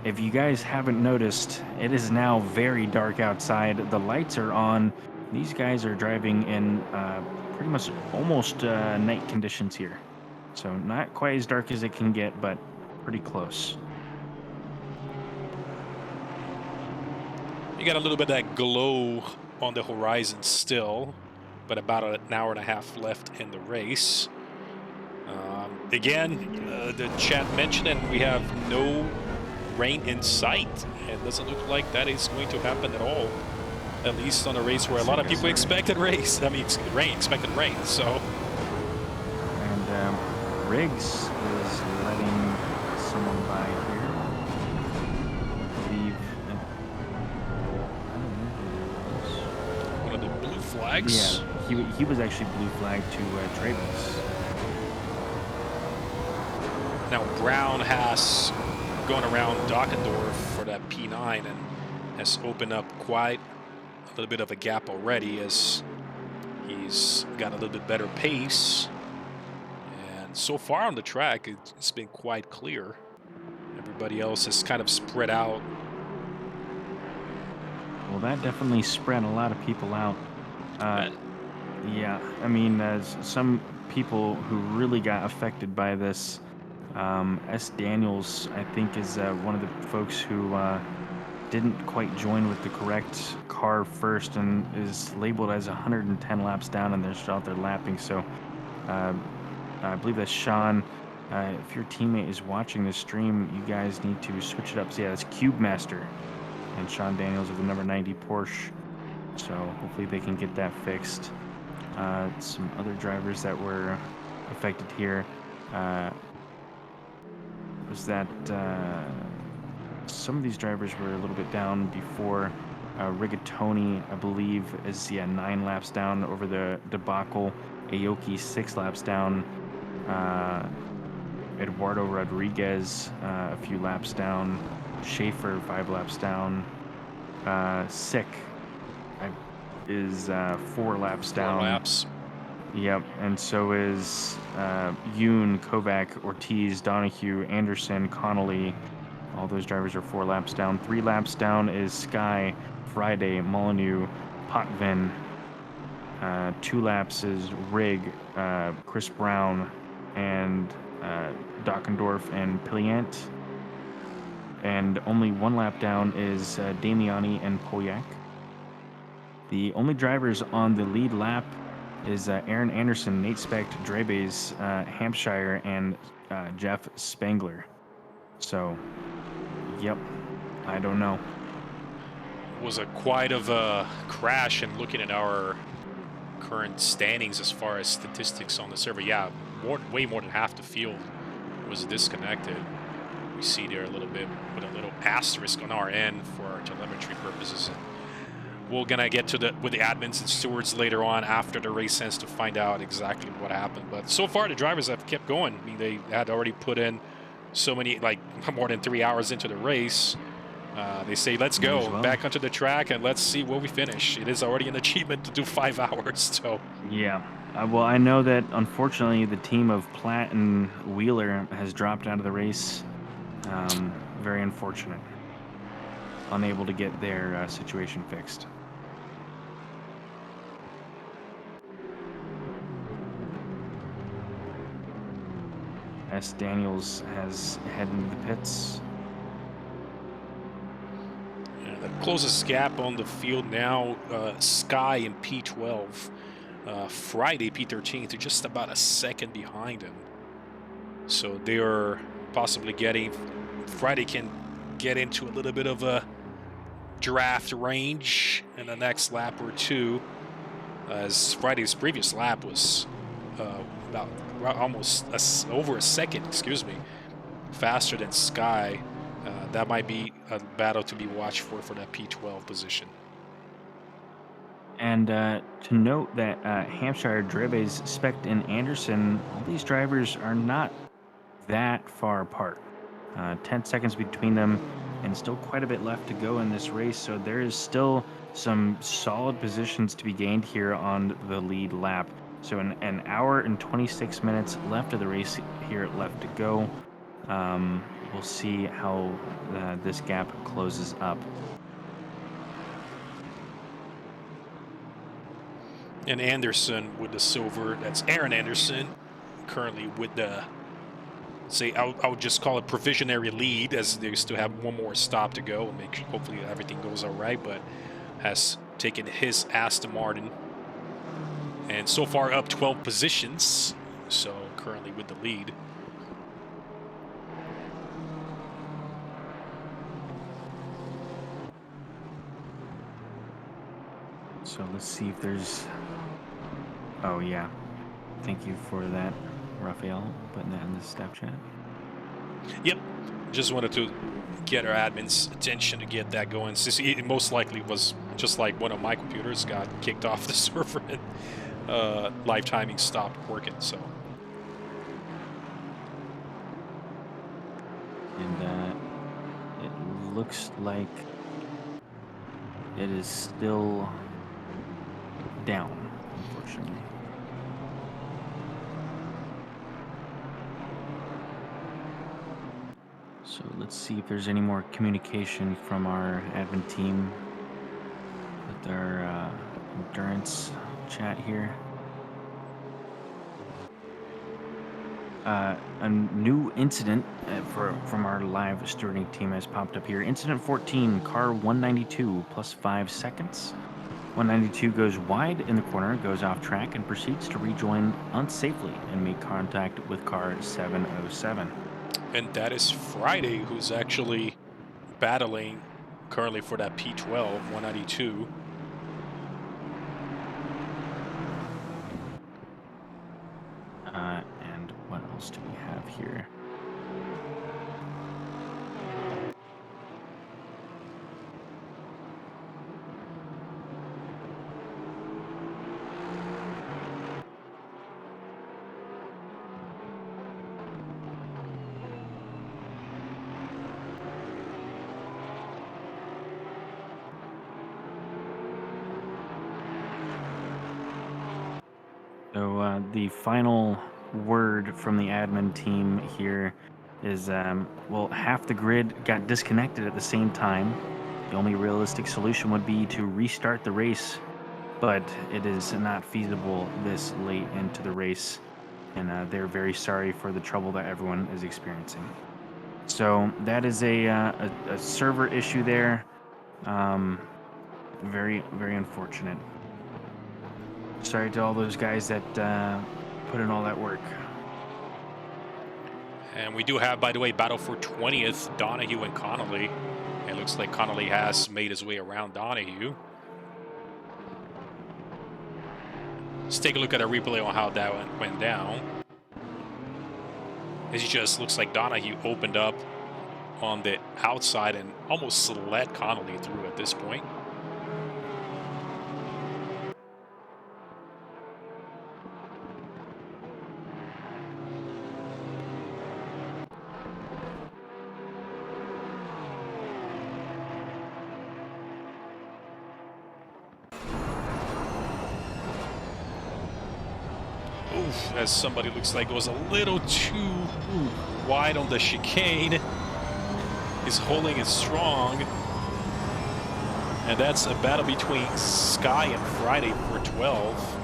If you guys haven't noticed, it is now very dark outside. The lights are on. These guys are driving in pretty much almost night conditions here. So not quite as dark as it can get, but pretty close. You got a little bit of that glow on the horizon still, but about an hour and a half left in the race. Again, the chat mentioned, and we have no rain in sight. It doesn't look like that is going to happen at all, at least on a race where a lot of people expected rain, expected rain. So, and Riggs is letting someone by here. I believe one of the blue flags. Yeah, he was actually blue flagged to Travis. Now Brown has gone around Dockendorf for that P9 and has opened up quite a little bit of a gap already, as he's got a little bit better pace. And so far on the track, it's been quite clear. Everybody else is kind of spread out. Well, that definitely spread a lot of people out. Yeah, I mean, some people who really got affected by this. S. Daniels, I think, is one of the folks who didn't quite join with the correct car first and is labeled as 110 laps down, and they're still out there lapping. So I believe that's Sean. If your teammate is watching this stream, you guys need to switch it up. So yeah, that's Cube Master and Sean Daniels of the number 90 Porsche. So hopefully they can get that fixed. Some other drivers that were affected here. Was that some of these drivers were a little bit down before. Rigatoni, I believe, is 9 laps down over the debacle. Aoki 6 laps down. Eduardo Rodriguez a few laps down. Schaefer 5 laps down. Sick is 4 laps down. 4 laps. Yep, and so is Yoon, Kovac, Ortiz, Donahue, Anderson, Connolly. All those drivers are 4 laps down. 3 laps down is Sky, Friday, Molyneux, Potvin. 2 laps is Rig, Chris Brown, and Dockendorf and Pilliant. And only 1 lap down is Damiani and Polyak. The only drivers on the lead lap is Aaron Anderson, Nate Specht, Drebes, Hampshire, and Jeff Spangler. So, yep, I don't know. Was a quite of a crash, and looking at our current standings as far as statistics on the server, yeah, way more than half the field was disconnected. We see there a little bit with a little asterisk on our end for our telemetry purposes. We're gonna get to with the admins and stewards later on after the race ends to find out exactly what happened. But so far, the drivers have kept going. I mean, they had already put in so many, like more than 3 hours into the race, They say, let's Might as go well. back onto the track and let's see where we finish. It is already an achievement to do 5 hours, so. Yeah. Well, I know that unfortunately the team of Platt and Wheeler has dropped out of the race. Very unfortunate. Unable to get their situation fixed. S. Daniels has headed into the pits. Yeah, the closest gap on the field now, Sky in P12. Friday, P13, to just about a second behind him. So they are possibly getting... Friday can get into a little bit of a draft range in the next lap or two, as Friday's previous lap was about almost over a second, faster than Sky. That might be a battle to be watched for that P12 position. And to note that Hampshire, Dreves, Specht, and Anderson, all these drivers are not that far apart. 10 seconds between them, and still quite a bit left to go in this race. So there is still some solid positions to be gained here on the lead lap. So an hour and 26 minutes left of the race here left to go. We'll see how this gap closes up. And Anderson with the silver. That's Aaron Anderson, currently with the, I would just call it provisionary lead, as they still have one more stop to go. And hopefully everything goes all right, but has taken his Aston Martin. And so far up 12 positions, so currently with the lead. So let's see if there's... Oh, yeah. Thank you for that, Raphael, putting that in the staff chat. Yep. Just wanted to get our admin's attention to get that going. It most likely was just like one of my computers got kicked off the server and live timing stopped working, so. And it looks like it is still down, unfortunately. So let's see if there's any more communication from our admin team with our endurance chat here. A new incident from our live stewarding team has popped up here. Incident 14, car 192 plus 5 seconds. 192 goes wide in the corner, goes off track, and proceeds to rejoin unsafely and make contact with car 707. And that is Friday, who's actually battling currently for that P12, 192. And what else do we have here? So the final word from the admin team here is, well, half the grid got disconnected at the same time. The only realistic solution would be to restart the race, but it is not feasible this late into the race, and they're very sorry for the trouble that everyone is experiencing. So that is a server issue there. Very, very unfortunate. Sorry to all those guys that put in all that work. And we do have, by the way, battle for 20th, Donahue and Connolly. It looks like Connolly has made his way around Donahue. Let's take a look at a replay on how that went down. It just looks like Donahue opened up on the outside and almost let Connolly through at this point. as somebody looks like goes a little too wide on the chicane. He's holding it strong. And that's a battle between Sky and Friday for 12.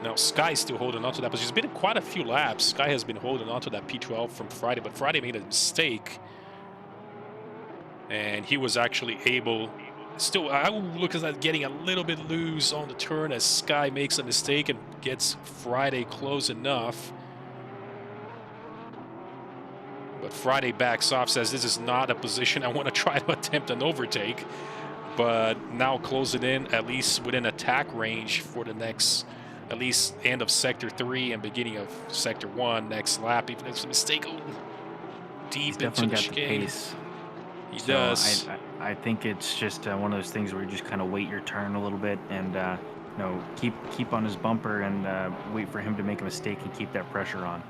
Now, Sky's still holding on to that, but he's been in quite a few laps. Sky has been holding on to that P12 from Friday, but Friday made a mistake. And he was actually able... Still, I would look at that getting a little bit loose on the turn as Sky makes a mistake and gets Friday close enough. But Friday backs off, says this is not a position I want to try to attempt an overtake. But now close it in, at least within attack range for the next... At least end of Sector 3 and beginning of Sector 1 next lap. Even if it's a mistake, deep into the chicane. He does. I think it's just one of those things where you just kind of wait your turn a little bit and keep on his bumper and wait for him to make a mistake and keep that pressure on.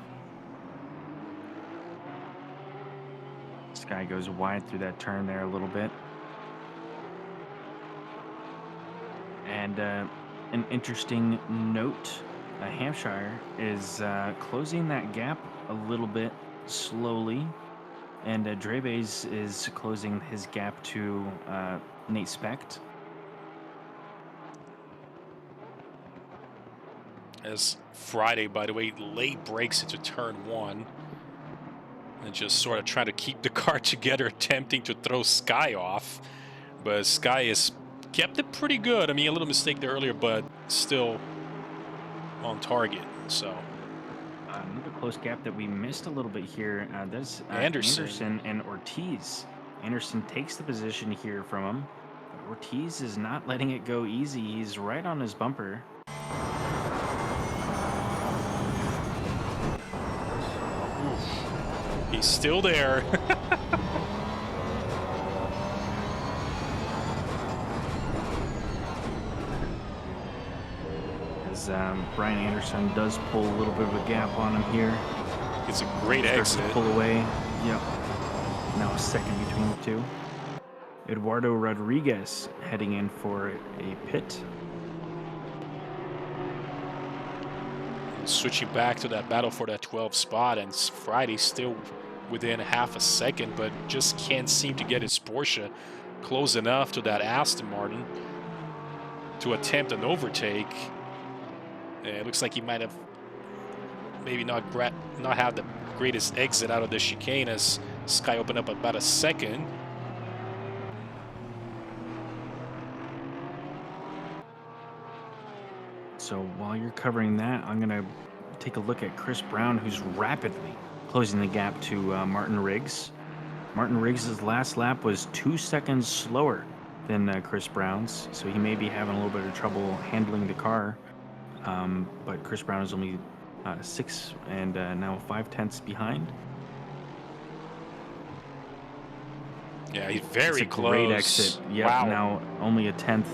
This guy goes wide through that turn there a little bit. And an interesting note, Hampshire is closing that gap a little bit slowly, and Drebes is closing his gap to Nate Specht. As Friday, by the way, late breaks into turn 1 and just sort of trying to keep the car together, attempting to throw Sky off, but Sky is kept it pretty good. I mean, a little mistake there earlier, but still on target. So another close gap that we missed a little bit here. That's Anderson and Ortiz. Anderson takes the position here from him. But Ortiz is not letting it go easy. He's right on his bumper. He's still there. Brian Anderson does pull a little bit of a gap on him here. It's a great exit. To pull away. Yep. Now a second between the two. Eduardo Rodriguez heading in for a pit. Switching back to that battle for that 12 spot, and Friday still within half a second, but just can't seem to get his Porsche close enough to that Aston Martin to attempt an overtake. It looks like he might have maybe not have the greatest exit out of the chicane as Sky opened up about a second. So while you're covering that, I'm going to take a look at Chris Brown, who's rapidly closing the gap to Martin Riggs. Martin Riggs' last lap was 2 seconds slower than Chris Brown's, so he may be having a little bit of trouble handling the car. But Chris Brown is only 6 and now 5/10 behind. Yeah, he's very close. Great exit. Yep, wow. Now only a 10th.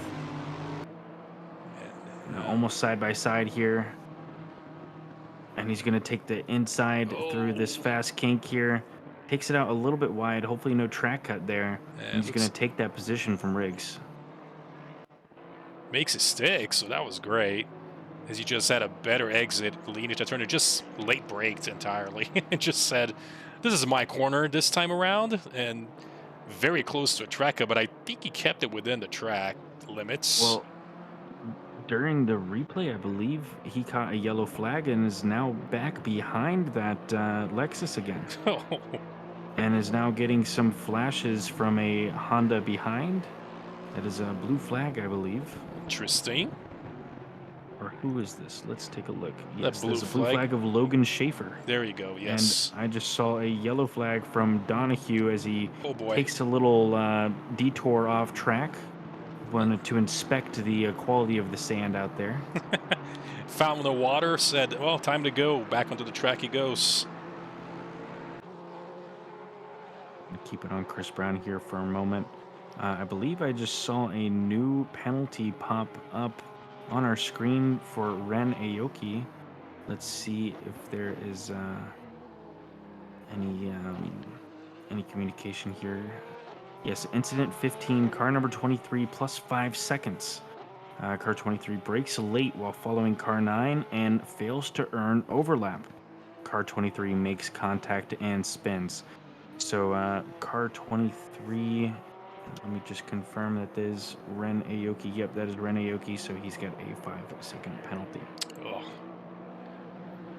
Almost side by side here. And he's going to take the inside through this fast kink here. Takes it out a little bit wide. Hopefully no track cut there. And he's going to take that position from Riggs. Makes it stick, so that was great. As he just had a better exit, leading to turn. It just late braked entirely. It just said, this is my corner this time around. And very close to a track cut, but I think he kept it within the track limits. Well, during the replay, I believe he caught a yellow flag and is now back behind that Lexus again. And is now getting some flashes from a Honda behind. That is a blue flag, I believe. Interesting. Or who is this? Let's take a look. Yes, there's a blue flag of Logan Schaefer. There you go, yes. And I just saw a yellow flag from Donahue as he takes a little detour off track. Wanted to inspect the quality of the sand out there. Found the water, said, well, time to go. Back onto the track he goes. Keep it on Chris Brown here for a moment. I believe I just saw a new penalty pop up on our screen for Ren Aoki. Let's see if there is any communication here. Yes, incident 15, car number 23 plus 5 seconds. Car 23 brakes late while following car 9 and fails to earn overlap. Car 23 makes contact and spins. So car 23, let me just confirm that that is Ren Aoki. Yep, that is Ren Aoki, so he's got a 5-second penalty. Oh.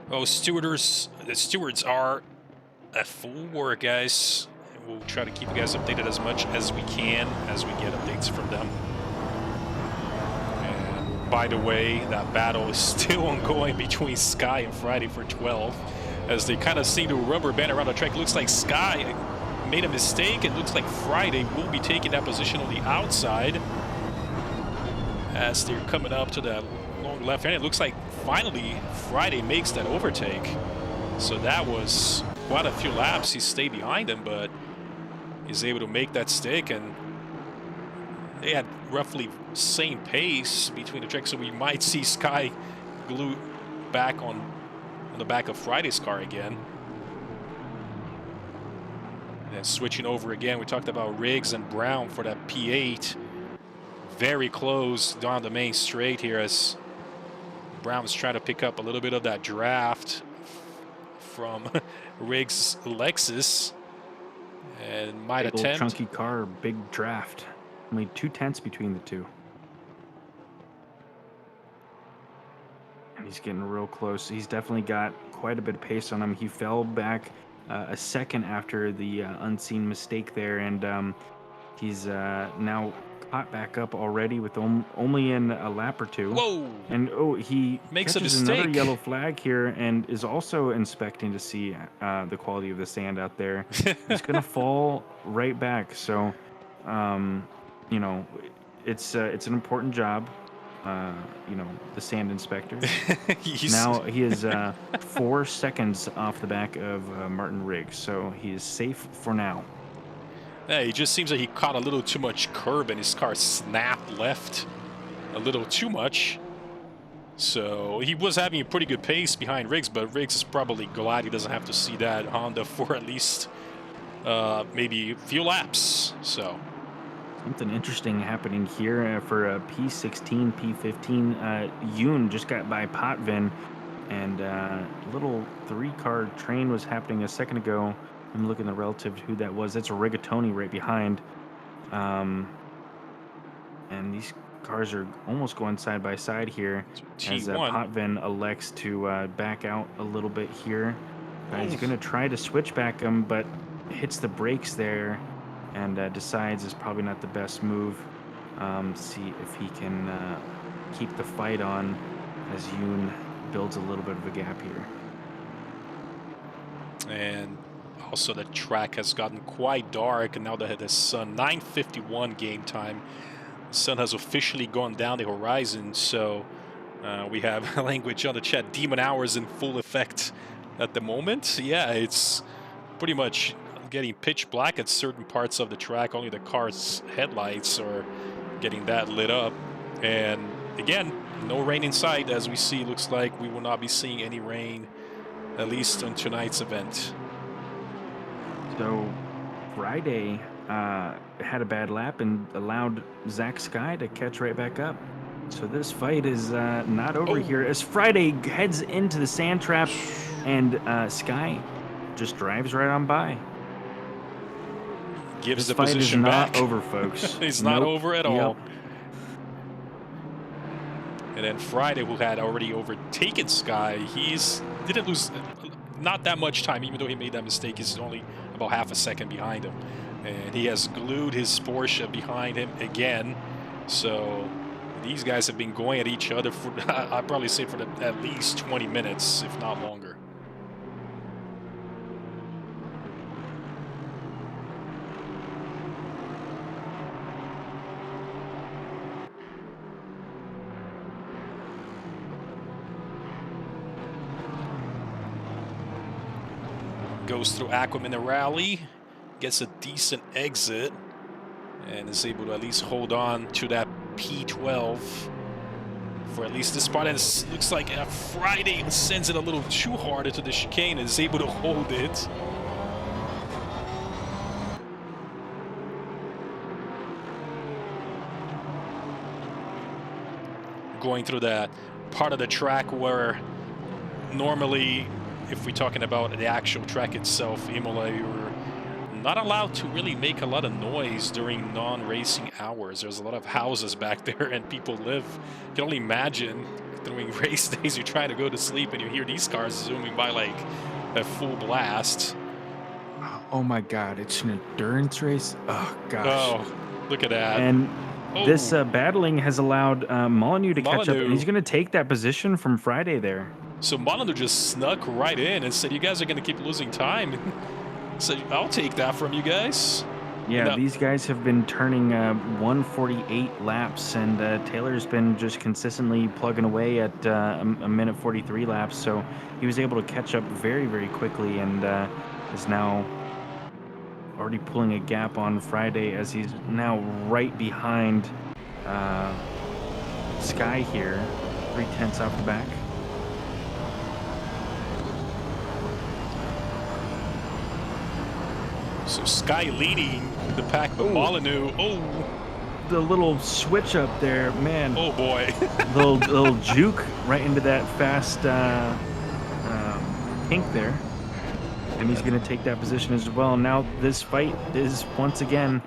Well, the stewards are at full work, guys. We'll try to keep you guys updated as much as we can as we get updates from them. And by the way, that battle is still ongoing between Sky and Friday for 12, as they kind of seem to rubber band around the track. It looks like Sky made a mistake. It looks like Friday will be taking that position on the outside as they're coming up to that long left hand. It looks like finally Friday makes that overtake. So that was quite a few laps. He stayed behind him, but he's able to make that stick, and they had roughly same pace between the tracks, so we might see Sky glue back on the back of Friday's car again. And switching over again, we talked about Riggs and Brown for that P8. Very close down the main straight here as Brown's trying to pick up a little bit of that draft from Riggs' Lexus. And might big attempt. Old chunky car, big draft. Only 2/10 between the two. And he's getting real close. He's definitely got quite a bit of pace on him. He fell back a second after the unseen mistake there, and he's now caught back up already with only in a lap or two. Whoa! And he makes a catches mistake. another yellow flag here and is also inspecting to see the quality of the sand out there. He's gonna fall right back. So, you know, it's an important job. You know, the sand inspector. Now he is 4 seconds off the back of Martin Riggs, so he is safe for now. Yeah, he just seems like he caught a little too much curb and his car snapped left a little too much. So he was having a pretty good pace behind Riggs, but Riggs is probably glad he doesn't have to see that Honda for at least maybe a few laps. So something interesting happening here for P16, P15. Yoon just got by Potvin, and a little 3-car train was happening a second ago. I'm looking at the relative to who that was. That's a Rigatoni right behind. And these cars are almost going side by side here as Potvin elects to back out a little bit here. He's going to try to switch back him, but hits the brakes there and decides it's probably not the best move. See if he can keep the fight on as Yoon builds a little bit of a gap here. And also the track has gotten quite dark, and now that the sun, 9:51 game time, the sun has officially gone down the horizon. So we have language on the chat, demon hours in full effect at the moment. Yeah, it's pretty much getting pitch black at certain parts of the track. Only the car's headlights are getting that lit up. And again, no rain in sight, as we see. Looks like we will not be seeing any rain, at least on tonight's event. So Friday had a bad lap and allowed Zach Sky to catch right back up. So this fight is not over here as Friday heads into the sand trap, and Sky just drives right on by. Gives this the fight position is back. Not over, folks. It's not over at all. And then Friday, who had already overtaken Sky, didn't lose not that much time, even though he made that mistake. He's only about half a second behind him. And he has glued his Porsche behind him again. So these guys have been going at each other for, I'd probably say, for at least 20 minutes, if not longer. Goes through Aqua Minerale, gets a decent exit, and is able to at least hold on to that P12 for at least this part. And it looks like Friday sends it a little too hard into the chicane and is able to hold it. Going through that part of the track where normally, if we're talking about the actual track itself, Imola, you're not allowed to really make a lot of noise during non-racing hours. There's a lot of houses back there and people live. You can only imagine during race days you're trying to go to sleep and you hear these cars zooming by like a full blast. Oh my God, it's an endurance race. Oh gosh. Oh, look at that. And this battling has allowed Molyneux to catch up, and he's going to take that position from Friday there. So Molyneux just snuck right in and said, you guys are going to keep losing time. So I'll take that from you guys. Yeah, these guys have been turning 148 laps, and Taylor's been just consistently plugging away at a minute 43 laps. So he was able to catch up very, very quickly, and is now already pulling a gap on Friday as he's now right behind Sky here, 3/10 off the back. So Sky leading the pack, but Molyneux, the little switch up there, man. Oh boy. little juke right into that fast pink there. And he's going to take that position as well. Now this fight is once again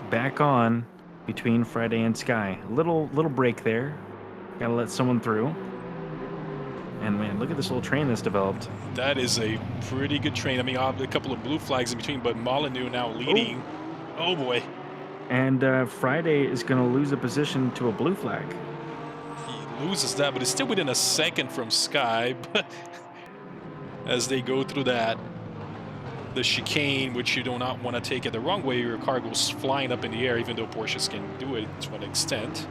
back on between Friday and Sky. Little break there. Got to let someone through. And man, look at this little train that's developed. That is a pretty good train. I mean, a couple of blue flags in between, but Molyneux now leading. Oh boy. And Friday is going to lose a position to a blue flag. He loses that, but it's still within a second from Sky. But as they go through the chicane, which you do not want to take it the wrong way, your car goes flying up in the air, even though Porsches can do it to an extent.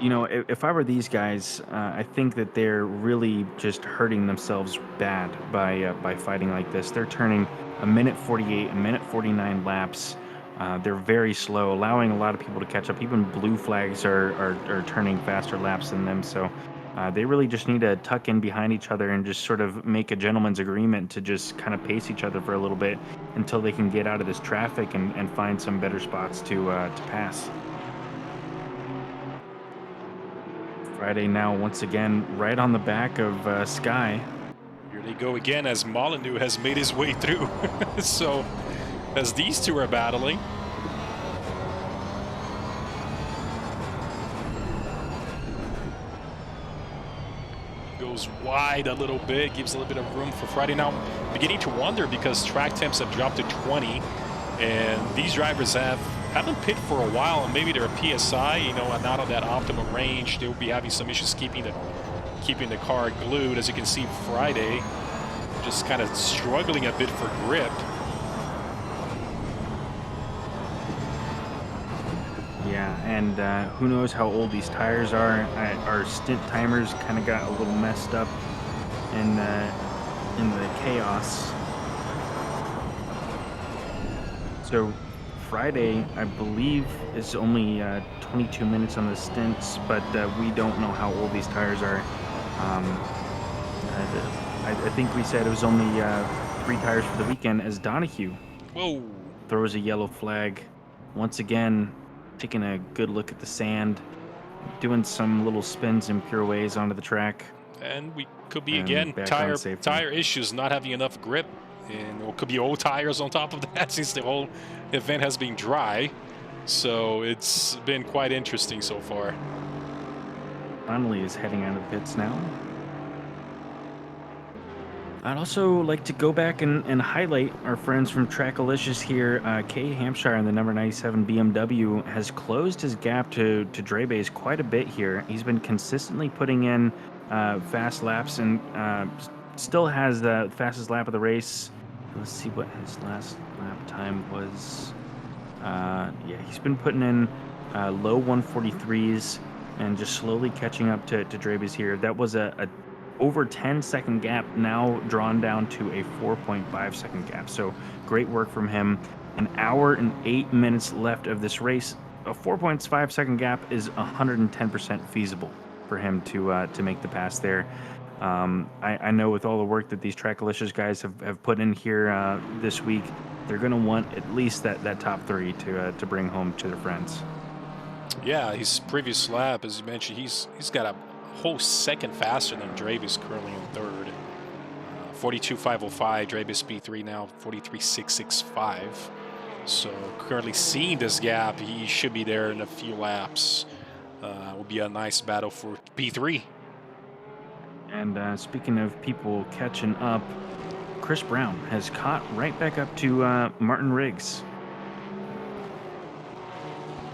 You know, if I were these guys, I think that they're really just hurting themselves bad by fighting like this. They're turning a minute 48, a minute 49 laps. They're very slow, allowing a lot of people to catch up. Even blue flags are turning faster laps than them. So they really just need to tuck in behind each other and just sort of make a gentleman's agreement to just kind of pace each other for a little bit until they can get out of this traffic and find some better spots to pass. Friday now once again right on the back of Sky. Here they go again as Molyneux has made his way through. So as these two are battling. Goes wide a little bit, gives a little bit of room for Friday. Now beginning to wonder because track temps have dropped to 20 and these drivers haven't pit for a while, and maybe their PSI, you know, are not on that optimum range. They'll be having some issues keeping the car glued. As you can see, Friday just kind of struggling a bit for grip. Yeah, and who knows how old these tires are. Our stint timers kind of got a little messed up in the chaos. So Friday, I believe, is only 22 minutes on the stints, but we don't know how old these tires are. I think we said it was only 3 tires for the weekend as Donahue throws a yellow flag. Once again, taking a good look at the sand, doing some little spins and pure ways onto the track. And we could be, again, tire issues, not having enough grip. And it could be old tires on top of that since the whole event has been dry. So it's been quite interesting so far. Connolly is heading out of the pits now. I'd also like to go back and highlight our friends from Trackalicious here. Kay Hampshire in the number 97 BMW has closed his gap to Drebe's quite a bit here. He's been consistently putting in fast laps and still has the fastest lap of the race. Let's see what his last lap time was. Yeah, he's been putting in low 143s and just slowly catching up to Drebe's here. That was a over 10-second gap, now drawn down to a 4.5-second gap. So great work from him. An hour and 8 minutes left of this race. a 4.5 second gap is 110% feasible for him to make the pass there. I know with all the work that these Trackalicious guys have put in here this week, they're going to want at least that top 3 to bring home to their friends. Yeah, his previous lap, as you mentioned, he's got a whole second faster than Dravis currently in third. 42.505, Dravis P3 now 43.665. So currently seeing this gap, he should be there in a few laps. Will be a nice battle for P3. And speaking of people catching up, Chris Brown has caught right back up to Martin Riggs.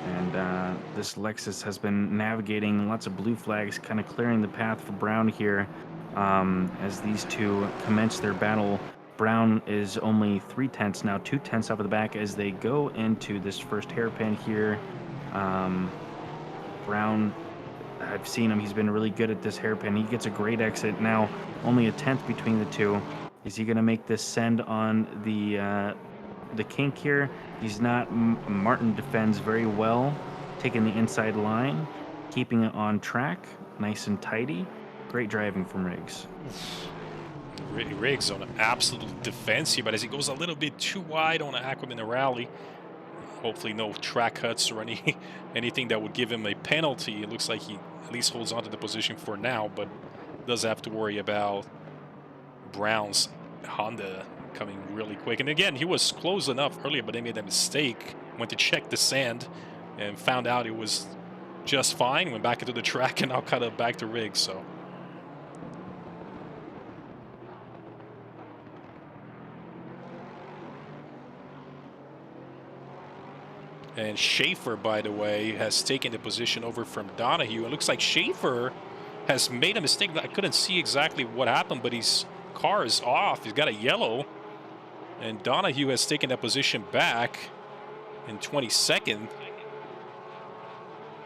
And this Lexus has been navigating lots of blue flags, kind of clearing the path for Brown here as these two commence their battle. Brown is only 3/10 now, 2/10 off of the back as they go into this first hairpin here. Brown, I've seen him. He's been really good at this hairpin. He gets a great exit now, only a 10th between the two. Is he going to make this send on the kink here? He's not. Martin defends very well, taking the inside line, keeping it on track, nice and tidy. Great driving from Riggs. Riggs on an absolute defense here, but as he goes a little bit too wide on an Aquaman rally, hopefully no track cuts or anything that would give him a penalty. It looks like he at least holds on to the position for now, but does have to worry about Brown's Honda coming really quick. And again, he was close enough earlier, but they made a mistake. Went to check the sand and found out it was just fine. Went back into the track and now cut it back to Riggs. So. And Schaefer, by the way, has taken the position over from Donahue. It looks like Schaefer has made a mistake. I couldn't see exactly what happened, but his car is off. He's got a yellow. And Donahue has taken that position back in 22nd.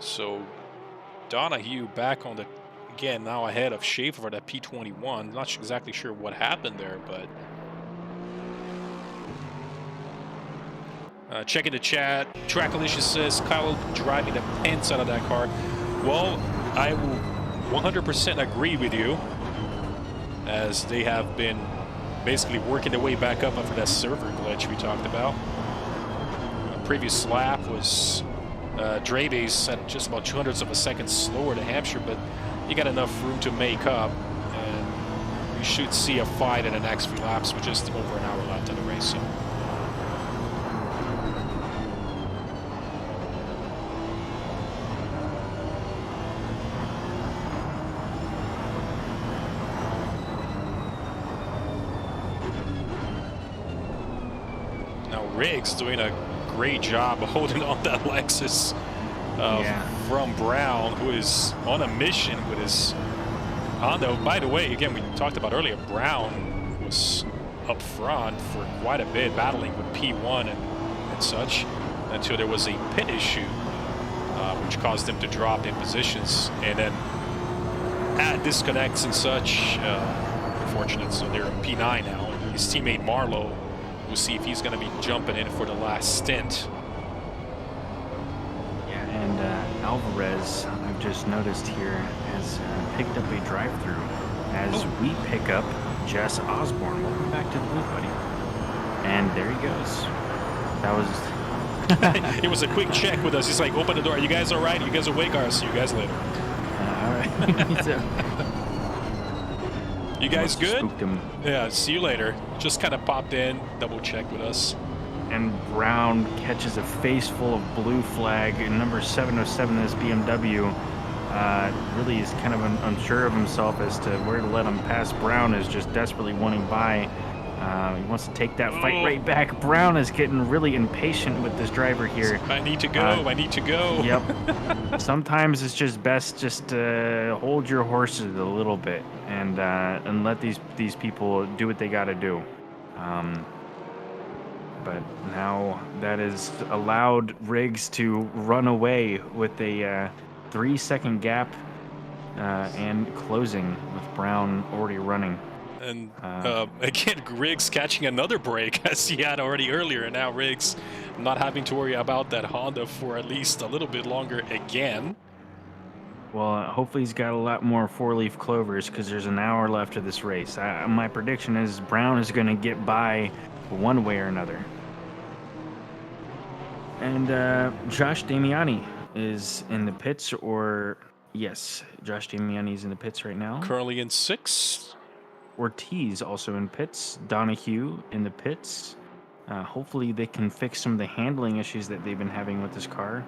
So Donahue back on the, again, now ahead of Schaefer for that P21. Not exactly sure what happened there, but... checking the chat, Trackalicious says Kyle driving the pants out of that car. Well, I will 100% agree with you, as they have been basically working their way back up after that server glitch we talked about. Previous lap was Draves at just about 200ths of a second slower to Hampshire, but you got enough room to make up, and we should see a fight in the next few laps with just over an hour left in the race. So. Riggs doing a great job of holding on that Lexus from Brown, who is on a mission with his Honda. By the way, again, we talked about earlier, Brown was up front for quite a bit, battling with P1 and such, until there was a pit issue, which caused him to drop in positions, and then at disconnects and such. Unfortunate, so they're in P9 now. And his teammate Marlowe, we'll see if he's going to be jumping in for the last stint. Yeah, and Alvarez, I've just noticed here, has picked up a drive-through as we pick up Jess Osborne. Welcome back to the booth, buddy. And there he goes. That was... It was a quick check with us. He's like, open the door. You guys all right? You guys awake? All right, see you guys later. All right. You guys good? Yeah, see you later. Just kind of popped in, double checked with us. And Brown catches a face full of blue flag. And number 707 in this BMW really is kind of unsure of himself as to where to let him pass. Brown is just desperately wanting by. He wants to take that fight right back. Brown is getting really impatient with this driver here. I need to go. I need to go. Yep. Sometimes it's just best just to hold your horses a little bit and let these people do what they got to do. But now that has allowed Riggs to run away with a 3-second gap and closing with Brown already running. And again, Riggs catching another break as he had already earlier, and now Riggs not having to worry about that Honda for at least a little bit longer again. Well, hopefully he's got a lot more four-leaf clovers because there's an hour left of this race. My prediction is Brown is going to get by one way or another. And Josh Damiani is in the pits, or yes, Josh Damiani is in the pits right now. Currently in 6th. Ortiz also in pits. Donahue in the pits. Hopefully they can fix some of the handling issues that they've been having with this car.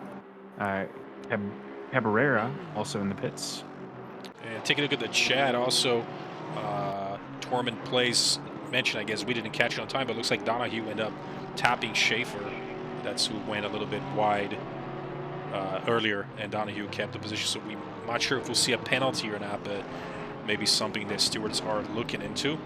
Cabrera also in the pits. And take a look at the chat. Also, Tormund Place mentioned, I guess we didn't catch it on time, but it looks like Donahue ended up tapping Schaefer. That's who went a little bit wide earlier, and Donahue kept the position. So we're not sure if we'll see a penalty or not, but maybe something that stewards are looking into.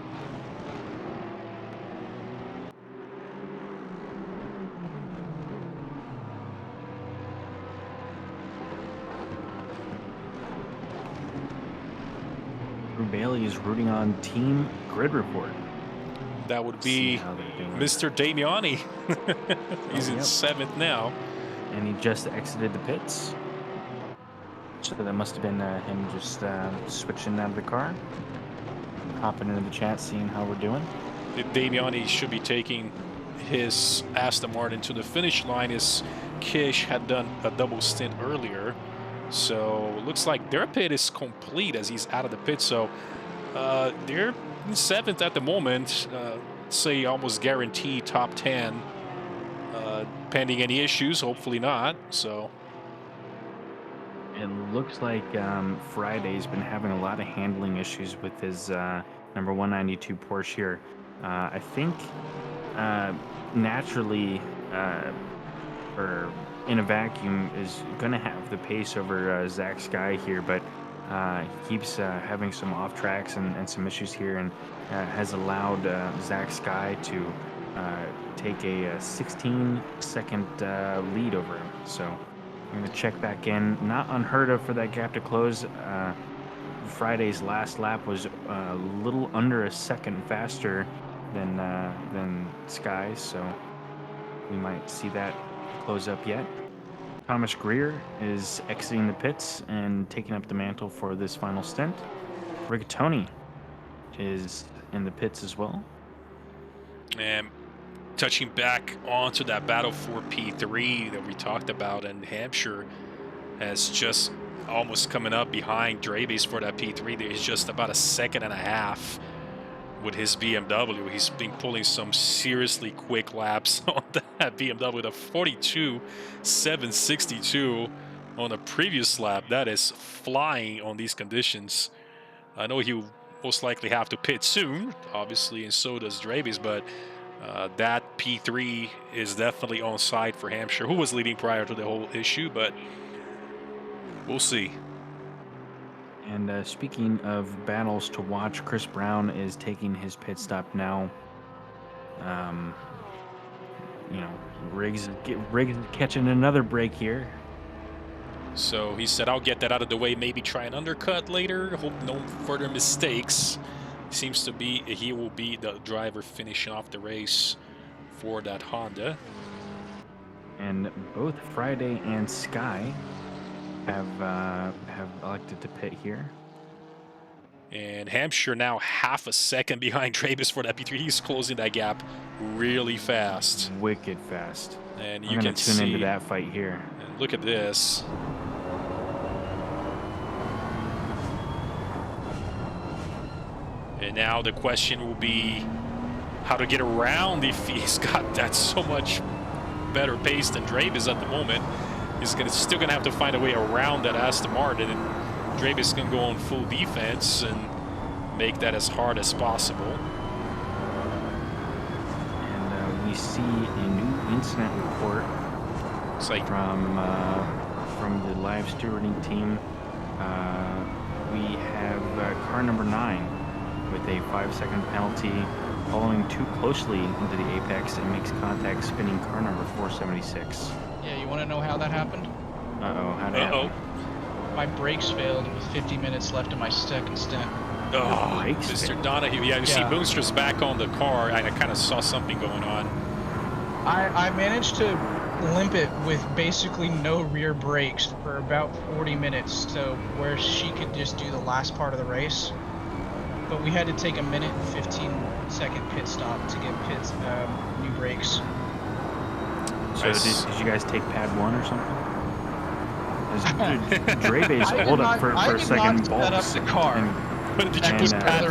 Bailey is rooting on Team Grid Report. That would be Mr. Damiani. He's in 7th now. And he just exited the pits. So that must have been him just switching out of the car. Hopping into the chat, seeing how we're doing. Damiani should be taking his Aston Martin to the finish line, as Kish had done a double stint earlier. So looks like their pit is complete as he's out of the pit. So they're in 7th at the moment. Say almost guaranteed top 10. Pending any issues, hopefully not. So it looks like Friday's been having a lot of handling issues with his number 192 Porsche here. I think naturally, or in a vacuum, is going to have the pace over Zach Sky here, but he keeps having some off tracks and some issues here, and has allowed Zach Sky to take a 16-second lead over him. So I'm going to check back in. Not unheard of for that gap to close. Friday's last lap was a little under a second faster than Sky's, so we might see that close up yet. Thomas Greer is exiting the pits and taking up the mantle for this final stint. Rigatoni is in the pits as well. And touching back onto that battle for P3 that we talked about, and Hampshire has just almost coming up behind Drabies for that P3. There's just about a second and a half with his BMW. He's been pulling some seriously quick laps on that BMW. The 42.762 on the previous lap. That is flying on these conditions. I know he'll most likely have to pit soon, obviously, and so does Drabies, but that P3 is definitely on side for Hampshire, who was leading prior to the whole issue, but we'll see. And speaking of battles to watch, Chris Brown is taking his pit stop now. You know, Riggs catching another break here. So he said, I'll get that out of the way, maybe try an undercut later. Hope no further mistakes. Seems to be he will be the driver finishing off the race for that Honda. And both Friday and Sky have elected to pit here. And Hampshire now half a second behind Travis for that P3. He's closing that gap really fast. Wicked fast. And I'm you can tune see into that fight here. And look at this. And now the question will be how to get around if he's got that so much better pace than Dravis at the moment. He's still going to have to find a way around that Aston Martin, and Dravis can go on full defense and make that as hard as possible. And we see a new incident report from the live stewarding team. We have car number 9 with a 5-second penalty following too closely into the apex and makes contact spinning car number 476. Yeah, you want to know how that happened? Uh-oh, how'd it happen? My brakes failed with 50 minutes left in my second stint. Oh, Brakes Mr. failed. Donahue. Yeah, you see Boomster's back on the car. I kind of saw something going on. I managed to limp it with basically no rear brakes for about 40 minutes, so where she could just do the last part of the race. But we had to take a minute and 15-second pit stop to get new brakes. So did you guys take pad 1 or something? Drebe's hold up for a second. I did not set up the car. Did you put pad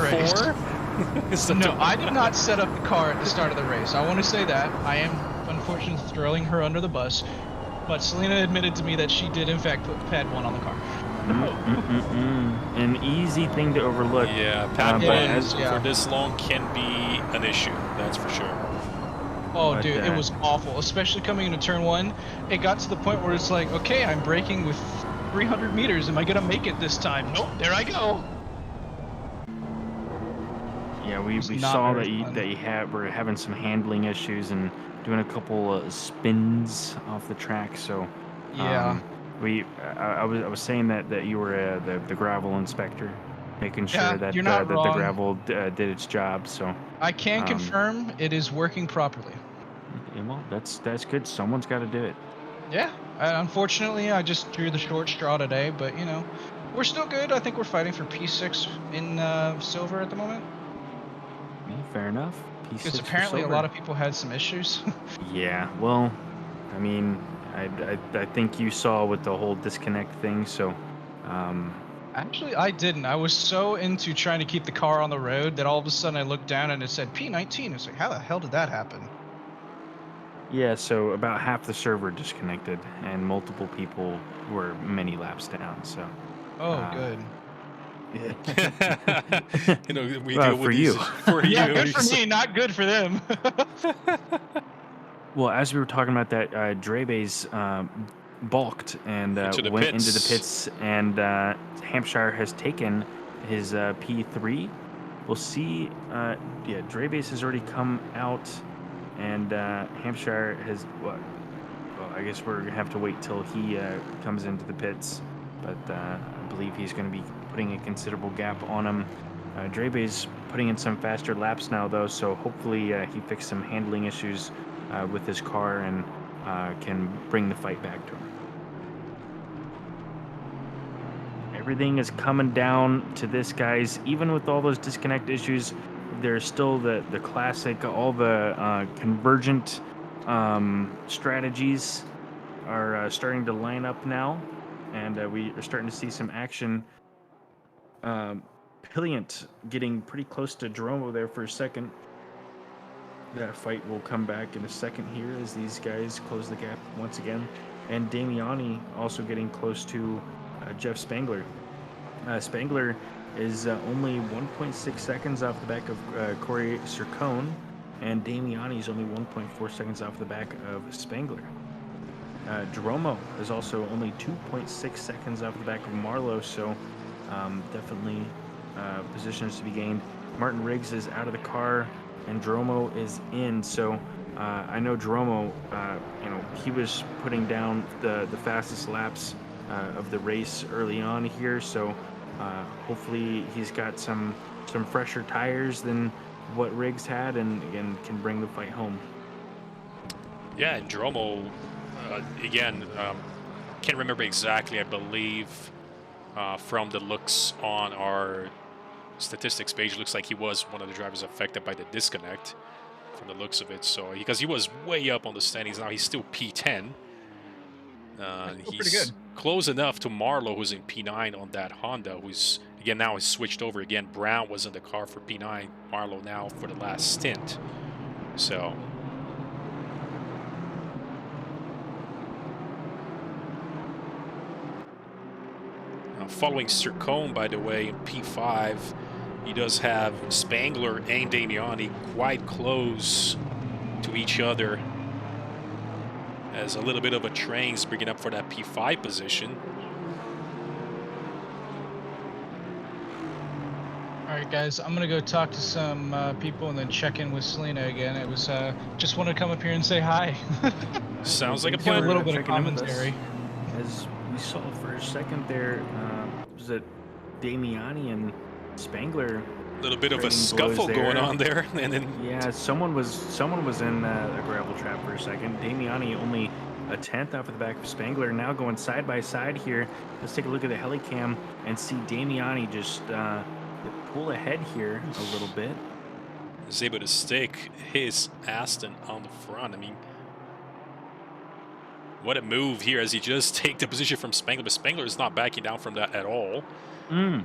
4? No, I did not set up the car at the start of the race. I want to say that. I am unfortunately throwing her under the bus, but Selena admitted to me that she did in fact put pad 1 on the car. An easy thing to overlook. Yeah, pad 1 for this long can be an issue, that's for sure. Oh, but, dude, it was awful, especially coming into turn 1. It got to the point where it's like, okay, I'm braking with 300 meters. Am I going to make it this time? Nope, there I go. Yeah, we saw that you were having some handling issues and doing a couple spins off the track. So yeah, I was saying that you were the gravel inspector, making sure that you're not wrong. the gravel did its job. So I can confirm it is working properly. Yeah, well, that's good. Someone's got to do it. Yeah. Unfortunately, I just drew the short straw today, but you know, we're still good. I think we're fighting for P6 in silver at the moment. Yeah, fair enough. Because apparently a lot of people had some issues. Yeah, well, I mean, I think you saw with the whole disconnect thing, so... Actually, I didn't. I was so into trying to keep the car on the road that all of a sudden I looked down and it said P19. It's like, how the hell did that happen? Yeah, so about half the server disconnected, and multiple people were many laps down, so... Oh, good. Yeah. You know, we deal with you. For you. Yeah, good for me, not good for them. Well, as we were talking about that, Drebe's balked and went into the pits, and Hampshire has taken his P3. We'll see. Drebe's has already come out, and Hampshire has. Well, I guess we're gonna have to wait till he comes into the pits, but I believe he's going to be putting a considerable gap on him. Drebe's putting in some faster laps now, though, so hopefully he fixed some handling issues with his car and can bring the fight back to him. Everything is coming down to this, guys. Even with all those disconnect issues, there's still the classic, all the convergent strategies are starting to line up now, and we are starting to see some action. Pilliant getting pretty close to Dromo there for a second. That fight will come back in a second here as these guys close the gap once again. And Damiani also getting close to Jeff Spangler. Spangler is only 1.6 seconds off the back of Corey Sircone, and Damiani is only 1.4 seconds off the back of Spangler. Dromo is also only 2.6 seconds off the back of Marlowe, so definitely positions to be gained. Martin Riggs is out of the car, and Dromo is in. So I know Dromo, he was putting down the fastest laps of the race early on here. So hopefully he's got some fresher tires than what Riggs had, and again can bring the fight home. Yeah, and Dromo, again, can't remember exactly. I believe from the looks on our statistics page, looks like he was one of the drivers affected by the disconnect from the looks of it. So because he was way up on the standings, now he's still P10. He's pretty good. Close enough to Marlowe, who's in P9 on that Honda, who's again now has switched over again. Brown was in the car for P9, Marlowe now for the last stint. So following Sircone, by the way, in P5, he does have Spangler and Damiani quite close to each other, as a little bit of a train's bringing up for that P5 position. All right, guys, I'm gonna go talk to some people and then check in with Selena again. It was just want to come up here and say hi. Sounds like a Give plan. a little bit of commentary. As we saw for a second there, was it Damiani and Spangler little bit of a Trading scuffle blows going there. on there, and then Yeah, someone was in a gravel trap for a second. Damiani only a tenth off of the back of Spangler. Now going side by side here. Let's take a look at the helicam and see Damiani just pull ahead here a little bit. is able to stick his Aston on the front. I mean, what a move here as he just take the position from Spangler, but Spangler is not backing down from that at all. As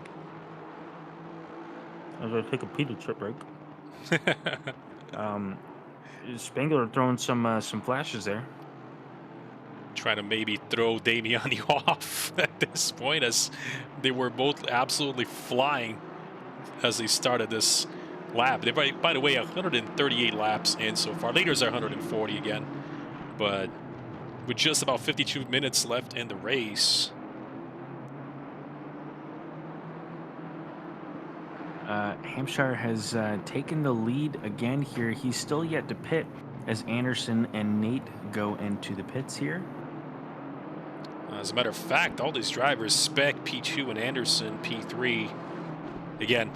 I take a pee trip break. Spangler throwing some flashes there. Trying to maybe throw Damiani off at this point, as they were both absolutely flying as they started this lap. They, by the way, 138 laps in so far. Leaders are 140 again, but with just about 52 minutes left in the race. Hampshire has taken the lead again here. He's still yet to pit as Anderson and Nate go into the pits here. As a matter of fact, all these drivers, Speck, P2, and Anderson, P3. Again,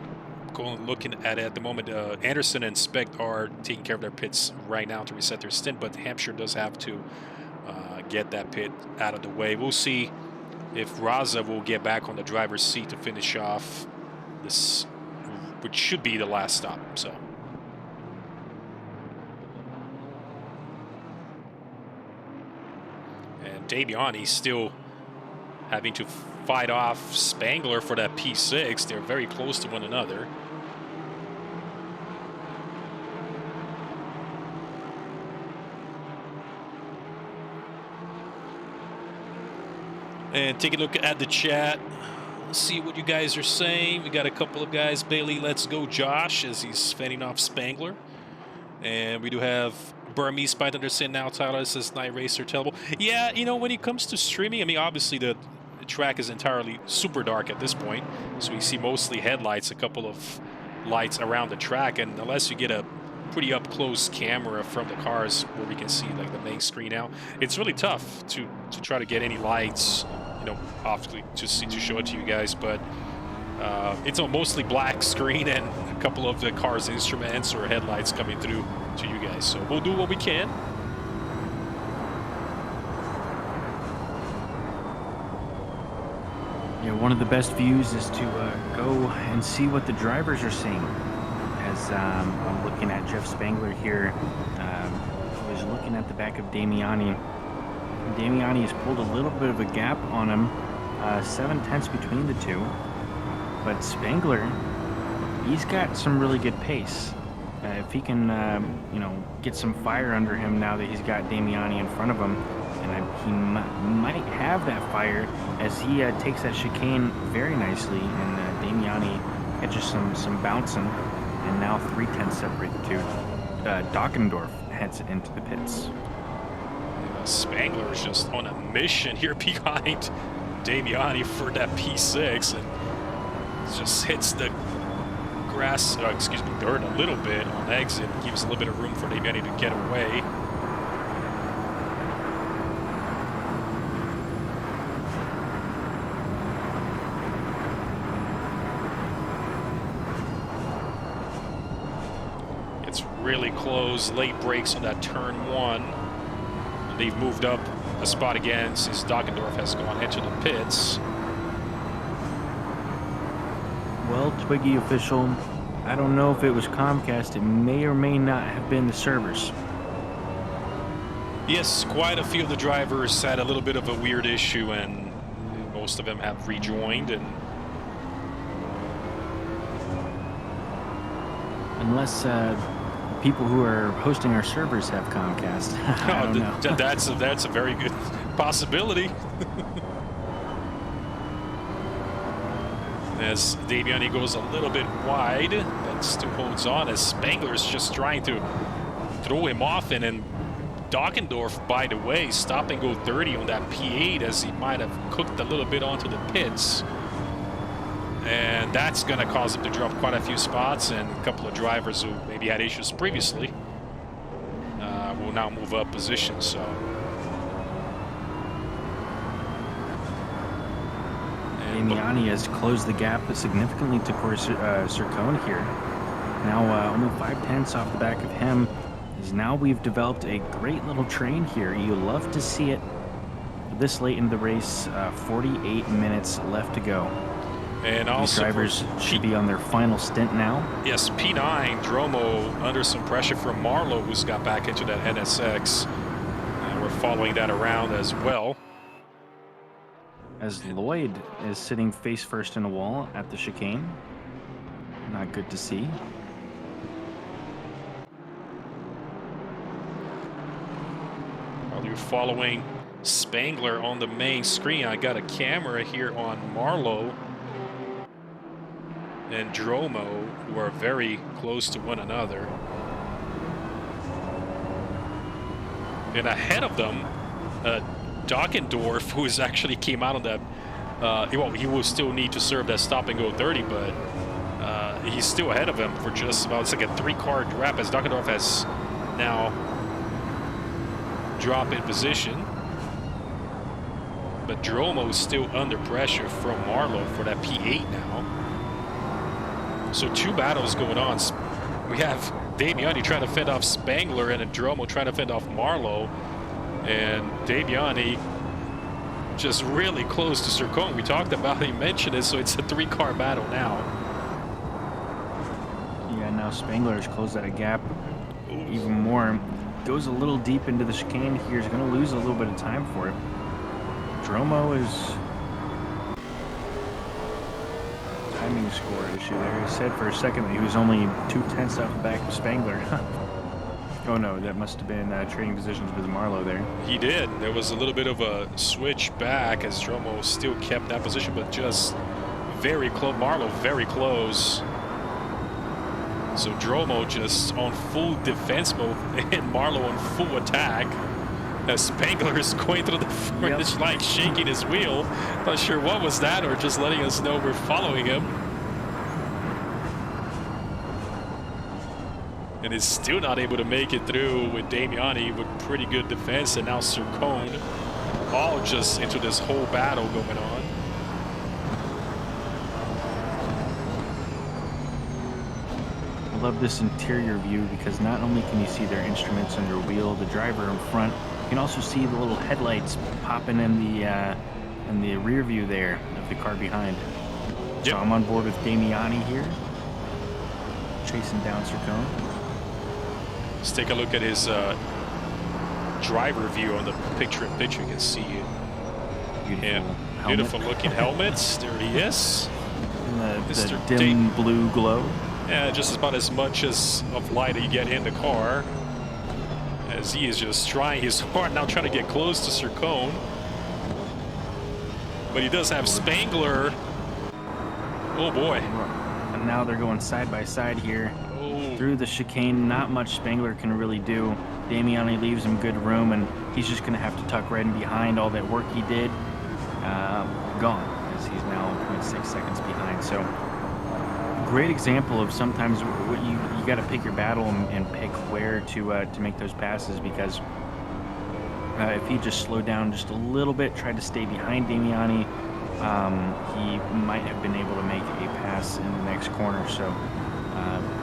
looking at it at the moment, Anderson and Speck are taking care of their pits right now to reset their stint, but Hampshire does have to get that pit out of the way. We'll see if Raza will get back on the driver's seat to finish off this, which should be the last stop. So. And Damiani still having to fight off Spangler for that P6. They're very close to one another. And take a look at the chat. See what you guys are saying. We got a couple of guys. Bailey, let's go Josh, as he's fending off Spangler. And we do have Burmese by Anderson now. Tyler says Night Racer terrible. Yeah, you know, when it comes to streaming, I mean, obviously the track is entirely super dark at this point. So you see mostly headlights, a couple of lights around the track. And unless you get a pretty up close camera from the cars where we can see like the main screen out, it's really tough to try to get any lights, you know, optically to show it to you guys. But it's a mostly black screen and a couple of the car's instruments or headlights coming through to you guys. So we'll do what we can. Yeah, one of the best views is to go and see what the drivers are seeing. As I'm looking at Jeff Spangler here, I was looking at the back of Damiani. Damiani has pulled a little bit of a gap on him, 7/10 between the two. But Spangler, he's got some really good pace. If he can, you know, get some fire under him now that he's got Damiani in front of him, and he might have that fire as he takes that chicane very nicely, and Damiani catches some bouncing, and now 3/10 separate the two. Dockendorf heads into the pits. Spangler is just on a mission here behind Damiani for that P6, and just hits the grass, excuse me, dirt a little bit on exit, gives a little bit of room for Damiani to get away. It's really close, late brakes on that turn one. And they've moved up a spot again since Dockendorf has gone into the pits. Well, Twiggy official, I don't know if it was Comcast. It may or may not have been the servers. Yes, quite a few of the drivers had a little bit of a weird issue, and most of them have rejoined. And unless people who are hosting our servers have Comcast, I don't know. That's a very good possibility. As Damiani goes a little bit wide, but still holds on as Spangler is just trying to throw him off. And then Dockendorf, by the way, stop and go 30 on that P8 as he might have cooked a little bit onto the pits. And that's going to cause him to drop quite a few spots, and a couple of drivers who maybe had issues previously will now move up positions. So. Damiani has closed the gap significantly to Sircone here. Now only 5/10 off the back of him. As now we've developed a great little train here. You love to see it this late in the race. 48 minutes left to go. And These also drivers should be on their final stint now. Yes, P9, Dromo under some pressure from Marlowe, who's got back into that NSX. And we're following that around as well. As Lloyd is sitting face first in a wall at the chicane. Not good to see. While you're following Spangler on the main screen, I got a camera here on Marlowe and Dromo, who are very close to one another. And ahead of them, Dockendorf, who is actually came out on that, well, he will still need to serve that stop and go 30, but he's still ahead of him for just about, it's like a 3-car wrap as Dockendorf has now dropped in position. But Dromo is still under pressure from Marlowe for that P8 now. So 2 battles going on. We have Damiani trying to fend off Spangler and Dromo trying to fend off Marlowe. And Damiani just really close to Sircone. We talked about it, he mentioned it, so it's a 3-car battle now. Yeah, now Spangler has closed that gap even more. Goes a little deep into the chicane here. He's going to lose a little bit of time for it. Dromo is... timing score issue there. He said for a second that he was only 2/10 off the back of Spangler. Oh no, that must have been trading positions with Marlowe there. He did. There was a little bit of a switch back as Dromo still kept that position, but just very close. Marlowe very close. So Dromo just on full defense mode and Marlowe on full attack. As Spangler is going through the finish line, shaking his wheel. Not sure what was that, or just letting us know we're following him. And is still not able to make it through with Damiani with pretty good defense, and now Sircone all just into this whole battle going on. I love this interior view because not only can you see their instruments on their wheel, the driver in front, you can also see the little headlights popping in the rear view there of the car behind. Yep. So I'm on board with Damiani here, chasing down Sircone. Let's take a look at his driver view on the picture-in-picture. You can see it. Beautiful looking helmets. There he is. The dim blue glow. Yeah, just about as much of light that you get in the car. As he is just trying his hard now, trying to get close to Sircone. But he does have Spangler. Oh boy. And now they're going side by side here. Through the chicane, not much Spangler can really do. Damiani leaves him good room, and he's just going to have to tuck right in behind. All that work he did, gone, as he's now 0.6 seconds behind. So, great example of sometimes what you got to pick your battle and pick where to make those passes, because if he just slowed down just a little bit, tried to stay behind Damiani, he might have been able to make a pass in the next corner. So.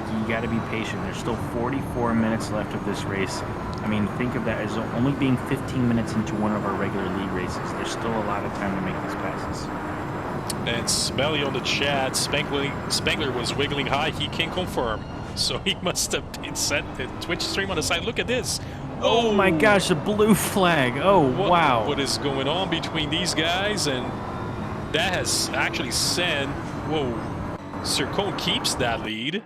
You got to be patient. There's still 44 minutes left of this race. I mean, think of that as only being 15 minutes into one of our regular league races. There's still a lot of time to make these passes. And Smelly on the chat, Spangler was wiggling high. He can confirm. So he must have been sent the Twitch stream on the side. Look at this. Oh my gosh, a blue flag. Oh, wow. What is going on between these guys? And that has actually sent, whoa, Sircone keeps that lead.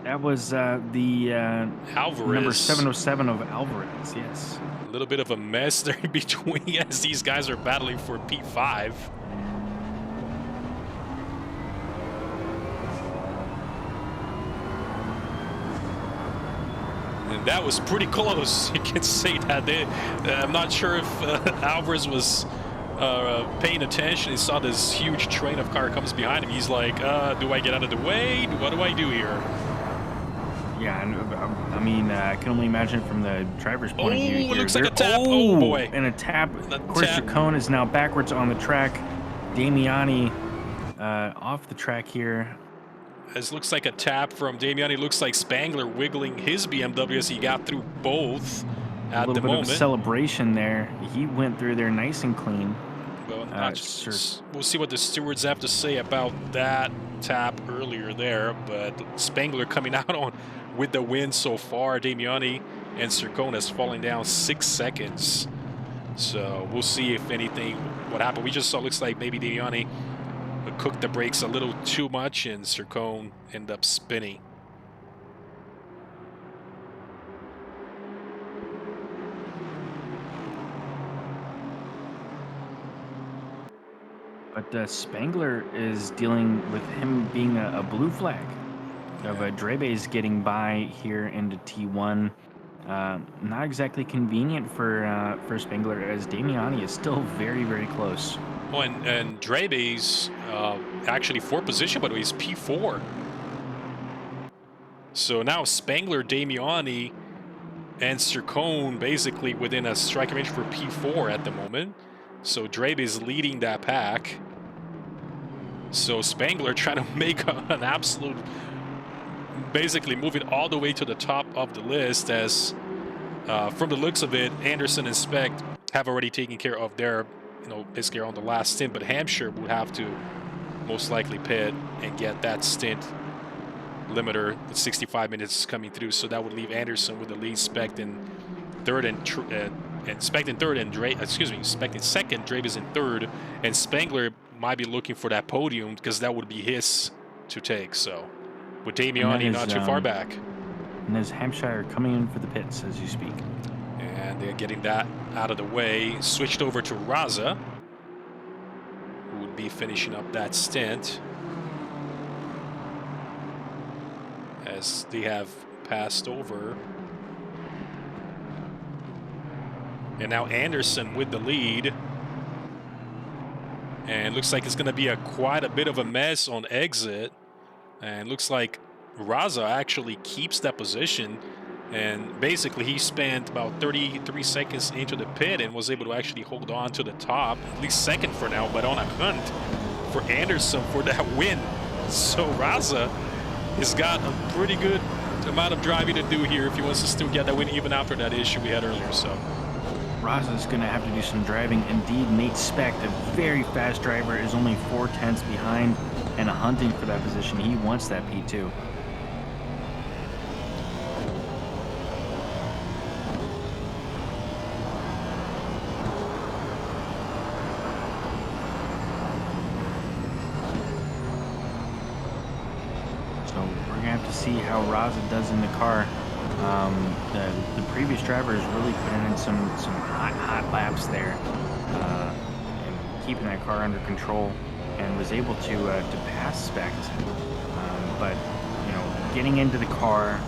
That was the Alvarez. Number 707 of Alvarez, yes. A little bit of a mess there in between as these guys are battling for P5. And that was pretty close. You can say that. I'm not sure if Alvarez was paying attention. He saw this huge train of car comes behind him. He's like, do I get out of the way? What do I do here? Yeah, I mean, I can only imagine from the driver's point of view here. It looks like a tap. Oh, boy. And a tap. Of course, Sircone is now backwards on the track. Damiani off the track here. This looks like a tap from Damiani. Looks like Spangler wiggling his BMW as he got through both A at little the bit of a moment. celebration there. He went through there nice and clean. Well, we'll see what the stewards have to say about that tap earlier there. But Spangler coming out on with the win so far. Damiani and Sircona's falling down 6 seconds. So we'll see if anything what happened. We just saw looks like maybe Damiani cooked the brakes a little too much and Sircone ended up spinning. But Spangler is dealing with him being a blue flag. Of Drebe's getting by here into T1. Not exactly convenient for Spangler, as Damiani is still very, very close. Oh, and Drebe's actually 4th position, but he's P4. So now Spangler, Damiani, and Sircone basically within a striking range for P4 at the moment. So Drebe is leading that pack. So Spangler trying to make an absolute, basically move it all the way to the top of the list, as from the looks of it, Anderson and Specht have already taken care of their, basically on the last stint, but Hampshire would have to most likely pit and get that stint limiter, the 65 minutes coming through. So that would leave Anderson with the lead, Specht in third, and Specht in third, and Specht in second, Drabe is in third, and Spangler might be looking for that podium because that would be his to take. So with Damiani not too far back. And there's Hampshire coming in for the pits as you speak. And they're getting that out of the way. Switched over to Raza, who would be finishing up that stint, as they have passed over. And now Anderson with the lead. And looks like it's going to be quite a bit of a mess on exit. And looks like Raza actually keeps that position. And basically he spent about 33 seconds into the pit and was able to actually hold on to the top, at least second for now, but on a hunt for Anderson for that win. So Raza has got a pretty good amount of driving to do here if he wants to still get that win, even after that issue we had earlier. So Raza's going to have to do some driving. Indeed, Nate Specht, a very fast driver, is only 4 tenths behind and hunting for that position. He wants that P2. So we're going to have to see how Raza does in the car. The previous driver is really putting in some hot laps there, and keeping that car under control, and was able to pass Specht. But getting into the car,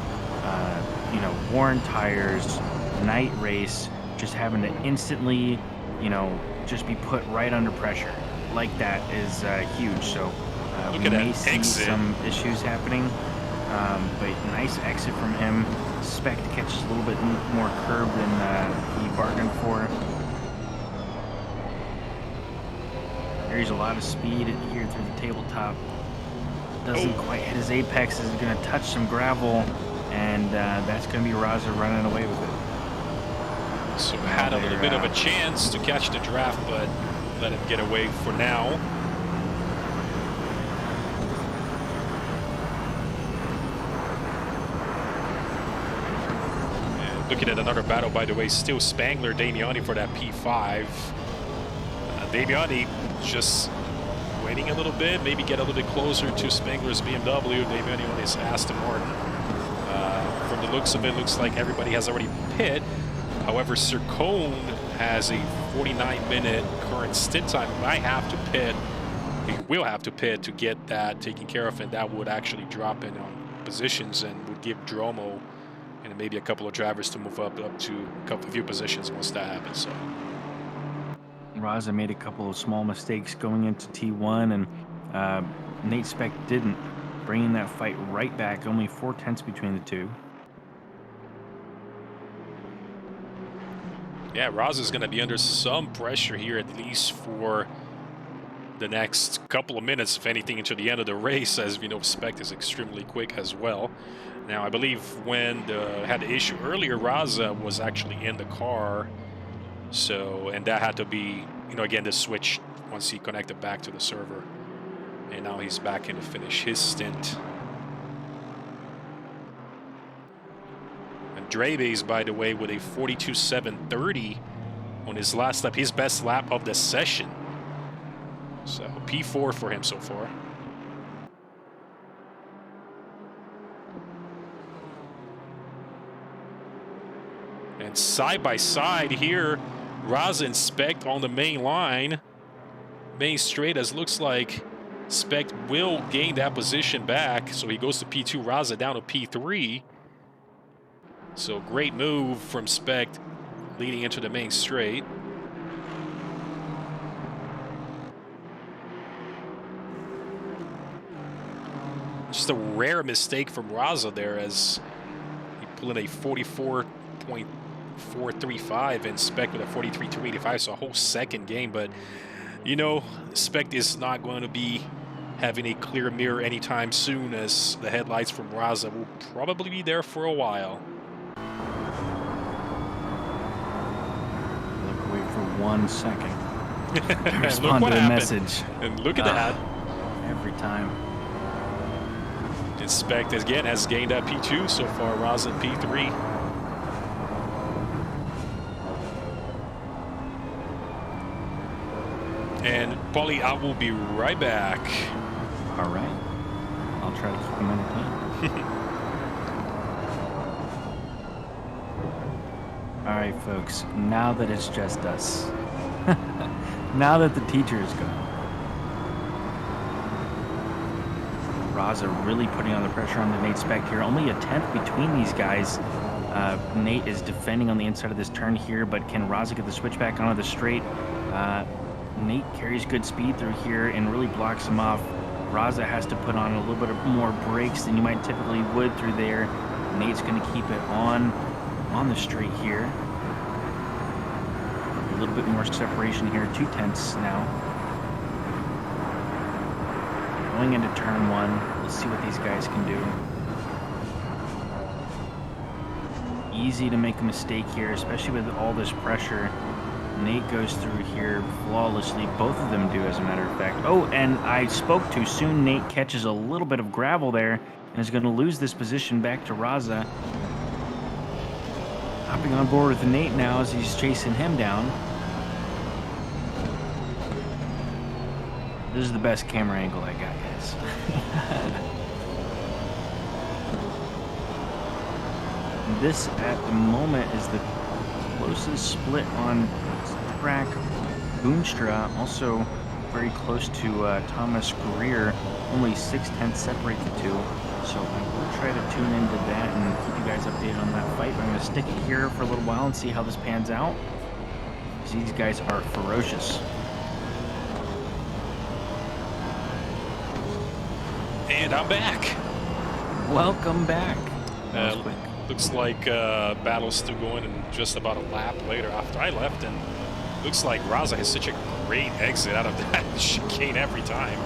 worn tires, night race, just having to instantly, just be put right under pressure like that is huge. So we may see some issues happening. But nice exit from him. Specht catches a little bit more curb than he bargained for. There's a lot of speed here through the tabletop. Doesn't quite hit his apex. Is going to touch some gravel, and that's going to be Raza running away with it. So had a little bit of a chance to catch the draft, but let him get away for now. Looking at another battle, by the way, still Spangler, Damiani for that P5. Damiani just waiting a little bit, maybe get a little bit closer to Spangler's BMW. Damiani on his Aston Martin. From the looks of it, looks like everybody has already pit. However, Sircone has a 49-minute current stint time. He might have to pit. He will have to pit to get that taken care of, and that would actually drop in on positions and would give Dromo and maybe a couple of drivers to move up to a few positions once that happens. So Raza made a couple of small mistakes going into T1, and Nate Specht didn't, bringing that fight right back. Only 4 tenths between the two. Yeah, Raza's going to be under some pressure here, at least for the next couple of minutes, if anything, into the end of the race, as we know, Spect is extremely quick as well. Now, I believe when had the issue earlier, Raza was actually in the car, so, and that had to be, you know, again, the switch once he connected back to the server, and now he's back in to finish his stint. And Dreves, by the way, with a 42.730 on his last lap, his best lap of the session. So P4 for him so far. And side by side here, Raza and Spect on the main line. Main straight, as looks like Spect will gain that position back. So he goes to P2, Raza down to P3. So great move from Spect leading into the main straight. Just a rare mistake from Raza there, as he pulled in a 44.435 and Spect with a 43.285, so a whole second game. But, you know, Spect is not going to be having a clear mirror anytime soon, as the headlights from Raza will probably be there for a while. Look away for 1 second. And Respond look to what the happened. message. And look at that. Every time. And Spect again has gained that P2 so far, Raza P3. And Paulie, I will be right back. All right. I'll try to keep him entertained. All right, folks. Now that it's just us. Now that the teacher is gone. Raza really putting on the pressure on the Nate Spect here. Only a 10th between these guys. Nate is defending on the inside of this turn here, but can Raza get the switch back onto the straight? Nate carries good speed through here and really blocks him off. Raza has to put on a little bit more brakes than you might typically would through there. Nate's going to keep it on the straight here. A little bit more separation here, 2/10 now. Going into turn 1, let's see what these guys can do. Easy to make a mistake here, especially with all this pressure. Nate goes through here flawlessly. Both of them do, as a matter of fact. Oh, and I spoke too soon. Nate catches a little bit of gravel there and is going to lose this position back to Raza. Hopping on board with Nate now as he's chasing him down. This is the best camera angle I got, guys. This, at the moment, is the closest split on track. Boonstra also very close to Thomas Greer. Only 6/10 separate the two. So I will try to tune into that and keep you guys updated on that fight. But I'm going to stick it here for a little while and see how this pans out. Because these guys are ferocious. And I'm back. Welcome back. That was quick. Looks like battle's still going, and just about a lap later after I left, and looks like Raza has such a great exit out of that chicane every time.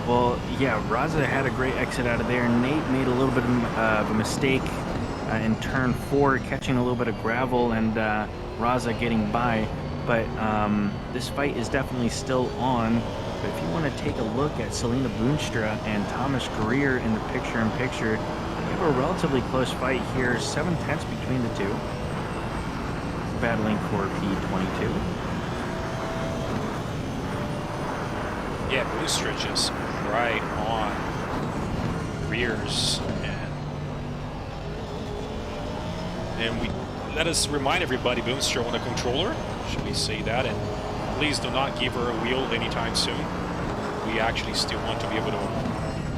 Well, yeah, Raza had a great exit out of there. Nate made a little bit of a mistake in turn 4, catching a little bit of gravel, and Raza getting by. But this fight is definitely still on. But if you want to take a look at Selena Boonstra and Thomas Greer in the picture-in-picture, they have a relatively close fight here, 7/10 between the two. Battling for P22. Yeah, Boonstra just right on Greer's, and we let us remind everybody, Boonstra on a controller. Should we say that? And please do not give her a wheel anytime soon. We actually still want to be able to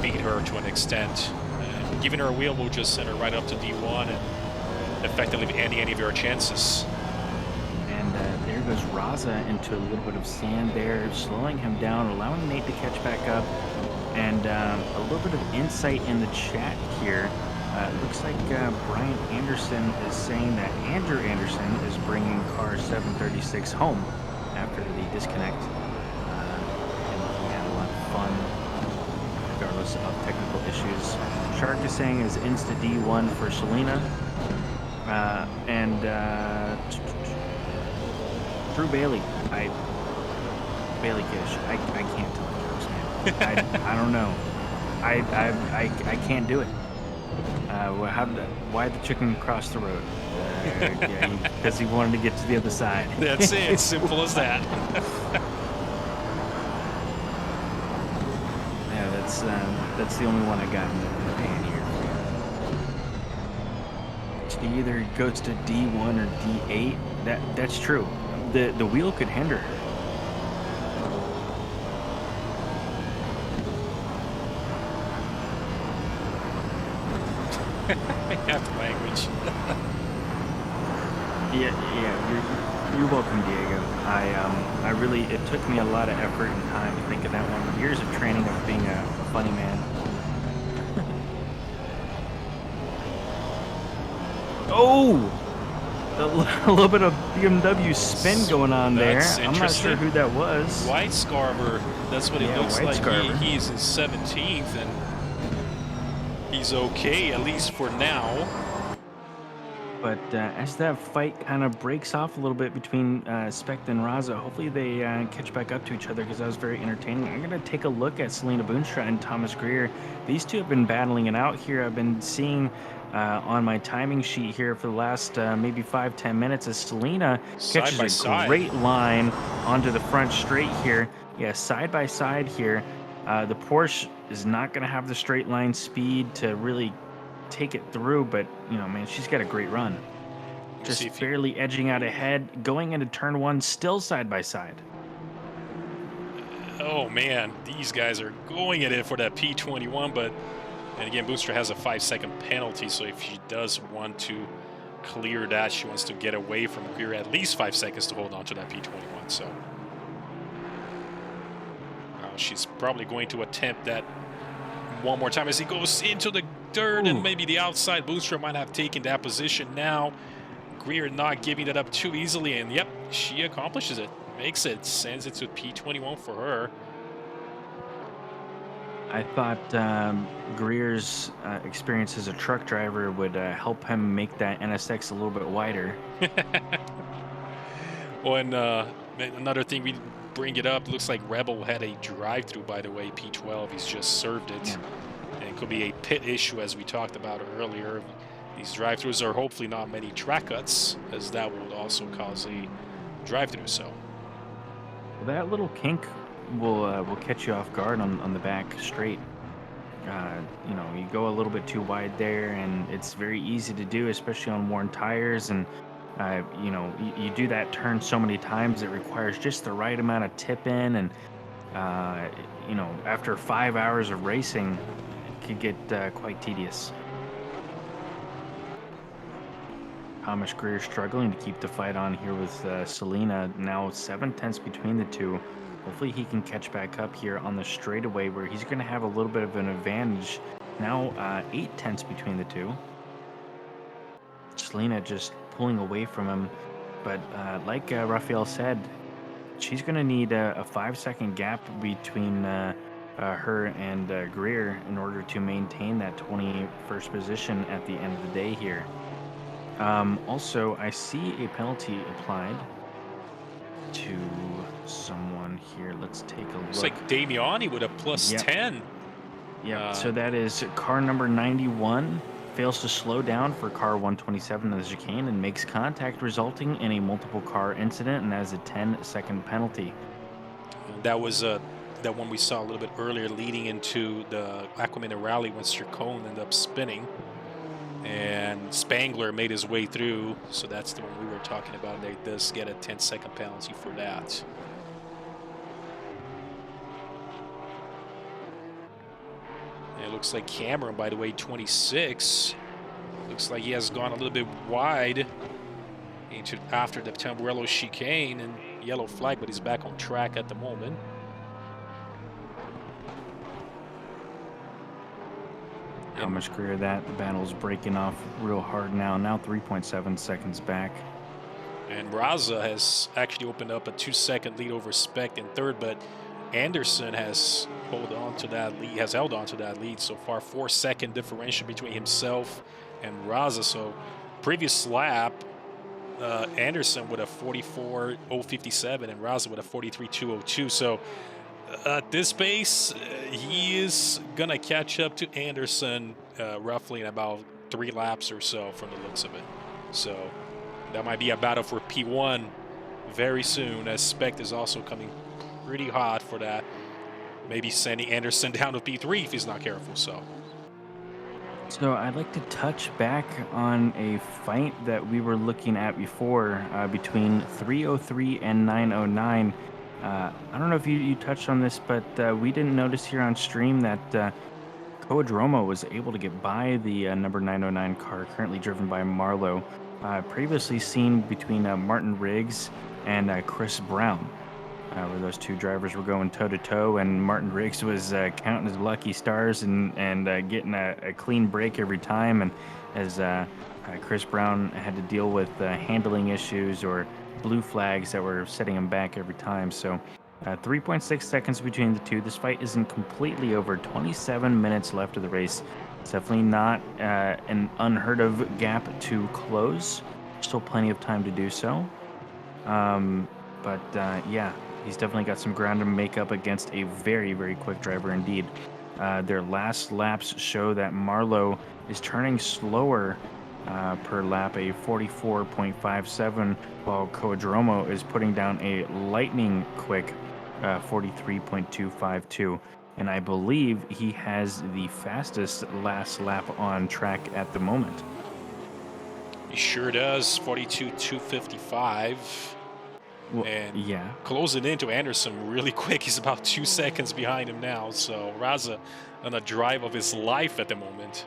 beat her to an extent. Giving her a wheel will just send her right up to D1 and effectively end any of her chances. And there goes Raza into a little bit of sand there, slowing him down, allowing Nate to catch back up. And a little bit of insight in the chat here. It looks like Brian Anderson is saying that Andrew Anderson is bringing car 736 home after the disconnect in the fun, regardless of technical issues. Shark is saying is Insta D1 for Selena. And Drew Bailey. Bailey Kish. I can't tell the jokes, man. I don't know. I can't do it. Why the chicken cross the road? Because he wanted to get to the other side. That's it. It's simple as that. Yeah, that's the only one I got in the pan here. It either goes to D1 or D8. That's true. The wheel could hinder her. I have language. Yeah, you're welcome, Diego. I really, it took me a lot of effort and time to think of that one. Years of training of being a funny man. Oh, a little bit of BMW spin going on there. I'm not sure who that was. White Scarver. That's what it looks like. He's in 17th and he's okay, at least for now. But as that fight kind of breaks off a little bit between Specht and Raza, hopefully they catch back up to each other because that was very entertaining. I'm going to take a look at Selena Boonstra and Thomas Greer. These two have been battling it out here. I've been seeing on my timing sheet here for the last maybe 5-10 minutes as Selena catches a great line onto the front straight here. Yeah, side by side here. The Porsche is not going to have the straight line speed to really take it through, but you know, man, she's got a great run. Just barely edging out ahead, going into turn one, still side by side. Oh man, these guys are going at it for that P21, but and again, Boonstra has a 5-second penalty, so if she does want to clear that, she wants to get away from Greer at least 5 seconds to hold on to that P21. So she's probably going to attempt that one more time as he goes into the dirt and maybe the outside. Boonstra might have taken that position now. Greer not giving that up too easily, and yep, she accomplishes it, makes it, sends it to P21 for her. I thought Greer's experience as a truck driver would help him make that NSX a little bit wider. Well, and another thing, we bring it up, looks like Rebel had a drive-through, by the way, P12. He's just served it. Yeah. And it could be a pit issue, as we talked about earlier. These drive-throughs are hopefully not many track cuts, as that will also cause a drive-through. So that little kink will catch you off guard on the back straight. You know, you go a little bit too wide there, and it's very easy to do, especially on worn tires. And you know, you do that turn so many times, it requires just the right amount of tip in, and you know, after 5 hours of racing, it could get quite tedious. Thomas Greer struggling to keep the fight on here with Selena. Now 7 tenths between the two. Hopefully he can catch back up here on the straightaway where he's going to have a little bit of an advantage. Now 8 tenths between the two. Selena just pulling away from him. But like Rafael said, she's going to need a 5-second gap between her and Greer in order to maintain that 21st position at the end of the day here. Also, I see a penalty applied to someone here. Let's take a look. Looks like Damiani with a plus 10. Yeah, so that is car number 91 fails to slow down for car 127 in the chicane and makes contact, resulting in a multiple car incident, and that is a 10-second penalty. That was that one we saw a little bit earlier leading into the Aquamina rally when Stracone ended up spinning. And Spangler made his way through, so that's the one we were talking about. They does get a 10-second penalty for that. And it looks like Cameron, by the way, 26. Looks like he has gone a little bit wide after the Tamburello chicane and yellow flag, but he's back on track at the moment. Thomas Greer, that the battle's breaking off real hard now 3.7 seconds back. And Raza has actually opened up a 2-second lead over Specht in third, but Anderson has held on to that lead so far. 4-second differential between himself and Raza. So previous lap, Anderson with a 44.057 and Raza with a 43.202. So at this pace, he is gonna catch up to Anderson roughly in about 3 laps or so from the looks of it. So that might be a battle for P1 very soon, as Spect is also coming pretty hot for that. Maybe sending Anderson down to P3 if he's not careful. So I'd like to touch back on a fight that we were looking at before between 303 and 909. I don't know if you touched on this, but we didn't notice here on stream that Koadromo was able to get by the number 909 car, currently driven by Marlowe. Previously seen between Martin Riggs and Chris Brown, where those two drivers were going toe-to-toe, and Martin Riggs was counting his lucky stars and getting a clean break every time, and as Chris Brown had to deal with handling issues or blue flags that were setting him back every time. So 3.6 seconds between the two. This fight isn't completely over. 27 minutes left of the race. It's definitely not an unheard of gap to close. Still plenty of time to do so. But yeah, he's definitely got some ground to make up against a very, very quick driver indeed. Their last laps show that Marlowe is turning slower per lap, a 44.57, while Koadromo is putting down a lightning quick 43.252. And I believe he has the fastest last lap on track at the moment. he sure does. 42.255. Well, and yeah, closing into Anderson really quick. He's about 2 seconds behind him now. So Raza on a drive of his life at the moment.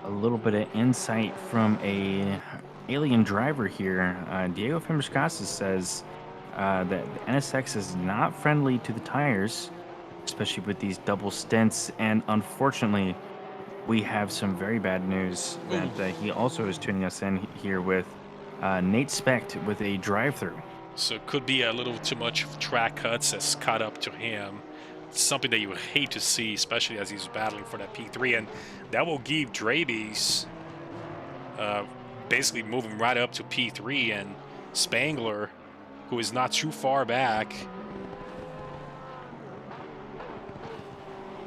a little bit of insight from a alien driver here. Diego Fimbrescasas says that the NSX is not friendly to the tires, especially with these double stints. And unfortunately, we have some very bad news that he also is tuning us in here with Nate Specht with a drive-through. So it could be a little too much track cuts has caught up to him. Something that you would hate to see, especially as he's battling for that P3, and that will give Drabies basically moving right up to P3, and Spangler, who is not too far back,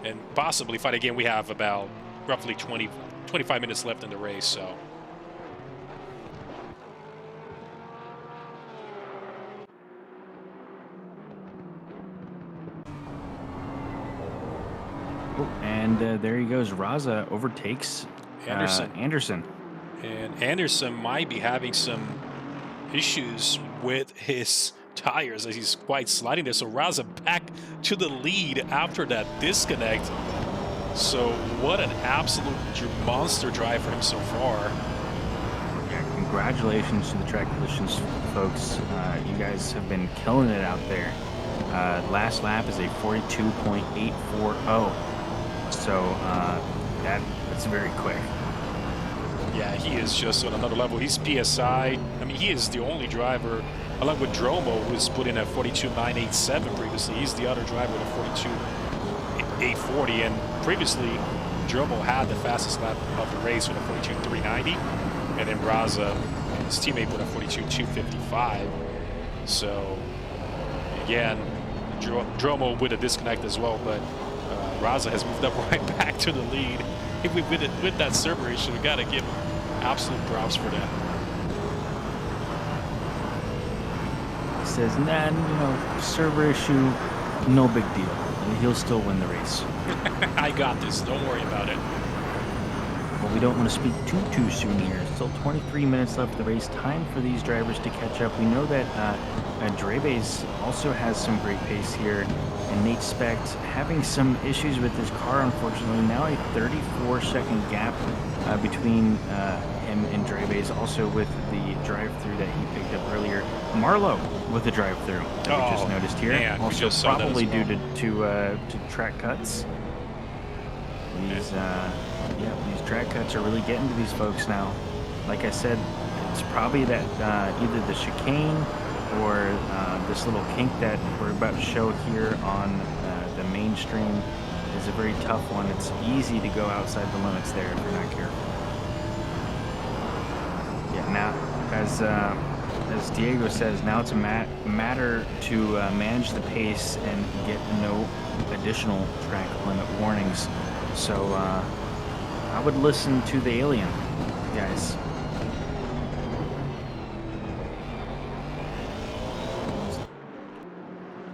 and possibly fight again. We have about roughly 25 minutes left in the race, so. And there he goes. Raza overtakes Anderson. And Anderson might be having some issues with his tires as he's quite sliding there. So Raza back to the lead after that disconnect. So what an absolute monster drive for him so far. Yeah, congratulations to the track positions, folks. You guys have been killing it out there. Last lap is a 42.840. So that's very quick. Yeah, he is just on another level. He's PSI. I mean, he is the only driver, along with Dromo, who has put in a 42.987 previously. He's the other driver with a 42.840. And previously, Dromo had the fastest lap of the race with a 42.390. And then Raza, his teammate, with a 42.255. So, again, Dromo with a disconnect as well, but Raza has moved up right back to the lead. With that server issue, we got to give him absolute props for that. He says, nah, server issue, no big deal. And he'll still win the race. I got this. Don't worry about it. Well, we don't want to speak too soon here. Still 23 minutes left of the race. Time for these drivers to catch up. We know that Draves also has some great pace here. and Nate Specht having some issues with his car, unfortunately. Now a 34-second gap between him and Dreves, also with the drive-through that he picked up earlier. Marlowe with the drive-through that we just noticed here. Man, also probably due to track cuts. These these track cuts are really getting to these folks now. Like I said, it's probably that either the chicane or this little kink that we're about to show here on the mainstream is a very tough one. It's easy to go outside the limits there if you're not careful. Yeah, now as Diego says, now it's a matter to manage the pace and get no additional track limit warnings. So I would listen to the alien, guys.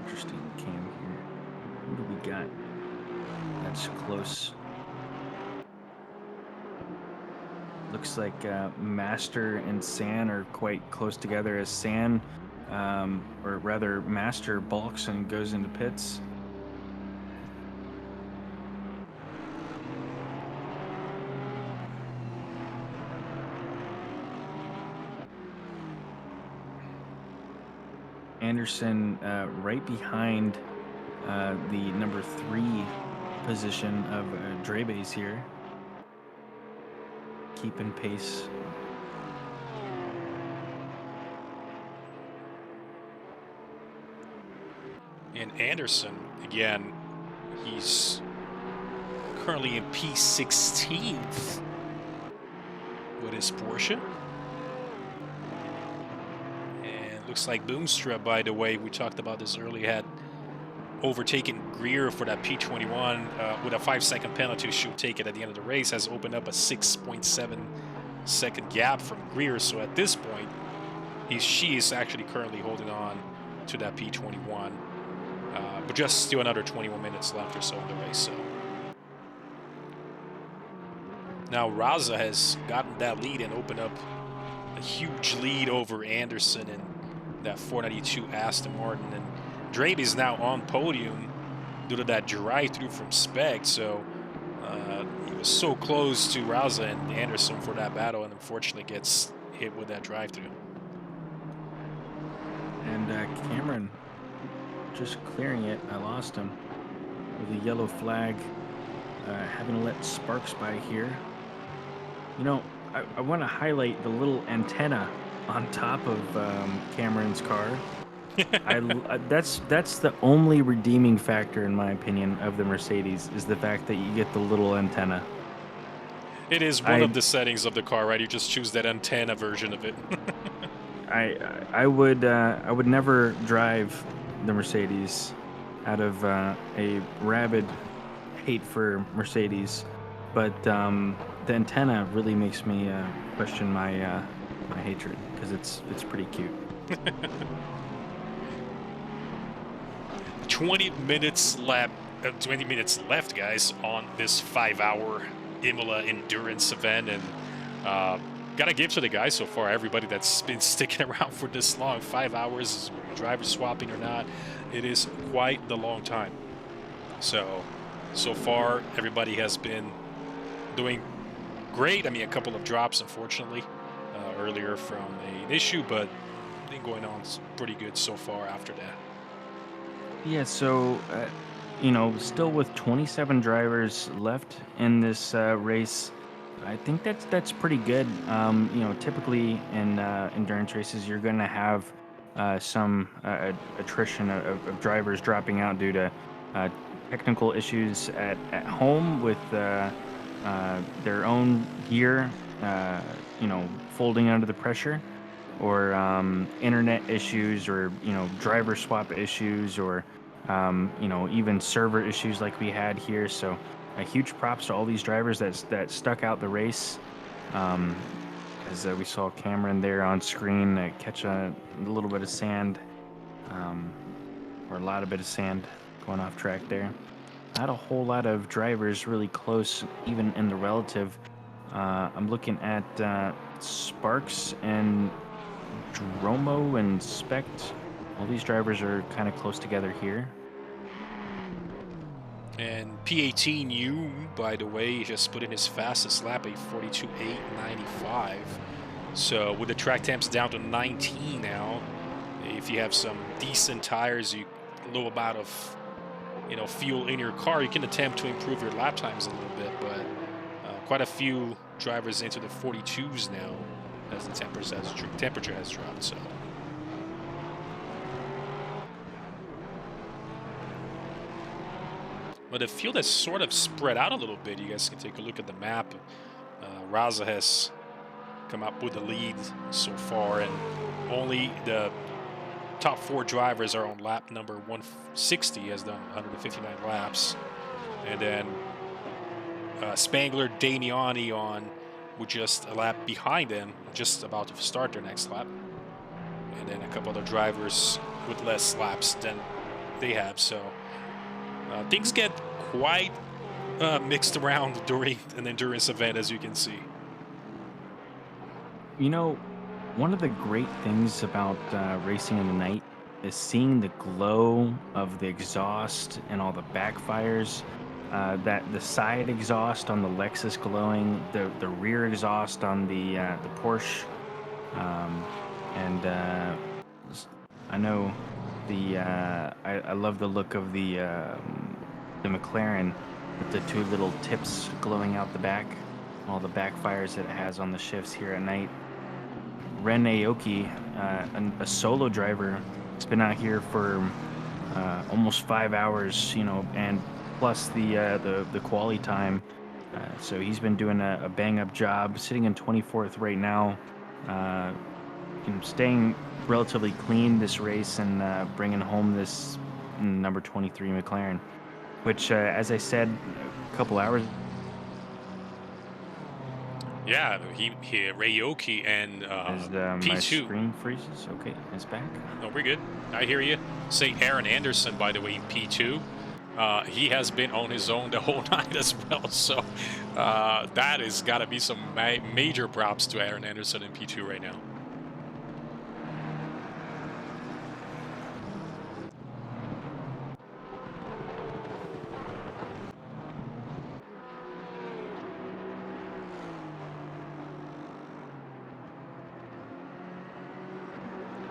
Interesting cam here. What do we got? That's close. Looks like Master and San are quite close together as San, or rather Master, balks and goes into pits. Anderson right behind the number 3 position of Dreves here. Keeping pace. And Anderson, again, he's currently in P16th with his Porsche. And looks like Boomstra, by the way, we talked about this earlier, had overtaken Greer for that P21 with a 5-second penalty. Should take it at the end of the race, has opened up a 6.7-second gap from Greer. So at this point, she is actually currently holding on to that P21, but just still another 21 minutes left or so in the race. So now Raza has gotten that lead and opened up a huge lead over Anderson and that 492 Aston Martin. And Drabe is now on podium due to that drive-through from Specht. So he was so close to Raza and Anderson for that battle, and unfortunately gets hit with that drive-through. And Cameron just clearing it. I lost him with a yellow flag, having to let Sparks by here. You know, I want to highlight the little antenna on top of Cameron's car. That's the only redeeming factor, in my opinion, of the Mercedes, is the fact that you get the little antenna. It is one of the settings of the car, right? You just choose that antenna version of it. I would never drive the Mercedes out of a rabid hate for Mercedes, but the antenna really makes me question my my hatred, because it's pretty cute. 20 minutes left, guys, on this 5-hour Imola endurance event, and gotta give to the guys so far, everybody that's been sticking around for this long. 5 hours, driver swapping or not, it is quite the long time. So far everybody has been doing great. I mean, a couple of drops unfortunately earlier from an issue, but been going on pretty good so far after that. Yeah, so you know, still with 27 drivers left in this race, I think that's pretty good. You know, typically in endurance races, you're going to have some attrition of drivers dropping out due to technical issues at home with their own gear, you know, folding under the pressure, or internet issues, or, you know, driver swap issues, or you know, even server issues like we had here. So huge props to all these drivers that stuck out the race. As we saw Cameron there on screen catch a little bit of sand, or a lot of bit of sand going off track there. Not a whole lot of drivers really close, even in the relative. I'm looking at Sparks and Dromo and Specht. All these drivers are kind of close together here. And P18U, by the way, just put in his fastest lap, a 42.895. So with the track temps down to 19 now, if you have some decent tires, a low amount of fuel in your car, you can attempt to improve your lap times a little bit. But quite a few drivers into the 42s now, as the temperature has dropped. So. But the field has sort of spread out a little bit. You guys can take a look at the map. Raza has come up with the lead so far, and only the top 4 drivers are on lap number 160, has done 159 laps. And then Spangler, Damiani on with just a lap behind them, just about to start their next lap. And then a couple other drivers with less laps than they have. So things get quite mixed around during an endurance event, as you can see. You know, one of the great things about racing in the night is seeing the glow of the exhaust and all the backfires. That the side exhaust on the Lexus glowing, the rear exhaust on the Porsche, and I know I love the look of the McLaren with the 2 little tips glowing out the back, all the backfires that it has on the shifts here at night. Ren Aoki, a solo driver, has been out here for almost 5 hours, and plus the quali time. So he's been doing a bang-up job, sitting in 24th right now, staying relatively clean this race and bringing home this number 23 McLaren, which, as I said a couple hours. Yeah, he Ryoki and P2. My screen freezes. Okay, it's back. No, we're good. I hear you. Say Aaron Anderson, by the way, in P2. He has been on his own the whole night as well. So that has got to be some major props to Aaron Anderson in P2 right now.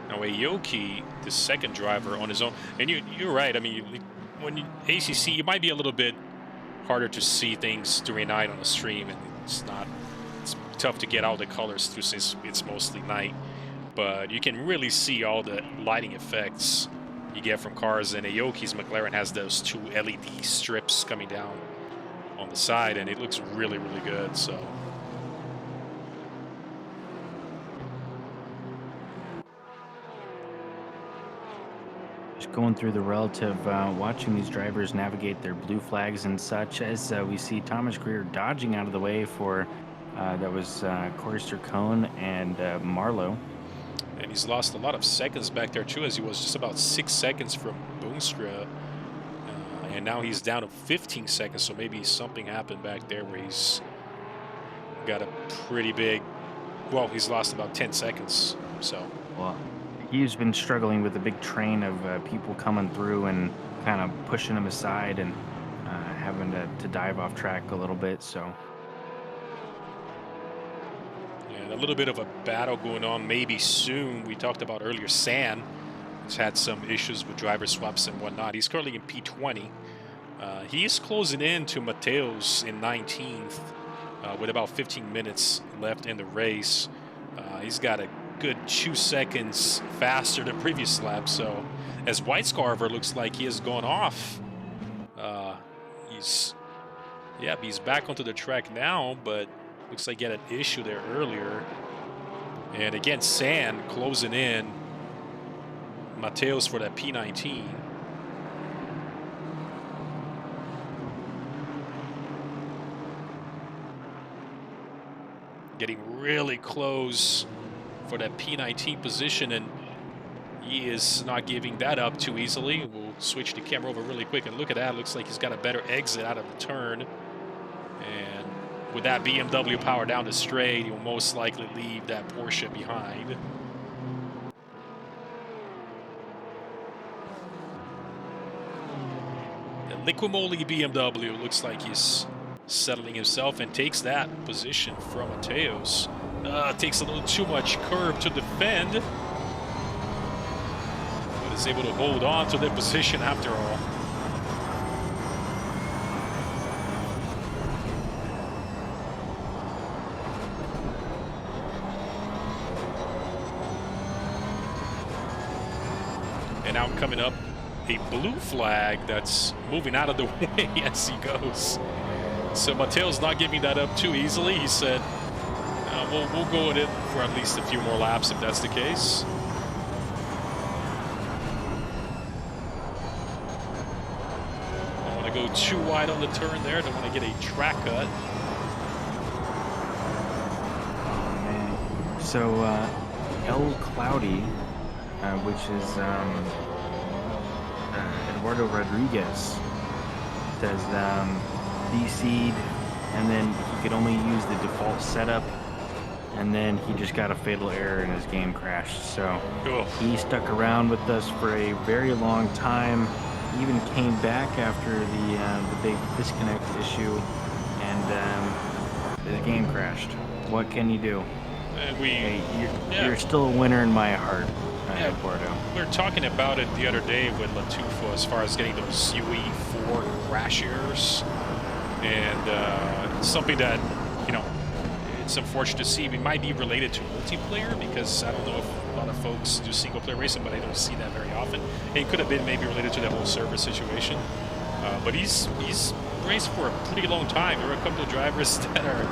Now, Aoki, the second driver on his own, and you're right. I mean, when ACC, you might be a little bit harder to see things during night on the stream, and it's tough to get all the colors through since it's mostly night. But you can really see all the lighting effects you get from cars, and Aoki's McLaren has those 2 LED strips coming down on the side, and it looks really, really good. So. Going through the relative, watching these drivers navigate their blue flags and such, as we see Thomas Greer dodging out of the way for that was Corster Cone and Marlowe. And he's lost a lot of seconds back there too, as he was just about 6 seconds from Boomstra, and now he's down to 15 seconds. So maybe something happened back there where he's got a pretty big. Well, he's lost about 10 seconds. So. Well, he's been struggling with a big train of people coming through and kind of pushing him aside and having to dive off track a little bit. So. And a little bit of a battle going on maybe soon. We talked about earlier San has had some issues with driver swaps and whatnot. He's currently in P20. He is closing in to Mateos in 19th with about 15 minutes left in the race. He's got a good 2 seconds faster than previous lap. So as White Scarver looks like he has gone off. He's back onto the track now, but looks like he had an issue there earlier. And again, San closing in Mateos for that P19. Getting really close for that P19 position, and he is not giving that up too easily. We'll switch the camera over really quick and look at that. Looks like he's got a better exit out of the turn. And with that BMW power down the straight, he'll most likely leave that Porsche behind. It Liquimoli BMW looks like he's settling himself and takes that position from Mateos. Takes a little too much curb to defend, but is able to hold on to the position after all. And now coming up, a blue flag that's moving out of the way as he goes. So Mateo's not giving that up too easily. He said, we'll go with it for at least a few more laps if that's the case. Don't want to go too wide on the turn there. Don't want to get a track cut. So El Cloudy, which is Eduardo Rodriguez, says DC'd, and then he could only use the default setup, and then he just got a fatal error and his game crashed. So he stuck around with us for a very long time. He even came back after the big disconnect issue, and the game crashed. What can you do? You're still a winner in my heart, Eduardo. We were talking about it the other day with Latufa as far as getting those UE4 crash errors, and something that, it's unfortunate to see. It might be related to multiplayer, because I don't know if a lot of folks do single player racing, but I don't see that very often. It could have been maybe related to the whole server situation. But he's raced for a pretty long time. There are a couple of drivers that are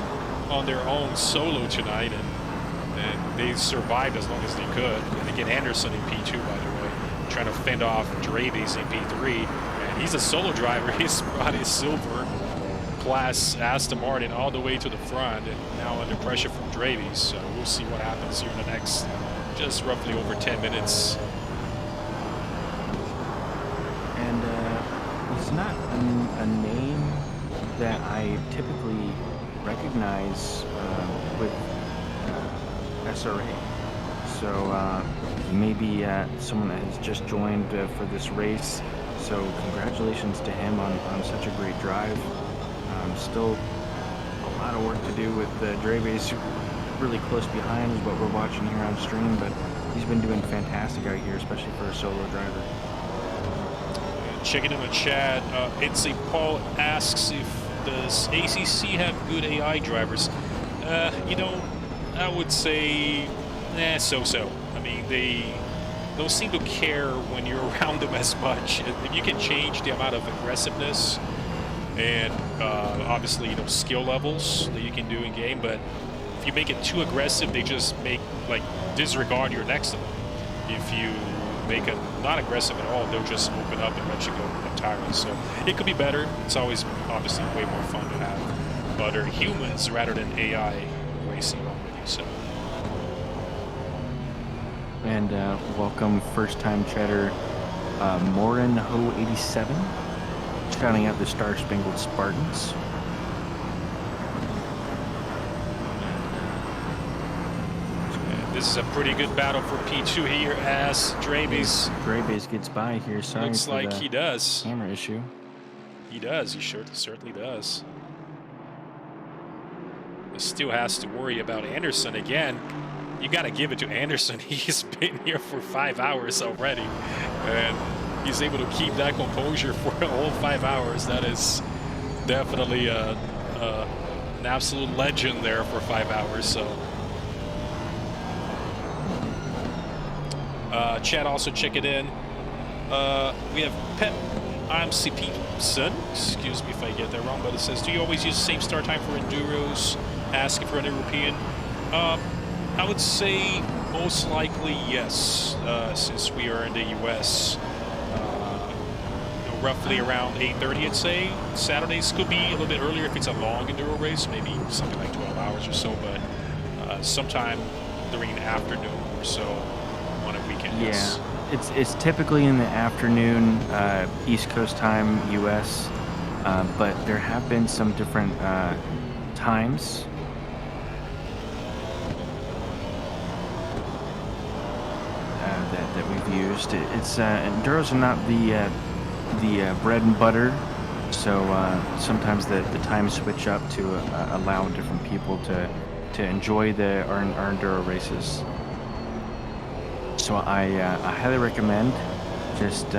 on their own solo tonight, and they survived as long as they could. And again, Anderson in P2, by the way, trying to fend off Draves in P3. And he's a solo driver. He's brought his silver class Aston Martin all the way to the front, and now under pressure from Draves. So we'll see what happens here in the next just roughly over 10 minutes. And it's not a name that I typically recognize with SRA. So maybe someone that has just joined for this race. So congratulations to him on such a great drive. Still a lot of work to do with Draves really close behind is what we're watching here on stream, but he's been doing fantastic out here, especially for a solo driver. Checking in the chat, it's a Paul asks if does ACC have good AI drivers? I would say so-so. I mean, they don't seem to care when you're around them as much. If you can change the amount of aggressiveness and obviously skill levels that you can do in game, but if you make it too aggressive, they just disregard your next to them. If you make it not aggressive at all, they'll just open up and let you go entirely. So it could be better. It's always obviously way more fun to have other humans rather than AI racing already. So. And welcome first-time chatter, Morin Ho 87. Shouting out the Star Spangled Spartans. This is a pretty good battle for P2 here as Draves gets by here. Sorry, looks for like the he does. Camera issue. He does. He certainly does. He still has to worry about Anderson again. You got to give it to Anderson. He's been here for 5 hours already, and he's able to keep that composure for all 5 hours. That is definitely an absolute legend there for 5 hours. So, chat also check it in. We have Pep IMCP Son. Excuse me if I get that wrong, but it says, do you always use the same start time for enduros? Asking for an European. I would say most likely yes, since we are in the US. Roughly around 8:30, I'd say. Saturdays could be a little bit earlier if it's a long enduro race, maybe something like 12 hours or so, but sometime during the afternoon or so on a weekend. Yeah, yes. it's typically in the afternoon, East Coast time, US, but there have been some different times. That we've used. Enduros are not the bread and butter So sometimes the times switch up to allow different people to enjoy our enduro races. So I highly recommend just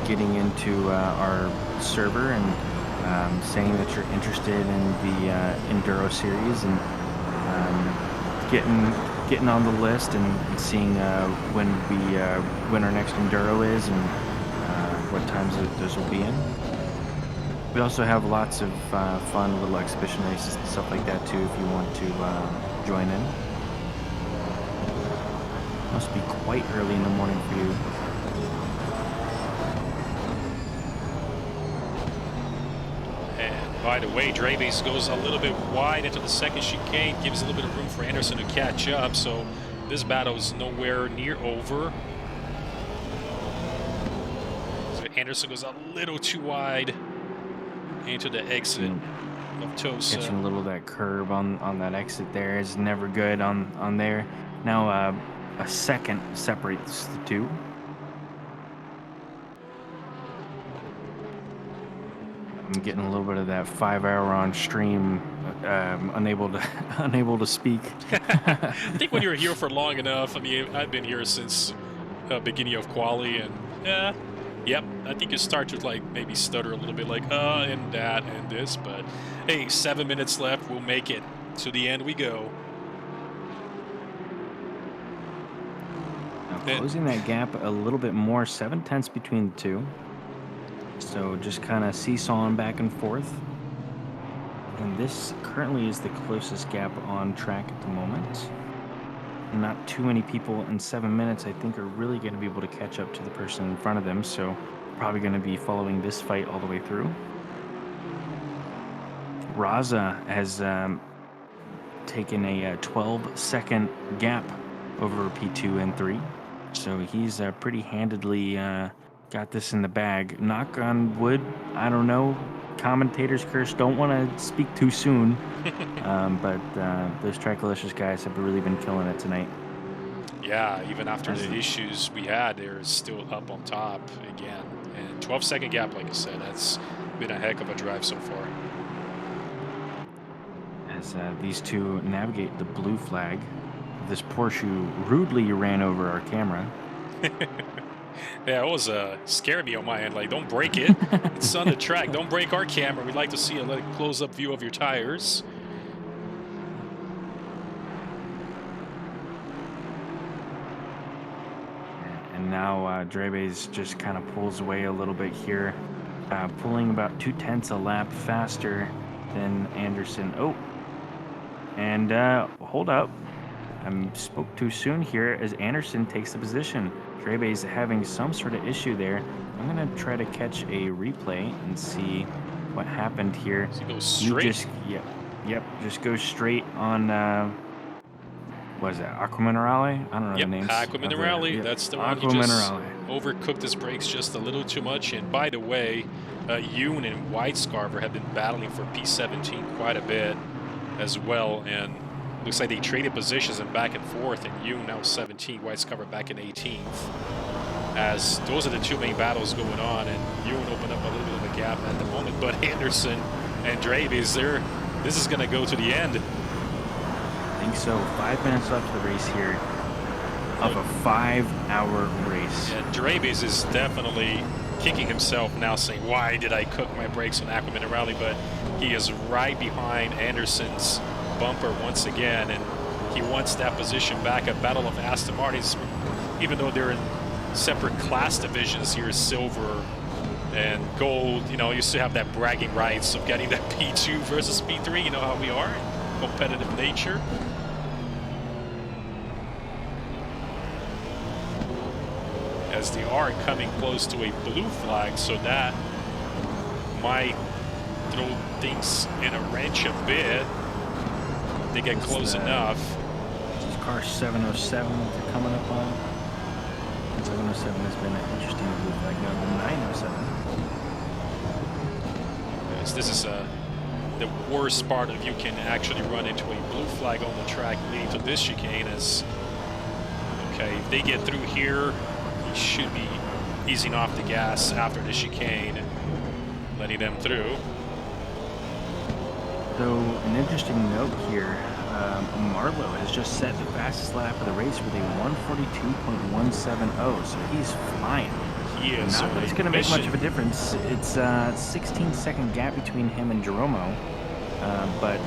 getting into our server and saying that you're interested in the enduro series and getting on the list and seeing when our next enduro is and what times those will be in. We also have lots of fun little exhibition races and stuff like that too if you want to join in. Must be quite early in the morning for you. And by the way, Draves goes a little bit wide into the second chicane, gives a little bit of room for Anderson to catch up, so this battle is nowhere near over. So Anderson goes a little too wide into the exit of Tosa. Catching a little of that curb on that exit there is never good on there. Now a second separates the two. I'm getting a little bit of that 5-hour on stream, unable to speak. I think when you're here for long enough, I mean, I've been here since beginning of quali, and yep, I think you start to like maybe stutter a little bit, like and that and this, but hey, 7 minutes left, we'll make it to the end. We go. Now closing that gap a little bit more, 7/10 between the two. So just kind of seesawing back and forth. And this currently is the closest gap on track at the moment. Not too many people in 7 minutes, I think, are really going to be able to catch up to the person in front of them. So probably going to be following this fight all the way through. Raza has taken a 12-second gap over P2 and 3. So he's pretty handedly got this in the bag. Knock on wood, I don't know. Commentators curse, don't want to speak too soon. But those Tricolicious guys have really been killing it tonight. Yeah, even after the issues we had, they're still up on top again. And 12-second gap, like I said, that's been a heck of a drive so far. As these two navigate the blue flag, this Porsche rudely ran over our camera. Yeah, it was scared me on my end. Like, don't break it. It's on the track. Don't break our camera. We'd like to see a close-up view of your tires. And now Draves just kind of pulls away a little bit here, pulling about 2/10 a lap faster than Anderson. Oh, and hold up. I spoke too soon here as Anderson takes the position. Draves having some sort of issue there. I'm going to try to catch a replay and see what happened here. So he goes straight? Yep, just go straight on, what is that, Aqua Minerale? I don't know the names. Aqua Minerale, yep. That's the one. Aqua He just Minerale. overcooked his brakes just a little too much. And by the way, Yoon and White Scarver have been battling for P17 quite a bit as well. And looks like they traded positions and back and forth, and Yoon now 17, White Scarver back in 18th. As those are the two main battles going on, and Yoon opened up a little bit of a gap at the moment, but Anderson and Draves, this is going to go to the end. I think so. 5 minutes left of the race here of a 5-hour race. Yeah, Draves is definitely kicking himself now, saying, why did I cook my brakes on Aqua Minerale? But he is right behind Anderson's bumper once again, and he wants that position back at Battle of Aston Martins, even though they're in separate class divisions here, silver and gold. You know, you still have that bragging rights of getting that P2 versus P3. You know how we are, competitive nature. As they are coming close to a blue flag, so that might throw things in a wrench a bit. They get close enough. This is car 707 that they're coming up on. 707 has been an interesting blue flag. Now the 907. Yes, this is the worst part of you can actually run into a blue flag on the track leading to this chicane. As okay, if they get through here, he should be easing off the gas after the chicane. letting them through. So an interesting note here, Marlowe has just set the fastest lap of the race with a 142.170, so he's flying. He is. Not that it's going to make much of a difference. It's a 16-second gap between him and Jeromo, but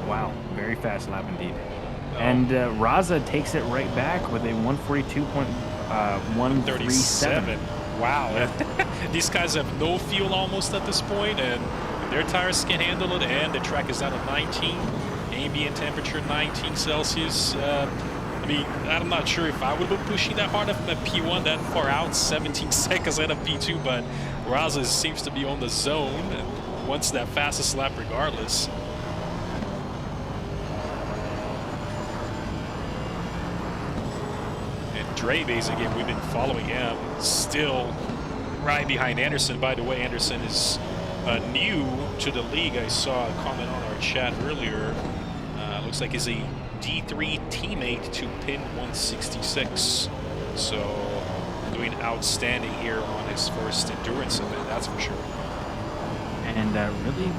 wow, very fast lap indeed. Oh. And Raza takes it right back with a 142.137. Wow. These guys have no fuel almost at this point, and their tires can handle it, and the track is down to 19. Ambient temperature 19 Celsius. I mean, I'm not sure if I would be pushing that hard at P1 that far out, 17 seconds ahead of P2, but Raza seems to be on the zone and wants that fastest lap regardless. Draves, again, we've been following him, still right behind Anderson. By the way, Anderson is new to the league. I saw a comment on our chat earlier. Looks like he's a D3 teammate to pin 166. So doing outstanding here on his first endurance event, that's for sure. And really,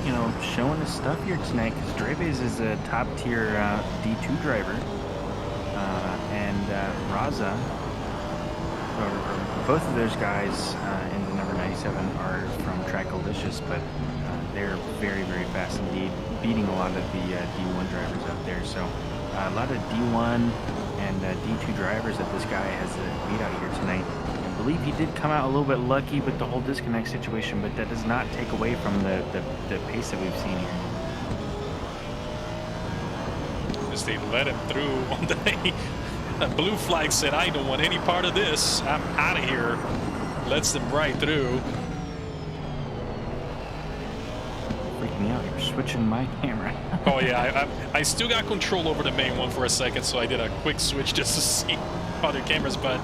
you know, showing his stuff here tonight, because Draves is a top-tier D2 driver. And Raza, or both of those guys in the number 97 are from Trackolicious, but they're very, very fast indeed, beating a lot of the D1 drivers out there. So a lot of D1 and D2 drivers that this guy has beat out here tonight. I believe he did come out a little bit lucky with the whole disconnect situation, but that does not take away from the pace that we've seen here. As they let him through on the blue flag said, I don't want any part of this. I'm out of here. Lets them right through. Freaking me out. You're switching my camera. Oh, yeah. I still got control over the main one for a second, so I did a quick switch just to see other cameras. But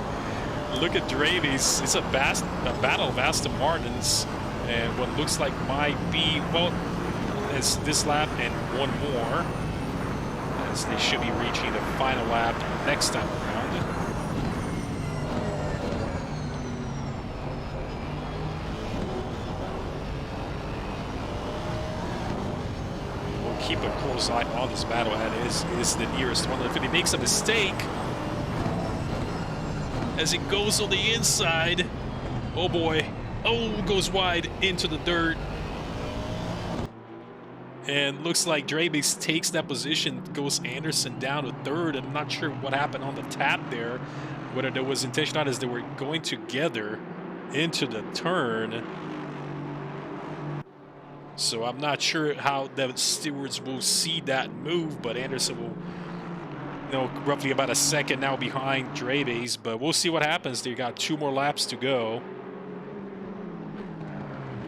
look at Draves. It's a battle of Aston Martins. And what looks like might be, well, it's this lap and one more. They should be reaching the final lap next time around. We'll keep a close eye on this battle ahead. It is the nearest one. If he makes a mistake as it goes on the inside, oh boy, oh, goes wide into the dirt. And looks like Draves takes that position, goes Anderson down to third. I'm not sure what happened on the tap there, whether there was intention or not, as they were going together into the turn. So I'm not sure how the stewards will see that move, but Anderson will, you know, roughly about a second now behind Draves, but we'll see what happens. They got 2 more laps to go.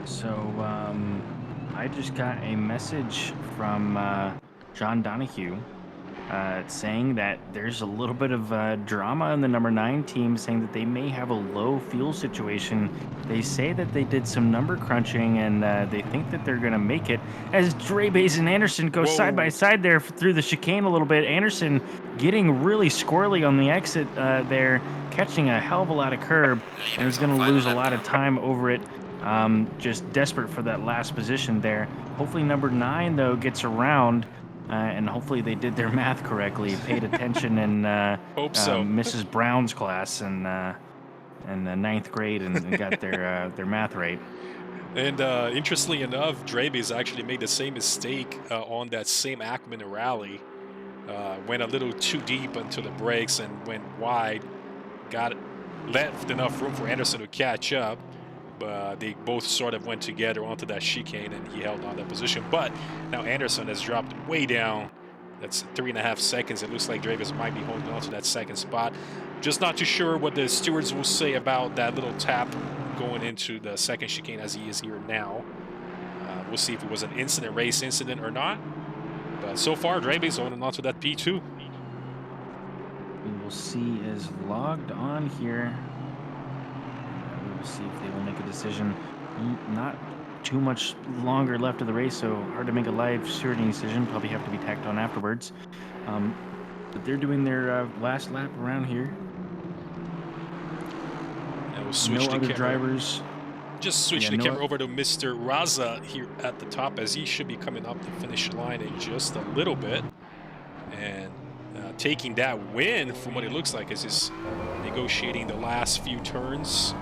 So, I just got a message from John Donahue saying that there's a little bit of drama in the number 9 team, saying that they may have a low fuel situation. They say that they did some number crunching and they think that they're going to make it. As Draves and Anderson go side by side there through the chicane a little bit, Anderson getting really squirrely on the exit there, catching a hell of a lot of curb, and he's going to lose a lot of time over it. Just desperate for that last position there. Hopefully number 9 though gets around, and hopefully they did their math correctly, paid attention in Hope so. Mrs. Brown's class in the 9th grade and got their math right. And interestingly enough, Draves actually made the same mistake on that same Ackman rally. Went a little too deep into the brakes and went wide. Left enough room for Anderson to catch up. But they both sort of went together onto that chicane, and he held on that position. But now Anderson has dropped way down. That's 3.5 seconds. It looks like Draves might be holding on to that second spot. Just not too sure what the stewards will say about that little tap going into the second chicane as he is here now. We'll see if it was an race incident or not. But so far, Draves holding on to that P2. We will see is logged on here. See if they will make a decision. Not too much longer left of the race, so hard to make a live stewarding decision. Probably have to be tacked on afterwards. But they're doing their last lap around here. And we'll switch no other drivers Just switch the camera over to Mr. Raza here at the top, as he should be coming up the finish line in just a little bit. And taking that win from what it looks like as he's negotiating the last few turns.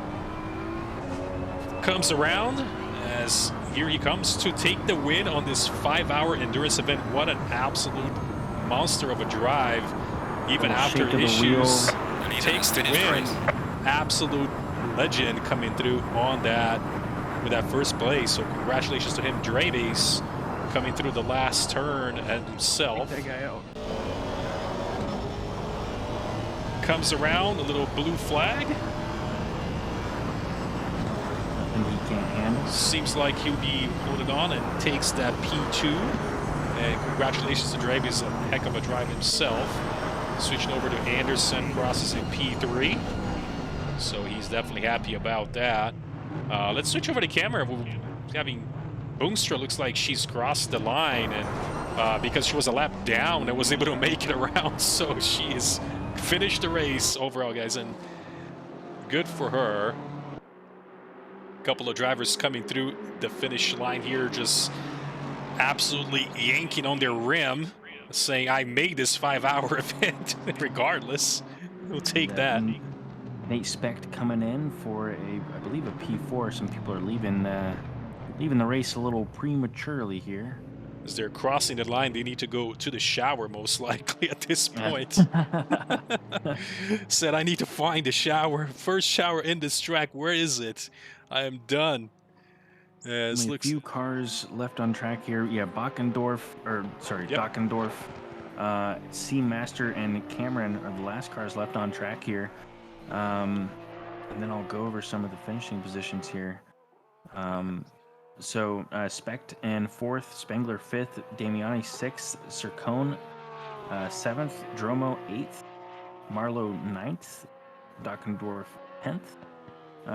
Comes around as here he comes to take the win on this 5-hour endurance event. What an absolute monster of a drive. Even after issues, takes the win. Absolute legend coming through on that with that first place. So congratulations to him. Draves coming through the last turn and himself. Take that guy out. Comes around, a little blue flag. Nothing he can't handle. Seems like he'll be holding on and takes that P2. And congratulations to Draves. He's a heck of a drive himself. Switching over to Anderson, crosses in P3. So he's definitely happy about that. Let's switch over to camera. We're having Boomstra. Looks like she's crossed the line, and because she was a lap down and was able to make it around, so she's finished the race overall, guys, and good for her. A couple of drivers coming through the finish line here, just absolutely yanking on their rim, saying, I made this 5-hour event regardless. We'll take that. Nate Specht coming in for I believe a P4. Some people are leaving the race a little prematurely here. As they're crossing the line, they need to go to the shower most likely at this point. Said, I need to find the shower. First shower in this track. Where is it? I am done. A few cars left on track here. Yeah, Dockendorf, Seamaster and Cameron are the last cars left on track here. And then I'll go over some of the finishing positions here. So Specht in 4th, Spengler 5th, Damiani 6th, Sircone 7th, Dromo 8th, Marlowe 9th, Dockendorf 10th.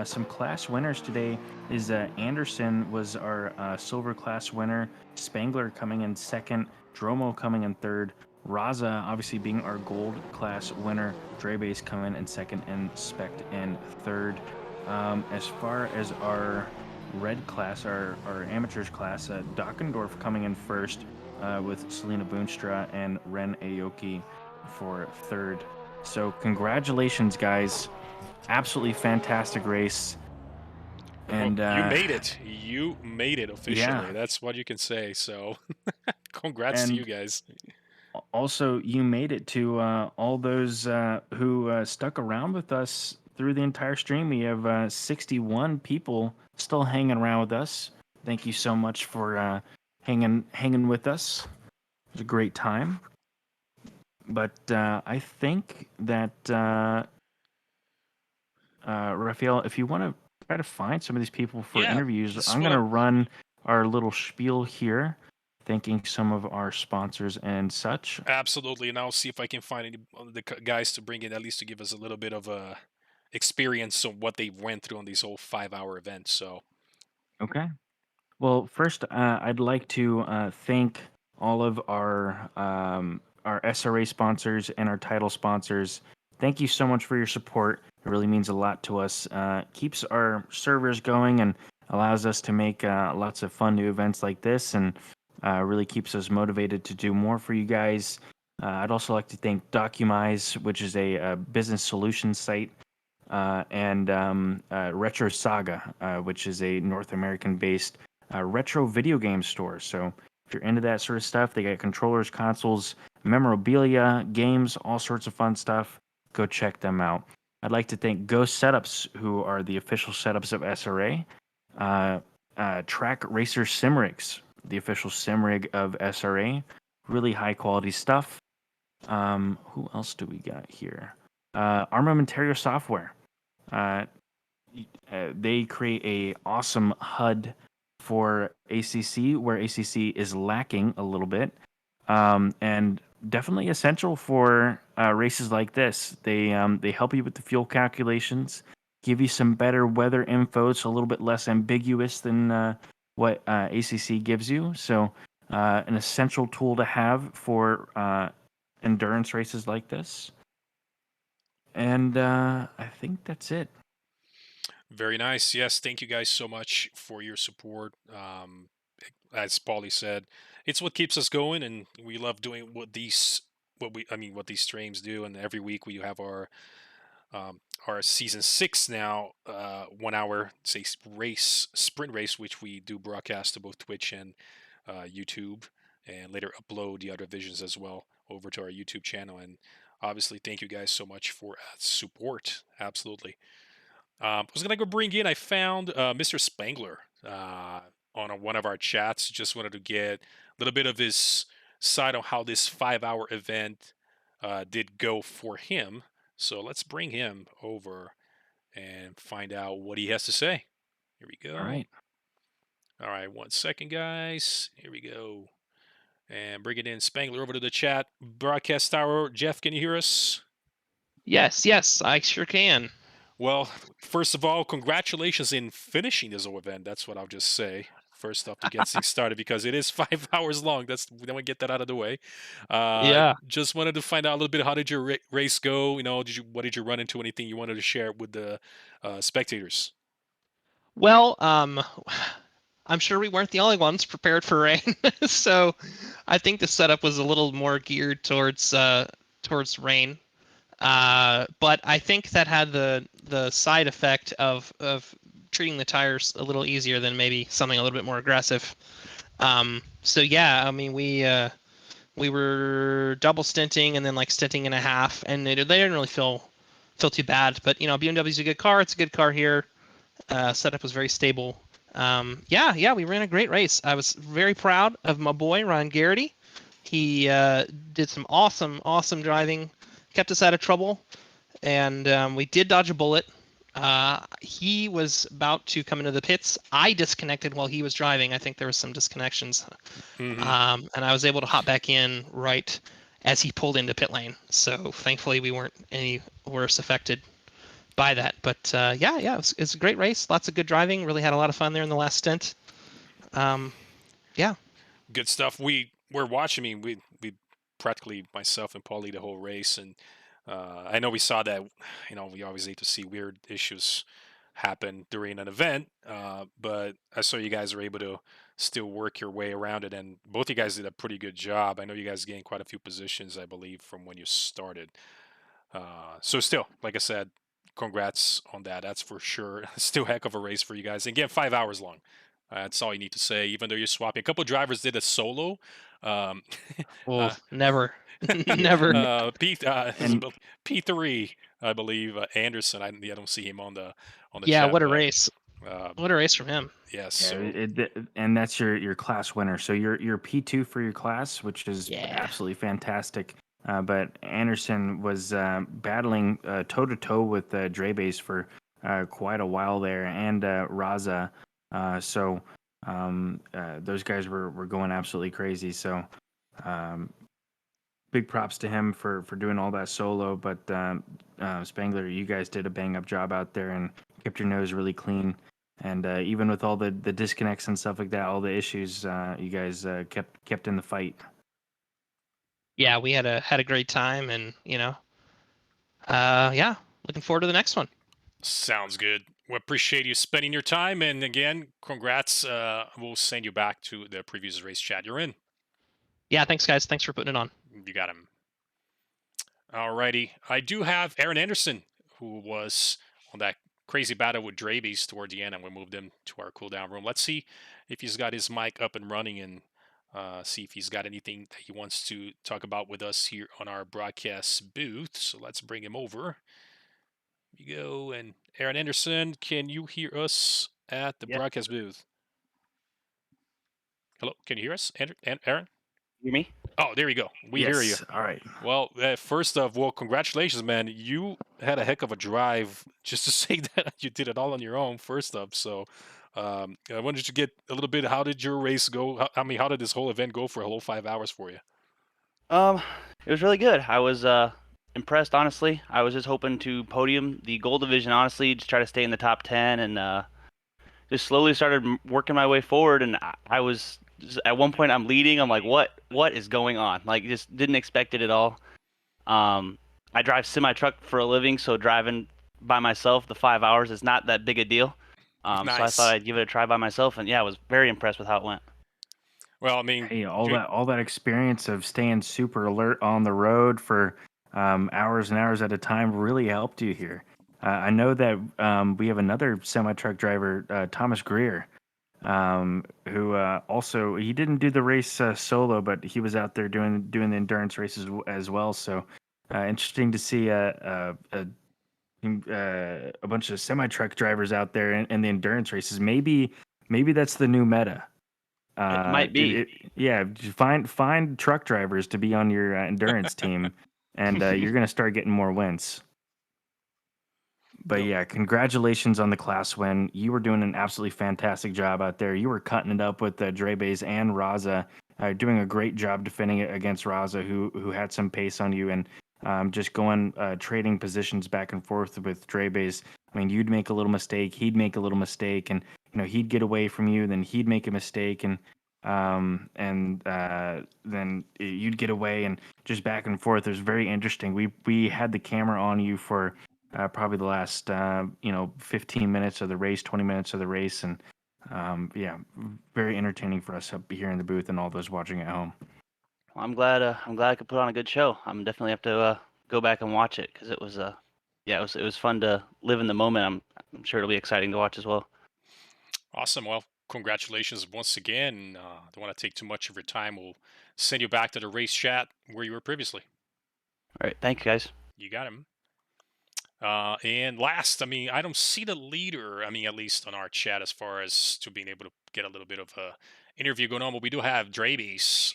Some class winners today is Anderson was our silver class winner, Spengler coming in 2nd, Dromo coming in 3rd, Raza obviously being our gold class winner, Draves coming in 2nd, and Specht in 3rd. As far as our red class, our amateurs class, Dockendorf coming in 1st with Selena Boonstra and Ren Aoki for 3rd. So congratulations, guys. Absolutely fantastic race. And you made it. You made it officially. Yeah. That's what you can say. So congrats to you guys. Also, you made it to all those who stuck around with us through the entire stream. We have 61 people still hanging around with us. Thank you so much for hanging with us. It was a great time. But I think that Rafael, if you want to try to find some of these people for interviews, I'm going to run our little spiel here, thanking some of our sponsors and such. Absolutely, and I'll see if I can find any of the guys to bring in, at least to give us a little bit of a experience of what they went through on these whole 5-hour events. So, okay. Well, first, I'd like to thank all of our SRA sponsors and our title sponsors. Thank you so much for your support. It really means a lot to us. Keeps our servers going and allows us to make lots of fun new events like this, and really keeps us motivated to do more for you guys. I'd also like to thank Documize, which is a business solutions site, and Retro Saga, which is a North American-based retro video game store. So if you're into that sort of stuff, they got controllers, consoles, memorabilia, games, all sorts of fun stuff. Go check them out. I'd like to thank Ghost Setups, who are the official setups of SRA. Track Racer Simrigs, the official simrig of SRA. Really high quality stuff. Who else do we got here? Armamentario Software. They create a awesome HUD for ACC, where ACC is lacking a little bit, and definitely essential for races like this. They help you with the fuel calculations, give you some better weather info. It's a little bit less ambiguous than what ACC gives you. So an essential tool to have for endurance races like this. And I think that's it. Very nice. Yes, thank you guys so much for your support. As Paulie said, it's what keeps us going, and we love doing what these streams do. And every week we have our season 6 now, 1 hour say sprint race, which we do broadcast to both Twitch and YouTube, and later upload the other visions as well over to our YouTube channel. And obviously, thank you guys so much for support. Absolutely. I was gonna go bring in. I found Mr. Spangler on one of our chats. Just wanted to get a little bit of his side on how this 5-hour event did go for him. So let's bring him over and find out what he has to say. Here we go. All right. All right, 1 second, guys. Here we go. And bring it in, Spangler, over to the chat. Broadcast tower. Jeff, can you hear us? Yes, I sure can. Well, first of all, congratulations in finishing this whole event. That's what I'll just say. First off, to get things started, because it is 5 hours long. Then we get that out of the way. Yeah. Just wanted to find out a little bit. How did your race go? What did you run into? Anything you wanted to share with the spectators? Well, I'm sure we weren't the only ones prepared for rain, so I think the setup was a little more geared towards rain. But I think that had the side effect of treating the tires a little easier than maybe something a little bit more aggressive. So yeah, I mean we were double stinting and then like stinting and a half, and they didn't really feel too bad. But BMW's a good car. It's a good car here. Setup was very stable. Yeah, we ran a great race. I was very proud of my boy Ron Garrity. He did some awesome driving, kept us out of trouble, and we did dodge a bullet. He was about to come into the pits. I disconnected while he was driving. I think there was some disconnections. Mm-hmm. And I was able to hop back in right as he pulled into pit lane. So thankfully we weren't any worse affected by that. But yeah, it was a great race. Lots of good driving. Really had a lot of fun there in the last stint. Yeah. Good stuff. We're watching. I mean, we practically, myself and Paulie, the whole race, and I know we saw that. We always hate to see weird issues happen during an event, but I saw you guys were able to still work your way around it, and both you guys did a pretty good job. I know you guys gained quite a few positions, I believe, from when you started. So still, like I said, congrats on that. That's for sure. Still a heck of a race for you guys. And again, 5 hours long. That's all you need to say. Even though you're swapping, a couple of drivers did a solo. Never, never. P3, I believe. Anderson. I don't see him on the Yeah, chat. what a race! What a race from him. Yes. Yeah, and that's your class winner. So you're P2 for your class, which is absolutely fantastic. But Anderson was battling toe to toe with Drebase for quite a while there, and Raza. So those guys were going absolutely crazy. So big props to him for doing all that solo. But Spangler, you guys did a bang up job out there and kept your nose really clean. And even with all the disconnects and stuff like that, all the issues, you guys kept in the fight. Yeah, we had a great time, and yeah, looking forward to the next one. Sounds good. We appreciate you spending your time, and again, congrats. We'll send you back to the previous race chat you're in. Yeah, thanks guys. Thanks for putting it on. You got him. Alrighty. I do have Aaron Anderson, who was on that crazy battle with Drabies toward the end, and we moved him to our cooldown room. Let's see if he's got his mic up and running, and see if he's got anything that he wants to talk about with us here on our broadcast booth. So let's bring him over. Here we go. And Aaron Anderson, can you hear us at the broadcast booth? Hello, can you hear us, Aaron? Hear me? Oh, there you go. We hear you. All right. Well, first off, congratulations, man. You had a heck of a drive. Just to say that you did it all on your own, first up. So I wanted to get a little bit. How did your race go? How did this whole event go for a whole 5 hours for you? It was really good. I was impressed, honestly. I was just hoping to podium the gold division, honestly, just try to stay in the top 10, and just slowly started working my way forward. And I was at one point I'm leading. I'm like, what is going on? Like, just didn't expect it at all. I drive semi truck for a living, so driving by myself, the 5 hours is not that big a deal. So I Nice. thought I'd give it a try by myself, and yeah, I was very impressed with how it went. Well, I mean, Hey, all that experience of staying super alert on the road for hours and hours at a time really helped you here. I know that we have another semi truck driver, Thomas Greer, who also he didn't do the race solo, but he was out there doing the endurance races as well. So interesting to see a bunch of semi truck drivers out there in the endurance races. Maybe that's the new meta. It might be. Yeah, just find truck drivers to be on your endurance team, and you're gonna start getting more wins. But Yep. yeah, congratulations on the class win. You were doing an absolutely fantastic job out there. You were cutting it up with Drebays and Raza, doing a great job defending it against Raza, who had some pace on you, and just going trading positions back and forth with Drebays. I mean, you'd make a little mistake, he'd make a little mistake, and he'd get away from you, then he'd make a mistake, and then you'd get away, and just back and forth. It was very interesting. We had the camera on you for probably the last 15 minutes of the race, 20 minutes of the race, and yeah, very entertaining for us up here in the booth and all those watching at home. Well, I'm glad I could put on a good show. I'm definitely have to go back and watch it because it was it was fun to live in the moment. I'm sure it'll be exciting to watch as well. Awesome. Well, congratulations once again. Don't want to take too much of your time. We'll send you back to the race chat where you were previously. All right, thank you guys. You got him. And last, I mean, I don't see the leader, I mean, at least on our chat, as far as to being able to get a little bit of a interview going on, but we do have Drabies.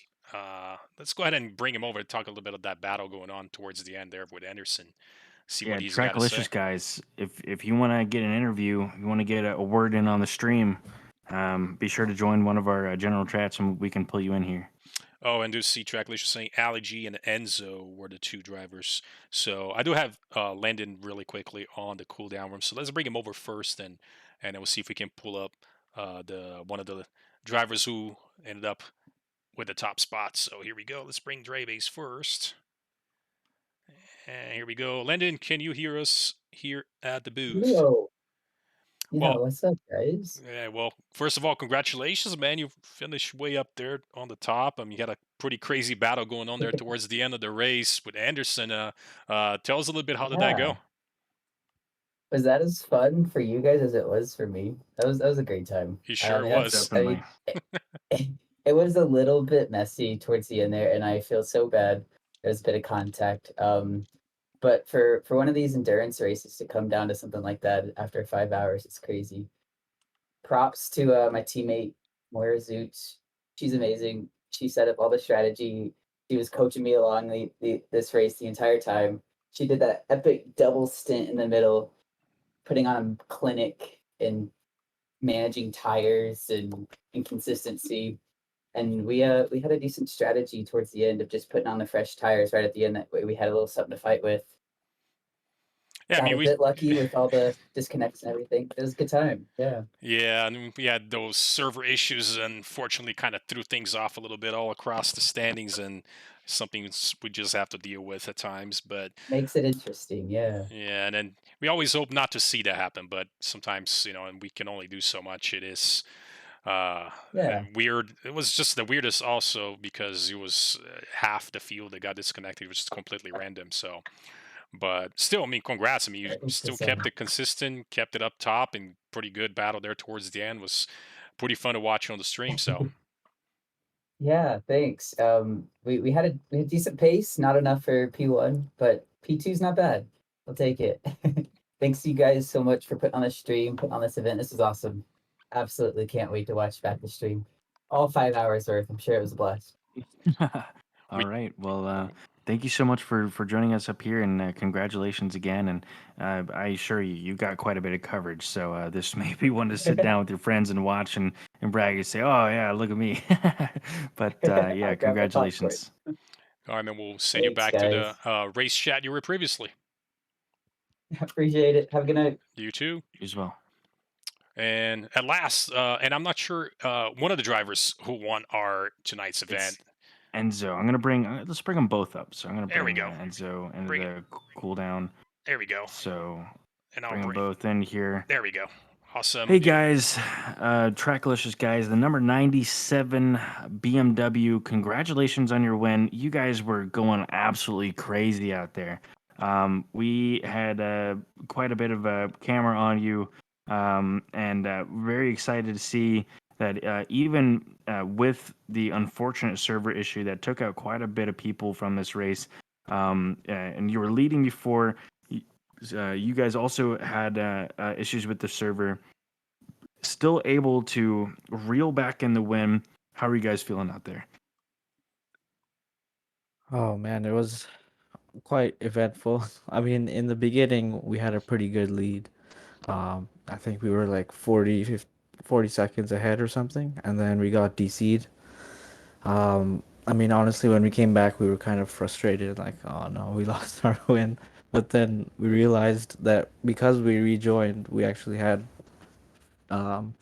Let's go ahead and bring him over to talk a little bit of that battle going on towards the end there with Anderson. See what he's got to say. Tracklicious guys, if you want to get an interview, you want to get a word in on the stream, be sure to join one of our general chats and we can pull you in here. Oh, and do see Tracklicious saying Ali G and Enzo were the two drivers. So I do have Landon really quickly on the cooldown room. So let's bring him over first, and then we'll see if we can pull up the one of the drivers who ended up with the top spots. So here we go. Let's bring Draybase first. And here we go. Landon, can you hear us here at the booth? Yo. Yeah, Well, what's up, guys? Yeah, well, first of all, congratulations, man. You finished way up there on the top. You had a pretty crazy battle going on there towards the end of the race with Anderson. Tell us a little bit, how did that Yeah. go? Was that as fun for you guys as it was for me? That was a great time. He sure mean, was. Definitely. It was a little bit messy towards the end there, and I feel so bad. There was a bit of contact. But for one of these endurance races to come down to something like that after 5 hours, it's crazy. Props to my teammate Moira Zoot. She's amazing. She set up all the strategy. She was coaching me along this race the entire time. She did that epic double stint in the middle, putting on a clinic and managing tires and inconsistency. And we had a decent strategy towards the end of just putting on the fresh tires right at the end. That way we had a little something to fight with. Yeah, Got a bit lucky with all the disconnects and everything. It was a good time. Yeah. Yeah, and we had those server issues, unfortunately, kind of threw things off a little bit all across the standings, and something we just have to deal with at times. But makes it interesting. Yeah. Yeah, and then we always hope not to see that happen, but sometimes, and we can only do so much. It is weird. It was just the weirdest also because it was half the field that got disconnected, which is completely random. So, but still, I mean, congrats. I mean, you still kept it consistent, kept it up top, and pretty good battle there towards the end. Was pretty fun to watch on the stream. So. Yeah, thanks. We had a decent pace, not enough for P1, but P2's not bad. I'll take it. Thanks to you guys so much for putting on this stream, putting on this event. This is awesome. Absolutely can't wait to watch back the stream. All 5 hours worth. I'm sure it was a blast. All right. Well, thank you so much for joining us up here, and congratulations again. And I assure you, you got quite a bit of coverage. So this may be one to sit down with your friends and watch and brag and say, "Oh yeah, look at me." But yeah, congratulations. All right, then we'll send you back to the race chat you were previously. Appreciate it. Have a good night. You too. You as well. And at last, and I'm not sure, one of the drivers who won our tonight's event. Enzo. I'm gonna bring. Let's bring them both up. So I'm gonna bring there we go. Enzo into the cooldown. There we go. So And I'll Bring them bring. both in here. There we go. Awesome. Hey guys, Tracklicious guys, the number 97 BMW. Congratulations on your win. You guys were going absolutely crazy out there. We had quite a bit of a camera on you, and very excited to see that even with the unfortunate server issue that took out quite a bit of people from this race, and you were leading before. You guys also had issues with the server. Still able to reel back in the win. How are you guys feeling out there? Oh man, it was quite eventful. I mean, in the beginning, we had a pretty good lead. I think we were like 40 seconds ahead or something, and then we got DC'd. I mean, honestly, when we came back, we were kind of frustrated, like, oh no, we lost our win. But then we realized that because we rejoined, we actually had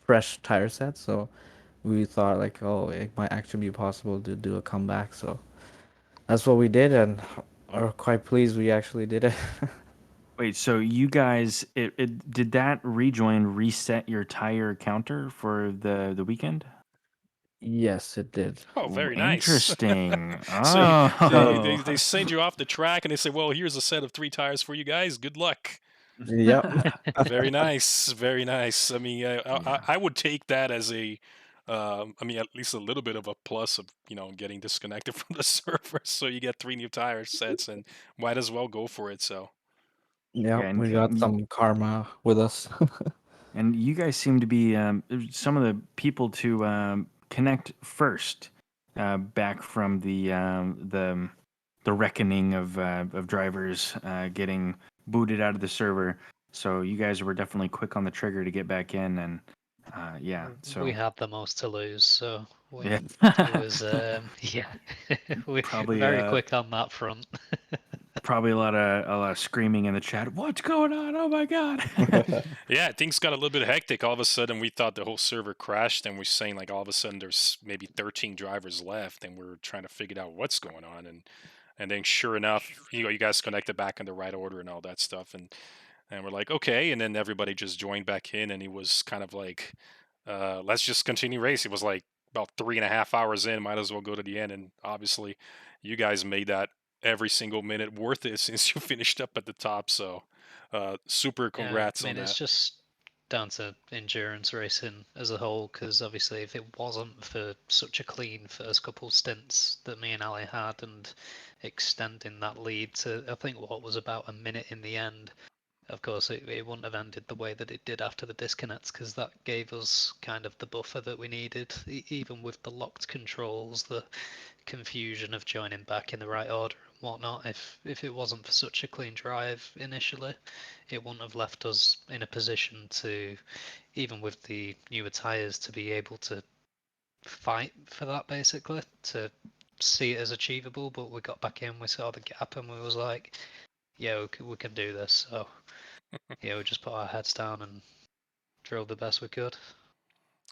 fresh tire sets, so we thought like, oh, it might actually be possible to do a comeback. So that's what we did, and are quite pleased we actually did it. Wait, so you guys, did that rejoin reset your tire counter for the weekend? Yes, it did. Oh, Ooh, very nice. interesting. So Oh, they send you off the track and they say, well, here's a set of 3 tires for you guys. Good luck. Yep. Very nice. Very nice. I mean, Yeah. I would take that as a, I mean, at least a little bit of a plus of, getting disconnected from the server. So you get 3 new tire sets and might as well go for it. So. Yep, Yeah, we got and some karma with us. And you guys seem to be some of the people to connect first back from the reckoning of drivers getting booted out of the server. So you guys were definitely quick on the trigger to get back in, and yeah. So We had the most to lose, so yeah, it was yeah, we probably very quick on that front. probably a lot of screaming in the chat. What's going on? Oh my god! Yeah, things got a little bit hectic. All of a sudden, we thought the whole server crashed, and we're saying like all of a sudden there's maybe 13 drivers left, and we're trying to figure out what's going on. And then sure enough, you guys connected back in the right order and all that stuff, and we're like, okay, and then everybody just joined back in, and it was kind of like, let's just continue race. It was like about 3.5 hours in, might as well go to the end, and obviously, you guys made that every single minute worth it since you finished up at the top. So, super Yeah, congrats I on mean, it's that. just down to endurance racing as a whole, because obviously, if it wasn't for such a clean first couple stints that me and Ali had, and extending that lead to, I think, what was about a minute in the end, of course, it wouldn't have ended the way that it did after the disconnects, because that gave us kind of the buffer that we needed, even with the locked controls, the confusion of joining back in the right order and whatnot. If it wasn't for such a clean drive initially, it wouldn't have left us in a position to, even with the newer tires, to be able to fight for that, basically, to see it as achievable. But we got back in, we saw the gap, and we was like, yeah, we can do this. So yeah, we just put our heads down and drove the best we could.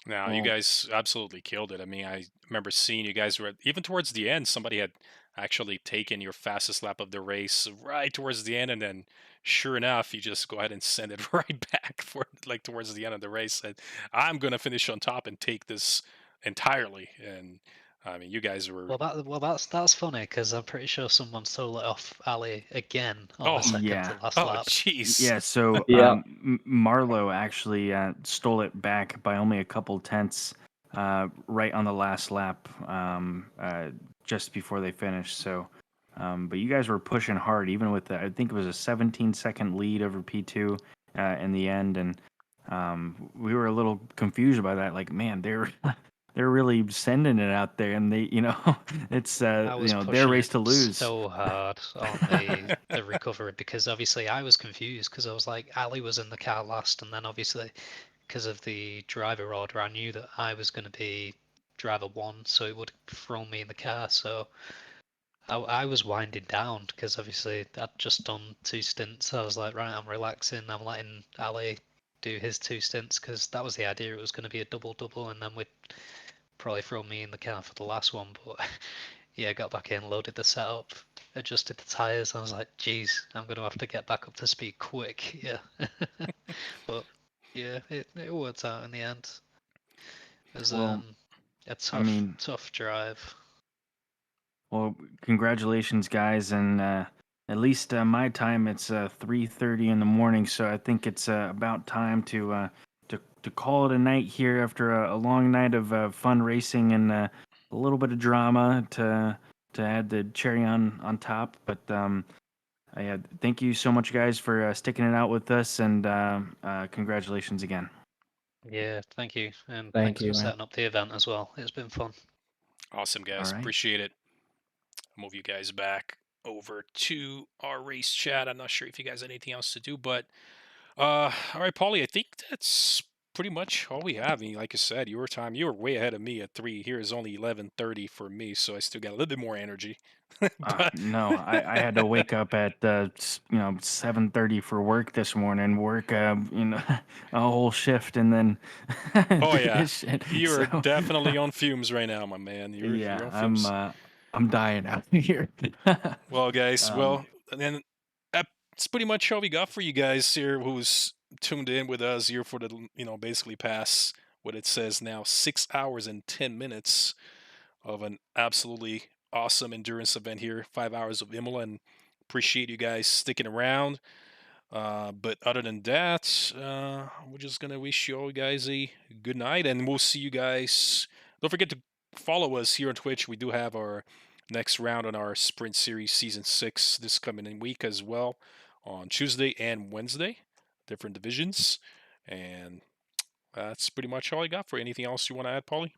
Now, you Well, guys absolutely killed it. I mean, I remember seeing you guys were even towards the end. Somebody had actually taken your fastest lap of the race right towards the end, and then sure enough, you just go ahead and send it right back for like towards the end of the race. And I'm gonna finish on top and take this entirely. And I mean, you guys were. That's funny, because I'm pretty sure someone stole it off Ali again on the Oh, second to Yeah. last oh, lap. jeez. Yeah, so yeah. Marlowe actually stole it back by only a couple tenths right on the last lap just before they finished. So, but you guys were pushing hard, even with I think it was a 17-second lead over P2 in the end, and we were a little confused by that. Like, man, they're really sending it out there, and they, it's I was their pushing race it to lose. so hard on the recovery, because obviously I was confused, because I was like, Ali was in the car last, and then obviously because of the driver order, I knew that I was going to be driver 1, so it would throw me in the car. So I was winding down, because obviously I'd just done 2 stints. I was like, right, I'm relaxing. I'm letting Ali do his 2 stints, because that was the idea. It was going to be a double, and then we'd probably throw me in the car for the last one. But yeah, got back in, loaded the setup adjusted the tires. I was like, geez, I'm going to have to get back up to speed quick. Yeah. But yeah, it worked out in the end. It was Well, a I mean, tough drive. well, congratulations, guys, and at least my time it's 3:30 in the morning, so I think it's about time to call it a night here after a long night of fun racing and a little bit of drama to add the cherry on top. But thank you so much, guys, for sticking it out with us, and congratulations again. Yeah, thank you, and Thank thanks you, for man. setting up the event as well. It's been fun. Awesome, All guys. right. Appreciate it. I'll move you guys back over to our race chat. I'm not sure if you guys have anything else to do, but all right, Paulie, I think that's pretty much all we have. I mean, like I said, your time, you were way ahead of me at 3. Here is only 11:30 for me, so I still got a little bit more energy. But No, I had to wake up at 7:30 for work this morning. Work a whole shift and then oh do yeah, this shit. you are So definitely on fumes right now, my man. You're yeah, on fumes. I'm dying out here. Well, guys, um, well, and then that's pretty much all we got for you guys here who's tuned in with us here for the, basically past what it says now 6 hours and 10 minutes of an absolutely awesome endurance event here, 5 hours of Imola, and appreciate you guys sticking around. But other than that, we're just gonna wish you all guys a good night, and we'll see you guys. Don't forget to follow us here on Twitch. We do have our next round on our Sprint Series Season 6 this coming week as well, on Tuesday and Wednesday, different divisions. And that's pretty much all I got for you. Anything else you want to add, Paulie?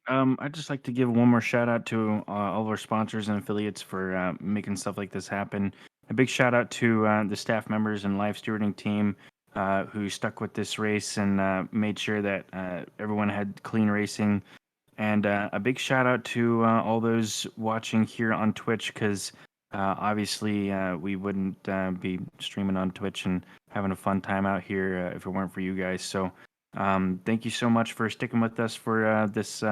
I'd just like to give one more shout out to all of our sponsors and affiliates for making stuff like this happen. A big shout out to the staff members and live stewarding team who stuck with this race and made sure that everyone had clean racing. And a big shout out to all those watching here on Twitch because obviously we wouldn't be streaming on Twitch and having a fun time out here if it weren't for you guys. So thank you so much for sticking with us for this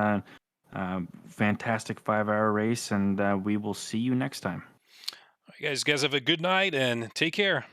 fantastic 5-hour race, and we will see you next time. All right, guys have a good night and take care.